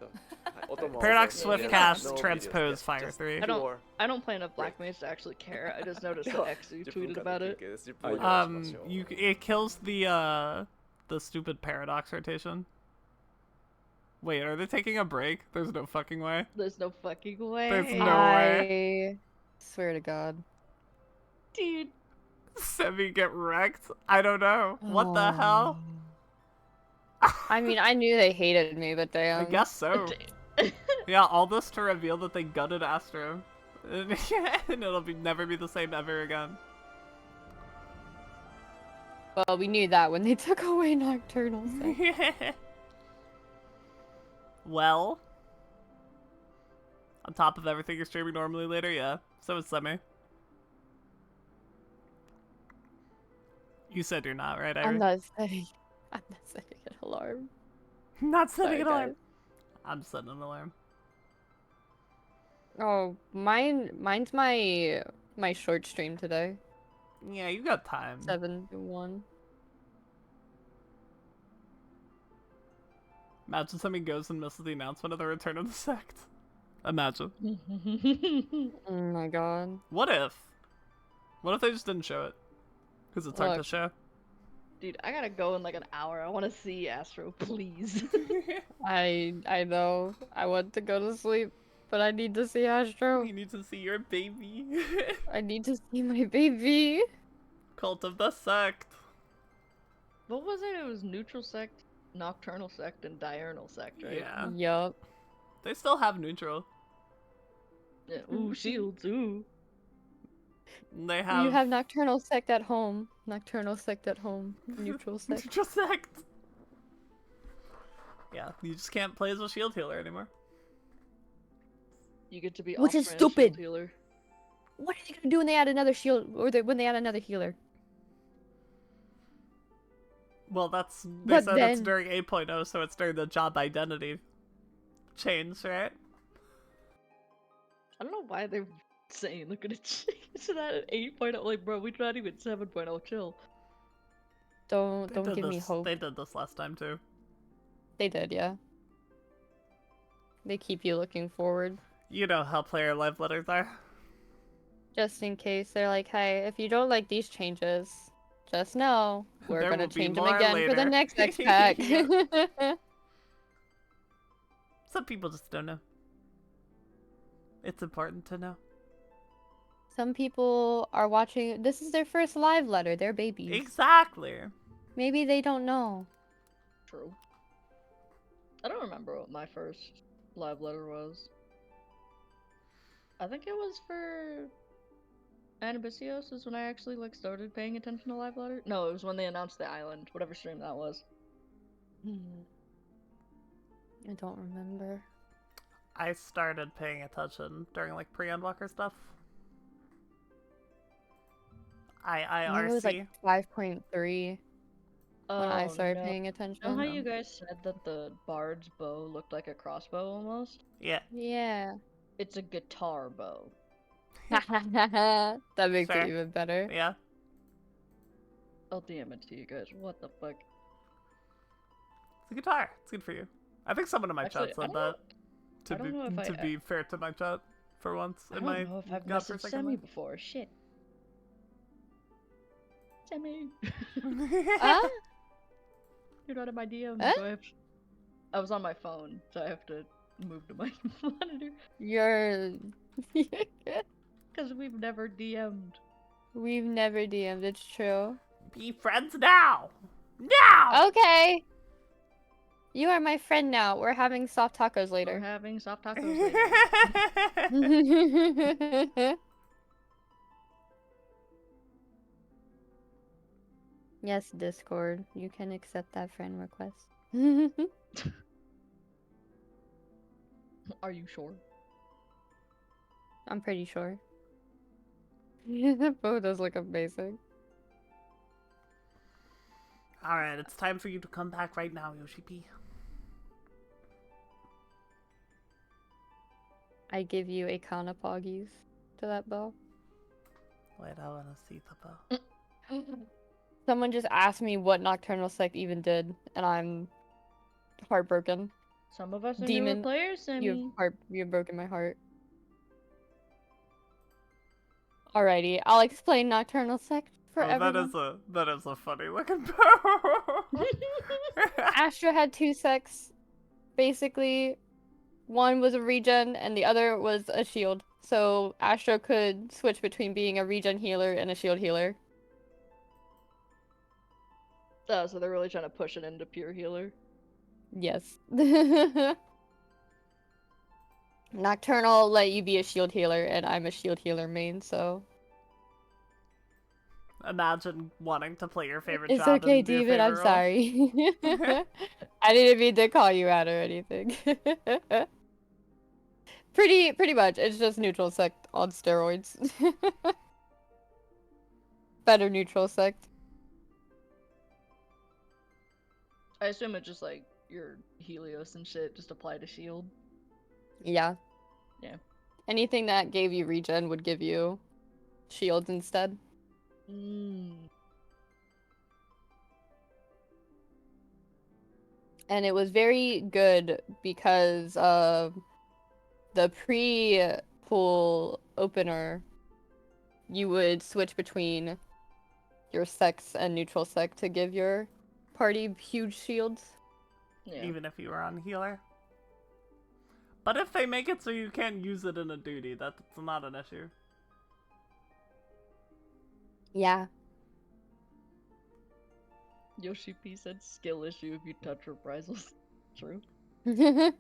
So, はい音も Paradox, そうですね swift cast, No videos, transpose, just fire three. I don't- pure I don't play enough Black Mage to actually care. I just noticed that XU 10分 tweeted 間 about の休 it. 憩です10分お願いしましょう You it kills the stupid paradox rotation. Wait, are they taking a break? There's no fucking way. There's no fucking way. There's no way. I swear to God. Dude. Semi get wrecked? I don't know. What the hell? I mean, I knew they hated me, but I damn. guess so. Yeah, all this to reveal that they gutted Astro. And it'll never be the same ever again. Well, we knew that when they took away Nocturnal. So. Well, on top of everything you're streaming normally later, yeah. So is Semi. You said you're not, right, I'm Irie? not setting an alarm. Not setting Sorry, an alarm. guys. I'm setting an alarm. Oh, mine's my short stream today. Yeah, you got time. 7-1. Imagine somebody goes and misses the announcement of the return of the sect. Imagine. Oh my god. What if? What if they just didn't show it? Because it's hard to Look. show. Dude, I gotta go in like an hour. I want to see Astro, please. I know. I want to go to sleep, but I need to see Astro. You need to see your baby. I need to see my baby. Cult of the sect. What was it? It was Neutral Sect, Nocturnal Sect, and Diurnal Sect, right? Yeah. Yup. They still have neutral. Yeah. Ooh, shields. Ooh. They have. You have Nocturnal Sect at home. Nocturnal Sect at home. Neutral Sect. Neutral sect. Yeah, you just can't play as a shield healer anymore. You get to be Which is off-brand shield stupid. healer. What are they gonna do when they add another shield, or when they add another healer? Well, that's they But said it's then- during 8.0, so it's during the job identity change, right? I don't know why they're saying they're gonna change that at 8.0. Like, bro, we're not even 7.0. Chill. Don't They did give me this- hope. They did this last time too. They did, yeah. They keep you looking forward. You know how player live letters are. Just in case they're like, hey, if you don't like these changes, just know we're There gonna will be change them more again for the later." next X pack. Some people just don't know. It's important to know. Some people are watching. This is their first live letter. They're babies. Exactly. Maybe they don't know. True. I don't remember what my first live letter was. I think it was for Anabisios is when I actually like started paying attention to live letter. No, it was when they announced the island, whatever stream that was. I don't remember. I started paying attention during like pre-Endwalker stuff. I think IRC. it was like 5.3 when I Oh, started no. paying You attention. know how you guys said that the bard's bow looked like a crossbow almost? Yeah. Yeah. It's a guitar bow. That makes Sure. it even better. Yeah. I'll DM it to you guys. What the fuck? It's a guitar. It's good for you. I think someone in my Actually, chat I said don't that. I don't know if To be fair to my chat, for once, I in don't my know if I've godforsaken messaged Semi life. before. Shit. Semi. Ah? You're not in my DM. Huh? So I was on my phone, so I have to move to my monitor. You're. Because we've never DM'd. We've never DM'd, it's true. Be friends now! Now! Okay! You are my friend now. We're having soft tacos We're later. having soft tacos later. Yes, Discord. You can accept that friend request. Are you sure? I'm pretty sure. That bow does look amazing. Alright, it's time for you to come back right now, Yoshi P. I give you a Kanapoggies to that bow. Wait, I wanna see the bow. Someone just asked me what Nocturnal Sect even did, and I'm heartbroken. Some of us are Demon, newer players, Semi. You've broken my heart. Alrighty, I'll explain Nocturnal Sect for Oh, everyone. that is a funny looking bow. Astra had two sects. Basically, one was a regen and the other was a shield. So Astra could switch between being a regen healer and a shield healer. Oh, so they're really trying to push it into pure healer. Yes. Nocturnal let you be a shield healer, and I'm a shield healer main, so... Imagine wanting to play your favorite It's job okay, and be your David, I'm favorite role. sorry. I didn't mean to call you out or anything. Pretty much, it's just neutral sect on steroids. Better neutral sect. I assume it's just like your Helios and shit just apply to shield. Yeah. Yeah. Anything that gave you regen would give you shields instead. And it was very good because of the pre-pool opener. You would switch between your sex and neutral sec to give your party huge shields. Yeah. Even if you were on healer. But if they make it so you can't use it in a duty, that's not an issue. Yeah. Yoshi P said skill issue if you touch reprisals. True. It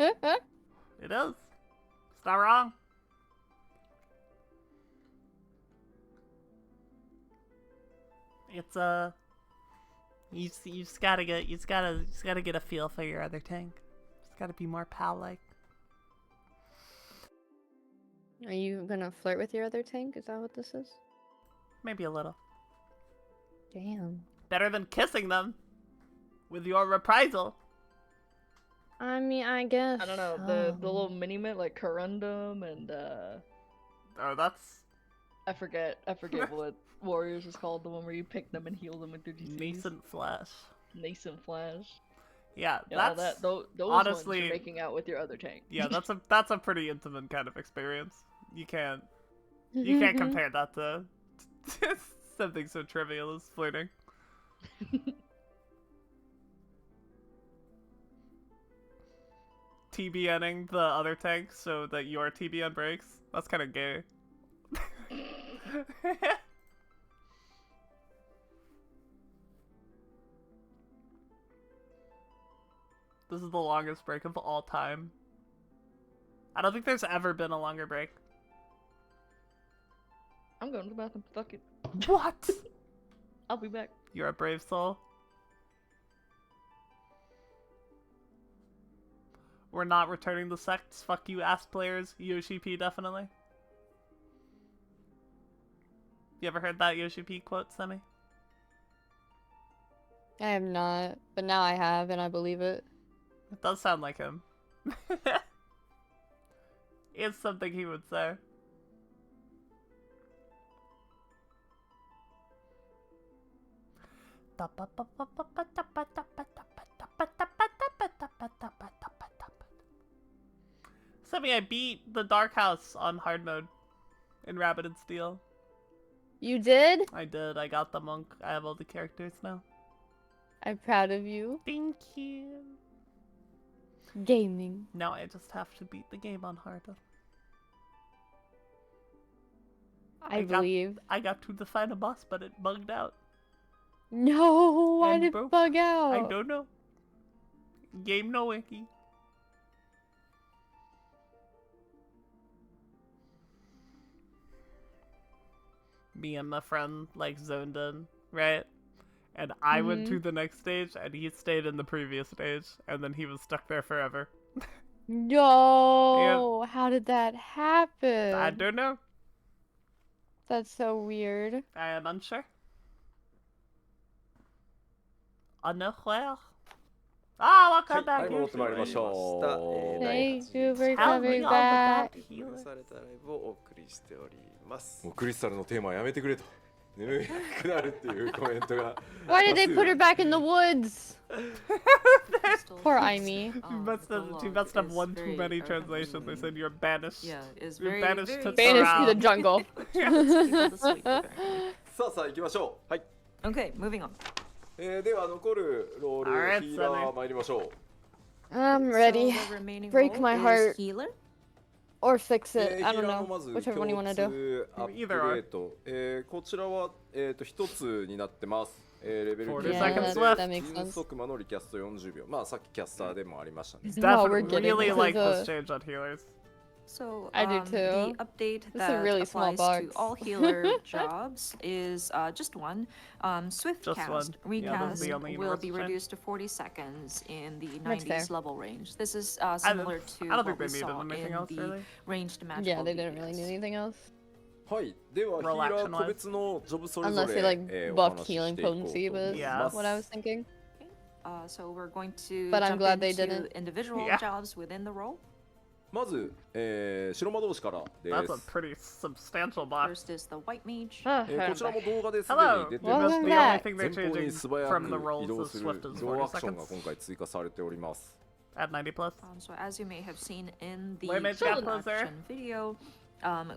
is. It's not wrong. It's you just gotta get a feel for your other tank. It's gotta be more pal-like. Are you gonna flirt with your other tank? Is that what this is? Maybe a little. Damn. Better than kissing them with your reprisal. I mean, I guess. I don't know, the little mini-mit like Corundum and Oh, that's I forget what Warriors is called, the one where you pick them and heal them with your DCs. nascent flash. Nascent Flash. Yeah, Yeah, that's those honestly ones you're making out with your other tank. yeah, that's a pretty intimate kind of experience. You can't compare that to something so trivial as flirting. TBNing the other tank so that your TBN breaks. That's kind of gay. This is the longest break of all time. I don't think there's ever been a longer break. I'm going to the bathroom. Fuck it. What? I'll be back. You're a brave soul. We're not returning the sects. Fuck you, ass players. Yoshi P, definitely. You ever heard that Yoshi P quote, Semi? I have not, but now I have, and I believe it. It does sound like him. It's something he would say. Semi, I beat the Dark House on hard mode in Rabbit and Steel. You did? I did. I got the monk. I have all the characters now. I'm proud of you. Thank you. Gaming. Now I just have to beat the game on hard. I believe. I got to the final boss, but it bugged out. No, why And did broke. it bug out? I don't know. Game no wiki. Me and my friend like zoned in, right? And I went to the next stage, and he stayed in the previous stage, and then he was stuck there forever. No, how did that happen? I don't know. That's so weird. I am unsure. Unaware. Ah, welcome はい、 back. 戻ってまいりましょう。 Thank you for Tell me coming all back. about 許 healer. されたライブをお送りしておりますもうクリスタルのテーマはやめてくれと。眠くなるっていうコメントが。 Why did they put her back in the woods? Still Poor thinks, Aimee. She must have one too many translations. They said you're banished. Yeah, is You're very, banished very to Banished to the Sorrow. jungle. people this week, apparently. さあ行きましょう。はい。 Okay, moving on. では残るロール Alright, ヒーラー参りましょう。 I'm ready. So the remaining Break role my is heart. Healer. Or fix it. ヒ I ー don't ラーの know. まず Whichever one you 共 want to do. 通アップデート。こちらは一つになってます。レベル40 Yeah, seconds that, left. that makes 銀 sense. 速魔のリキャスト40秒。まあさっきキャスターでもありましたね。 No, we're Definitely getting really this like is this change on healers. So I do the too. update This is a that really small applies to box. all healer jobs is just one. Swift Just cast one. Yeah, this is recast the only will be universal change. reduced to 40 seconds in the That's fair. 90s level range. This is similar to I don't what think we they needed saw anything in else the really. ranged magical Yeah, they didn't really DPS. need anything else. はい。ではヒー Roll ラ action ー個 wise. 別のジョブそれぞ Unless they れ like お buffed 話し healing していこうと potency, 思 but い Yeah. ます what I was thinking. So we're going to But I'm jump glad they into didn't. individual Yeah. jobs within the role. まず、白魔導士からで That's a す。 pretty substantial box. First is the white mage. こちらも動画ですで Hello. に出て You ま must し be て、 the only thing they're 前方に changing 素早 from the く rolls 移動 as する swift as 移動ア 40クションが seconds 今回追加されております。 at 90 plus. So as you may have seen in the White mage full got closer. action video,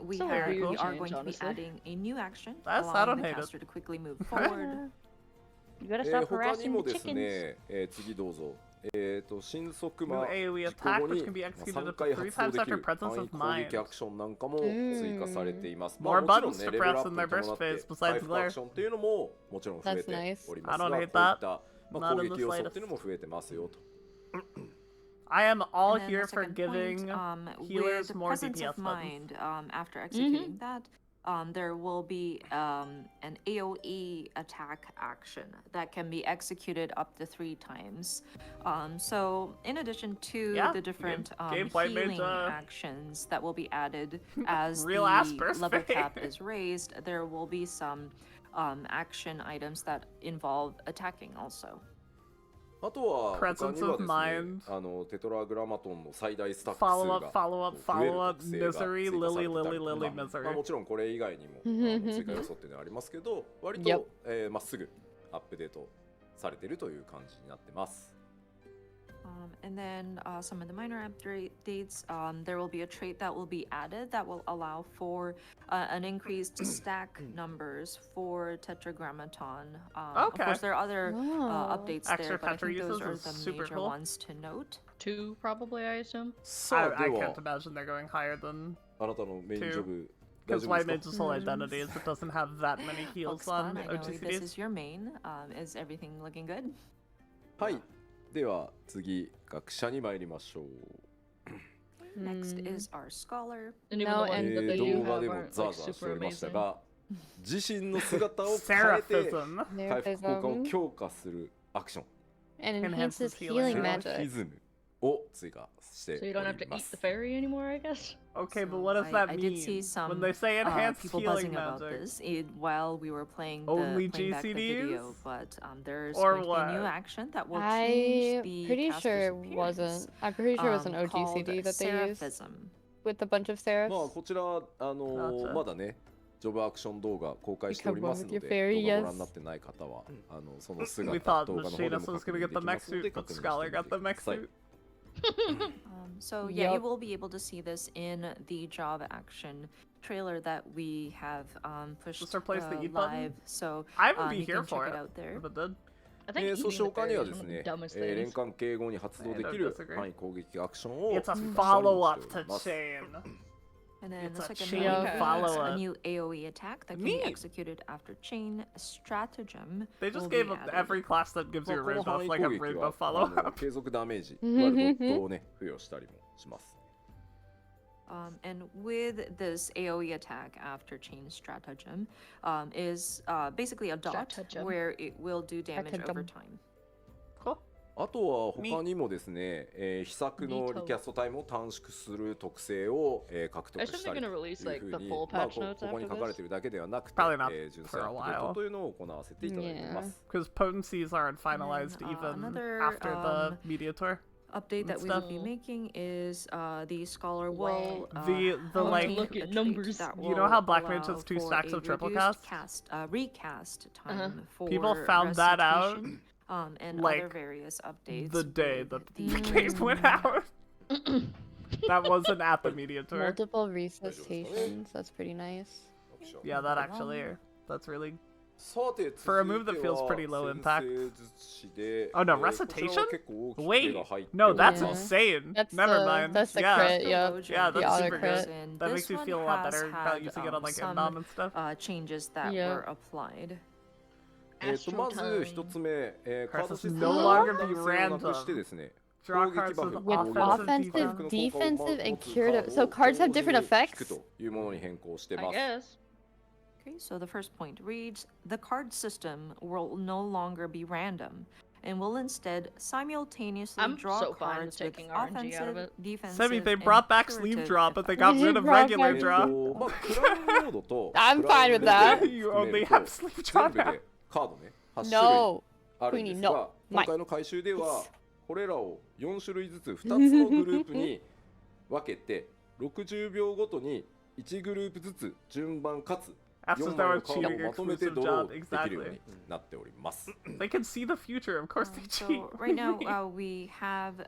we, Still a have, weird we are change, going to be honestly. adding a new action, I allowing don't the hate it. caster to quickly move forward. You gotta stop 他に harassing も the です chickens. ね、次どうぞ。新速 New 魔 AoE 事故 attack 後 which に can be executed 3 up to 回 3発動 times でき after る presence 範囲 of 攻 mind. 撃アクションなんかも追加されています。 More もちろん buttons ね、 to レベル press アップ in に their 伴 burst って phase 回 besides 復ア glare. クションっていうのももちろん増え That's て nice. おります I don't が、 hate こうい that. った、Not 攻 in the 撃要素って slightest. いうのも増えてますよと。I am all And then here the for second giving point, healers with more presence DPS of buttons. mind, after executing that, there will be an AoE attack action that can be executed up to 3 times. So in addition to Yeah, the different gave White Mage, healing actions that will be added as real ass the burst level phase. cap is raised, there will be some action items that involve attacking also. あとは他 Presence には of ですね mind.、テトラグラマトンの最大スタック数 Follow が up, follow up, 増える follow up, 特性が追加さ misery, れてたり lily, と lily, か lily, まあ misery. もちろんこれ以外にも追加要素っていうのはありますけど、割 Yep. とまっすぐアップデートされているという感じになってます。And then some of the minor updates, there will be a trait that will be added that will allow for an increased stack numbers for Tetragrammaton. Of Okay. course, there are other Oh. updates Extra there, but I tetra think those uses are is the super major cool. ones to note. 2 probably, I assume. さあ I で can't は imagine they're going higher than あなたのメインジョブ大 because 丈夫 White ですか？ Mage's whole identity is it doesn't have that many heals on Foxconn, I know this OTCDs. is your main. Is everything looking good? はい。では次学者に参りましょう。 Next is our scholar. And even No, the ones and that they 動 do 画 have でも aren't ザー like ザーして super おりました amazing. が、自身の姿を変えて Seraphism. 回復効果を Seraphism. 強化するアクション And enhances Enhances healing. healing セラ magic. ヒズムを追加してお So you り don't have to ま eat す the。fairy anymore, I guess? Okay, but So what does that I mean? did see some When they say enhanced people healing buzzing about magic. this while we were playing Only playing back the video, GCDs? but there's Or going to be a new what? action that will I'm change the pretty caster's sure it appearance, wasn't. I'm pretty sure it was an called OGCD that they used Seraphism. with a bunch of seraphs. まあこちらGotcha. まだねジョブアクション動画公開しておりますので、 You can run with your fairy, 動画ご覧になってない方はその We 姿 thought 動画の方で Machina も was 確 gonna 認 get で the きま mech すので suit, 確 but 認して Scholar みて got く the だ mech さい。 suit. So yeah, you Yup. will be able to see this in the job action trailer that we have pushed Just replace the eat button? live. So I would be you here can check for it it out there. if it did. I think そ eating して the 他に fairy は is です one of ね the dumbest 連 things. 関敬語に発動でき I る don't disagree. 範囲攻撃アクションを It's a 追加したり follow も up してお to ります。 Chain. And then It's the a second chain one is follow-up. a new AoE attack that can be Neat. executed after chain stratagem. They just will gave be up added. every class that gives ま you あ a この raid 範 buff 囲 like 攻 a 撃 raid は buff follow up. 継続ダメージとなるドットをね付与したりもします。And with this AoE attack after chain stratagem, is basically a dot Stratagem. where it will do damage over Stratagem. time. Cool. あとは他にもですね、秘策のリキャストタイムを短縮する特性を、獲得したりという I assume they're gonna release, ふ like, う the に、 full まあ patch こ notes こに after 書かれ this? ているだけではなくて、 Probably not 純正 for a アップデー while. トというのを行わせていただいています。 Because potencies aren't finalized then, even another, after the media tour. Update that we Stuff. will be making is the scholar will The contain like look a at trait numbers. that You know how will Black Mage allow has 2 for stacks a of triple reduced cast? recast time for People found that out, recitation, and like, other various updates the day with the case went out. That wasn't at the media tour. Multiple resuscitations. That's pretty nice. Yeah, that actually, that's really. さて For a move that feels pretty low impact. Oh, no, recitation? Wait, no, that's Yeah. insane. That's Never the, mind. That's the yeah. crit. Yep. Yeah, The that's auto super crit. good. And That this makes you one feel a lot has better about had, using it on like some, Endom and stuff. changes that Yeah. were applied. まず一つ目、カードシステム No の longer ラン be ダム性をなくして random. ですね、 Draw 攻撃 cards バ with フ、 With offensive, offensive, defensive, and 持つ curative. カー So ドを cards have different 同時に引 effects? くというものに変更して I ます。 guess. Okay, so the first point reads, the card system will no longer be random and will instead simultaneously I'm draw so fine cards with with taking RNG out of offensive, it. defensive, Semi, they and brought back sleeve curative draw, but they effects. got rid of Brought regular ま draw. あ、クラウンモードと I'm クラウ fine ン with モード that. を You 含め only る have と sleeve 全 draw 部で now. カードね、8種類 No. あるんです Queenie, が no.、今回の回収ではこれらを4種類ずつ2つのグループに分けて60秒ごとに1グループずつ順番かつ That's 4 just our 枚のカードを cheating まとめて exclusive ドロー job. できるよう Exactly. になっております。 They can see the future. Of course they cheat. So right now we have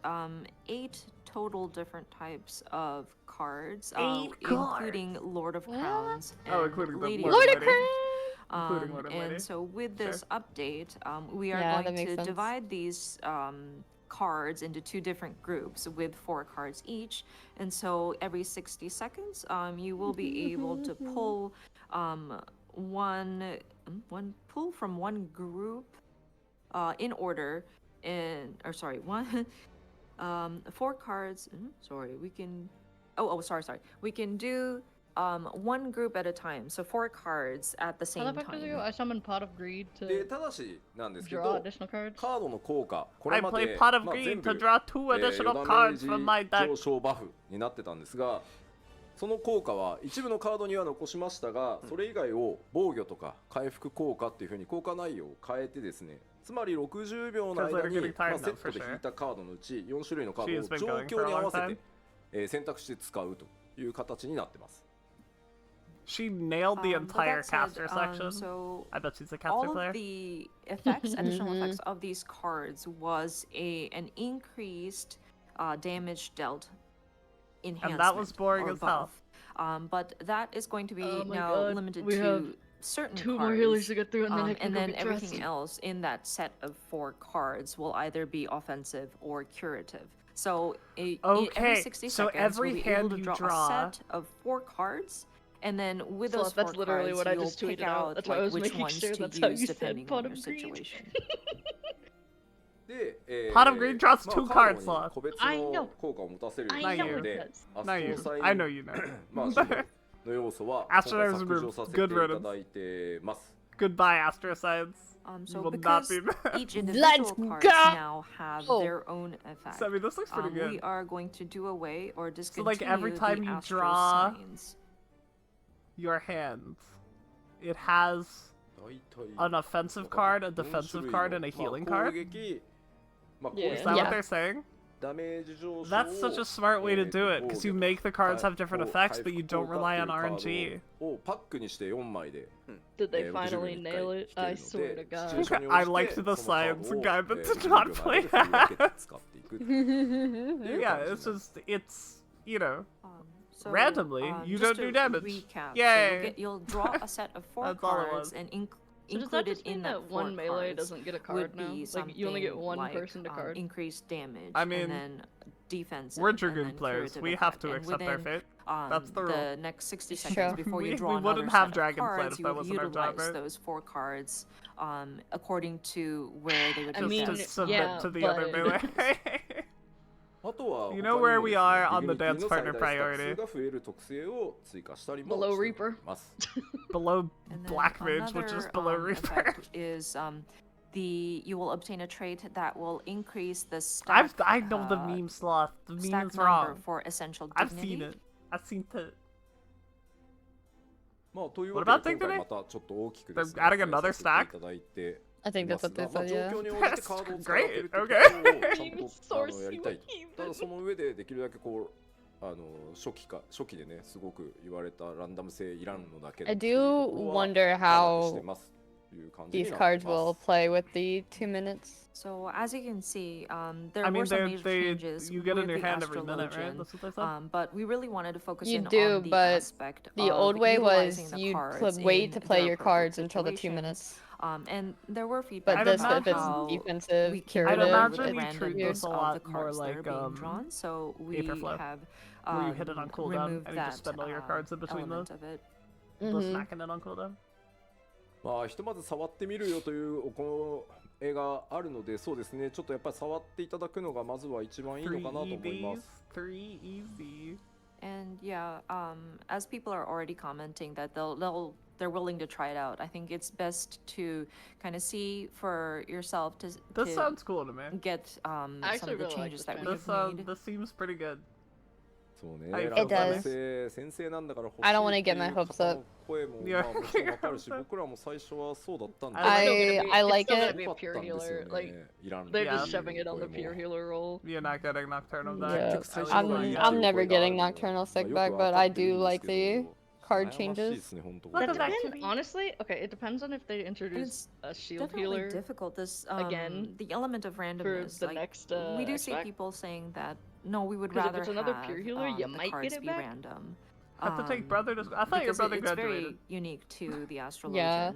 8 total different types of cards, 8 including Lord of Crowns and Oh, including the Lady Lord of of Crowns. Including Lord of Lady. And so with this update, we are Yeah, that going makes to sense. divide these cards into 2 different groups with 4 cards each. And so every 60 seconds, you will be able to pull one pull from one group in order one 4 cards. Sorry, we can. Sorry. We can do one group at a time. So 4 cards at the How same the fuck does it go? time. I summon Pot of Greed で to ただしなんですけ draw ど additional cards. カードの効果こ I れま play で Pot of まあ Greed 全部 to draw 2 4 additional ダメー cards ジ from my deck. 上昇バフになってたんですがその効果は一部のカードには残しましたがそれ以外を防御とか回復効果っていう風に効果内容を変えてですねつまり60秒の間に、まあ、セットで引いたカードのうち4種類のカードを状況に合わせて、選択して使うという形になってます。 She nailed the But entire that said, caster section. so I bet she's a caster all player. of the effects, additional effects of these cards was an increased damage dealt enhancement. And that was boring or as hell. buff. But that is going to be Oh my now God, limited we have to certain 2 cards. more healers to get through, and then I can And go then get everything dressed. else in that set of 4 cards will either be offensive or curative. So every Okay, 60 so seconds, every we'll be able hand to you draw draw- a set of 4 cards, and then with So those 4 that's literally cards, what I you'll just pick tweeted out. out That's why I like was which making ones sure to that's how use you said depending Pot on of your Greed. situation. で、Pot of Greed draws まあ two カー card ドに slots. 個別 I の know. 効果を持たせるよう I にな know るの it で does. ア Not ス you. トロサイン I know you know. まあシンボルの要素は今 Astro 回 has 削除させて good いた riddance. だいてます。 Goodbye, Astrocides. So will not because be bad. each individual Let's cards go! now have Oh. their own effect. So, I mean, this looks pretty We good. are going to do away or So, discontinue like, every time the you astral draw- signs. Your hand. It has 大体 an offensive card, a defensive card, and a まあ healing 攻 card. 撃、まあ、攻 Yeah. Is 撃 that Yeah. what they're saying? ダメージ上昇 That's such a smart way to do it, because you make the cards have different を effects, but you 回復 don't 効果 rely っていう on カー RNG. ドをパックにして4枚で Did they 60 finally 秒に nail 1 it? 回 I 引ける swear の to で、シチュエー God. ションに応 I じ liked て the そのカー science ドを guy, but 60 did 秒 not の間 play で振り分けて使っていくっていう Yeah, it's just, it's, you know, So, Randomly, you just don't do to damage. Recap. Yay. So you'll draw a set of 4 That's all it cards, was. and So does that included just mean in that that 4 one melee cards doesn't get a would card now? be Like you only get something one like, person to card. increased damage. I mean, and then defensive. we're and Dragoon then players. curative We have effect. to And accept our within, fate. That's the rule. The next 60 Sure. seconds before you We draw wouldn't another have set Dragon of Flight cards, if you that would wasn't our job, utilize right? those 4 cards according to where they would I be mean, Just best. submit yeah, to the other but- melee. あとは You know 他に where も we ですね are on the ディグニティ dance の partner 最大 priority. スタッツが増える特性を追加したりも Below しており Reaper. ます Below And then Black Mage, which is another, below Reaper. effect is you will obtain a trait that will increase the stack. I know the meme sloth. The meme stack is number wrong. for essential I've dignity. seen it. I've seen it. まあというわ What け about で Dignity? 今回またちょっと大きくですね They're adding another させてい stack? ただいて I think いま that's す what they が、まあ、 said, 状 yeah. 況に応じてカードを使っているっていうところをちゃんとやりたいとただその上でできるだけこう初期でねすごく言われたランダム性いらんのだけ I do wonder how these cards will play with the 2 minutes. So as you can see, there I mean, were some major changes you get in with your the hand every minute, right? Astrologian, That's what they said. but we really wanted to focus You in do, on the but aspect The of old way utilizing was the you'd cards wait in to play their your appropriate cards until the 2 situations. minutes. And there were feedback But I'd this, about if it's how defensive, we can I'd curative, imagine the you it's treat weird. this a randomness of lot the more cards that like, are being drawn. So we Paperflow, have where you hit it on cooldown removed and you just that spend all your cards in between element the of it. smacking it on cooldown. まあひとまず触ってみるよというお声があるのでそうですねちょっとやっぱり触っていただくのがまずは一番いいのかなと思います。 3 easy. And yeah, as people are already commenting that they're willing to try it out, I think it's best to kind of see for yourself to This sounds cool to me. get some actually of the really like changes this that we band. have made. This seems pretty good. そうね。 It ラブ does. 先生先生なんだから欲しい I don't wanna ってい get my う hopes 方 up. の声も Yeah. まあもちろんわかるし、僕らも最初はそうだったんで I like it's still gonna it. be a pure 良かったんですよ healer. Like ね。いらん they're Yeah. just shoving it on the pure healer role. You're not getting Nocturnal back. Yeah.結局最初 I'm- の方がいいっていう I'm never 声がある getting の Nocturnal まあ Sick よく back, わ but か I ってる do んです like け the ど card 悩ましい changes. ですね本当 Look 'It at that depends, kitty. honestly. Okay, it depends on if they introduce It's a shield definitely healer. difficult. This again the element of randomness. the like, next, we do X see pack. people saying that no, we would 'Cause if rather it's another have pure healer, you the might cards get it be back. random. Have to take brother to school. I thought your Because brother it's very graduated. unique to the astrologian.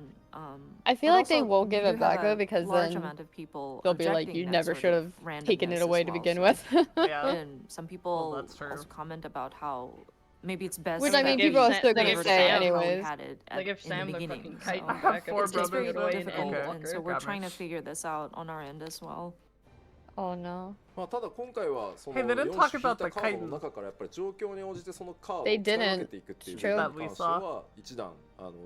I feel but like they also won't give we it do back have though, a because large then amount of people they'll be like, objecting you that never sort should of have taken it randomness away as to well, begin so- with. Yeah. And some people that's true. also comment about how maybe it's best. Which I mean, that people are we still gonna revert say back to how we anyways. had it Like if in Sam the the beginning. fucking kite so- I have back, four it's it's brothers very taking it away in difficult, Okay. and so we're Got me. trying to figure this out on our end as well. Oh no. まあただ今回はその Hey, they didn't 4 talk 種引い about た the カードの中からやっぱり状況に応じてそのカードを They 使い分 didn't. けていくっていう It's 部 true. 分に関しては一段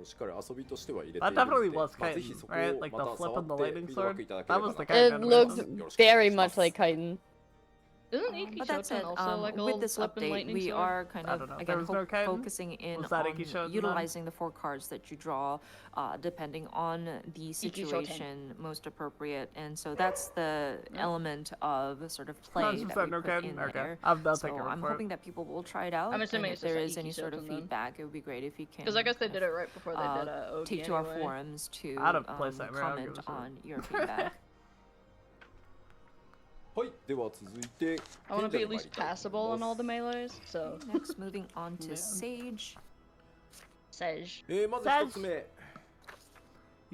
しっかり遊びとしては入れてい That るの definitely で、 was まあぜ Chitin, ひそこ right? を Like ま the た flip 触 and the って lightning フィードバッ sword. クいただけ That れば was な the と guy It that 思います looks よろしくお願い very しま much す like chitin. Isn't Iki But that Shoten said, also like a with little this flip and update, lightning we sword? are kind I of don't know. There again was no Kaiden? focusing in Was that on Iki Shoten then? utilizing the 4 cards that you draw, depending on the Shoten. situation most appropriate, and so that's the element of sort of play that 100% we no put in Kaiden? Okay. there. I'll So take your word I'm for it. hoping that people will try it out, I'm assuming and it's if there just is like any Iki sort of Shoten then. feedback, it would be great if you can. Because I guess they kind did of, it right before they did OG take to our anyway. forums to Out of place, I mean, I don't give comment a shit. on your feedback. はいでは続いて I want to 賢者 be に at 参り least たい passable と思 in い all ま the す melees, so Next, moving on to Man. Sage. Sage. まず一つ目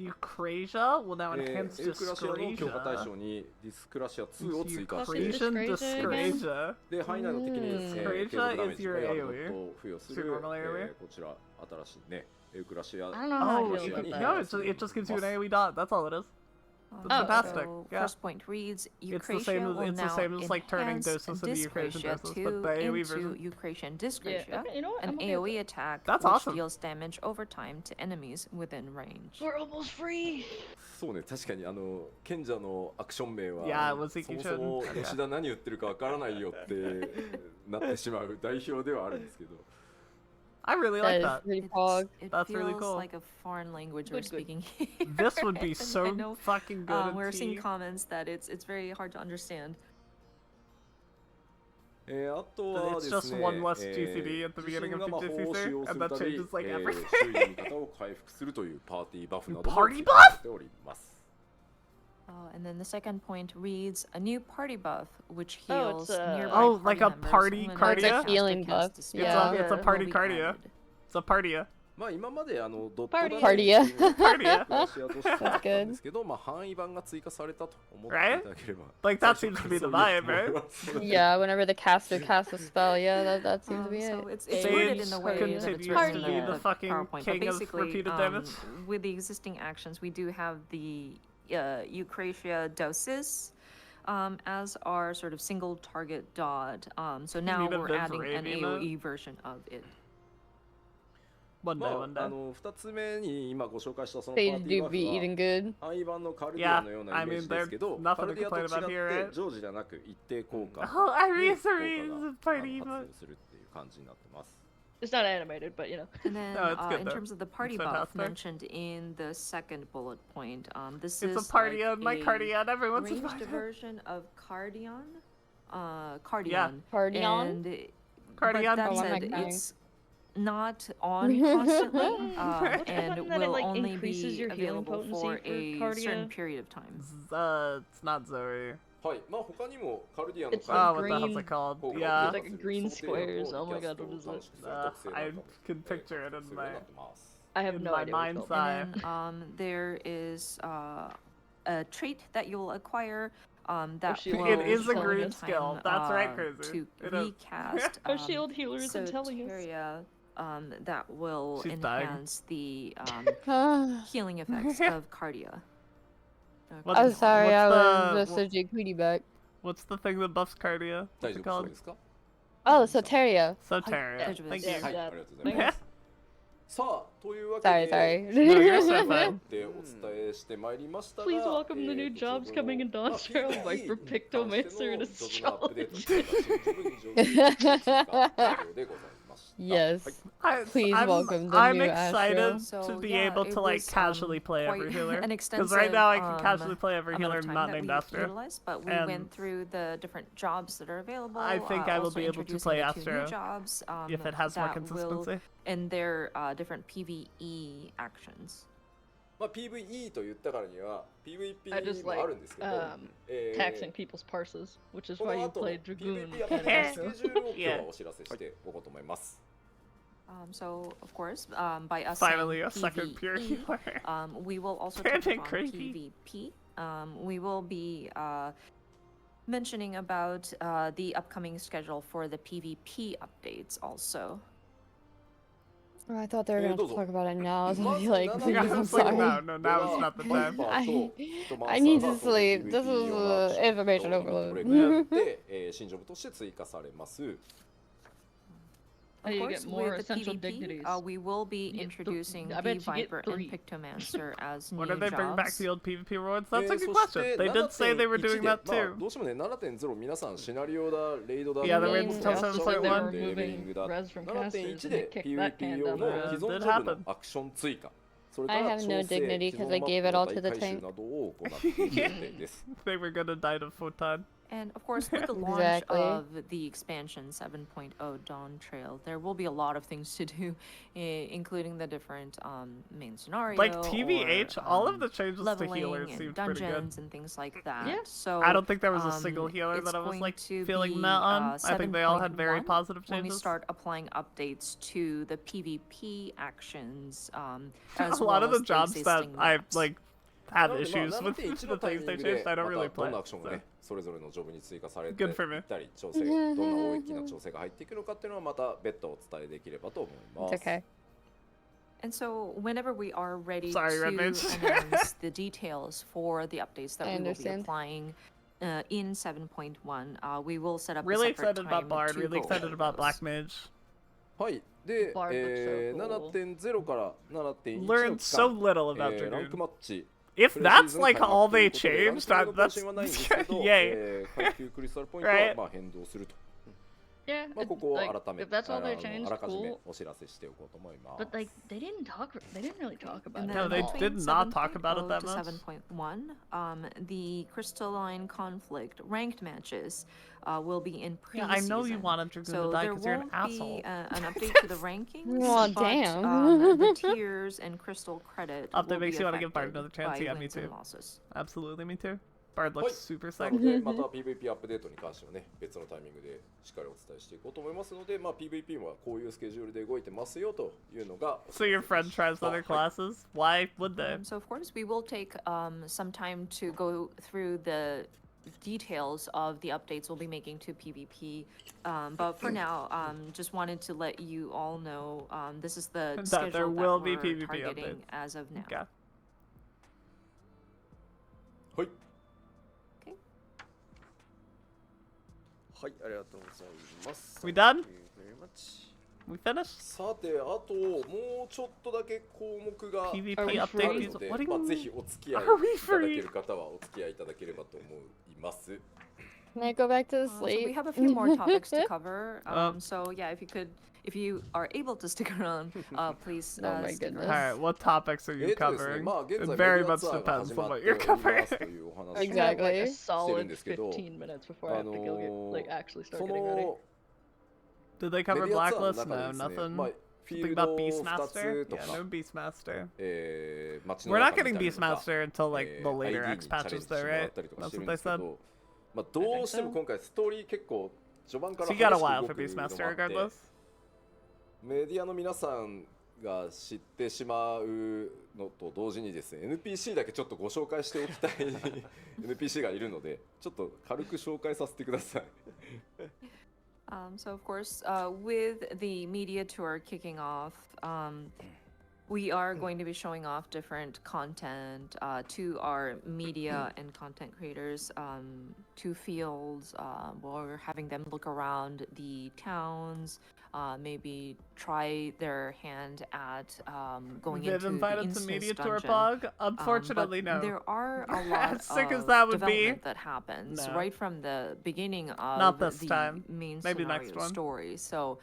Eucrasia will now エ enhance ウクラシアの強化対 Discrasia. 象にディスクラシア2を追加して Eucrasian Discrasia Discrasia. で範囲内の敵に、継 Discrasia 続ダメー is ジ your が AoE. を付与す Is your る、 normal AoE? こちら新しいねエウクラシア I don't know how I Oh, feel about yeah. that. no, it just gives you an AoE dot. That's all it is. Oh, fantastic, So yeah. first point reads It's the same Eucrasia as- will it's the now same as, like, turning enhance Dosus into Eucrasian Discrasia Dosus, 2 but the AoE into version. Eucrasian Yeah, Discrasia, okay, you know what? an I'm okay with AoE that. attack That's which awesome. deals damage over time to enemies within range. We're almost free. そうね確かに賢者のアクション名は Yeah, it was そ Iki もそも Shoten. 吉田何言ってるかわからないよってなってしまう代表ではあるんですけど I really That like is that. pretty It's- pog. It That's feels really cool. like a foreign language we're Good, good. speaking This would be And I so know, fucking good. we're in seeing T. comments that it's very hard to understand. あとは It's です just ね one less GCD at the 自 beginning 身 of が魔法を GCC, 使用す and る that たび changes like 周囲 everything. の味方を回復するというパーティーバフなども Party 追 buff? 加されております And then the second point reads a new party buff, which Oh, it's, heals nearby Oh, like a members party when cardia? a It's a caster healing casts buff, dispel yeah. It's a will party be cardia. added. It's a partia. まあ今までドットパーティーダメージっていうのが Party クラシアとしてあったんですけど、まあ範囲版が追加されたと思っていただければ。 Like, that seems to be the vibe, right? Yeah, whenever the caster casts a spell, yeah, that seems to be it. So it's Sage worded in the way that it's continues written to in be the fucking PowerPoint. But king of basically, repeated damage. with the existing actions, we do have the Eucrasia Dosis as our sort of single target dot. So now need a we're Viv's adding an Raven AoE version of it. One day, ま one あ day. 2つ目に今ご紹介したそのパ Sage ーティー do バ be フ eating は good. 範囲版のカルディアのようなイメージですけど、 Yeah, I mean, カルディアと nothing to complain about 違 here, っ right? て常時じゃなく一定効果 Oh, I で read 効果 the reasons が of party 発 buff. 生するっていう感じになってます。 It's not animated, but you know. And then No, it's good in though. terms of the party It's buff fantastic. mentioned in the second bullet point, this It's is a party like on my a cardian. Everyone's ranged invited. version of Cardion. Cardion. Yeah. Cardion? And Cardion but that Oh, I'm said, not going. it's not on constantly, and Isn't that it, will like, only increases be your healing available potency for for a Cardia? certain period of time. It's not Zoe. はい、まあ他にもカルディアの It's 回 Oh, like what the hell's green- it called? 効果を Yeah. 強化する Like green 想定力 squares. を Oh my キャ god, スト what is を it? 楽しくする I 特性なんかも can picture it in するようにな my ってます。 I have in no my idea what it's mind's called. eye. And then there is a trait that you'll acquire that shield will healer It is a over green time, skill. That's right, Crazy. To It is. recast Our shield healer isn't telling us. Soteria, that will She's dying. enhance the I'm healing effects of Cardia. What's- sorry, I was what's just a Jacudi back. What's the thing that buffs cardia? 大 What's 丈 it 夫そう called? ですか Oh, Soteria. Soteria. Yeah. Thank Yeah. you. はい、 Yeah. ありがとうございます。さあというわけ Sorry, で sorry. No, you're so fine. でお伝えしてまいりましたが Please welcome the new jobs coming in Dawn's Trail, Viper Pictomancer and ジョブのアップデート Astrology. してた新ジョブに上手に追加内容でございました。 Yes. I'm Please welcome the I'm new excited Astro. to So, be yeah, able it to like was, casually play quite every healer. an Because right now I can extensive, casually play every amount healer of time not that named we Astro. utilized, but we And went through the different jobs that are available. I think I will also be able to introducing play the two new Astro jobs, if it has more that will, consistency. and their different PVE actions. まあ PVE と言ったからには I just PVP もあ like るんですけど、 taxing people's parses, which is こ why の you 後の play Dragoon PVP アッ and プデート Astro. スケジュールを今日はお知らせしておこうと思います。 So, of course, by us Finally, saying a second pure PVE, healer. we will also Damn touch it, upon crazy. PvP. We will be mentioning about the upcoming schedule for the PvP updates also. Oh, I thought they were gonna talk about it now. So I'll be like, I please, I I'm was like, sorry. no, now is not the time. I need to sleep. This is information こ overload. れによって新ジョブとして追加されます。 How Of you course, get more with the essential PvP, dignities. we will be You get introducing I the bet you get Viper 3. and Pictomancer as new What did they bring back jobs. the old PvP rewards? That's a そ good して question. They did say they were doing that まあ too. どうしてもね 7.0 皆さんシナリオだレイドだ Yeah, the と raids か till やっちゃう 7.1 のでレベリングだ Res from casters 7.1 and で kick that PVP can 用 down の the road. 既存ジ Did ョブ happen. のアクション追加それか I ら have 調 no 整 dignity 既存 'cause I マッ gave プ it の all 大 to the 回収 tank. などを行っていく予定です They were gonna die of Photon. And of course, with the launch Exactly. of the expansion 7.0 Dawn Trail, there will be a lot of things to do, including the different main scenario. Like TVH, or, all of the changes to leveling healers and seemed pretty good. dungeons and things like that. Yeah. So I don't think there was a single healer it's that I was going like to feeling be, met on. I think they all had very 7.1 positive when we changes. start applying updates to the PvP actions. A As lot well of the as jobs that existing I maps. like had なのでまあ issues with 7.1 the のタイ things ミン they グで changed. I don't ま really たど play. んなアクションが So. ねそれぞれのジョブに追加されて Good for me. いったり調整どんな大きな調整が入っていくのかっていうのはまた別途お伝えできればと思いま It's す。 okay. And so, whenever we are ready Sorry, to Red Mage. announce the details for the updates that I we will be understand. applying in 7.1, we will set up a Really separate excited time about Bard. to Really go excited over about those. Black Mage. はいで、 Bard looks so cool. 7.0 から 7.1 の Learned 期 so 間 little about ランク Dragoon. マッチ If プレシー that's ズン like 開幕 all とい they うことでラン changed, キングの更 that's 新はないんですけど yay. 階級クリスタルポイントは Right. まあ変動すると Yeah, まあ it- ここを like, 改め if that's all they あ changed, らかじめ cool. お知らせしておこうと思います。 But like, they didn't really talk about And it. No, then they at all. did between not talk about it 7.0 that to much. 7.1, the Crystalline Conflict ranked matches will be in Yeah, pre-season. I know you wanted Dragoon So to die there because you're an won't asshole. be an update to the rankings, Aw, but damn. the tiers and crystal credit Update will be makes you wanna give Bard affected another chance. by Yeah, me wins and too. losses. Absolutely, me too. Bard はい looks super な sick. のでまた PVP アップデートに関してはね別のタイミングでしっかりお伝えしていこうと思いますので、まあ、PVP はこういうスケジュールで動いてますよというのが So your friend tries other classes? Why would they? So of course we will take some time to go through the details of the updates we'll be making to PvP. But for now, just wanted to let you all know this is the That schedule there that will be we're PvP targeting updates. as of now. Okay. はい Okay. はい、ありがとうございます。 We done? Thank you very much. We finished? さてあともうちょっとだけ項目が PvP Are we あ update? る these- ので、 What do まあ、 you ぜ mean? ひお付き合いい Are we ただ free? ける方はお付き合いいただければと思います。 Can I go back to So sleep? we have a few more topics to cover. Um, So yeah, if you are able to stick around, please Oh my stick goodness. around. Alright, what topics are you ですね covering? まあ現 It 在 very メディア much ツアーが depends 始 on まっ what てお you're ります covering. というお話を We have like Exactly. a してるん solid ですけど 15 minutes before I have to go get, like, actually start そ getting ready. の Did they メ cover ディアツアーの Blacklist? 中で No, ですね、 nothing. まあ、フィー Something ルド about 2 Beastmaster? つと Yeah, か no Beastmaster. 街の We're not 中見 getting たりとか Beastmaster until like the later ID X にチャレンジ patches して though, もら right? ったりとか That's してるん what で they すけ said. ど、まあ、どうしても今回ストーリー結構序盤から So 激 you し got く a while 動 for くのもあ Beastmaster って regardless. メディアの皆さんが知ってしまうのと同時にですね NPC だけちょっとご紹介しておきたいNPC がいるのでちょっと軽く紹介させてください。So of course, with the media tour kicking off, we are going to be showing off different content to our media and content creators, to fields. We're having them look around the towns, maybe try their hand at going Viv into the invited to instance media tour dungeon. Pog? Unfortunately, But no. there are a lot As sick as of that would be, development that happens no. right from the beginning of Not this the time. main Maybe scenario next one. story. So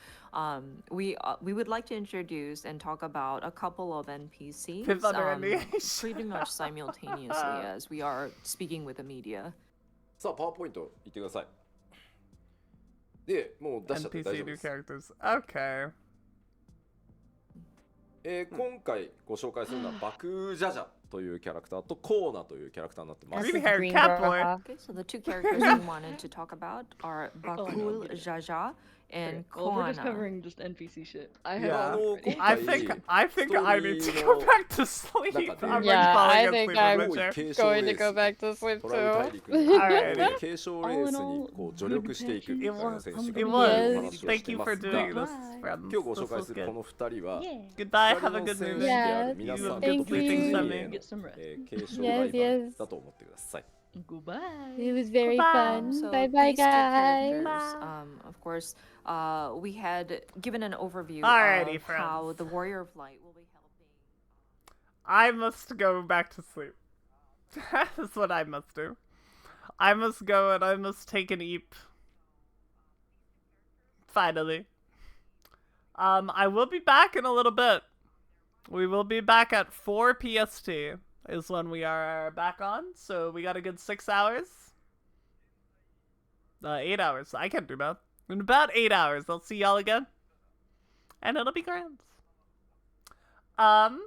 we would like to introduce and talk about a couple of NPCs Viv under NDA. pretty much simultaneously as we are speaking with the media. さあパワーポイントいってください。でもう出しちゃって大 NPC 丈夫 new です。 characters. Okay. 今回ご紹介するのはバクジャジャというキャラクターとコーナというキャラクターになってます。 Green haired cat boy. Okay, so the two characters we wanted to talk about are Bakul Jaja and Well, we're just Koana. covering just NPC shit. I have Yeah. already. I think I need to go back to sleep. I'm like Yeah, falling I asleep think in I'm the chair. 継承 Going レ to ー go ス back to sleep トラウ大 too. 陸に Alrighty. 継承レースにこう助力していく It was. 選手が It いる was. というお話をし Thank て you ま for す doing が this, friends. 今日ご This 紹介 was するこ good. の2人は Goodbye. 2 Have 人 a の good 選 movie. 手である Yes. 皆さん Thank 特 you. 別 Thank 運 you. 営の Get some rest. 継承ライバ Yes, ル yes. だと思ってください。 Goodbye. It was very Goodbye. fun. So Bye bye, these two guys. characters, of course, we had given an overview Alrighty, of how friends. the Warrior of Light will be helping. I must go back to sleep. That's what I must do. I must go and I must take an eep. Finally. I will be back in a little bit. We will be back at 4 PST is when we are back on. So we got a good 6 hours. 8 hours. I can't do math. In about 8 hours, I'll see y'all again. And it'll be grand. I'm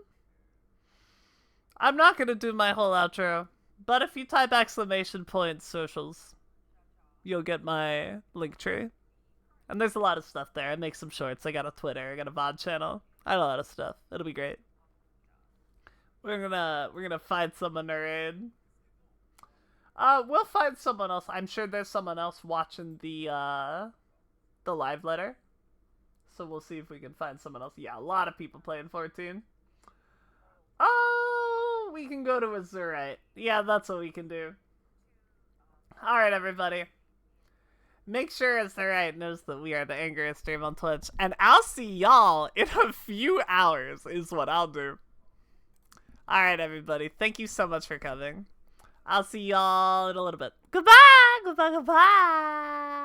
not gonna do my whole outro, but if you type ! socials, you'll get my link tree. And there's a lot of stuff there. I make some shorts. I got a Twitter. I got a VOD channel. I got a lot of stuff. It'll be great. We're gonna find someone to raid. We'll find someone else. I'm sure there's someone else watching the live letter. So we'll see if we can find someone else. Yeah, a lot of people playing 14. Oh, we can go to Azurite. Yeah, that's what we can do. Alright, everybody. Make sure Azurite knows that we are the angriest stream on Twitch. And I'll see y'all in a few hours is what I'll do. Alright, everybody. Thank you so much for coming. I'll see y'all in a little bit. Goodbye! Goodbye, goodbye!